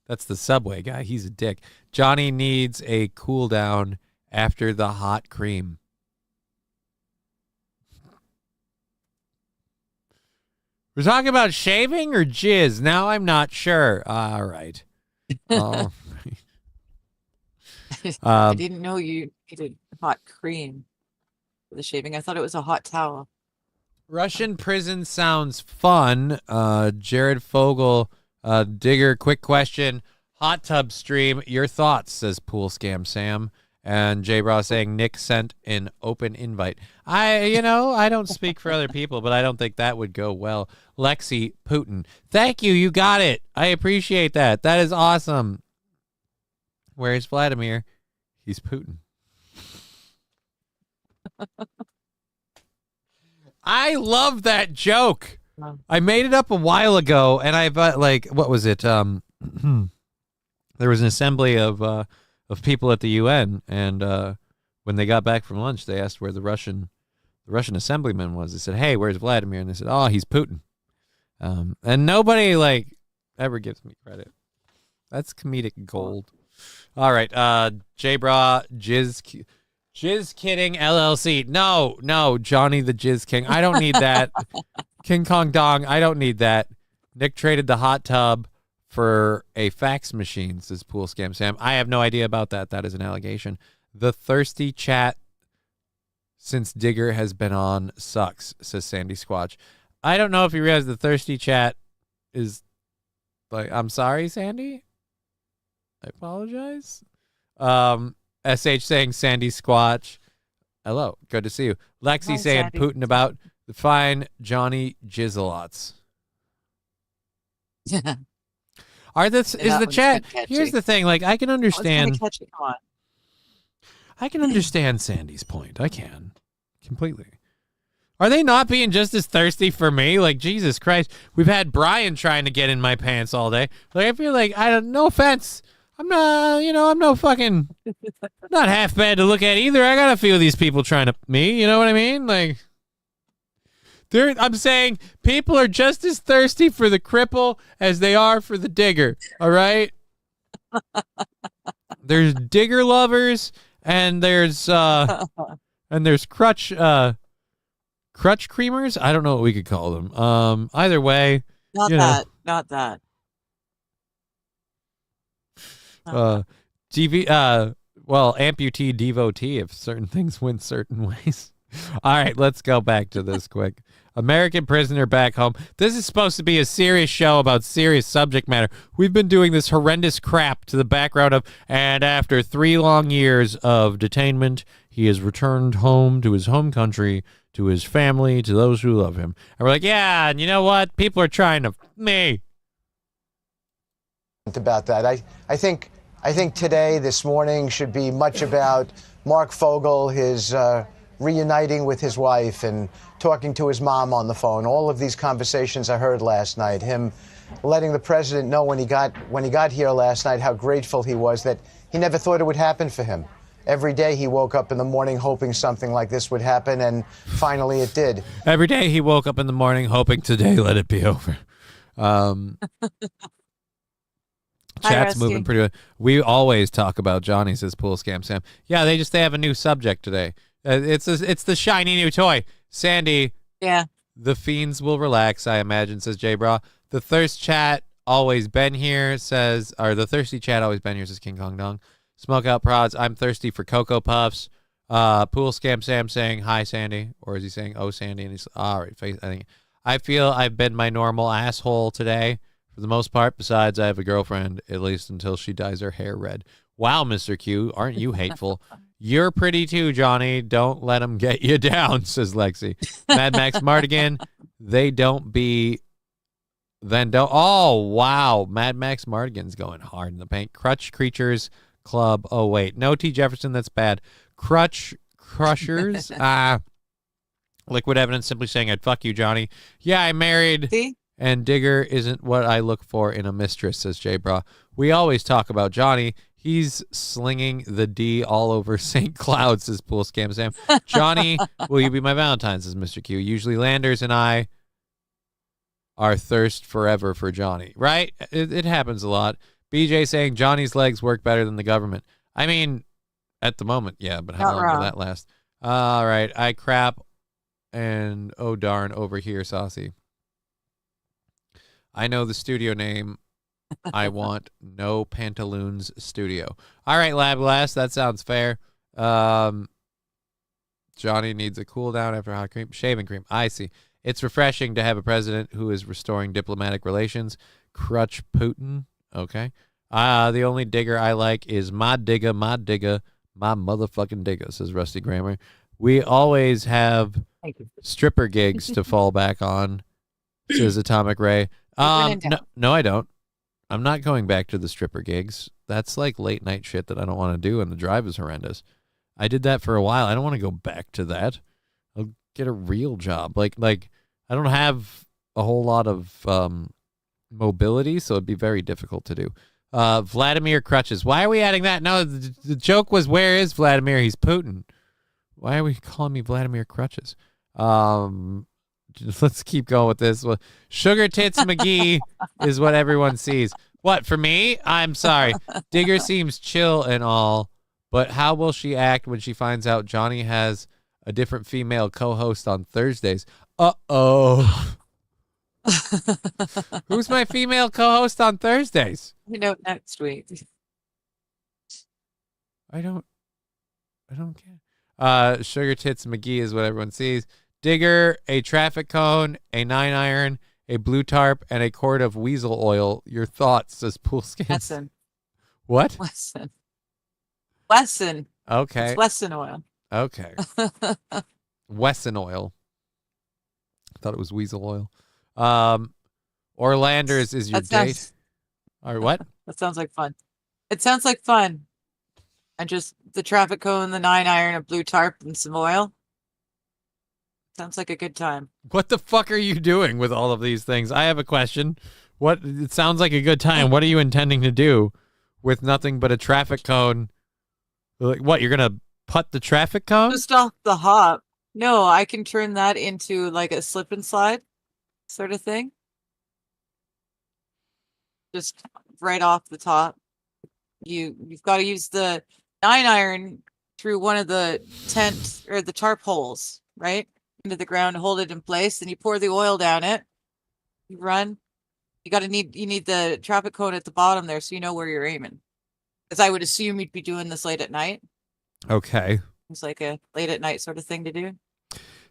subway guy. He's a dick. Johnny needs a cool down after the hot cream. We're talking about shaving or jizz? Now I'm not sure. All right. I didn't know you needed hot cream for the shaving. I thought it was a hot towel. Russian prison sounds fun. Jared Fogel, Digger, quick question. Hot tub stream, your thoughts, says Pool Scam Sam. And J Bra saying Nick sent an open invite. I don't speak for other people, but I don't think that would go well. Lexi Putin. Thank you. You got it. I appreciate that. That is awesome. Where's Vladimir? He's Putin. I love that joke. I made it up a while ago, and I what was it? There was an assembly of people at the UN, and when they got back from lunch, they asked where the Russian assemblyman was. They said, "Hey, where's Vladimir?" And they said, "Oh, he's Putin." And nobody ever gives me credit. That's comedic gold. All right, J Bra Jizz Kidding LLC. No, Johnny the Jizz King. I don't need that. King Kong Dong. I don't need that. Nick traded the hot tub for a fax machine, says Pool Scam Sam. I have no idea about that. That is an allegation. The thirsty chat since Digger has been on sucks, says Sandy Squatch. I don't know if you realize the thirsty chat is I'm sorry, Sandy. I apologize. SH saying Sandy Squatch. Hello. Good to see you. Lexi Hi, saying Sandy. Putin about the fine Johnny Jizzalots. Yeah. Is the chat? Here's the thing. Like, I can understand. Come on. I can understand Sandy's point. I can completely. Are they not being just as thirsty for me? Like, Jesus Christ, we've had Brian trying to get in my pants all day. Like, I feel like no offense. I'm not, I'm no fucking, not half bad to look at either. I got a few of these people trying to me. You know what I mean? Like, I'm saying people are just as thirsty for the cripple as they are for the digger. All right. There's digger lovers and there's crutch creamers. I don't know what we could call them. Either way, Not that. Amputee devotee if certain things went certain ways. All right, let's go back to this quick. American prisoner back home. This is supposed to be a serious show about serious subject matter. We've been doing this horrendous crap to the background of, and after 3 long years of detainment, he has returned home to his home country, to his family, to those who love him. And we're like, yeah, and you know what? People are trying to me. About that. I think today, this morning, should be much about Mark Fogel, his reuniting with his wife and talking to his mom on the phone. All of these conversations I heard last night, him letting the president know when he got here last night how grateful he was that he never thought it would happen for him. Every day he woke up in the morning hoping something like this would happen, and finally it did. Every day he woke up in the morning hoping today let it be over. Chat's moving pretty well. We always talk about Johnny, says Pool Scam Sam. Yeah, they have a new subject today. It's the shiny new toy. Sandy. Yeah. The fiends will relax, I imagine, says J Bra. The thirst chat always been here, says, or the thirsty chat always been here, says King Kong Dong. Smoke out prods. I'm thirsty for Cocoa Puffs. Pool Scam Sam saying hi, Sandy, or is he saying oh, Sandy? And he's all right. I feel I've been my normal asshole today for the most part. Besides, I have a girlfriend, at least until she dyes her hair red. Wow, Mr. Q, aren't you hateful? You're pretty too, Johnny. Don't let him get you down, says Lexi. Mad Max Mardigan, they don't be, then don't. Oh, wow. Mad Max Mardigan's going hard in the paint. Crutch Creatures Club. Oh, wait. No T. Jefferson, that's bad. Crutch Crushers. Liquid Evidence simply saying, I'd fuck you, Johnny. Yeah, I married. See? And Digger isn't what I look for in a mistress, says J Bra. We always talk about Johnny. He's slinging the D all over St. Cloud, says Pool Scam Sam. Johnny, will you be my Valentine, says Mr. Q. Usually Landers and I are thirst forever for Johnny. Right? It happens a lot. BJ saying Johnny's legs work better than the government. I mean, at the moment, yeah, but how long will that last? All right. I crap and oh darn over here, Saucy. I know the studio name. I want no pantaloons studio. All right, Lab Glass, that sounds fair. Johnny needs a cool down after hot cream. Shaving cream. I see. It's refreshing to have a president who is restoring diplomatic relations. Crutch Putin. Okay. The only digger I like is my digger, my motherfucking digger, says Rusty Grammar. We always have stripper gigs to fall back on, says Atomic Ray. No, I don't. I'm not going back to the stripper gigs. That's like late night shit that I don't want to do, and the drive is horrendous. I did that for a while. I don't want to go back to that. I'll get a real job. Like I don't have a whole lot of mobility, so it'd be very difficult to do. Vladimir Crutches. Why are we adding that? No, the joke was, where is Vladimir? He's Putin. Why are we calling me Vladimir Crutches? Let's keep going with this. Well, Sugar Tits McGee is what everyone sees. What, for me? I'm sorry. Digger seems chill and all, but how will she act when she finds out Johnny has a different female co-host on Thursdays? Uh-oh. Who's my female co-host on Thursdays? Next week. I don't care. Sugar Tits McGee is what everyone sees. Digger, a traffic cone, a 9-iron, a blue tarp, and a quart of weasel oil. Your thoughts, says Pool Scam. Lesson. What? Lesson. Okay. It's lesson oil. Okay. Wesson oil. I thought it was weasel oil. Orlanders is your date. Or what? That sounds like fun. It sounds like fun. And just the traffic cone, the 9-iron, a blue tarp, and some oil. Sounds like a good time. What the fuck are you doing with all of these things? I have a question. It sounds like a good time. What are you intending to do with nothing but a traffic cone? Like, what, you're going to putt the traffic cone? Just off the hop. No, I can turn that into like a slip and slide sort of thing. Just right off the top. You've got to use the 9-iron through one of the tent or the tarp holes, right? Into the ground, hold it in place, and you pour the oil down it. You run. You need the traffic cone at the bottom there so you know where you're aiming. Because I would assume you'd be doing this late at night. Okay. It's like a late at night sort of thing to do.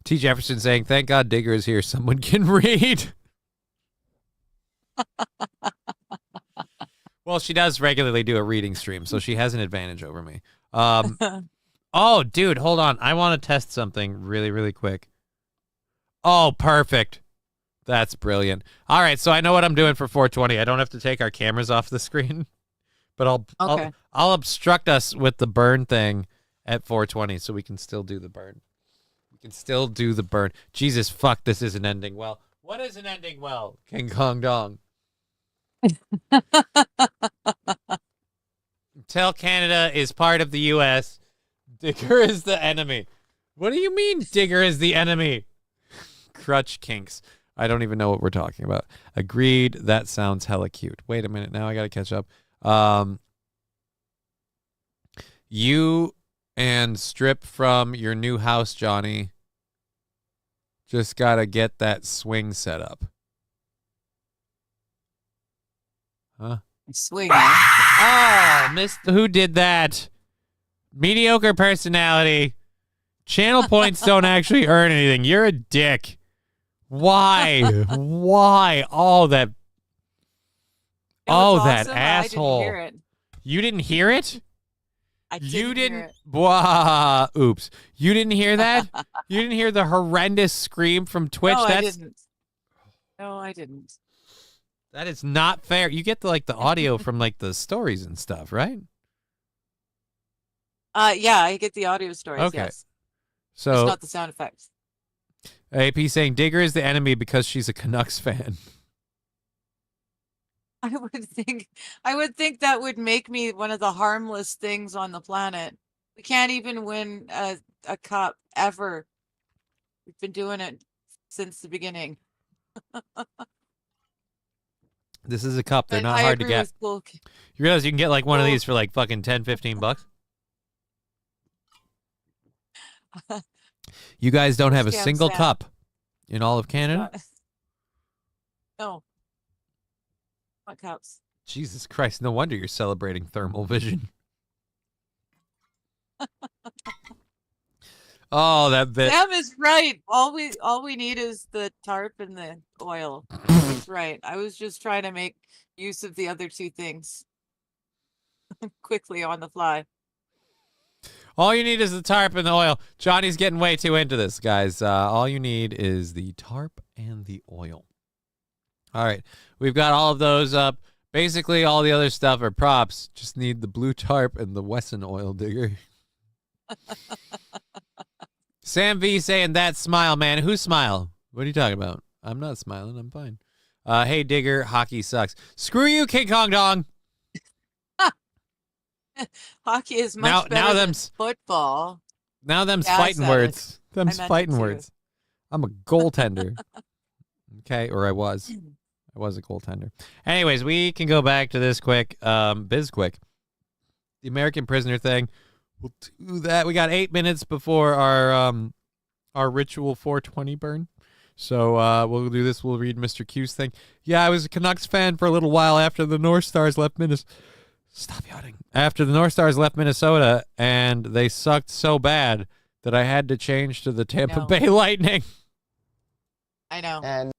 T. Jefferson saying, thank God Digger is here. Someone can read. Well, she does regularly do a reading stream, so she has an advantage over me. Oh, dude, hold on. I want to test something really, really quick. Oh, perfect. That's brilliant. All right, so I know what I'm doing for 420. I don't have to take our cameras off the screen, but I'll obstruct us with the burn thing at 420 so we can still do the burn. We can still do the burn. Jesus, fuck, this isn't ending well. What isn't ending well? King Kong Dong. Until Canada is part of the U.S., Digger is the enemy. What do you mean Digger is the enemy? Crutch kinks. I don't even know what we're talking about. Agreed. That sounds hella cute. Wait a minute. Now I got to catch up. You and Strip from your new house, Johnny, just got to get that swing set up. Huh? Swing. Oh, who did that? Mediocre personality. Channel points don't actually earn anything. You're a dick. Why? Why? Oh, that. That asshole. I didn't hear it. You didn't hear it? I didn't hear it. Wow. Oops. You didn't hear that? You didn't hear the horrendous scream from Twitch? No, I didn't. No, I didn't. That is not fair. You get the audio from the stories and stuff, right? Yeah, I get the audio stories. Okay. Yes. So it's not the sound effects. AP saying Digger is the enemy because she's a Canucks fan. I would think that would make me one of the harmless things on the planet. We can't even win a cup ever. We've been doing it since the beginning. This is a cup. They're But not I hard to agree get. with Cool. You realize you can get one of these for fucking 10, 15 bucks? You guys don't have a Scam single Sam. cup in all of Canada? No. What cups? Jesus Christ, no wonder you're celebrating thermal vision. Oh, that bit. Sam is right. All we need is the tarp and the oil. That's right. I was just trying to make use of the other two things quickly on the fly. All you need is the tarp and the oil. Johnny's getting way too into this, guys. All you need is the tarp and the oil. All right. We've got all of those up. Basically, all the other stuff are props. Just need the blue tarp and the Wesson oil digger. Sam V saying that smile, man. Who smile? What are you talking about? I'm not smiling. I'm fine. Hey, Digger, hockey sucks. Screw you, King Kong Dong. Hockey is much better than football. Now them's Yeah, fighting words. Them's meant it fighting too. words. I'm a goaltender. Okay, or I was. I was a goaltender. Anyways, we can go back to this quick. Biz quick. The American prisoner thing. We'll do that. We got 8 minutes before our ritual 420 burn. So we'll do this. We'll read Mr. Q's thing. Yeah, I was a Canucks fan for a little while after the North Stars left Minnesota. Stop yawning. After the North Stars left Minnesota, and they sucked so bad that I had to change to the Tampa Bay Lightning. I know. And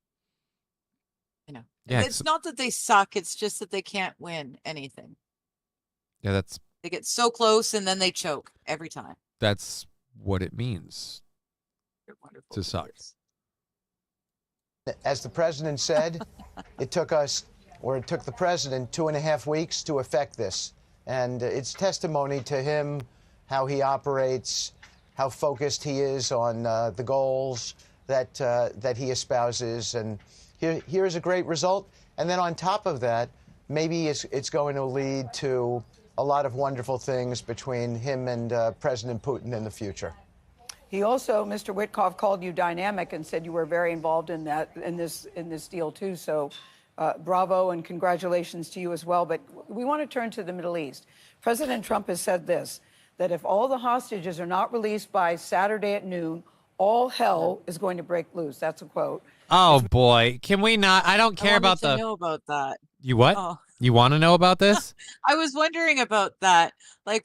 I know. Yeah, It's not that they suck. It's just that they can't win anything. Yeah, They get so close and then they choke every time. that's what it means to suck. As the president said, it took the president 2.5 weeks to effect this. And it's testimony to him, how he operates, how focused he is on the goals that he espouses. And here is a great result. And then on top of that, maybe it's going to lead to a lot of wonderful things between him and President Putin in the future. He also, Mr. Witkoff, called you dynamic and said you were very involved in this deal too. So, bravo and congratulations to you as well. But we want to turn to the Middle East. President Trump has said this: that if all the hostages are not released by Saturday at noon, all hell is going to break loose. That's a quote. Oh boy, can we not? I don't care about I know about that. You what? Oh. You want to know about this? I was wondering about that. Like,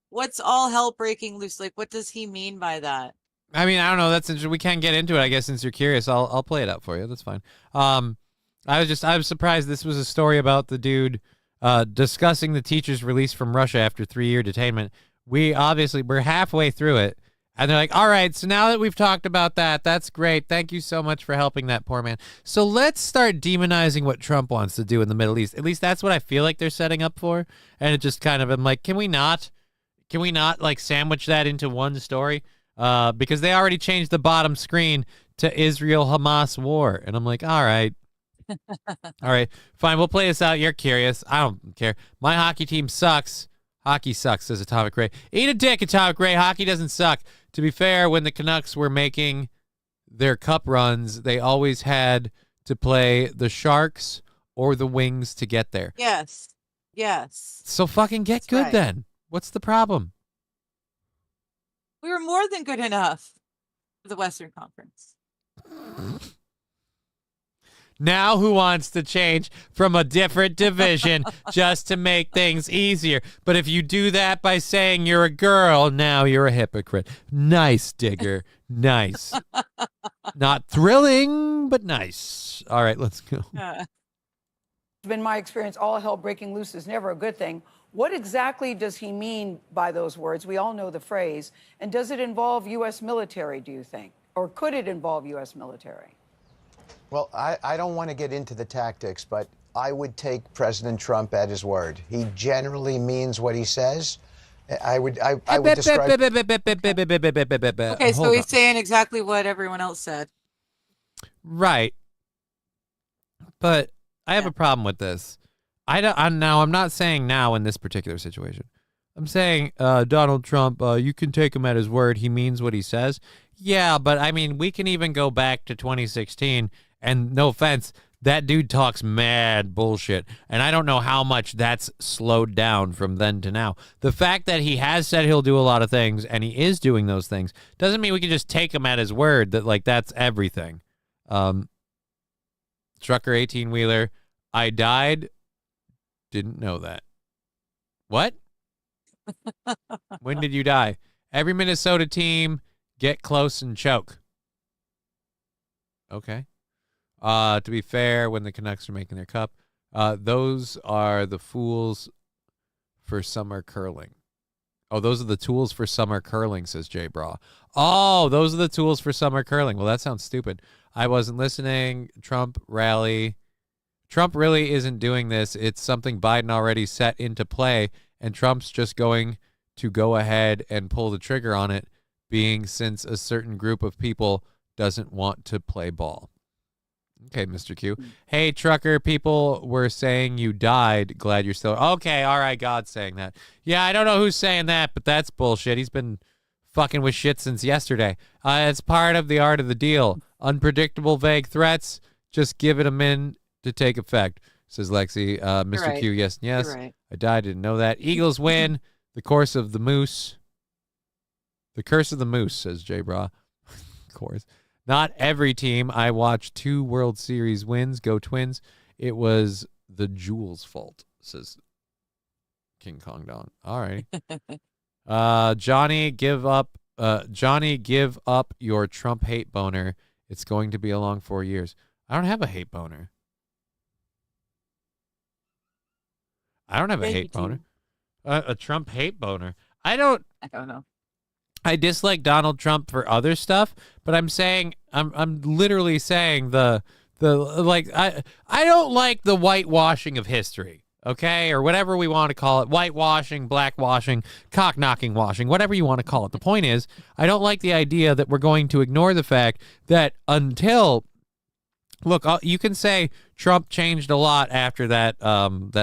what's all hell breaking loose? Like, what does he mean by that? I mean, I don't know. That's interesting. We can't get into it, I guess, since you're curious. I'll play it up for you. That's fine. I was surprised this was a story about the dude discussing the teacher's release from Russia after 3-year detainment. We're halfway through it, and they're like, all right, so now that we've talked about that, that's great. Thank you so much for helping that poor man. So let's start demonizing what Trump wants to do in the Middle East. At least that's what I feel like they're setting up for. And it just kind of, I'm like, can we not like sandwich that into one story? Because they already changed the bottom screen to Israel-Hamas war. And I'm like, all right. All right, fine. We'll play this out. You're curious. I don't care. My hockey team sucks. Hockey sucks, says Atomic Ray. Eat a dick, Atomic Ray. Hockey doesn't suck. To be fair, when the Canucks were making their cup runs, they always had to play the Sharks or the Wings to get there. Yes. Yes. So fucking get That's good right. then. What's the problem? We were more than good enough for the Western Conference. Now who wants to change from a different division just to make things easier? But if you do that by saying you're a girl, now you're a hypocrite. Nice, Digger. Nice. Not thrilling, but nice. All right, let's go. It's been my experience, all hell breaking loose is never a good thing. What exactly does he mean by those words? We all know the phrase. And does it involve U.S. military, do you think? Or could it involve U.S. military? Well, I don't want to get into the tactics, but I would take President Trump at his word. He generally means what he says. I would describe... Okay, so he's saying exactly what everyone else said. Right. But I have a problem with this. I'm not saying now in this particular situation. I'm saying Donald Trump, you can take him at his word. He means what he says. Yeah, but I mean, we can even go back to 2016, and no offense, that dude talks mad bullshit, and I don't know how much that's slowed down from then to now. The fact that he has said he'll do a lot of things, and he is doing those things, doesn't mean we can just take him at his word that, like, that's everything. Trucker 18-wheeler, I died, didn't know that. What? When did you die? Every Minnesota team, get close and choke. Okay. To be fair, when the Canucks are making their cup, those are the fools for summer curling. Oh, those are the tools for summer curling, says Jay Bra. Oh, those are the tools for summer curling. Well, that sounds stupid. I wasn't listening. Trump rally. Trump really isn't doing this. It's something Biden already set into play, and Trump's just going to go ahead and pull the trigger on it, being since a certain group of people doesn't want to play ball. Okay, Mr. Q. Hey, trucker, people were saying you died. Glad you're still... Okay, all right, God's saying that. Yeah, I don't know who's saying that, but that's bullshit. He's been fucking with shit since yesterday. It's part of the art of the deal. Unpredictable, vague threats. Just give it a minute to take effect, says Lexi. Mr. Right. Q, yes, yes. You're right. I died, didn't know that. Eagles win. The course of the moose. The curse of the moose, says J. Bra. Of course. Not every team. I watched 2 World Series wins. Go Twins. It was the Jules' fault, says King Kong Don. All right. Johnny, give up your Trump hate boner. It's going to be a long 4 years. I don't have a hate boner. A hate boner. A Trump hate boner. I don't know. I dislike Donald Trump for other stuff, but I'm literally saying I don't like the whitewashing of history, okay? Or whatever we want to call it, whitewashing, blackwashing, cock-knocking washing, whatever you want to call it. The point is, I don't like the idea that we're going to ignore the fact that look, you can say Trump changed a lot after that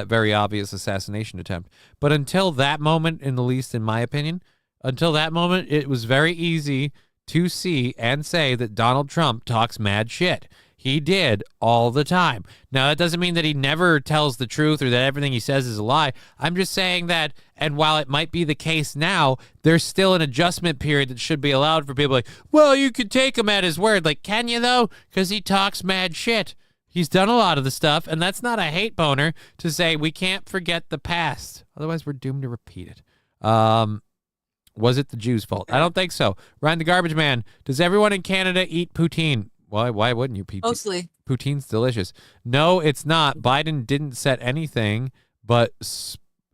very obvious assassination attempt, but until that moment, at least in my opinion, until that moment, it was very easy to see and say that Donald Trump talks mad shit. He did all the time. Now, that doesn't mean that he never tells the truth or that everything he says is a lie. I'm just saying that, and while it might be the case now, there's still an adjustment period that should be allowed for people like, well, you could take him at his word. Like, can you, though? Because he talks mad shit. He's done a lot of the stuff, and that's not a hate boner to say we can't forget the past. Otherwise, we're doomed to repeat it. Was it the Jews' fault? I don't think so. Ryan the Garbage Man, does everyone in Canada eat poutine? Why wouldn't you? Mostly. Poutine's delicious. No, it's not. Biden didn't set anything but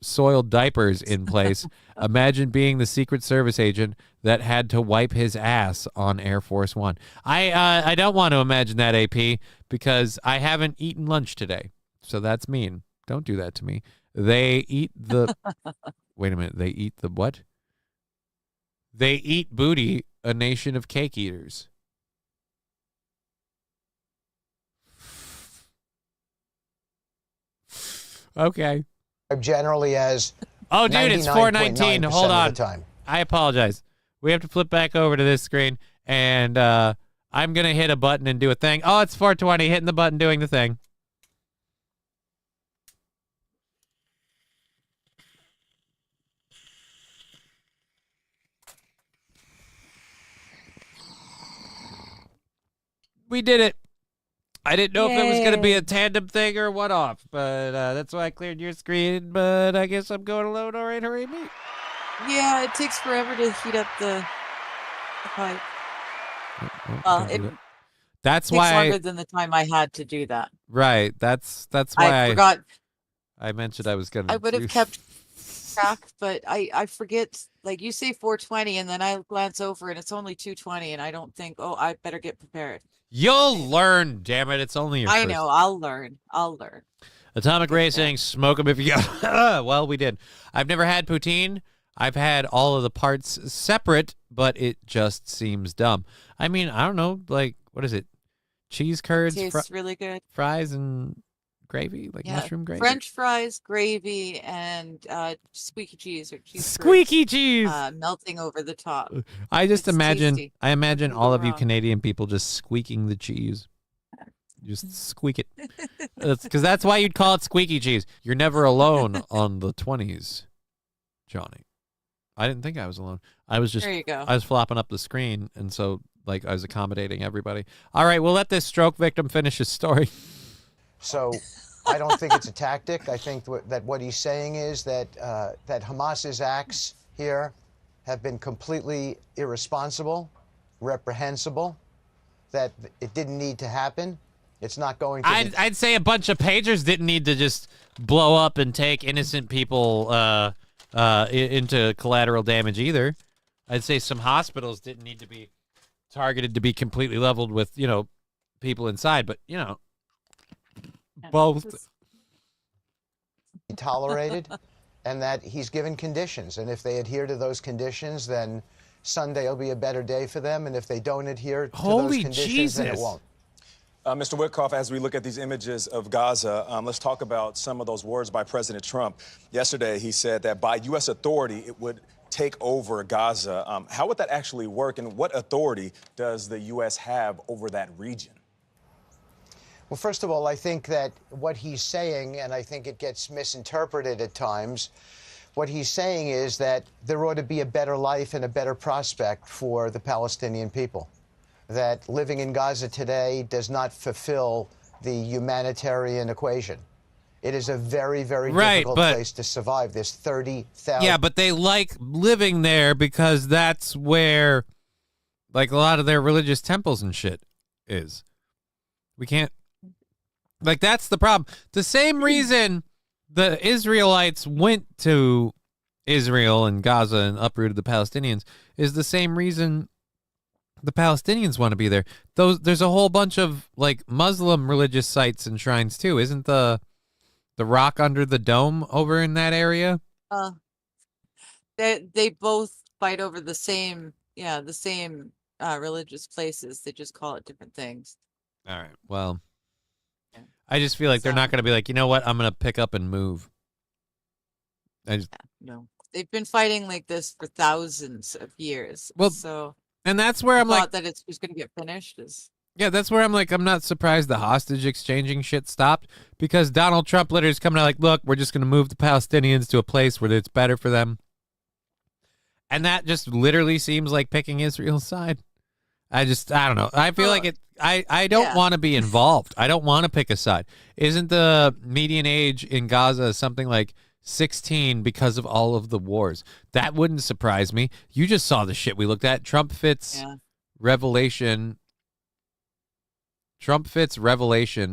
soiled diapers in place. Imagine being the Secret Service agent that had to wipe his ass on Air Force One. I don't want to imagine that, AP, because I haven't eaten lunch today. So that's mean. Don't do that to me. They eat the... Wait a minute. They eat the what? They eat booty, a nation of cake eaters. Okay. Generally as oh, dude, it's 4:19. Hold on. Time. I apologize. We have to flip back over to this screen, and I'm going to hit a button and do a thing. Oh, it's 4:20. Hitting the button, doing the thing. We did it. I didn't know if it was going to be a tandem thing or what off, but that's why I cleared your screen. But I guess I'm going alone. All right, hurry me. Yeah, it takes forever to heat up the pipe. That's takes why longer than the time I had to do that. Right. That's why I forgot. I mentioned I was going to. I would have kept track, but I forget. Like you say 4:20, and then I glance over, and it's only 2:20, and I don't think, oh, I better get prepared. You'll learn, damn it. It's only your I first. know. I'll learn. Atomic Racing, smoke them if you got. Well, we did. I've never had poutine. I've had all of the parts separate, but it just seems dumb. I mean, I don't know. Like, what is it? Cheese curds? Tastes really good. Fries and gravy? Like mushroom gravy? French fries, gravy, and squeaky cheese or cheese. Squeaky cheese! Melting over the top. I just imagine, tasty. I imagine all of you Canadian people just squeaking the cheese. Just squeak it. Because that's why you'd call it squeaky cheese. You're never alone on the 20s, Johnny. I didn't think I was alone. I was just, there you go. I was flopping up the screen, and so like I was accommodating everybody. All right, we'll let this stroke victim finish his story. So I don't think it's a tactic. I think that what he's saying is that that Hamas's acts here have been completely irresponsible, reprehensible, that it didn't need to happen. It's not going to. I'd say a bunch of pagers didn't need to just blow up and take innocent people into collateral damage either. I'd say some hospitals didn't need to be targeted to be completely leveled with, people inside, but, both. Be tolerated, and that he's given conditions. And if they adhere to those conditions, then Sunday will be a better day for them. And if they don't adhere to those conditions, then it won't. Mr. Witkoff, as we look at these images of Gaza, let's talk about some of those words by President Trump. Yesterday, he said that by U.S. authority, it would take over Gaza. How would that actually work, and what authority does the U.S. have over that region? Well, first of all, I think that what he's saying, and I think it gets misinterpreted at times, what he's saying is that there ought to be a better life and a better prospect for the Palestinian people. That living in Gaza today does not fulfill the humanitarian equation. It is a very, very difficult place to survive. There's 30,000. Yeah, but they like living there because that's where, like, a lot of their religious temples and shit is. We can't. Like, that's the problem. The same reason the Israelites went to Israel and Gaza and uprooted the Palestinians is the same reason the Palestinians want to be there. There's a whole bunch of like Muslim religious sites and shrines too. Isn't the rock under the dome over in that area? They both fight over the same religious places. They just call it different things. All right. Well, I just feel like they're not going to be like, you know what? I'm going to pick up and move. No, they've been fighting like this for thousands of years. Well, so and that's where I'm like that it's just going to get finished. Yeah, that's where I'm like, I'm not surprised the hostage exchanging shit stopped, because Donald Trump literally is coming out like, look, we're just going to move the Palestinians to a place where it's better for them. And that just literally seems like picking Israel's side. I don't know. I feel like I don't want to be involved. I don't want to pick a side. Isn't the median age in Gaza something like 16 because of all of the wars? That wouldn't surprise me. You just saw the shit we looked at. Trump fits revelation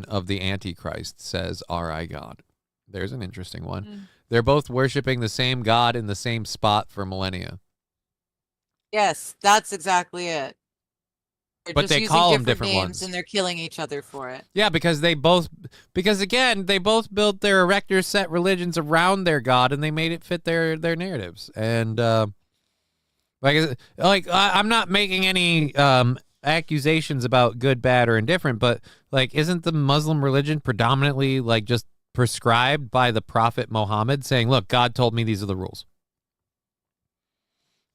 of the Antichrist, says R.I. God. There's an interesting one. They're both worshiping the same God in the same spot for millennia. Yes, that's exactly it. But they call them different names ones. And they're killing each other for it. Yeah, because they both built their erector set religions around their God, and they made it fit their narratives. And I'm not making any accusations about good, bad, or indifferent, but like, isn't the Muslim religion predominantly like just prescribed by the Prophet Muhammad, saying, "Look, God told me these are the rules."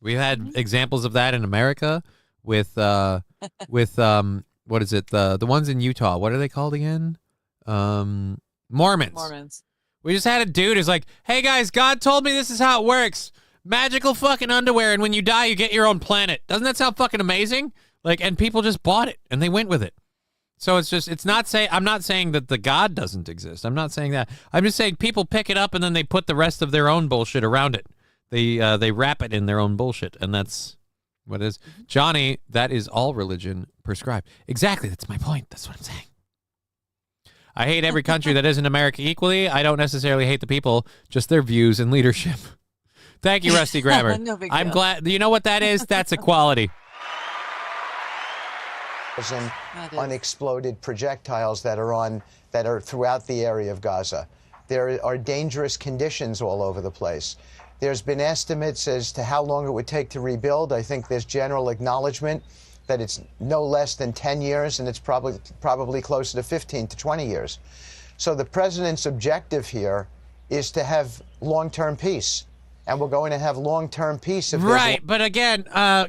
We've had examples of that in America with what is it, the ones in Utah? What are they called again? Mormons. We just had a dude who's like, "Hey guys, God told me this is how it works. Magical fucking underwear, and when you die, you get your own planet." Doesn't that sound fucking amazing? Like, and people just bought it and they went with it. So I'm not saying that the God doesn't exist. I'm not saying that. I'm just saying people pick it up and then they put the rest of their own bullshit around it. They wrap it in their own bullshit, and that's what it is. Johnny, that is all religion prescribed. Exactly. That's my point. That's what I'm saying. I hate every country that isn't America equally. I don't necessarily hate the people, just their views and leadership. Thank you, Rusty Grammar. No big I'm deal. glad. You know what that is? That's equality. Unexploded projectiles that are throughout the area of Gaza. There are dangerous conditions all over the place. There's been estimates as to how long it would take to rebuild. I think there's general acknowledgement that it's no less than 10 years, and it's probably closer to 15 to 20 years. So the president's objective here is to have long-term peace. And we're going to have long-term peace. Right, but again,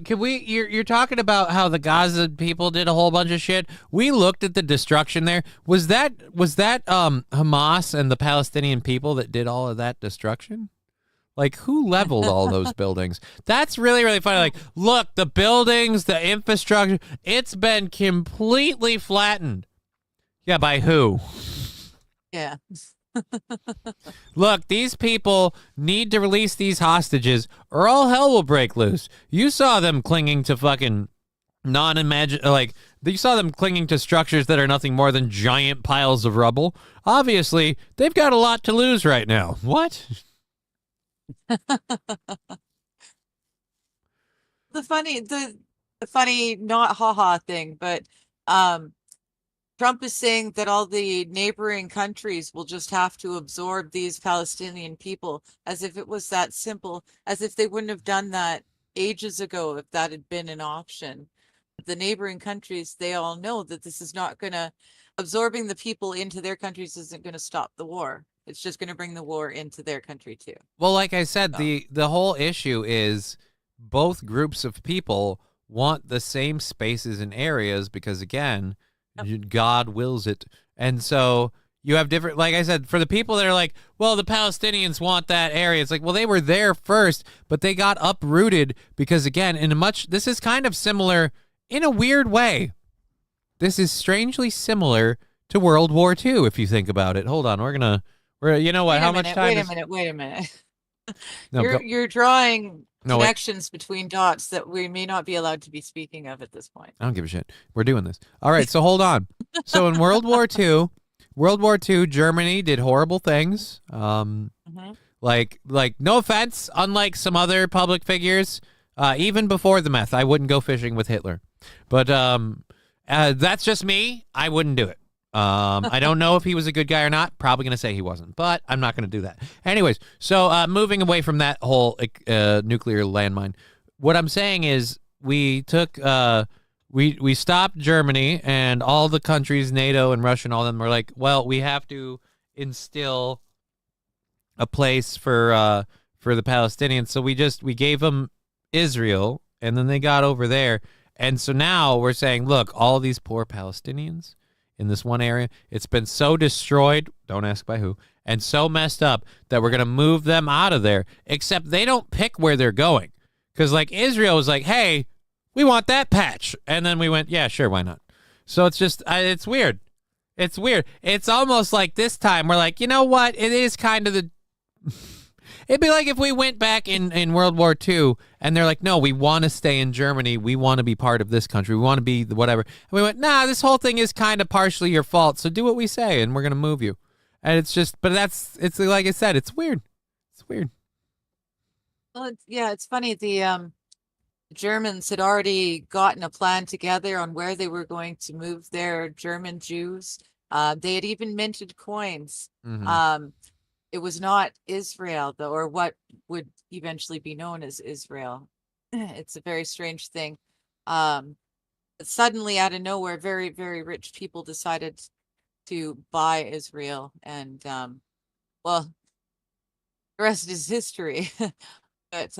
you're talking about how the Gaza people did a whole bunch of shit. We looked at the destruction there. Was that Hamas and the Palestinian people that did all of that destruction? Like, who leveled all those buildings? That's really, really funny. Like, look, the buildings, the infrastructure, it's been completely flattened. Yeah, by who? Yeah. Look, these people need to release these hostages or all hell will break loose. You saw them clinging to fucking you saw them clinging to structures that are nothing more than giant piles of rubble. Obviously, they've got a lot to lose right now. What? The funny not haha thing, but Trump is saying that all the neighboring countries will just have to absorb these Palestinian people, as if it was that simple, as if they wouldn't have done that ages ago if that had been an option. The neighboring countries, they all know that this is not going to, absorbing the people into their countries isn't going to stop the war. It's just going to bring the war into their country too. Well, like I said, the whole issue is both groups of people want the same spaces and areas because, again, God wills it. And so you have different, like I said, for the people that are like, well, the Palestinians want that area. It's like, well, they were there first, but they got uprooted because, again, this is kind of similar in a weird way. This is strangely similar to World War II, if you think about it. Hold on, you know what? How much time? Wait a minute. No, you're drawing connections between dots that we may not be allowed to be speaking of at this point. I don't give a shit. We're doing this. All right, so hold on. So in World War II, Germany did horrible things. Like no offense, unlike some other public figures, even before the meth, I wouldn't go fishing with Hitler. But that's just me. I wouldn't do it. I don't know if he was a good guy or not. Probably going to say he wasn't, but I'm not going to do that. Anyways, so moving away from that whole nuclear landmine, what I'm saying is we took we stopped Germany and all the countries, NATO and Russia and all them were like, well, we have to instill a place for the Palestinians. So we gave them Israel, and then they got over there. And so now we're saying, look, all these poor Palestinians in this one area, it's been so destroyed, don't ask by who, and so messed up that we're going to move them out of there, except they don't pick where they're going. Because, like, Israel was like, hey, we want that patch. And then we went, yeah, sure, why not? So it's just, it's weird. It's weird. It's almost like this time we're like, you know what? It is kind of the... It'd be like if we went back in World War II and they're like, no, we want to stay in Germany. We want to be part of this country. We want to be whatever. And we went, nah, this whole thing is kind of partially your fault. So do what we say and we're going to move you. And it's just, but it's like I said, it's weird. It's weird. Well, it's funny. The Germans had already gotten a plan together on where they were going to move their German Jews. They had even minted coins. Mm-hmm. It was not Israel, though, or what would eventually be known as Israel. It's a very strange thing. Suddenly, out of nowhere, very, very rich people decided to buy Israel. And, well, the rest is history. But,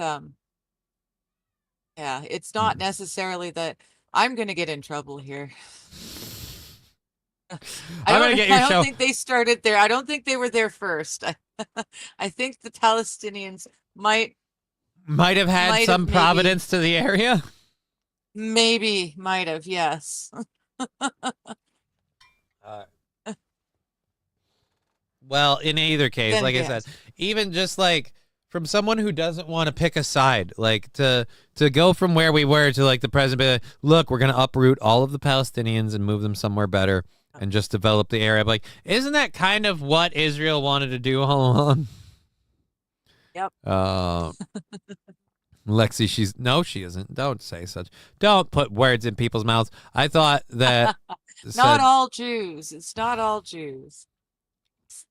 yeah, it's not necessarily that I'm going to get in trouble here. I don't think they started there. I don't think they were there first. I think the Palestinians might have had some providence to the area. Maybe might have, yes. Well, in either case, Then like I said, even just like from someone who doesn't want to pick a side, like to go from where we were to like the president, be like, look, we're going to uproot all of the Palestinians and move them somewhere better. And just develop the area. Like, isn't that kind of what Israel wanted to do all along? Yep. Lexi, she isn't. Don't say such. Don't put words in people's mouths. I thought that not all Jews. It's not all Jews.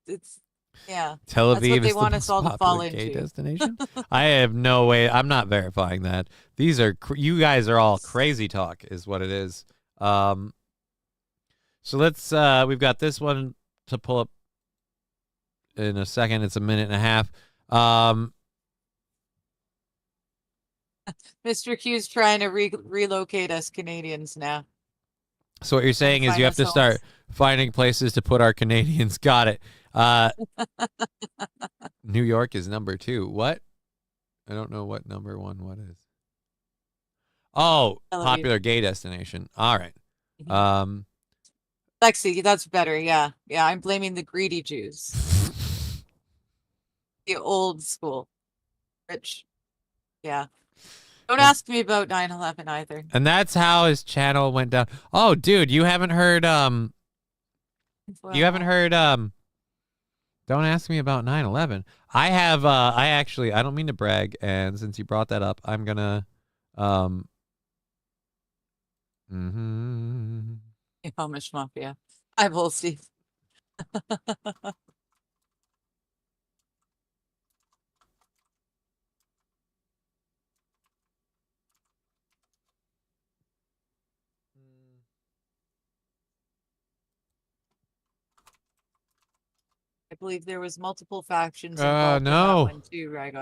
It's yeah. Tel Aviv That's what they is want the us most all to fall popular gay into. destination. I have no way. I'm not verifying that. These are you guys are all crazy talk, is what it is. So let's, we've got this one to pull up in a second. It's a minute and a half. Mr. Q's trying to relocate us Canadians now. So what you're saying is you have to start finding places to put our Canadians. Got it. New York is number 2. What? I don't know what number 1 what is. Oh, popular gay destination. All right. Lexi, that's better. Yeah. Yeah. I'm blaming the greedy Jews. The old school. Rich. Yeah. Don't ask me about 9/11 either. And that's how his channel went down. Oh, dude, you haven't heard, don't ask me about 9/11. I have, I don't mean to brag. And since you brought that up, I'm gonna, Amish Mafia. I'm old Steve. I believe there was multiple factions involved in that one too, right?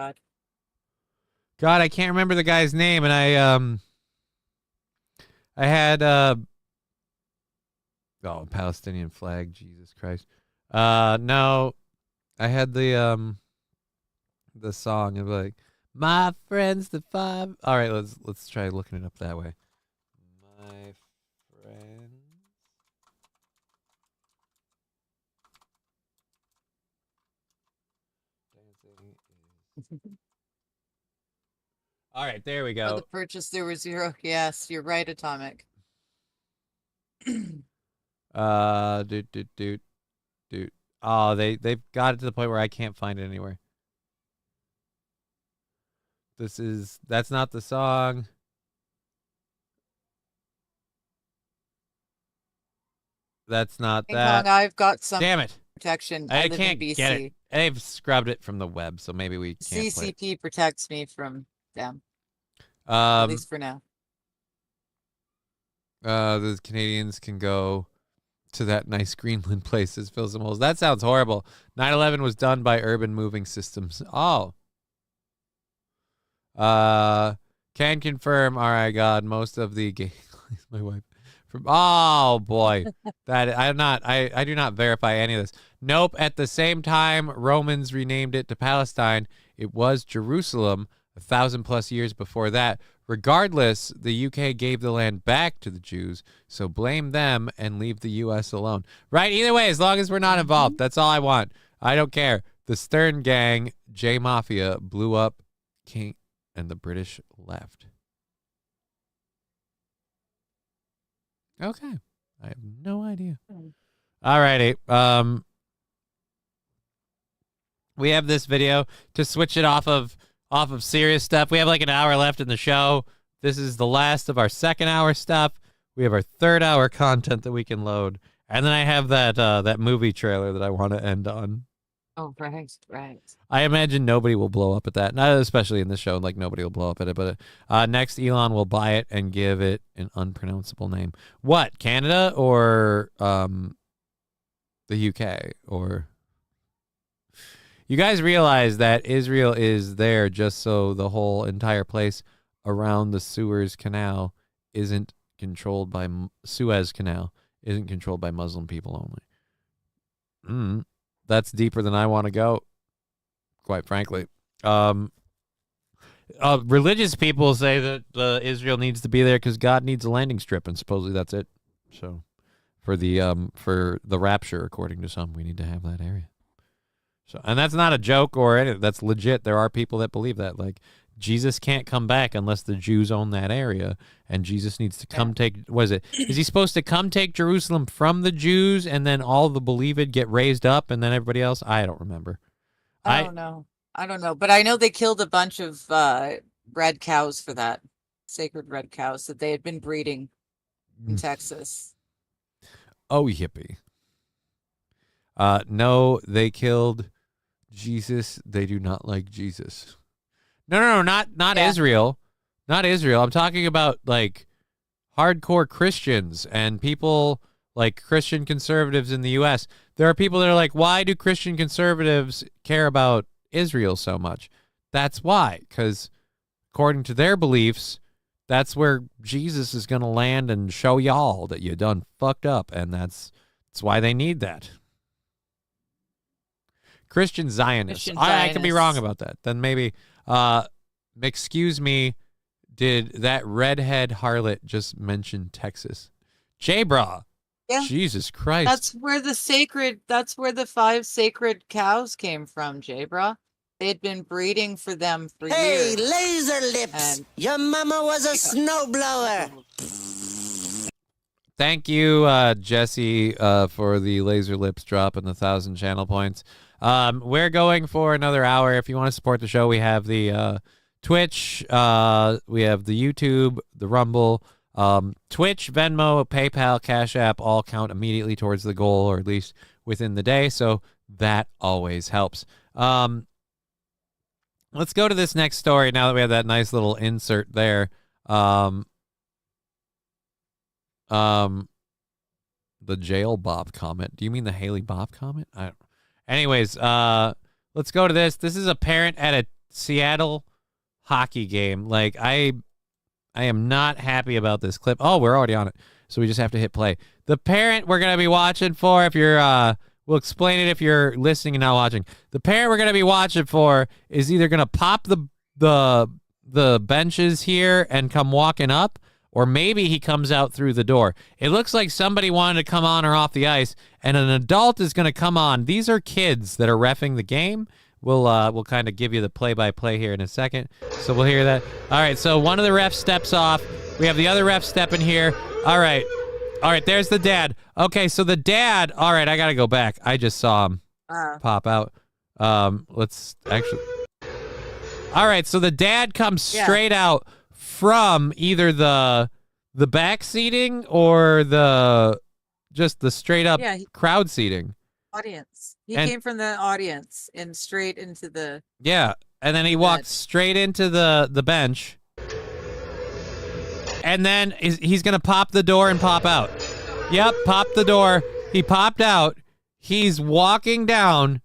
God, I can't remember the guy's name, and I had Palestinian flag, Jesus Christ. No, I had the song of like my friends the 5. All right, let's try looking it up that way. My friends. All right, there we go. For the purchase, there were 0. Yes, you're right, Atomic. Dude. Oh, they've got it to the point where I can't find it anywhere. That's not the song. That's not that. I've got some Damn it. protection. I live can't in BC. get it. They've scrubbed it from the web, so maybe we can't play it. CCP protects me from them. At least for now. The Canadians can go to that nice Greenland place that fills some holes. That sounds horrible. 9/11 was done by urban moving systems. Oh. Can confirm. All right, God. Most of the my wife. Oh boy, I do not verify any of this. Nope. At the same time, Romans renamed it to Palestine. It was Jerusalem 1,000+ years before that. Regardless, the UK gave the land back to the Jews, so blame them and leave the US alone. Right? Either way, as long as we're not involved, that's all I want. I don't care. The Stern Gang, J Mafia, blew up King, and the British left. Okay. I have no idea. All righty. We have this video to switch it off of serious stuff. We have like an hour left in the show. This is the last of our second hour stuff. We have our third hour content that we can load. And then I have that movie trailer that I want to end on. Oh, right. I imagine nobody will blow up at that. Not especially in this show. Like, nobody will blow up at it. But next, Elon will buy it and give it an unpronounceable name. What? Canada or the UK? Or... You guys realize that Israel is there just so the whole entire place around the Suez Canal isn't controlled by Muslim people only. That's deeper than I want to go, quite frankly. Religious people say that Israel needs to be there because God needs a landing strip, and supposedly that's it. So, for the rapture, according to some, we need to have that area. So, and that's not a joke or anything. That's legit. There are people that believe that. Like, Jesus can't come back unless the Jews own that area, and Jesus needs to come take. What is it? Is he supposed to come take Jerusalem from the Jews, and then all the believed get raised up, and then everybody else? I don't remember. I don't know. But I know they killed a bunch of red cows for that, sacred red cows that they had been breeding in Texas. Oh, yippee. No, they killed Jesus. They do not like Jesus. No, not Israel. Not Israel. I'm talking about like hardcore Christians and people like Christian conservatives in the U.S. There are people that are like, why do Christian conservatives care about Israel so much? That's why, because according to their beliefs, that's where Jesus is going to land and show y'all that you done fucked up, and that's why they need that. Christian Zionists. I could be wrong about that. Then maybe, excuse me, did that redhead harlot just mention Texas? J-Bra. Yeah. Jesus Christ. That's where the 5 sacred cows came from, J-Bra. They had been breeding for them for years. Hey, laser lips! Your mama was a snowblower. Thank you, Jesse, for the laser lips drop and the 1,000 channel points. We're going for another hour. If you want to support the show, we have the Twitch, we have the YouTube, the Rumble, Twitch, Venmo, PayPal, Cash App, all count immediately towards the goal, or at least within the day, so that always helps. Let's go to this next story now that we have that nice little insert there. The jail Bob comment. Do you mean the Haley Bob comment? Anyways, let's go to this. This is a parent at a Seattle hockey game. Like, I am not happy about this clip. Oh, we're already on it, so we just have to hit play. The parent we're going to be watching for, if you're, we'll explain it if you're listening and not watching. The parent we're going to be watching for is either going to pop the benches here and come walking up, or maybe he comes out through the door. It looks like somebody wanted to come on or off the ice, and an adult is going to come on. These are kids that are reffing the game. We'll kind of give you the play-by-play here in a second, so we'll hear that. All right, so one of the refs steps off. We have the other ref stepping here. All right, there's the dad. Okay, so the dad, all right, I got to go back. I just saw him pop out. Let's actually... All right, so the dad comes straight out from either the back seating or just the straight up crowd seating. Audience. He came from the audience and straight into the and then he walked straight into the bench. And then he's going to pop the door and pop out. Yep, pop the door. He popped out. He's walking down.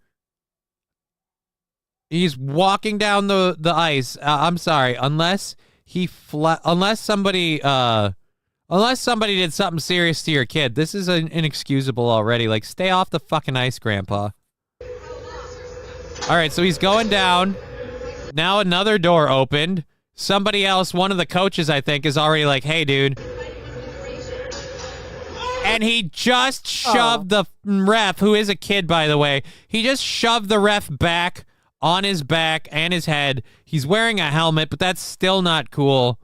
He's walking down the ice. I'm sorry, unless somebody did something serious to your kid. This is inexcusable already. Like, stay off the fucking ice, Grandpa. All right, so he's going down. Now another door opened. Somebody else, one of the coaches, I think, is already like, hey, dude. And he just shoved the ref, who is a kid, by the way. He just shoved the ref back on his back and his head. He's wearing a helmet, but that's still not cool.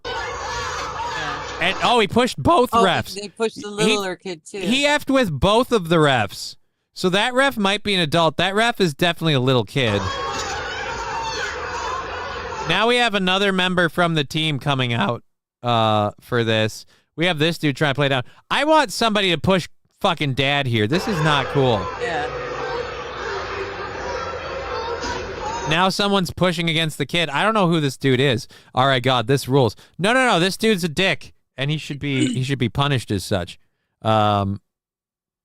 And he pushed both refs. He pushed the littler kid, too. He effed with both of the refs. So that ref might be an adult. That ref is definitely a little kid. Now we have another member from the team coming out for this. We have this dude trying to play down. I want somebody to push fucking dad here. This is not cool. Yeah. Now someone's pushing against the kid. I don't know who this dude is. All right, God, this rules. No. This dude's a dick, and he should be punished as such. I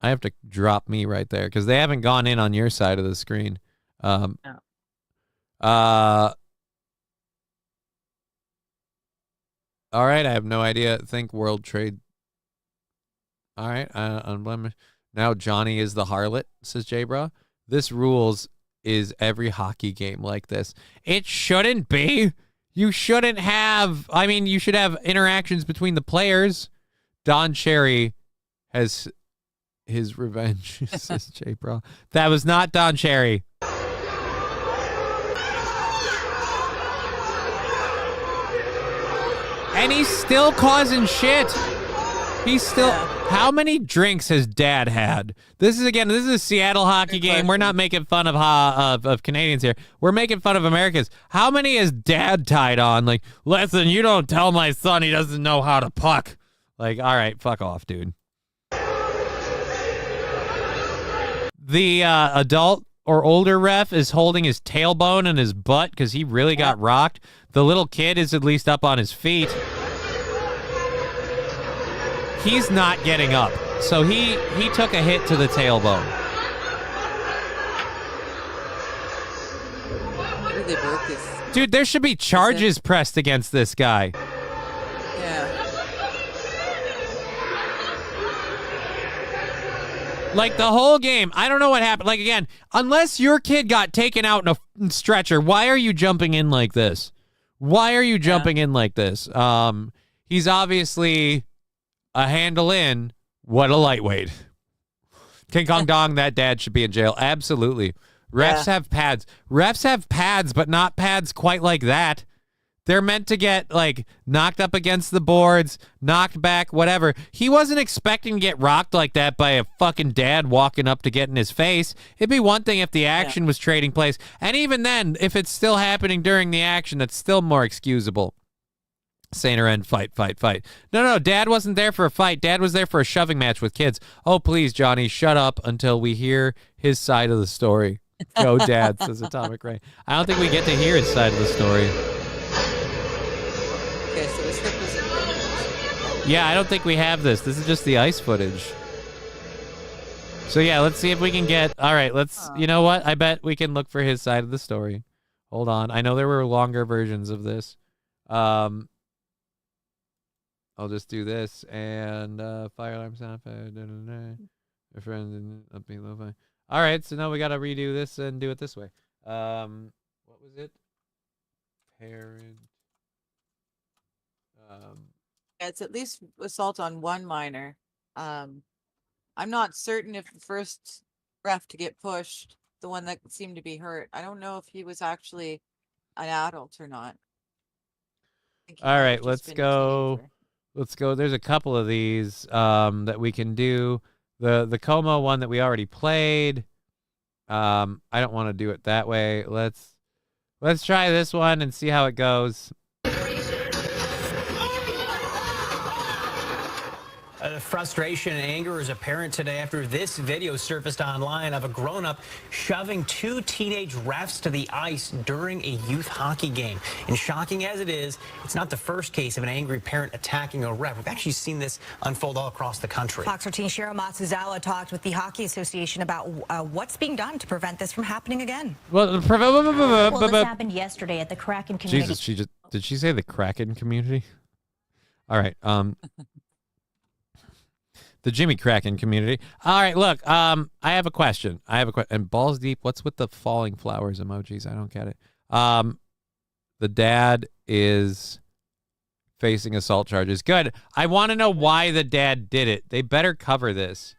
have to drop me right there because they haven't gone in on your side of the screen. No. All right, I have no idea. Think World Trade. All right, unblemished. Now Johnny is the harlot, says J-Bra. This rules is every hockey game like this. It shouldn't be. You shouldn't have. I mean, you should have interactions between the players. Don Cherry has his revenge, says J-Bra. That was not Don Cherry. And he's still causing shit. He's still... How many drinks has Dad had? This is a Seattle hockey game. We're not making fun of Canadians here. We're making fun of Americans. How many has Dad tied on? Like, listen, you don't tell my son he doesn't know how to puck. Like, all right, fuck off, dude. The adult or older ref is holding his tailbone and his butt because he really got rocked. The little kid is at least up on his feet. He's not getting up. So he took a hit to the tailbone. Maybe they broke his... Dude, there should be charges pressed against this guy. Yeah. Like, the whole game, I don't know what happened. Like, again, unless your kid got taken out in a stretcher, why are you jumping in like this? Why are you jumping in like this? He's obviously a handle in. What a lightweight. King Kong Dong, that dad should be in jail. Absolutely. Refs have pads. Refs have pads, but not pads quite like that. They're meant to get, like, knocked up against the boards, knocked back, whatever. He wasn't expecting to get rocked like that by a fucking dad walking up to get in his face. It'd be one thing if the action was trading place. And even then, if it's still happening during the action, that's still more excusable. Saint or end, fight. No, Dad wasn't there for a fight. Dad was there for a shoving match with kids. Oh, please, Johnny, shut up until we hear his side of the story. Go, Dad, says Atomic Ray. I don't think we get to hear his side of the story. Okay, so his hip was in. Yeah, I don't think we have this. This is just the ice footage. So, yeah, let's see if we can get... All right, let's... You know what? I bet we can look for his side of the story. Hold on. I know there were longer versions of this. I'll just do this and fire alarm sound. My friend didn't let me lo-fi. All right, so now we got to redo this and do it this way. What was it? Parent. It's at least assault on one minor. I'm not certain if the first ref to get pushed, the one that seemed to be hurt, I don't know if he was actually an adult or not. All right, let's go. Let's go. There's a couple of these that we can do. The Como one that we already played. I don't want to do it that way. Let's Let's try this one and see how it goes. Frustration and anger is apparent today after this video surfaced online of a grown-up shoving 2 teenage refs to the ice during a youth hockey game. And shocking as it is, it's not the first case of an angry parent attacking a ref. We've actually seen this unfold all across the country. Fox 13 Cheryl Matsuzawa talked with the Hockey Association about what's being done to prevent this from happening again. Well, Well, this happened yesterday at the Kraken community. Jesus, did she say the Kraken community? All right. The Jimmy Kraken community. All right, look, I have a question. And balls deep, what's with the falling flowers emojis? I don't get it. The dad is facing assault charges. Good. I want to know why the dad did it. They better cover this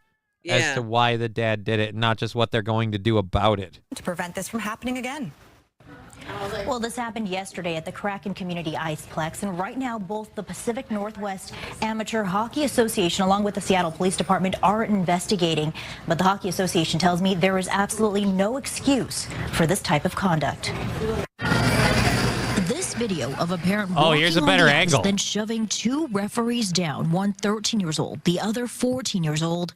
as to why the dad did it, and not just what they're going to do about it. To prevent this from happening again. Well, this happened yesterday at the Kraken Community Iceplex, and right now both the Pacific Northwest Amateur Hockey Association along with the Seattle Police Department are investigating. But the Hockey Association tells me there is absolutely no excuse for this type of conduct. This video of a parent here's a better angle. Then shoving 2 referees down, one 13 years old, the other 14 years old,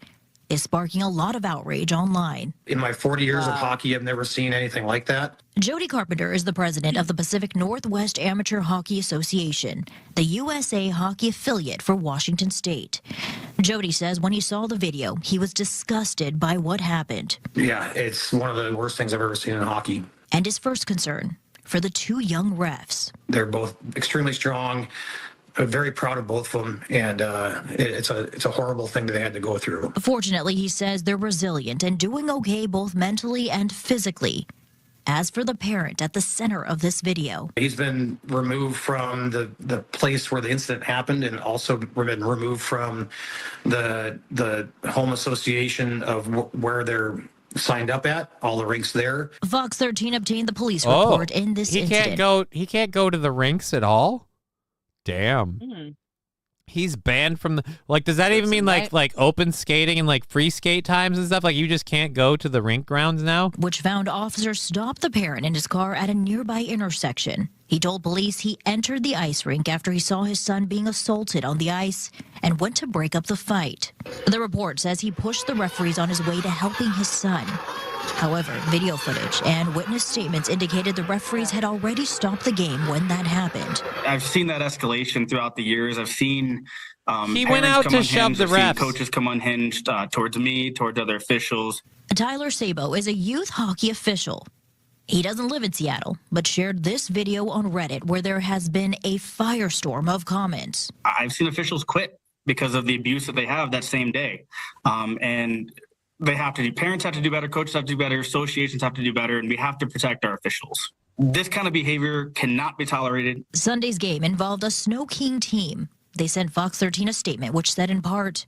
is sparking a lot of outrage online. In my 40 years of hockey, I've never seen anything like that. Jody Carpenter is the president of the Pacific Northwest Amateur Hockey Association, the USA hockey affiliate for Washington State. Jody says when he saw the video, he was disgusted by what happened. Yeah, it's one of the worst things I've ever seen in hockey. And his first concern for the 2 young refs. They're both extremely strong. I'm very proud of both of them, and it's a horrible thing that they had to go through. Fortunately, he says they're resilient and doing okay both mentally and physically. As for the parent at the center of this video, He's been removed from the place where the incident happened, and also been removed from the home association of where they're signed up at, all the rinks there. Fox 13 obtained the police report in this incident. He can't go to the rinks at all? Damn. He's banned from the, like, does that even mean like open skating and like free skate times and stuff? Like you just can't go to the rink grounds now? Which found officers stopped the parent in his car at a nearby intersection. He told police he entered the ice rink after he saw his son being assaulted on the ice and went to break up the fight. The report says he pushed the referees on his way to helping his son. However, video footage and witness statements indicated the referees had already stopped the game when that happened. I've seen that escalation throughout the years. I've seen he went out to shove the refs. Coaches come unhinged towards me, towards other officials. Tyler Sabo is a youth hockey official. He doesn't live in Seattle, but shared this video on Reddit where there has been a firestorm of comments. I've seen officials quit because of the abuse that they have that same day. And they have to do, parents have to do better, coaches have to do better, associations have to do better, and we have to protect our officials. This kind of behavior cannot be tolerated. Sunday's game involved a Snow King team. They sent Fox 13 a statement which said in part,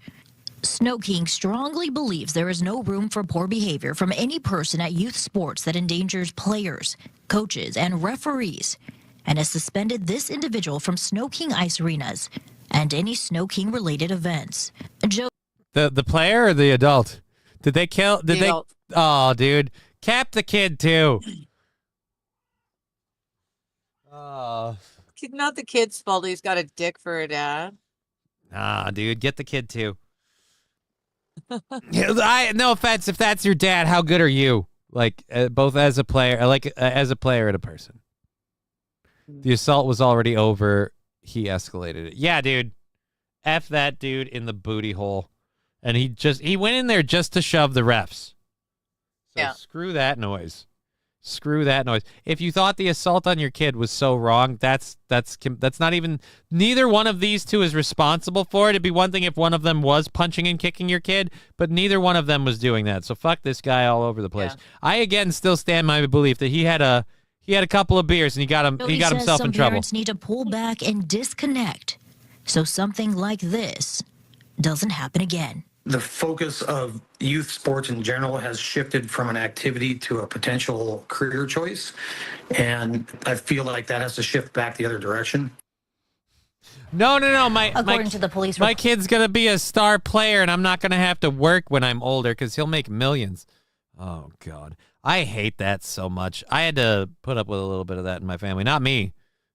Snow King strongly believes there is no room for poor behavior from any person at youth sports that endangers players, coaches, and referees, and has suspended this individual from Snow King ice arenas and any Snow King related events. The player or the adult? Did they kill? Did they? Adult. Oh, dude, cap the kid too. Oh, Not the kid's fault. He's got a dick for a dad. nah, dude, get the kid too. No offense, if that's your dad, how good are you? Like both as a player, as a player and a person. The assault was already over. He escalated it. Yeah, dude. F that dude in the booty hole. And he went in there just to shove the refs. So screw that noise. Screw that noise. If you thought the assault on your kid was so wrong, that's not even, neither one of these two is responsible for it. It'd be one thing if one of them was punching and kicking your kid, but neither one of them was doing that. So fuck this guy all over the place. Yeah. I again still stand my belief that he had a couple of beers and he got himself in trouble. Parents need to pull back and disconnect so something like this doesn't happen again. The focus of youth sports in general has shifted from an activity to a potential career choice, and I feel like that has to shift back the other direction. No. According to the police, my kid's gonna be a star player, and I'm not gonna have to work when I'm older because he'll make millions. Oh God. I hate that so much. I had to put up with a little bit of that in my family. Not me.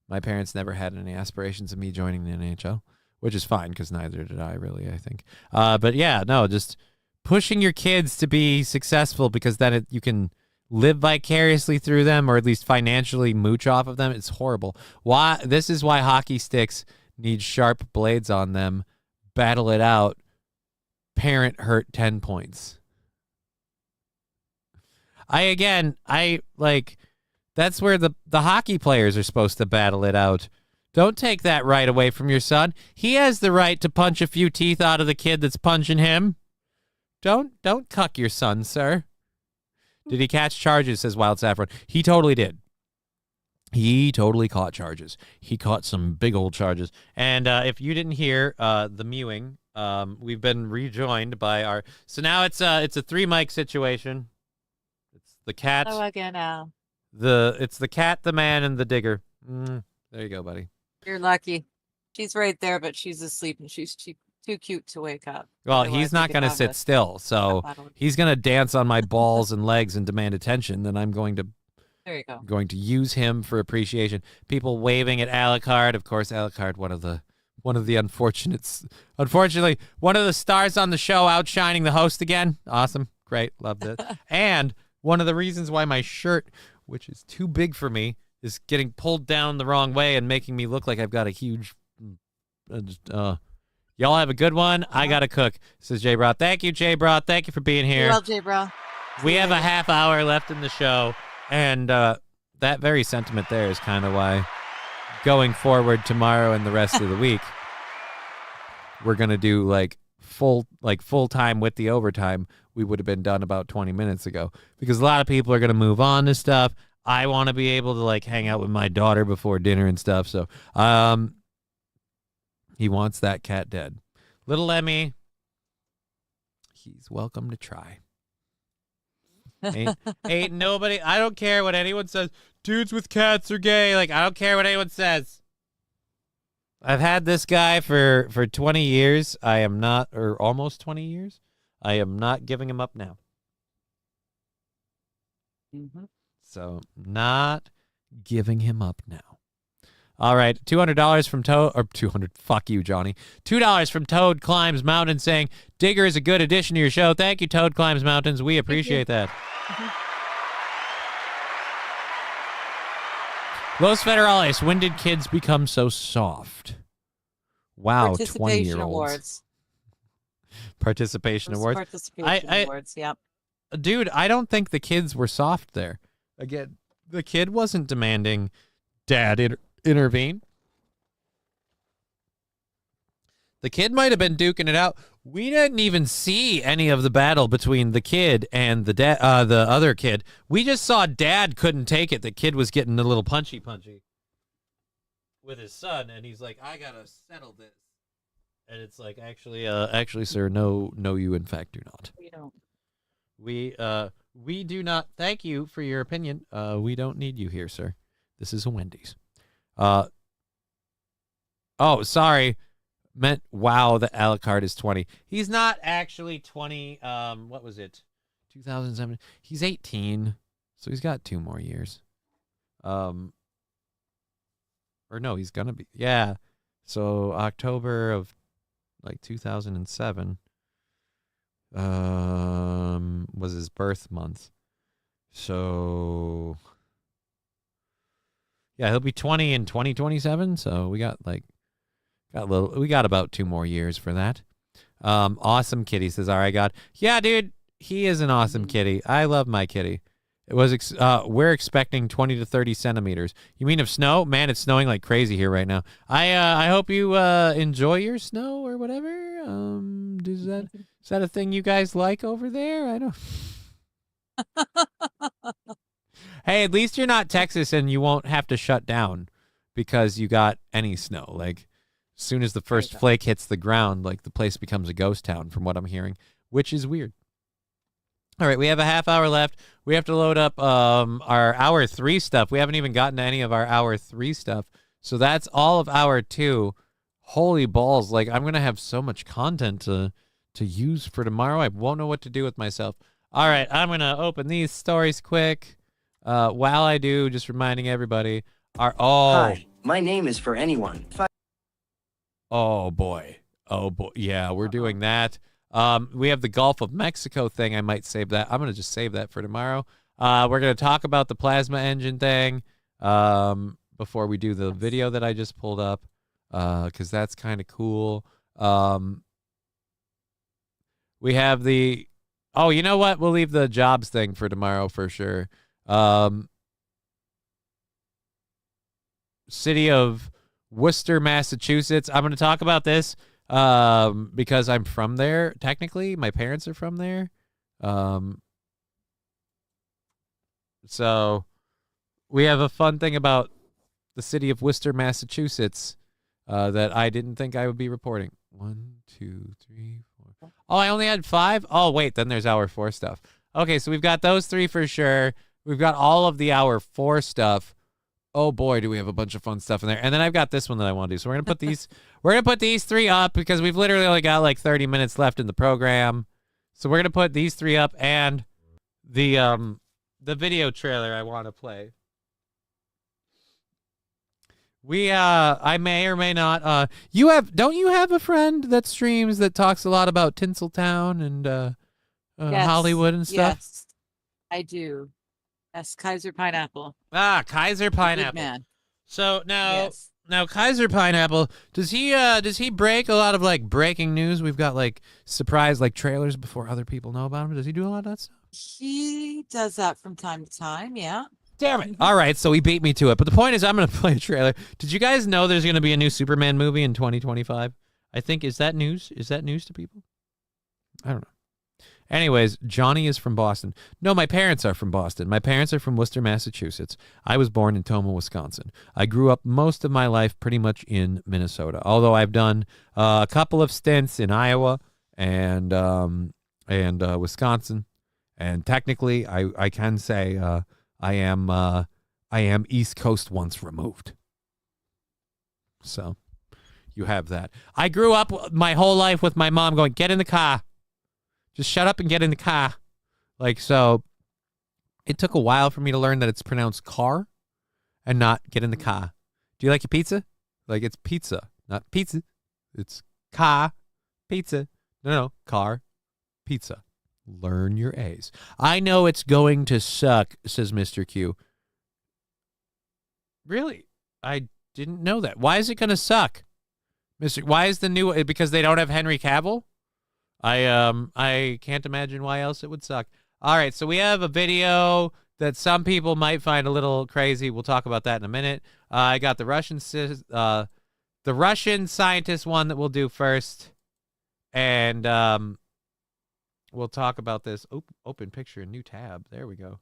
My parents never had any aspirations of me joining the NHL, which is fine because neither did I really, I think. But yeah, no, just pushing your kids to be successful because then you can live vicariously through them or at least financially mooch off of them. It's horrible. This is why hockey sticks need sharp blades on them. Battle it out. Parent hurt 10 points. That's where the hockey players are supposed to battle it out. Don't take that right away from your son. He has the right to punch a few teeth out of the kid that's punching him. Don't cuck your son, sir. Did he catch charges, says Wild Saffron. He totally did. He totally caught charges. He caught some big old charges. And if you didn't hear the mewing, we've been rejoined by our... So now it's a 3-mic situation. It's the cat. Oh, again now. It's the cat, the man, and the digger. There you go, buddy. You're lucky. She's right there, but she's asleep, and she's too cute to wake up. Well, Otherwise, he's not going to sit still, so he's going to dance on my balls and legs and demand attention. Then I'm going to... There you go. Going to use him for appreciation. People waving at Alucard. Of course, Alucard, one of the unfortunates. Unfortunately, one of the stars on the show outshining the host again. Awesome. Great. Loved it. And one of the reasons why my shirt, which is too big for me, is getting pulled down the wrong way and making me look like I've got a huge... Y'all have a good one. I got to cook, says J. Bra. Thank you, J. Bra. Thank you for being here. You're well, J. Bra. We have a half hour left in the show. And that very sentiment there is kind of why going forward tomorrow and the rest of the week, we're going to do full time with the overtime. We would have been done about 20 minutes ago because a lot of people are going to move on to stuff. I want to be able to hang out with my daughter before dinner and stuff. So he wants that cat dead. Little Emmy, he's welcome to try. Ain't nobody. I don't care what anyone says. Dudes with cats are gay. I don't care what anyone says. I've had this guy for 20 years. I am not, or almost 20 years. I am not giving him up now. So not giving him up now. All right, $200 from Toad, or 200. Fuck you, Johnny. $2 from Toad Climbs Mountain saying, Digger is a good addition to your show. Thank you, Toad Climbs Mountains. We appreciate that. Los Federales, when did kids become so soft? Wow, 20-year-olds. Awards. Participation awards. Participation awards, yep. Dude, I don't think the kids were soft there. Again, the kid wasn't demanding dad intervene. The kid might have been duking it out. We didn't even see any of the battle between the kid and the other kid. We just saw dad couldn't take it. The kid was getting a little punchy with his son, and he's like, I gotta settle this. And it's like, actually, sir, no, you in fact do not. We don't. We do not. Thank you for your opinion. We don't need you here, sir. This is a Wendy's. Oh, sorry. Meant, wow, the Alucard is 20. He's not actually 20. What was it? 2007. He's 18. So he's got 2 more years. Or no, he's going to be. Yeah. So October of 2007 was his birth month. So yeah, he'll be 20 in 2027. So we got about 2 more years for that. Awesome kitty, says, all right, God. Yeah, dude, he is an awesome kitty. I love my kitty. It was we're expecting 20 to 30 centimeters. You mean of snow? Man, it's snowing like crazy here right now. I hope you enjoy your snow or whatever. Is that a thing you guys like over there? I don't. Hey, at least you're not Texas and you won't have to shut down because you got any snow. As soon as the first flake hits the ground, the place becomes a ghost town from what I'm hearing, which is weird. All right, we have a half hour left. We have to load up our hour 3 stuff. We haven't even gotten to any of our hour 3 stuff. So that's all of hour 2. Holy balls. I'm going to have so much content to use for tomorrow. I won't know what to do with myself. All right, I'm going to open these stories quick. While I do, just reminding everybody, Hi, my name is for anyone. Oh, boy. Oh, boy. Yeah, we're doing that. We have the Gulf of Mexico thing. I might save that. I'm going to just save that for tomorrow. We're going to talk about the plasma engine thing before we do the video that I just pulled up, because that's kind of cool. We have the... Oh, you know what? We'll leave the jobs thing for tomorrow for sure. City of Worcester, Massachusetts. I'm going to talk about this because I'm from there. Technically, my parents are from there. So we have a fun thing about the city of Worcester, Massachusetts that I didn't think I would be reporting. 1, 2, 3, 4. Oh, I only had 5? Oh, wait, then there's hour 4 stuff. Okay, so we've got those 3 for sure. We've got all of the hour 4 stuff. Oh boy, do we have a bunch of fun stuff in there. And then I've got this one that I want to do. So we're gonna put these 3 up because we've literally only got like 30 minutes left in the program. So we're gonna put these 3 up and the video trailer I want to play. I may or may not don't you have a friend that streams that talks a lot about Tinseltown and Yes. Hollywood and stuff? Yes, I do. Yes, Kaiser Pineapple. Kaiser Pineapple. Good man. So now Kaiser Pineapple, does he break a lot of like breaking news? We've got like surprise like trailers before other people know about him. Does he do a lot of that stuff? He does that from time to time, yeah. Damn it. All right, so he beat me to it. But the point is I'm going to play a trailer. Did you guys know there's going to be a new Superman movie in 2025? I think, is that news? Is that news to people? I don't know. Anyways, Johnny is from Boston. No, my parents are from Boston. My parents are from Worcester, Massachusetts. I was born in Tomah, Wisconsin. I grew up most of my life pretty much in Minnesota, although I've done a couple of stints in Iowa and Wisconsin. And technically, I can say I am East Coast once removed. So you have that. I grew up my whole life with my mom going, get in the car. Just shut up and get in the car. Like, so it took a while for me to learn that it's pronounced car and not get in the car. Do you like your pizza? Like, it's pizza, not pizza. It's car, pizza. No, car, pizza. Learn your A's. I know it's going to suck, says Mr. Q. Really? I didn't know that. Why is it going to suck? Why is the new, because they don't have Henry Cavill? I can't imagine why else it would suck. All right, so we have a video that some people might find a little crazy. We'll talk about that in a minute. I got the Russian scientist one that we'll do first, and we'll talk about this. Open picture, new tab. There we go.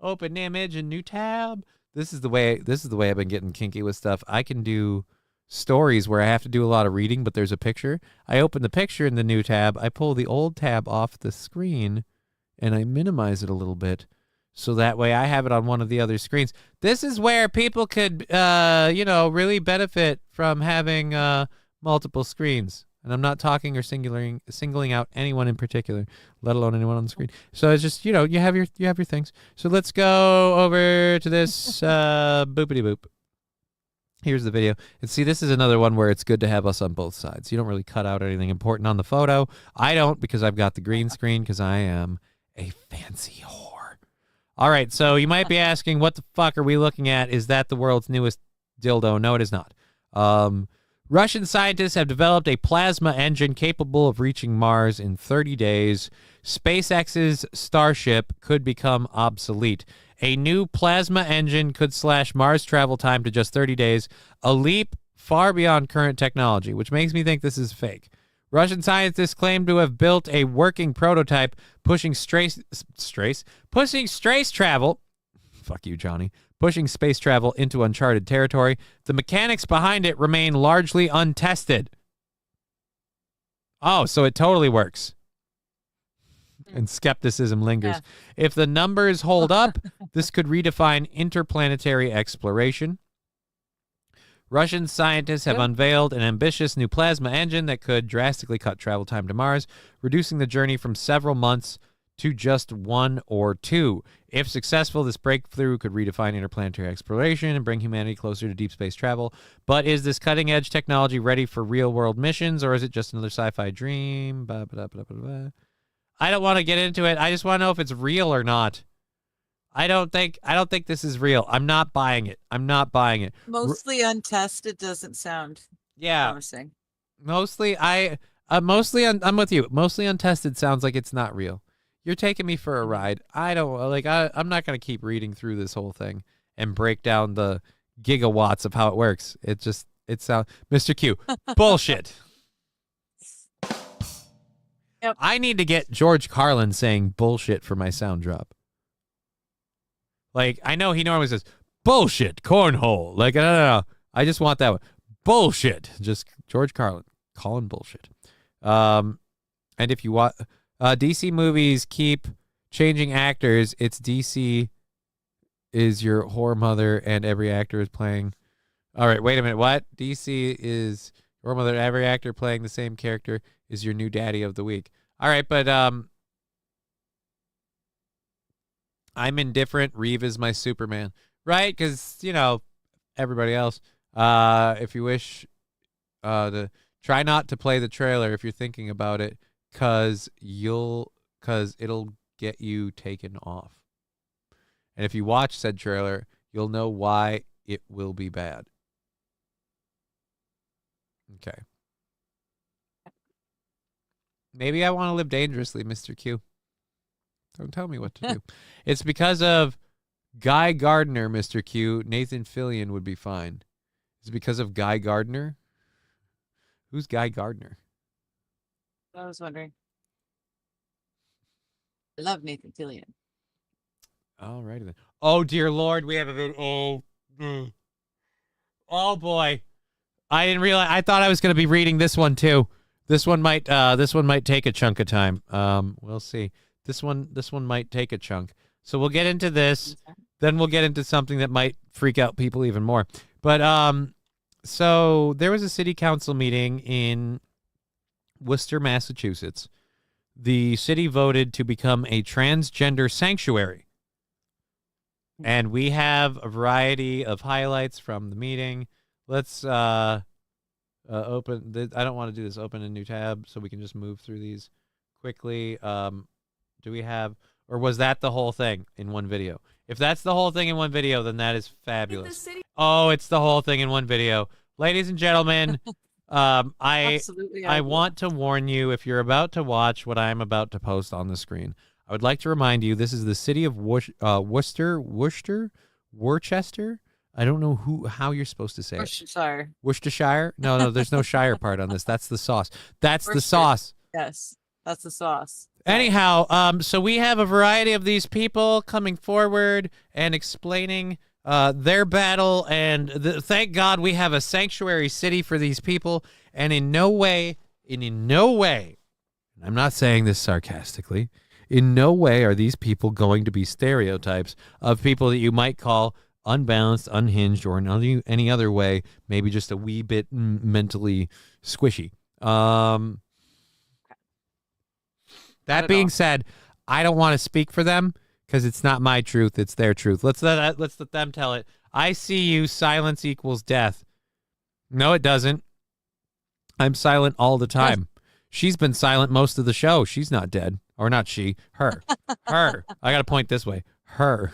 Open image and new tab. This is the way I've been getting kinky with stuff. I can do stories where I have to do a lot of reading, but there's a picture. I open the picture in the new tab. I pull the old tab off the screen, and I minimize it a little bit, so that way I have it on one of the other screens. This is where people could, really benefit from having multiple screens. And I'm not talking or singling out anyone in particular, let alone anyone on the screen. So it's just, you have your things. So let's go over to this boopity boop. Here's the video. And see, this is another one where it's good to have us on both sides. You don't really cut out anything important on the photo. I don't, because I've got the green screen, because I am a fancy whore. All right, so you might be asking, what the fuck are we looking at? Is that the world's newest dildo? No, it is not. Russian scientists have developed a plasma engine capable of reaching Mars in 30 days. SpaceX's Starship could become obsolete. A new plasma engine could slash Mars travel time to just 30 days, a leap far beyond current technology, which makes me think this is fake. Russian scientists claim to have built a working prototype pushing space travel. Fuck you, Johnny. Pushing space travel into uncharted territory. The mechanics behind it remain largely untested. Oh, so it totally works. And skepticism lingers. Yeah. If the numbers hold up, this could redefine interplanetary exploration. Russian scientists have unveiled an ambitious new plasma engine that could drastically cut travel time to Mars, reducing the journey from several months to just 1 or 2. If successful, this breakthrough could redefine interplanetary exploration and bring humanity closer to deep space travel. But is this cutting-edge technology ready for real-world missions, or is it just another sci-fi dream? Blah, blah, blah, blah, blah. I don't want to get into it. I just want to know if it's real or not. I don't think this is real. I'm not buying it. I'm not buying it. Mostly untested doesn't sound promising. Mostly I'm with you. Mostly untested sounds like it's not real. You're taking me for a ride. I'm not going to keep reading through this whole thing and break down the gigawatts of how it works. It sounds Mr. Q. Bullshit. Yep. I need to get George Carlin saying bullshit for my sound drop. Like, I know he normally says, bullshit, cornhole. Like, no. I just want that one. Bullshit. Just George Carlin calling bullshit. And if you want, DC movies keep changing actors. It's DC is your whore mother and every actor is playing. All right, wait a minute. What? DC is your mother and every actor playing the same character is your new daddy of the week. All right, but I'm indifferent. Reeve is my Superman, right? Because, everybody else. If you wish to try not to play the trailer if you're thinking about it, because it'll get you taken off. And if you watch said trailer, you'll know why it will be bad. Okay. Maybe I want to live dangerously, Mr. Q. Don't tell me what to do. It's because of Guy Gardner, Mr. Q. Nathan Fillion would be fine. It's because of Guy Gardner? Who's Guy Gardner? I was wondering. I love Nathan Fillion. All righty then. Oh, dear Lord, we have a video. Oh, boy. I didn't realize. I thought I was going to be reading this one, too. This one might take a chunk of time. We'll see. This one might take a chunk. So we'll get into this. Then we'll get into something that might freak out people even more. But so there was a city council meeting in Worcester, Massachusetts. The city voted to become a transgender sanctuary. And we have a variety of highlights from the meeting. Let's open. I don't want to do this. Open a new tab so we can just move through these quickly. Do we have, or was that the whole thing in one video? If that's the whole thing in one video, then that is fabulous. Oh, it's the whole thing in one video. Ladies and gentlemen, I want to warn you, if you're about to watch what I'm about to post on the screen, I would like to remind you, this is the city of Worcester? I don't know how you're supposed to say Worcestershire. it. Worcestershire? No, there's no Shire part on this. That's the sauce. That's the sauce. Yes, that's the sauce. Anyhow, so we have a variety of these people coming forward and explaining their battle, and thank God we have a sanctuary city for these people, and in no way, I'm not saying this sarcastically, in no way are these people going to be stereotypes of people that you might call unbalanced, unhinged, or in any other way, maybe just a wee bit mentally squishy. That being said, I don't want to speak for them because it's not my truth; it's their truth. Let's let them tell it. I see you. Silence equals death. No, it doesn't. I'm silent all the time. She's been silent most of the show. She's not dead, or not she. Her. Her. I got to point this way. Her.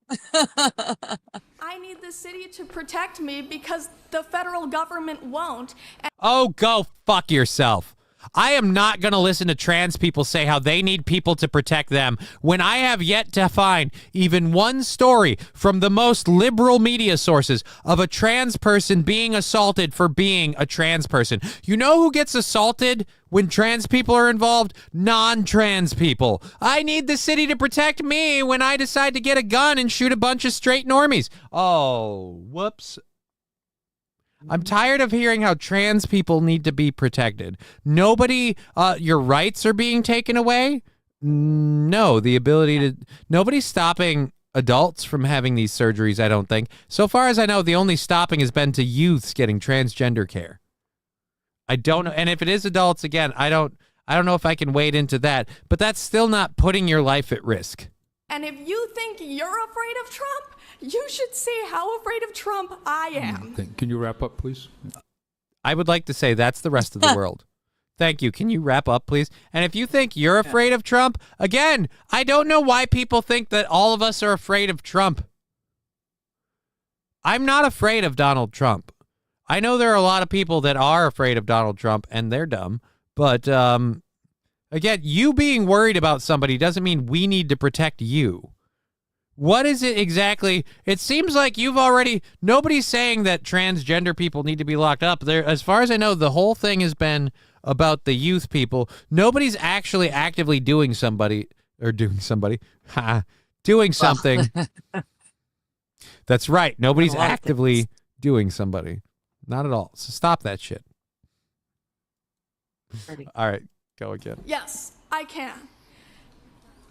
I need the city to protect me because the federal government won't. Oh, go fuck yourself. I am not going to listen to trans people say how they need people to protect them when I have yet to find even one story from the most liberal media sources of a trans person being assaulted for being a trans person. You know who gets assaulted when trans people are involved? Non-trans people. I need the city to protect me when I decide to get a gun and shoot a bunch of straight normies. Oh, whoops. I'm tired of hearing how trans people need to be protected. Nobody, your rights are being taken away? No, the ability to, nobody's stopping adults from having these surgeries, I don't think. So far as I know, the only stopping has been to youths getting transgender care. I don't know. And if it is adults, again, I I don't know if I can wade into that, but that's still not putting your life at risk. And if you think you're afraid of Trump, you should see how afraid of Trump I am. Can you wrap up, please? I would like to say that's the rest of the world. Thank you. Can you wrap up, please? And if you think you're afraid of Trump, again, I don't know why people think that all of us are afraid of Trump. I'm not afraid of Donald Trump. I know there are a lot of people that are afraid of Donald Trump, and they're dumb. But, again, you being worried about somebody doesn't mean we need to protect you. What is it exactly? It seems like you've already... Nobody's saying that transgender people need to be locked up. There, as far as I know, the whole thing has been about the youth people. Nobody's actually actively doing something. That's right. Nobody's actively doing somebody. Not at all. So stop that shit. All right. Go again. Yes, I can.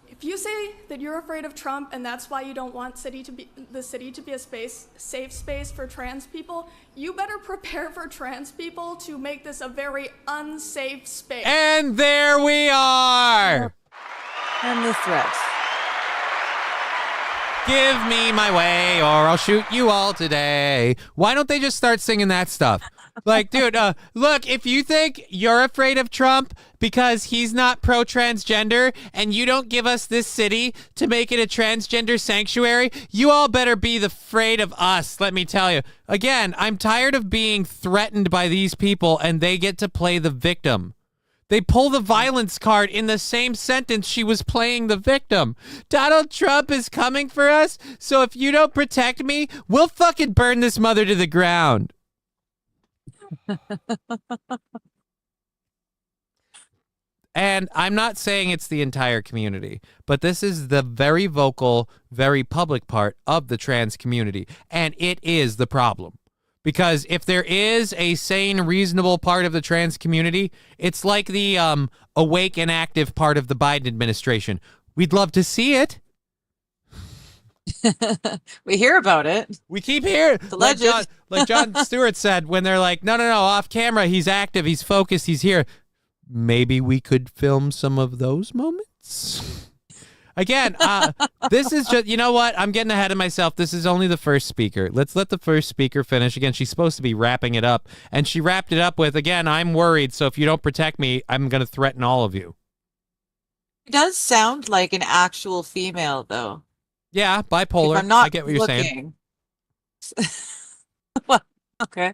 If you say that you're afraid of Trump and that's why you don't want the city to be a safe space for trans people, you better prepare for trans people to make this a very unsafe space. And there we are. And the threats. Give me my way or I'll shoot you all today. Why don't they just start singing that stuff? Like, dude, look, if you think you're afraid of Trump because he's not pro-transgender and you don't give us this city to make it a transgender sanctuary, you all better be afraid of us, let me tell you. Again, I'm tired of being threatened by these people and they get to play the victim. They pull the violence card in the same sentence she was playing the victim. Donald Trump is coming for us, so if you don't protect me, we'll fucking burn this mother to the ground. And I'm not saying it's the entire community, but this is the very vocal, very public part of the trans community, and it is the problem. Because if there is a sane, reasonable part of the trans community, it's like the awake and active part of the Biden administration. We'd love to see it. We hear about it. We keep hearing. Like John Stewart said, when they're like, no, off camera, he's active, he's focused, he's here. Maybe we could film some of those moments. Again, this is just, you know what? I'm getting ahead of myself. This is only the first speaker. Let's let the first speaker finish. Again, she's supposed to be wrapping it up. And she wrapped it up with, again, I'm worried. So if you don't protect me, I'm going to threaten all of you. It does sound like an actual female, though. Yeah, bipolar. If I'm not I get what you're saying. Well, okay.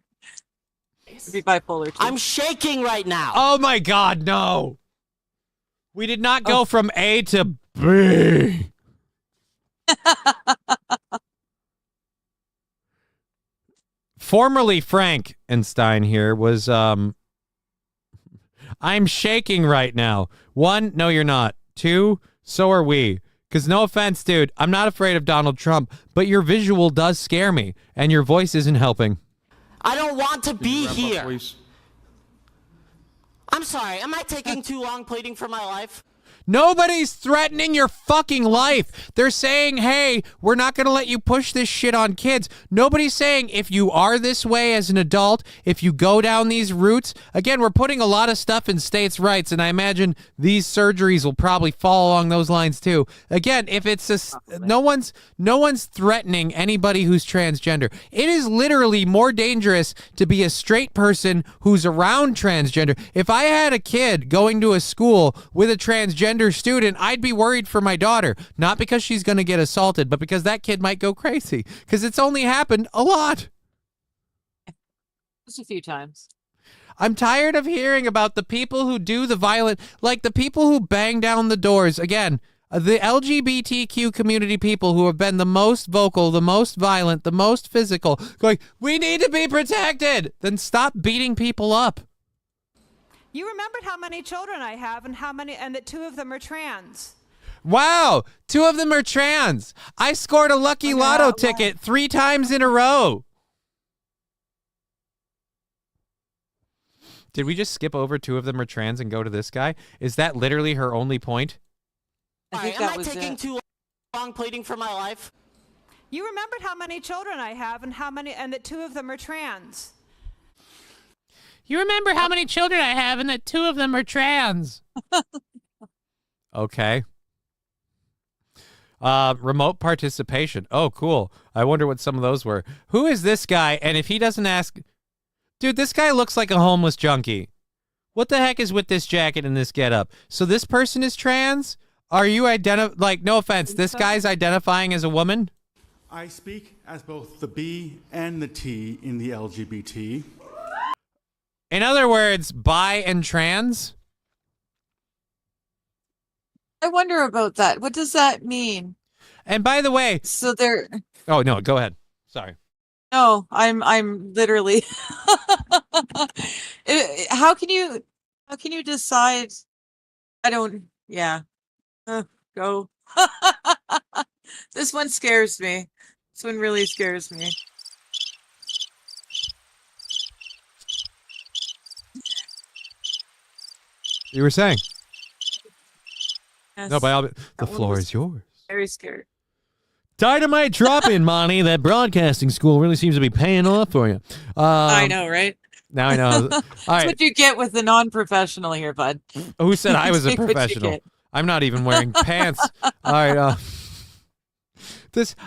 Be bipolar too. I'm shaking right now. Oh my God, no. We did not go from A to B. Formerly Frankenstein here was, I'm shaking right now. 1, no, you're not. 2, so are we. Because no offense, dude, I'm not afraid of Donald Trump, but your visual does scare me, and your voice isn't helping. I don't want to be here. Up, please? I'm sorry, am I taking too long pleading for my life? Nobody's threatening your fucking life. They're saying, hey, we're not going to let you push this shit on kids. Nobody's saying if you are this way as an adult, if you go down these routes, again, we're putting a lot of stuff in states' rights, and I imagine these surgeries will probably fall along those lines too. Again, if it's no one's threatening anybody who's transgender. It is literally more dangerous to be a straight person who's around transgender. If I had a kid going to a school with a transgender student, I'd be worried for my daughter, not because she's going to get assaulted, but because that kid might go crazy, because it's only happened a lot. Just a few times. I'm tired of hearing about the people who do the violent, like the people who bang down the doors. Again, the LGBTQ community people who have been the most vocal, the most violent, the most physical, going, we need to be protected. Then stop beating people up. You remembered how many children I have and that 2 of them are trans. Wow, 2 of them are trans. I scored a lucky lotto ticket 3 times in a row. Did we just skip over 2 of them are trans and go to this guy? Is that literally her only point? Sorry, am I taking too long pleading for my life? You remembered how many children I have and that 2 of them are trans. You remember how many children I have and that 2 of them are trans. Okay. Remote participation. Oh, cool. I wonder what some of those were. Who is this guy? And if he doesn't ask... Dude, this guy looks like a homeless junkie. What the heck is with this jacket and this getup? So this person is trans? Are you like, no offense, this guy's identifying as a woman? I speak as both the B and the T in the LGBT. In other words, bi and trans? I wonder about that. What does that mean? And by the way... So they're... Oh, no, go ahead. Sorry. No, I'm literally... How can you decide? I don't... Yeah. Go. This one scares me. This one really scares me. You were saying? Yes. No, by all the floor is yours. Very scared. Dynamite drop-in, Monty. That broadcasting school really seems to be paying off for you. I know, right? Now I know. All That's right. what you get with the non-professional here, bud. Who said I was a Take what you professional? get. I'm not even wearing pants. All right.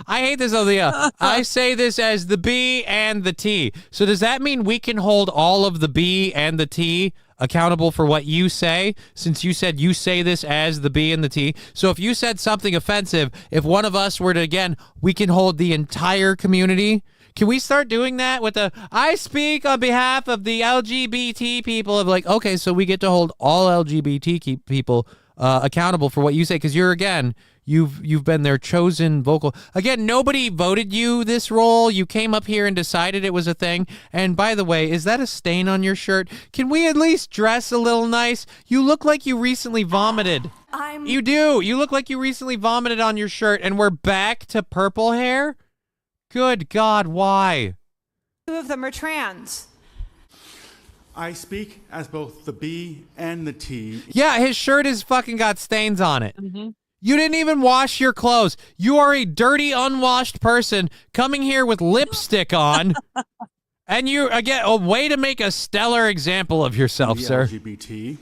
I hate this idea. I say this as the B and the T. So does that mean we can hold all of the B and the T accountable for what you say, since you said you say this as the B and the T? So if you said something offensive, if one of us were to, again, we can hold the entire community. Can we start doing that with the, I speak on behalf of the LGBT people, of like, okay, so we get to hold all LGBT people accountable for what you say, because you're, again, you've been their chosen vocal. Again, nobody voted you this role. You came up here and decided it was a thing. And by the way, is that a stain on your shirt? Can we at least dress a little nice? You look like you recently vomited. You do. You look like you recently vomited on your shirt, and we're back to purple hair? Good God, why? 2 of them are trans. I speak as both the B and the T. Yeah, his shirt has fucking got stains on it. Mm-hmm. You didn't even wash your clothes. You are a dirty, unwashed person coming here with lipstick on. And you, again, a way to make a stellar example of yourself, sir. LGBT.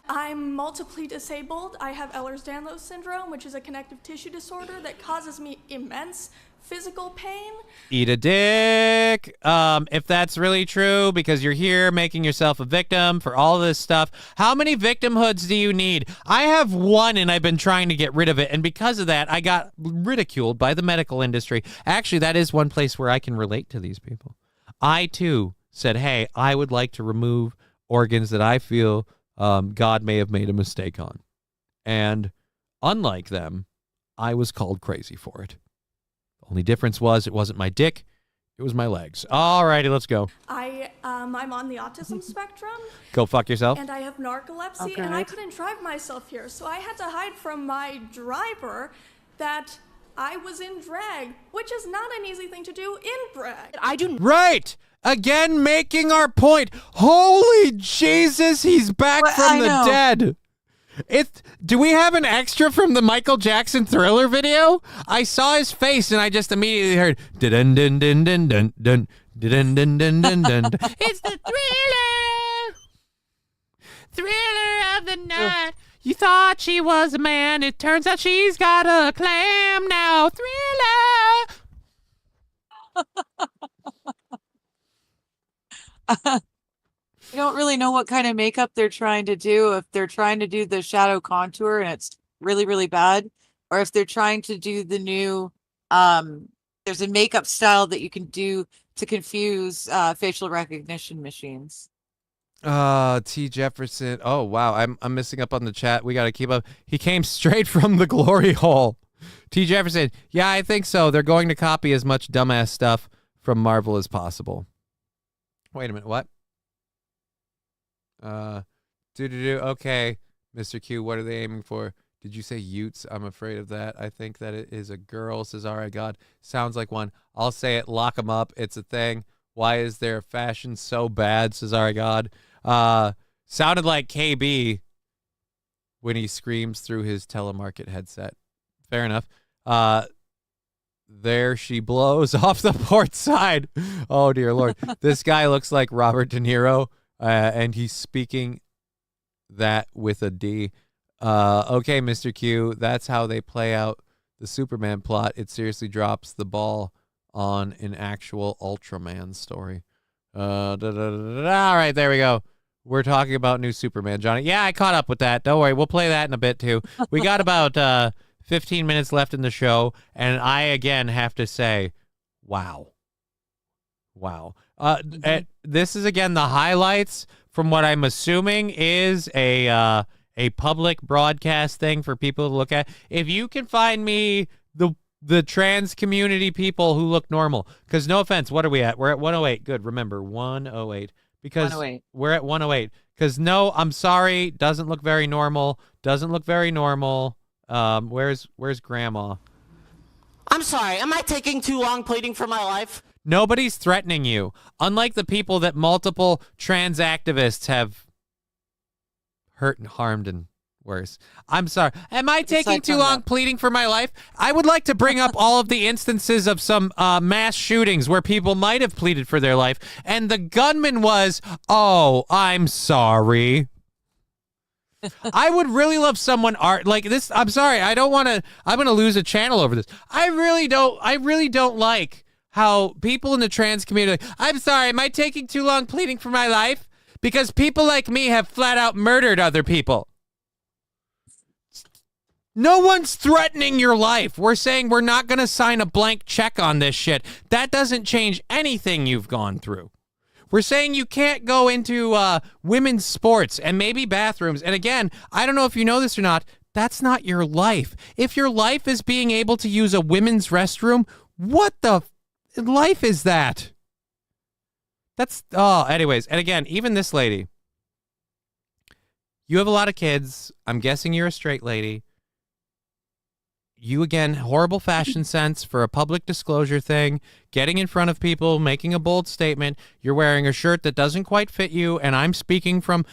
I'm multiply disabled. I have Ehlers-Danlos syndrome, which is a connective tissue disorder that causes me immense physical pain. Eat a dick. If that's really true, because you're here making yourself a victim for all this stuff. How many victimhoods do you need? I have one, and I've been trying to get rid of it. And because of that, I got ridiculed by the medical industry. Actually, that is one place where I can relate to these people. I, too, said, hey, I would like to remove organs that I feel God may have made a mistake on. And unlike them, I was called crazy for it. Only difference was it wasn't my dick, it was my legs. All righty, let's go. I'm on the autism spectrum. Go fuck yourself. And I have narcolepsy, Okay. and I couldn't drive myself here, so I had to hide from my driver that I was in drag, which is not an easy thing to do in drag. Right! Again, making our point. Holy Jesus, he's back from the dead. Do we have an extra from the Michael Jackson Thriller video? I saw his face and I just immediately heard dun dun dun dun dun dun dun dun dun dun dun. It's the thriller of the night. You thought she was a man, it turns out she's got a clam now. Thriller. I don't really know what kind of makeup they're trying to do. If they're trying to do the shadow contour and it's really, really bad, or if they're trying to do the new, there's a makeup style that you can do to confuse facial recognition machines. T. Jefferson. Oh, wow. I'm missing up on the chat. We got to keep up. He came straight from the glory hole. T. Jefferson. Yeah, I think so. They're going to copy as much dumbass stuff from Marvel as possible. Wait a minute. What? Okay, Mr. Q, what are they aiming for? Did you say Utes? I'm afraid of that. I think that it is a girl. Cesare God. Sounds like one. I'll say it. Lock them up. It's a thing. Why is their fashion so bad, Cesare God? Sounded like KB when he screams through his telemarket headset. Fair enough. there she blows off the port side. Oh, dear Lord. This guy looks like Robert De Niro, and he's speaking that with a D. Okay, Mr. Q, that's how they play out the Superman plot. It seriously drops the ball on an actual Ultraman story. All right, there we go. We're talking about new Superman, Johnny. Yeah, I caught up with that. Don't worry. We'll play that in a bit, too. We got about 15 minutes left in the show, and I, again, have to say, wow. Wow. This is, again, the highlights from what I'm assuming is a public broadcast thing for people to look at. If you can find me the trans community people who look normal, because no offense, what are we at? We're at 108. Good. Remember, 108. Because 108. We're at 108. Because no, I'm sorry, doesn't look very normal. Doesn't look very normal. Where's Grandma? I'm sorry, am I taking too long pleading for my life? Nobody's threatening you. Unlike the people that multiple trans activists have hurt and harmed and worse. I'm sorry. Am I taking too long pleading for my life? I would like to bring up all of the instances of some mass shootings where people might have pleaded for their life, and the gunman was, oh, I'm sorry. I would really love someone like this. I'm sorry. I'm going to lose a channel over this. I really don't like how people in the trans community, I'm sorry, am I taking too long pleading for my life? Because people like me have flat out murdered other people. No one's threatening your life. We're saying we're not going to sign a blank check on this shit. That doesn't change anything you've gone through. We're saying you can't go into women's sports and maybe bathrooms. And again, I don't know if you know this or not, that's not your life. If your life is being able to use a women's restroom, what the life is that? Anyways. And again, even this lady, you have a lot of kids. I'm guessing you're a straight lady. You, again, horrible fashion sense for a public disclosure thing, getting in front of people, making a bold statement. You're wearing a shirt that doesn't quite fit you, and I'm speaking from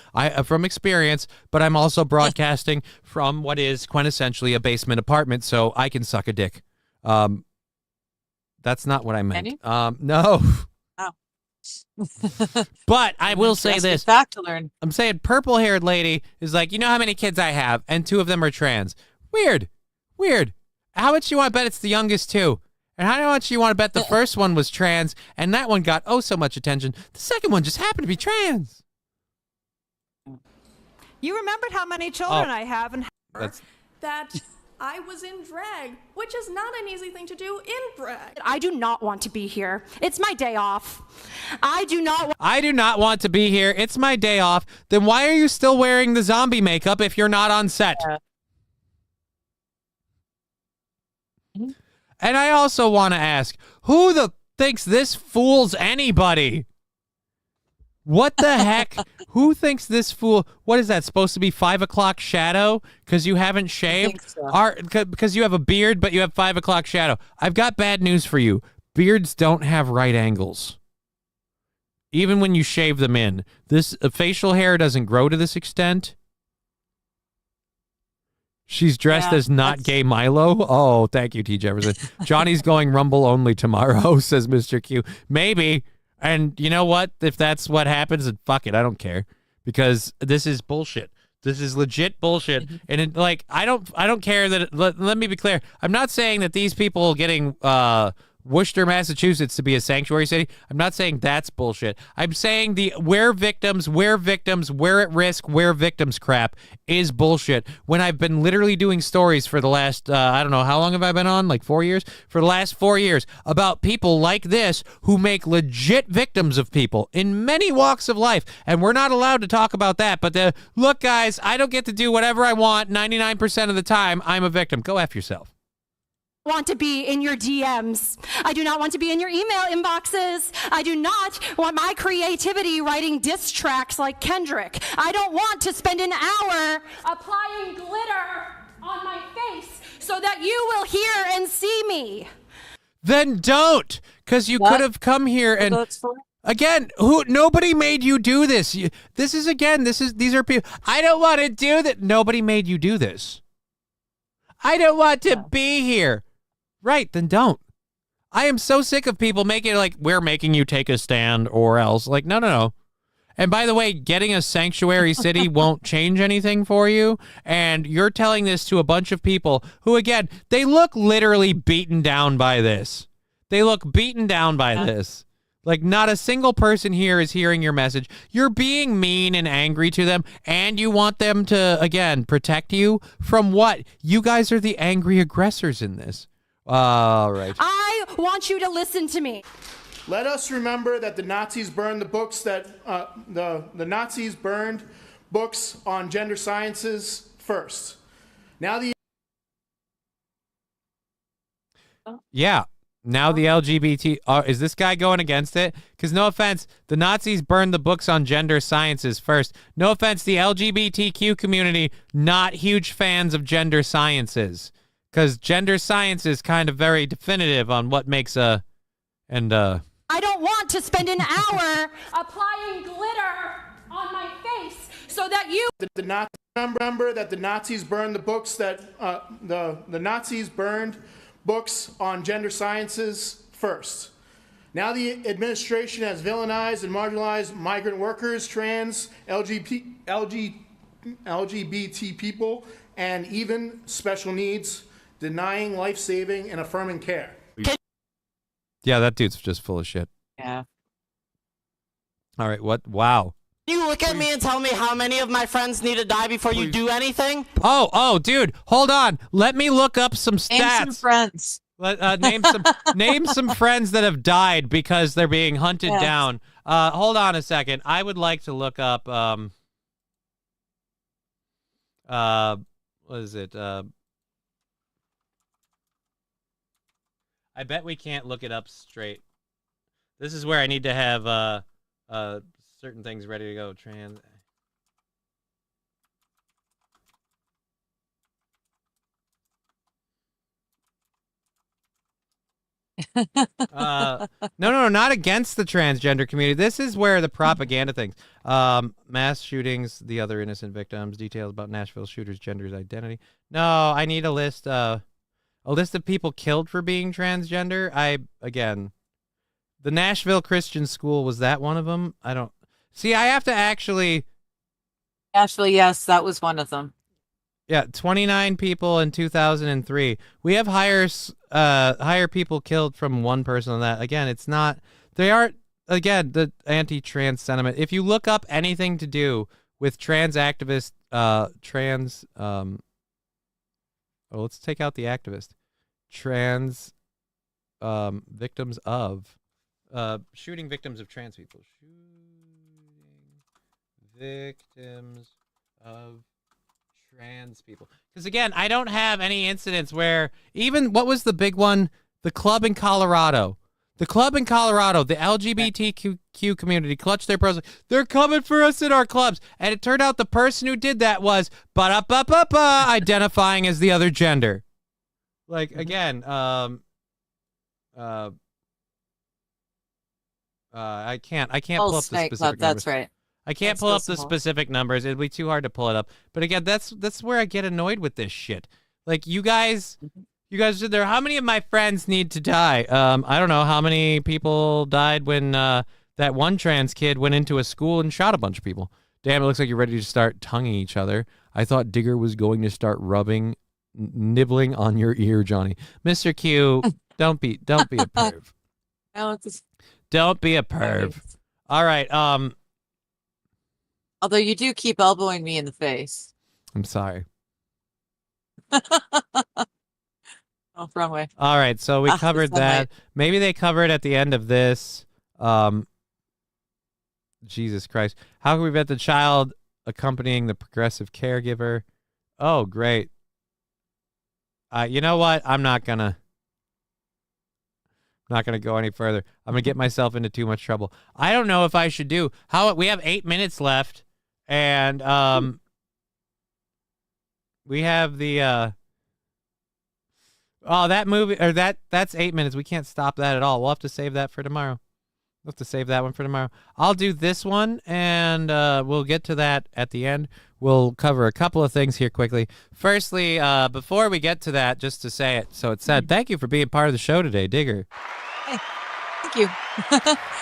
experience, but I'm also broadcasting from what is quintessentially a basement apartment, so I can suck a dick. That's not what I meant. No. Oh. But I will say this. Fact to learn. I'm saying purple-haired lady is like, you know how many kids I have, and 2 of them are trans. Weird. How much you want to bet it's the youngest too? And how much you want to bet the first one was trans and that one got so much attention? The second one just happened to be trans. You remembered how many children I have and that I was in drag, which is not an easy thing to do in drag. I do not want to be here. It's my day off. I do not want to be here. It's my day off. Then why are you still wearing the zombie makeup if you're not on set? And I also want to ask, who thinks this fools anybody? What the heck? Who thinks this fool? What is that supposed to be? 5 o'clock shadow? Because you haven't shaved? Because you have a beard, but you have 5 o'clock shadow. I've got bad news for you. Beards don't have right angles. Even when you shave them in. This facial hair doesn't grow to this extent. She's dressed as not gay Milo. Oh, thank you, T. Jefferson. Johnny's going Rumble only tomorrow, says Mr. Q. Maybe. And you know what? If that's what happens, then fuck it. I don't care. Because this is bullshit. This is legit bullshit. And I don't care that let me be clear. I'm not saying that these people getting Worcester, Massachusetts to be a sanctuary city. I'm not saying that's bullshit. I'm saying we're victims, we're at risk, we're victims crap is bullshit. When I've been literally doing stories for the last, I don't know, how long have I been on? Like 4 years? For the last 4 years about people like this who make legit victims of people in many walks of life. And we're not allowed to talk about that. But look, guys, I don't get to do whatever I want 99% of the time. I'm a victim. Go F yourself. want to be in your DMs. I do not want to be in your email inboxes. I do not want my creativity writing diss tracks like Kendrick. I don't want to spend an hour applying glitter on my face so that you will hear and see me. Then don't, because you could have come here and again, nobody made you do this. These are people. I don't want to do that. Nobody made you do this. I don't want to be here. Right, then don't. I am so sick of people making it like, we're making you take a stand or else. Like, no. And by the way, getting a sanctuary city won't change anything for you. And you're telling this to a bunch of people who, again, they look literally beaten down by this. They look beaten down by this. Like, not a single person here is hearing your message. You're being mean and angry to them, and you want them to, again, protect you from what? You guys are the angry aggressors in this. All right. I want you to listen to me. Let us remember that the Nazis burned the books that the Nazis burned books on gender sciences first. Now the Yeah. Now the LGBT is this guy going against it? Because no offense, the Nazis burned the books on gender sciences first. No offense, the LGBTQ community not huge fans of gender sciences, because gender science is kind of very definitive on what makes a I don't want to spend an hour applying glitter on my face so that you... The Nazis remember that the Nazis burned the books that the Nazis burned books on gender sciences first. Now the administration has villainized and marginalized migrant workers, trans, LGBT people, and even special needs, denying life-saving and affirming care. Yeah, that dude's just full of shit. Yeah. All right, what? Wow. You look at me and tell me how many of my friends need to die before you do anything? Oh, dude, hold on. Let me look up some stats. Name some friends. Name some friends that have died because they're being hunted down. Hold on a second. I would like to look up what is it? I bet we can't look it up straight. This is where I need to have certain things ready to go. Trans. No, not against the transgender community. This is where the propaganda things. Mass shootings, the other innocent victims, details about Nashville shooters' genders, identity. No, I need a list of people killed for being transgender. The Nashville Christian School, was that one of them? I don't see. I have to actually. Actually, yes, that was one of them. Yeah, 29 people in 2003. We have higher people killed from one person than that. Again, it's not. They aren't. Again, the anti-trans sentiment. If you look up anything to do with trans activists, let's take out the activist. Trans victims of shooting victims of trans people. Shooting victims of trans people. Because again, I don't have any incidents where even what was the big one? The club in Colorado. The LGBTQ community clutched their pearls. They're coming for us in our clubs. And it turned out the person who did that was identifying as the other gender. Like, again, I can't pull up the specific numbers. That's right. I can't pull up the specific numbers. It'd be too hard to pull it up. But again, that's where I get annoyed with this shit. Like, you guys said there, how many of my friends need to die? I don't know how many people died when that one trans kid went into a school and shot a bunch of people. Damn, it looks like you're ready to start tonguing each other. I thought Digger was going to start nibbling on your ear, Johnny. Mr. Q, don't be a perv. Don't be a perv. All right. Although you do keep elbowing me in the face. I'm sorry. Oh, wrong way. All right, so we covered that. Maybe they cover it at the end of this. Jesus Christ. How can we vet the child accompanying the progressive caregiver? Oh, great. You know what? I'm not gonna go any further. I'm gonna get myself into too much trouble. I don't know if I should do we have 8 minutes left, and we have the that movie, or that's 8 minutes. We can't stop that at all. We'll have to save that for tomorrow. We'll have to save that one for tomorrow. I'll do this one, and we'll get to that at the end. we'll cover a couple of things here quickly. Firstly, before we get to that, just to say it so it's said, thank you for being part of the show today, Digger. Hey, thank you.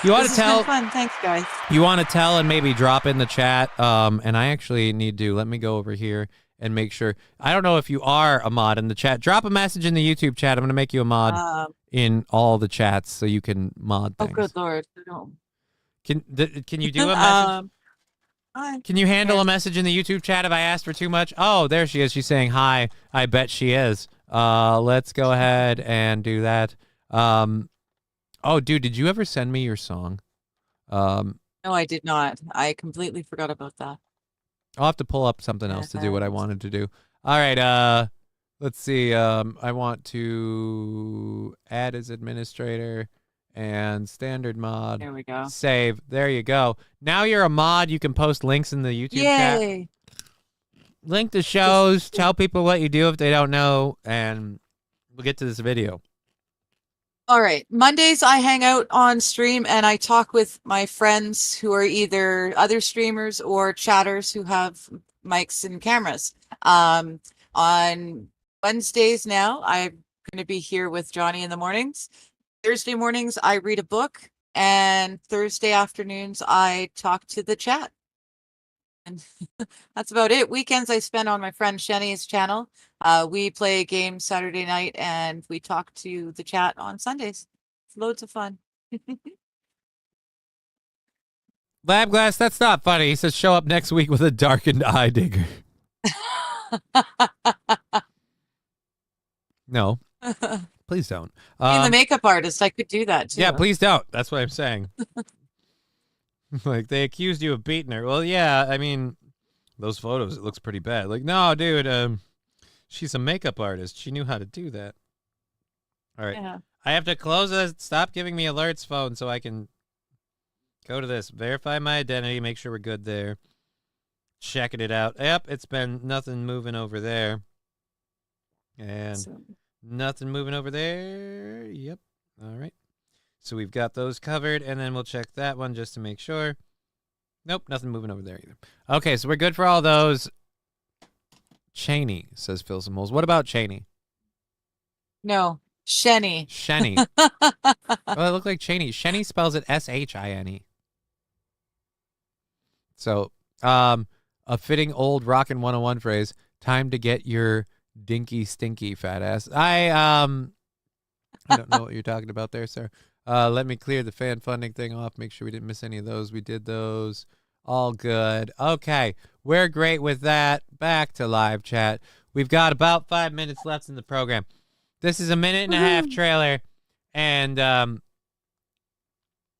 You want This to has tell? been fun. Thanks, guys. You want to tell and maybe drop in the chat. And I actually need to, let me go over here and make sure. I don't know if you are a mod in the chat. Drop a message in the YouTube chat. I'm going to make you a mod in all the chats so you can mod things. Oh, good Lord. No. Can you do a message? Can you handle a message in the YouTube chat if I asked for too much? Oh, there she is. She's saying hi. I bet she is. Let's go ahead and do that. Oh, dude, did you ever send me your song? No, I did not. I completely forgot about that. I'll have to pull up something else to do what I wanted to do. All right, let's see. I want to add as administrator and standard mod. There we go. Save. There you go. Now you're a mod. You can post links in the YouTube chat. Yay! Link the shows. Tell people what you do if they don't know, and we'll get to this video. All right. Mondays, I hang out on stream and I talk with my friends who are either other streamers or chatters who have mics and cameras. On Wednesdays now, I'm going to be here with Johnny in the mornings. Thursday mornings, I read a book. And Thursday afternoons, I talk to the chat. And that's about it. Weekends, I spend on my friend Shenny's channel. We play games Saturday night and we talk to the chat on Sundays. It's loads of fun. Lab Glass, that's not funny. He says show up next week with a darkened eye, Digger. No. Please don't. Being the makeup artist, I could do that too. Yeah, please don't. That's what I'm saying. Like, they accused you of beating her. Well, yeah, I mean, those photos, it looks pretty bad. Like, no, dude, she's a makeup artist. She knew how to do that. All right. Yeah. I have to close this. Stop giving me alerts, phone, so I can go to this. Verify my identity. Make sure we're good there. Checking it out. Yep, it's been nothing moving over there. And nothing moving over there. Yep. All right. So we've got those covered, and then we'll check that one just to make sure. Nope, nothing moving over there either. Okay, so we're good for all those. Cheney, says Phil Simoles. What about Cheney? No, Shenny. Shenny. Oh, it looked like Cheney. Shenny spells it S-H-I-N-E. So, a fitting old rockin' 101 phrase, time to get your dinky stinky fat ass. I don't know what you're talking about there, sir. Let me clear the fan funding thing off. Make sure we didn't miss any of those. We did those. All good. Okay, we're great with that. Back to live chat. We've got about 5 minutes left in the program. This is a minute and a half trailer, and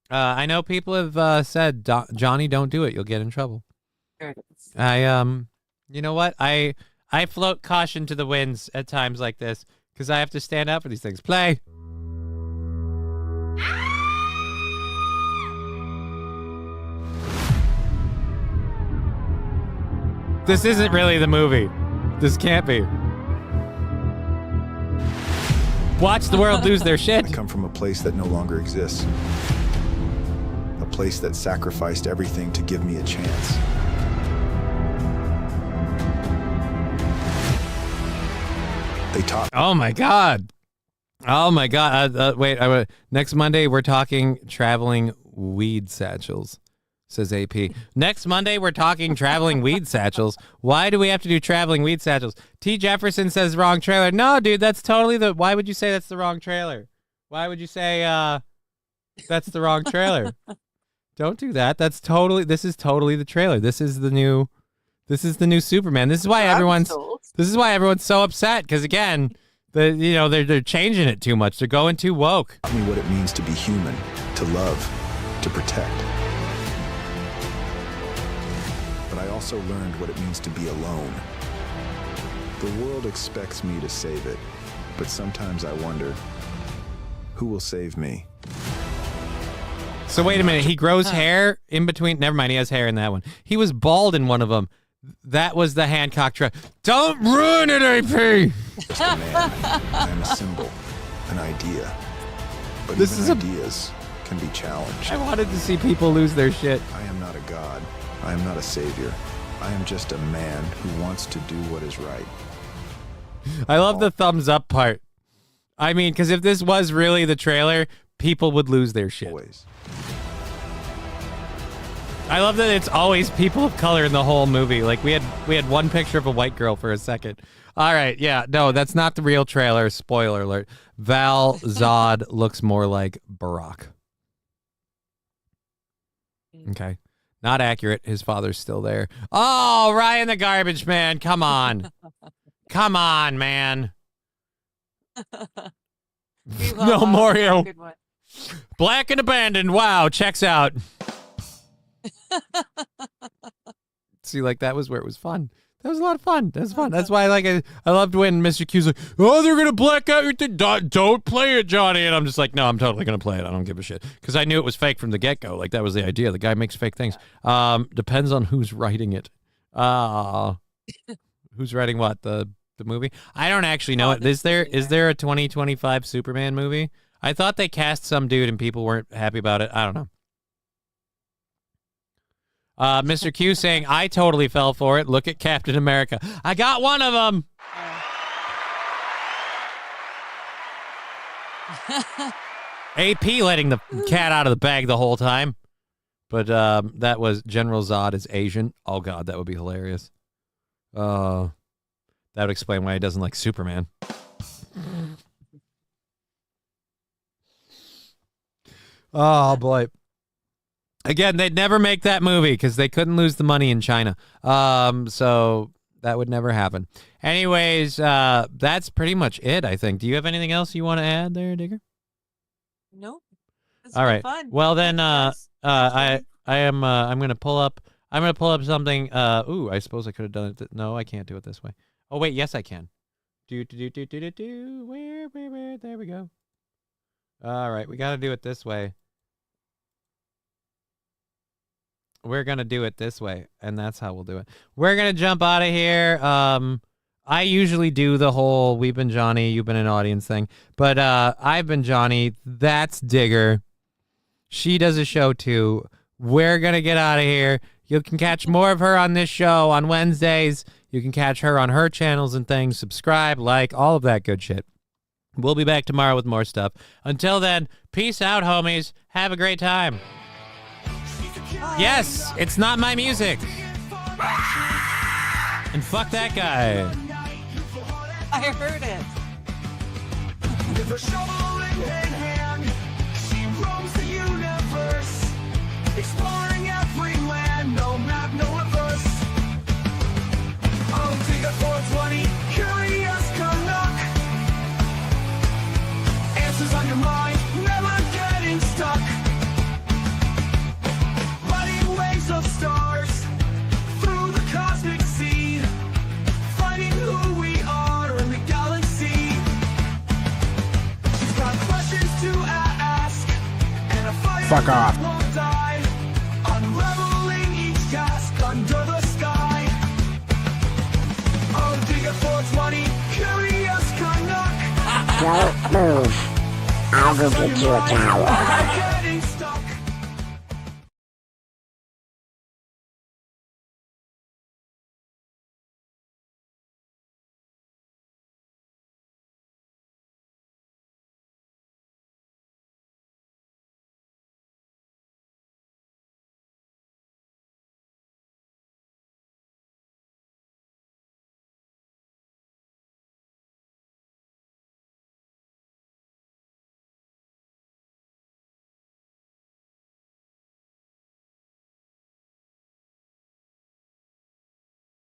I know people have said, Johnny, don't do it. You'll get in trouble. There it is. You know what? I float caution to the winds at times like this because I have to stand out for these things. Play. This isn't really the movie. This can't be. Watch the world lose their shit. I come from a place that no longer exists. A place that sacrificed everything to give me a chance. They taught. Oh my God. Oh my God. Wait, next Monday we're talking traveling weed satchels, says AP. Next Monday we're talking traveling weed satchels. Why do we have to do traveling weed satchels? T. Jefferson says wrong trailer. No, dude, that's totally why would you say that's the wrong trailer? Why would you say that's the wrong trailer? Don't do that. This is totally the trailer. This is the new Superman. This is why everyone's so upset because again, they're changing it too much. They're going too woke. Taught me what it means to be human, to love, to protect. But I also learned what it means to be alone. The world expects me to save it, but sometimes I wonder, who will save me? So wait a minute, he grows hair in between. Never mind, he has hair in that one. He was bald in one of them. That was the Hancock trap. Don't ruin it, AP! Just a man. I am a symbol, an idea. But ideas can be challenged. I wanted to see people lose their shit. I am not a god. I am not a savior. I am just a man who wants to do what is right. I love the thumbs up part. I mean, because if this was really the trailer, people would lose their shit. Always. I love that it's always people of color in the whole movie. Like we had one picture of a white girl for a second. All right, yeah, no, that's not the real trailer. Spoiler alert. Val Zod looks more like Barack. Okay. Not accurate. His father's still there. Oh, Ryan the Garbage Man. Come on. Come on, man. No, Mario. Black and abandoned. Wow, checks out. See, like, that was where it was fun. That was a lot of fun. That was fun. That's why I loved when Mr. Q's like, oh, they're going to black out your thing. Don't play it, Johnny. And I'm just like, no, I'm totally going to play it. I don't give a shit. Because I knew it was fake from the get-go. Like, that was the idea. The guy makes fake things. Depends on who's writing it. Who's writing what? The movie? I don't actually know it. Is there a 2025 Superman movie? I thought they cast some dude and people weren't happy about it. I don't know. Mr. Q saying, I totally fell for it. Look at Captain America. I got one of them. AP letting the cat out of the bag the whole time. But that was General Zod is Asian. Oh, God, that would be hilarious. That would explain why he doesn't like Superman. Oh, boy. Again, they'd never make that movie because they couldn't lose the money in China. So that would never happen. Anyways, that's pretty much it, I think. Do you have anything else you want to add there, Digger? Nope. All right. Fun. Well, then I'm going to pull up something. Ooh, I suppose I could have done it. No, I can't do it this way. Oh, wait. Yes, I can. Where? There we go. All right. We got to do it this way. We're going to do it this way, and that's how we'll do it. We're going to jump out of here. I usually do the whole we've been Johnny, you've been an audience thing, but I've been Johnny. That's Digger. She does a show, too. We're going to get out of here. You can catch more of her on this show on Wednesdays. You can catch her on her channels and things. Subscribe, like, all of that good shit. We'll be back tomorrow with more stuff. Until then, peace out, homies. Have a great time. Yes, it's not my music. And fuck that guy. I heard it. With a shovel in hand, she roams the universe, exploring every land, no map, no reverse. Oh, dig a 420, curious Canuck. Answers on your mind, never getting stuck. Of stars through the cosmic sea, finding who we are in the galaxy. She's got questions to ask and a fire fuck off. Won't die, unraveling each task under the sky. Oh, dig a 420, curious Canuck. Don't move. I'll go get you a towel.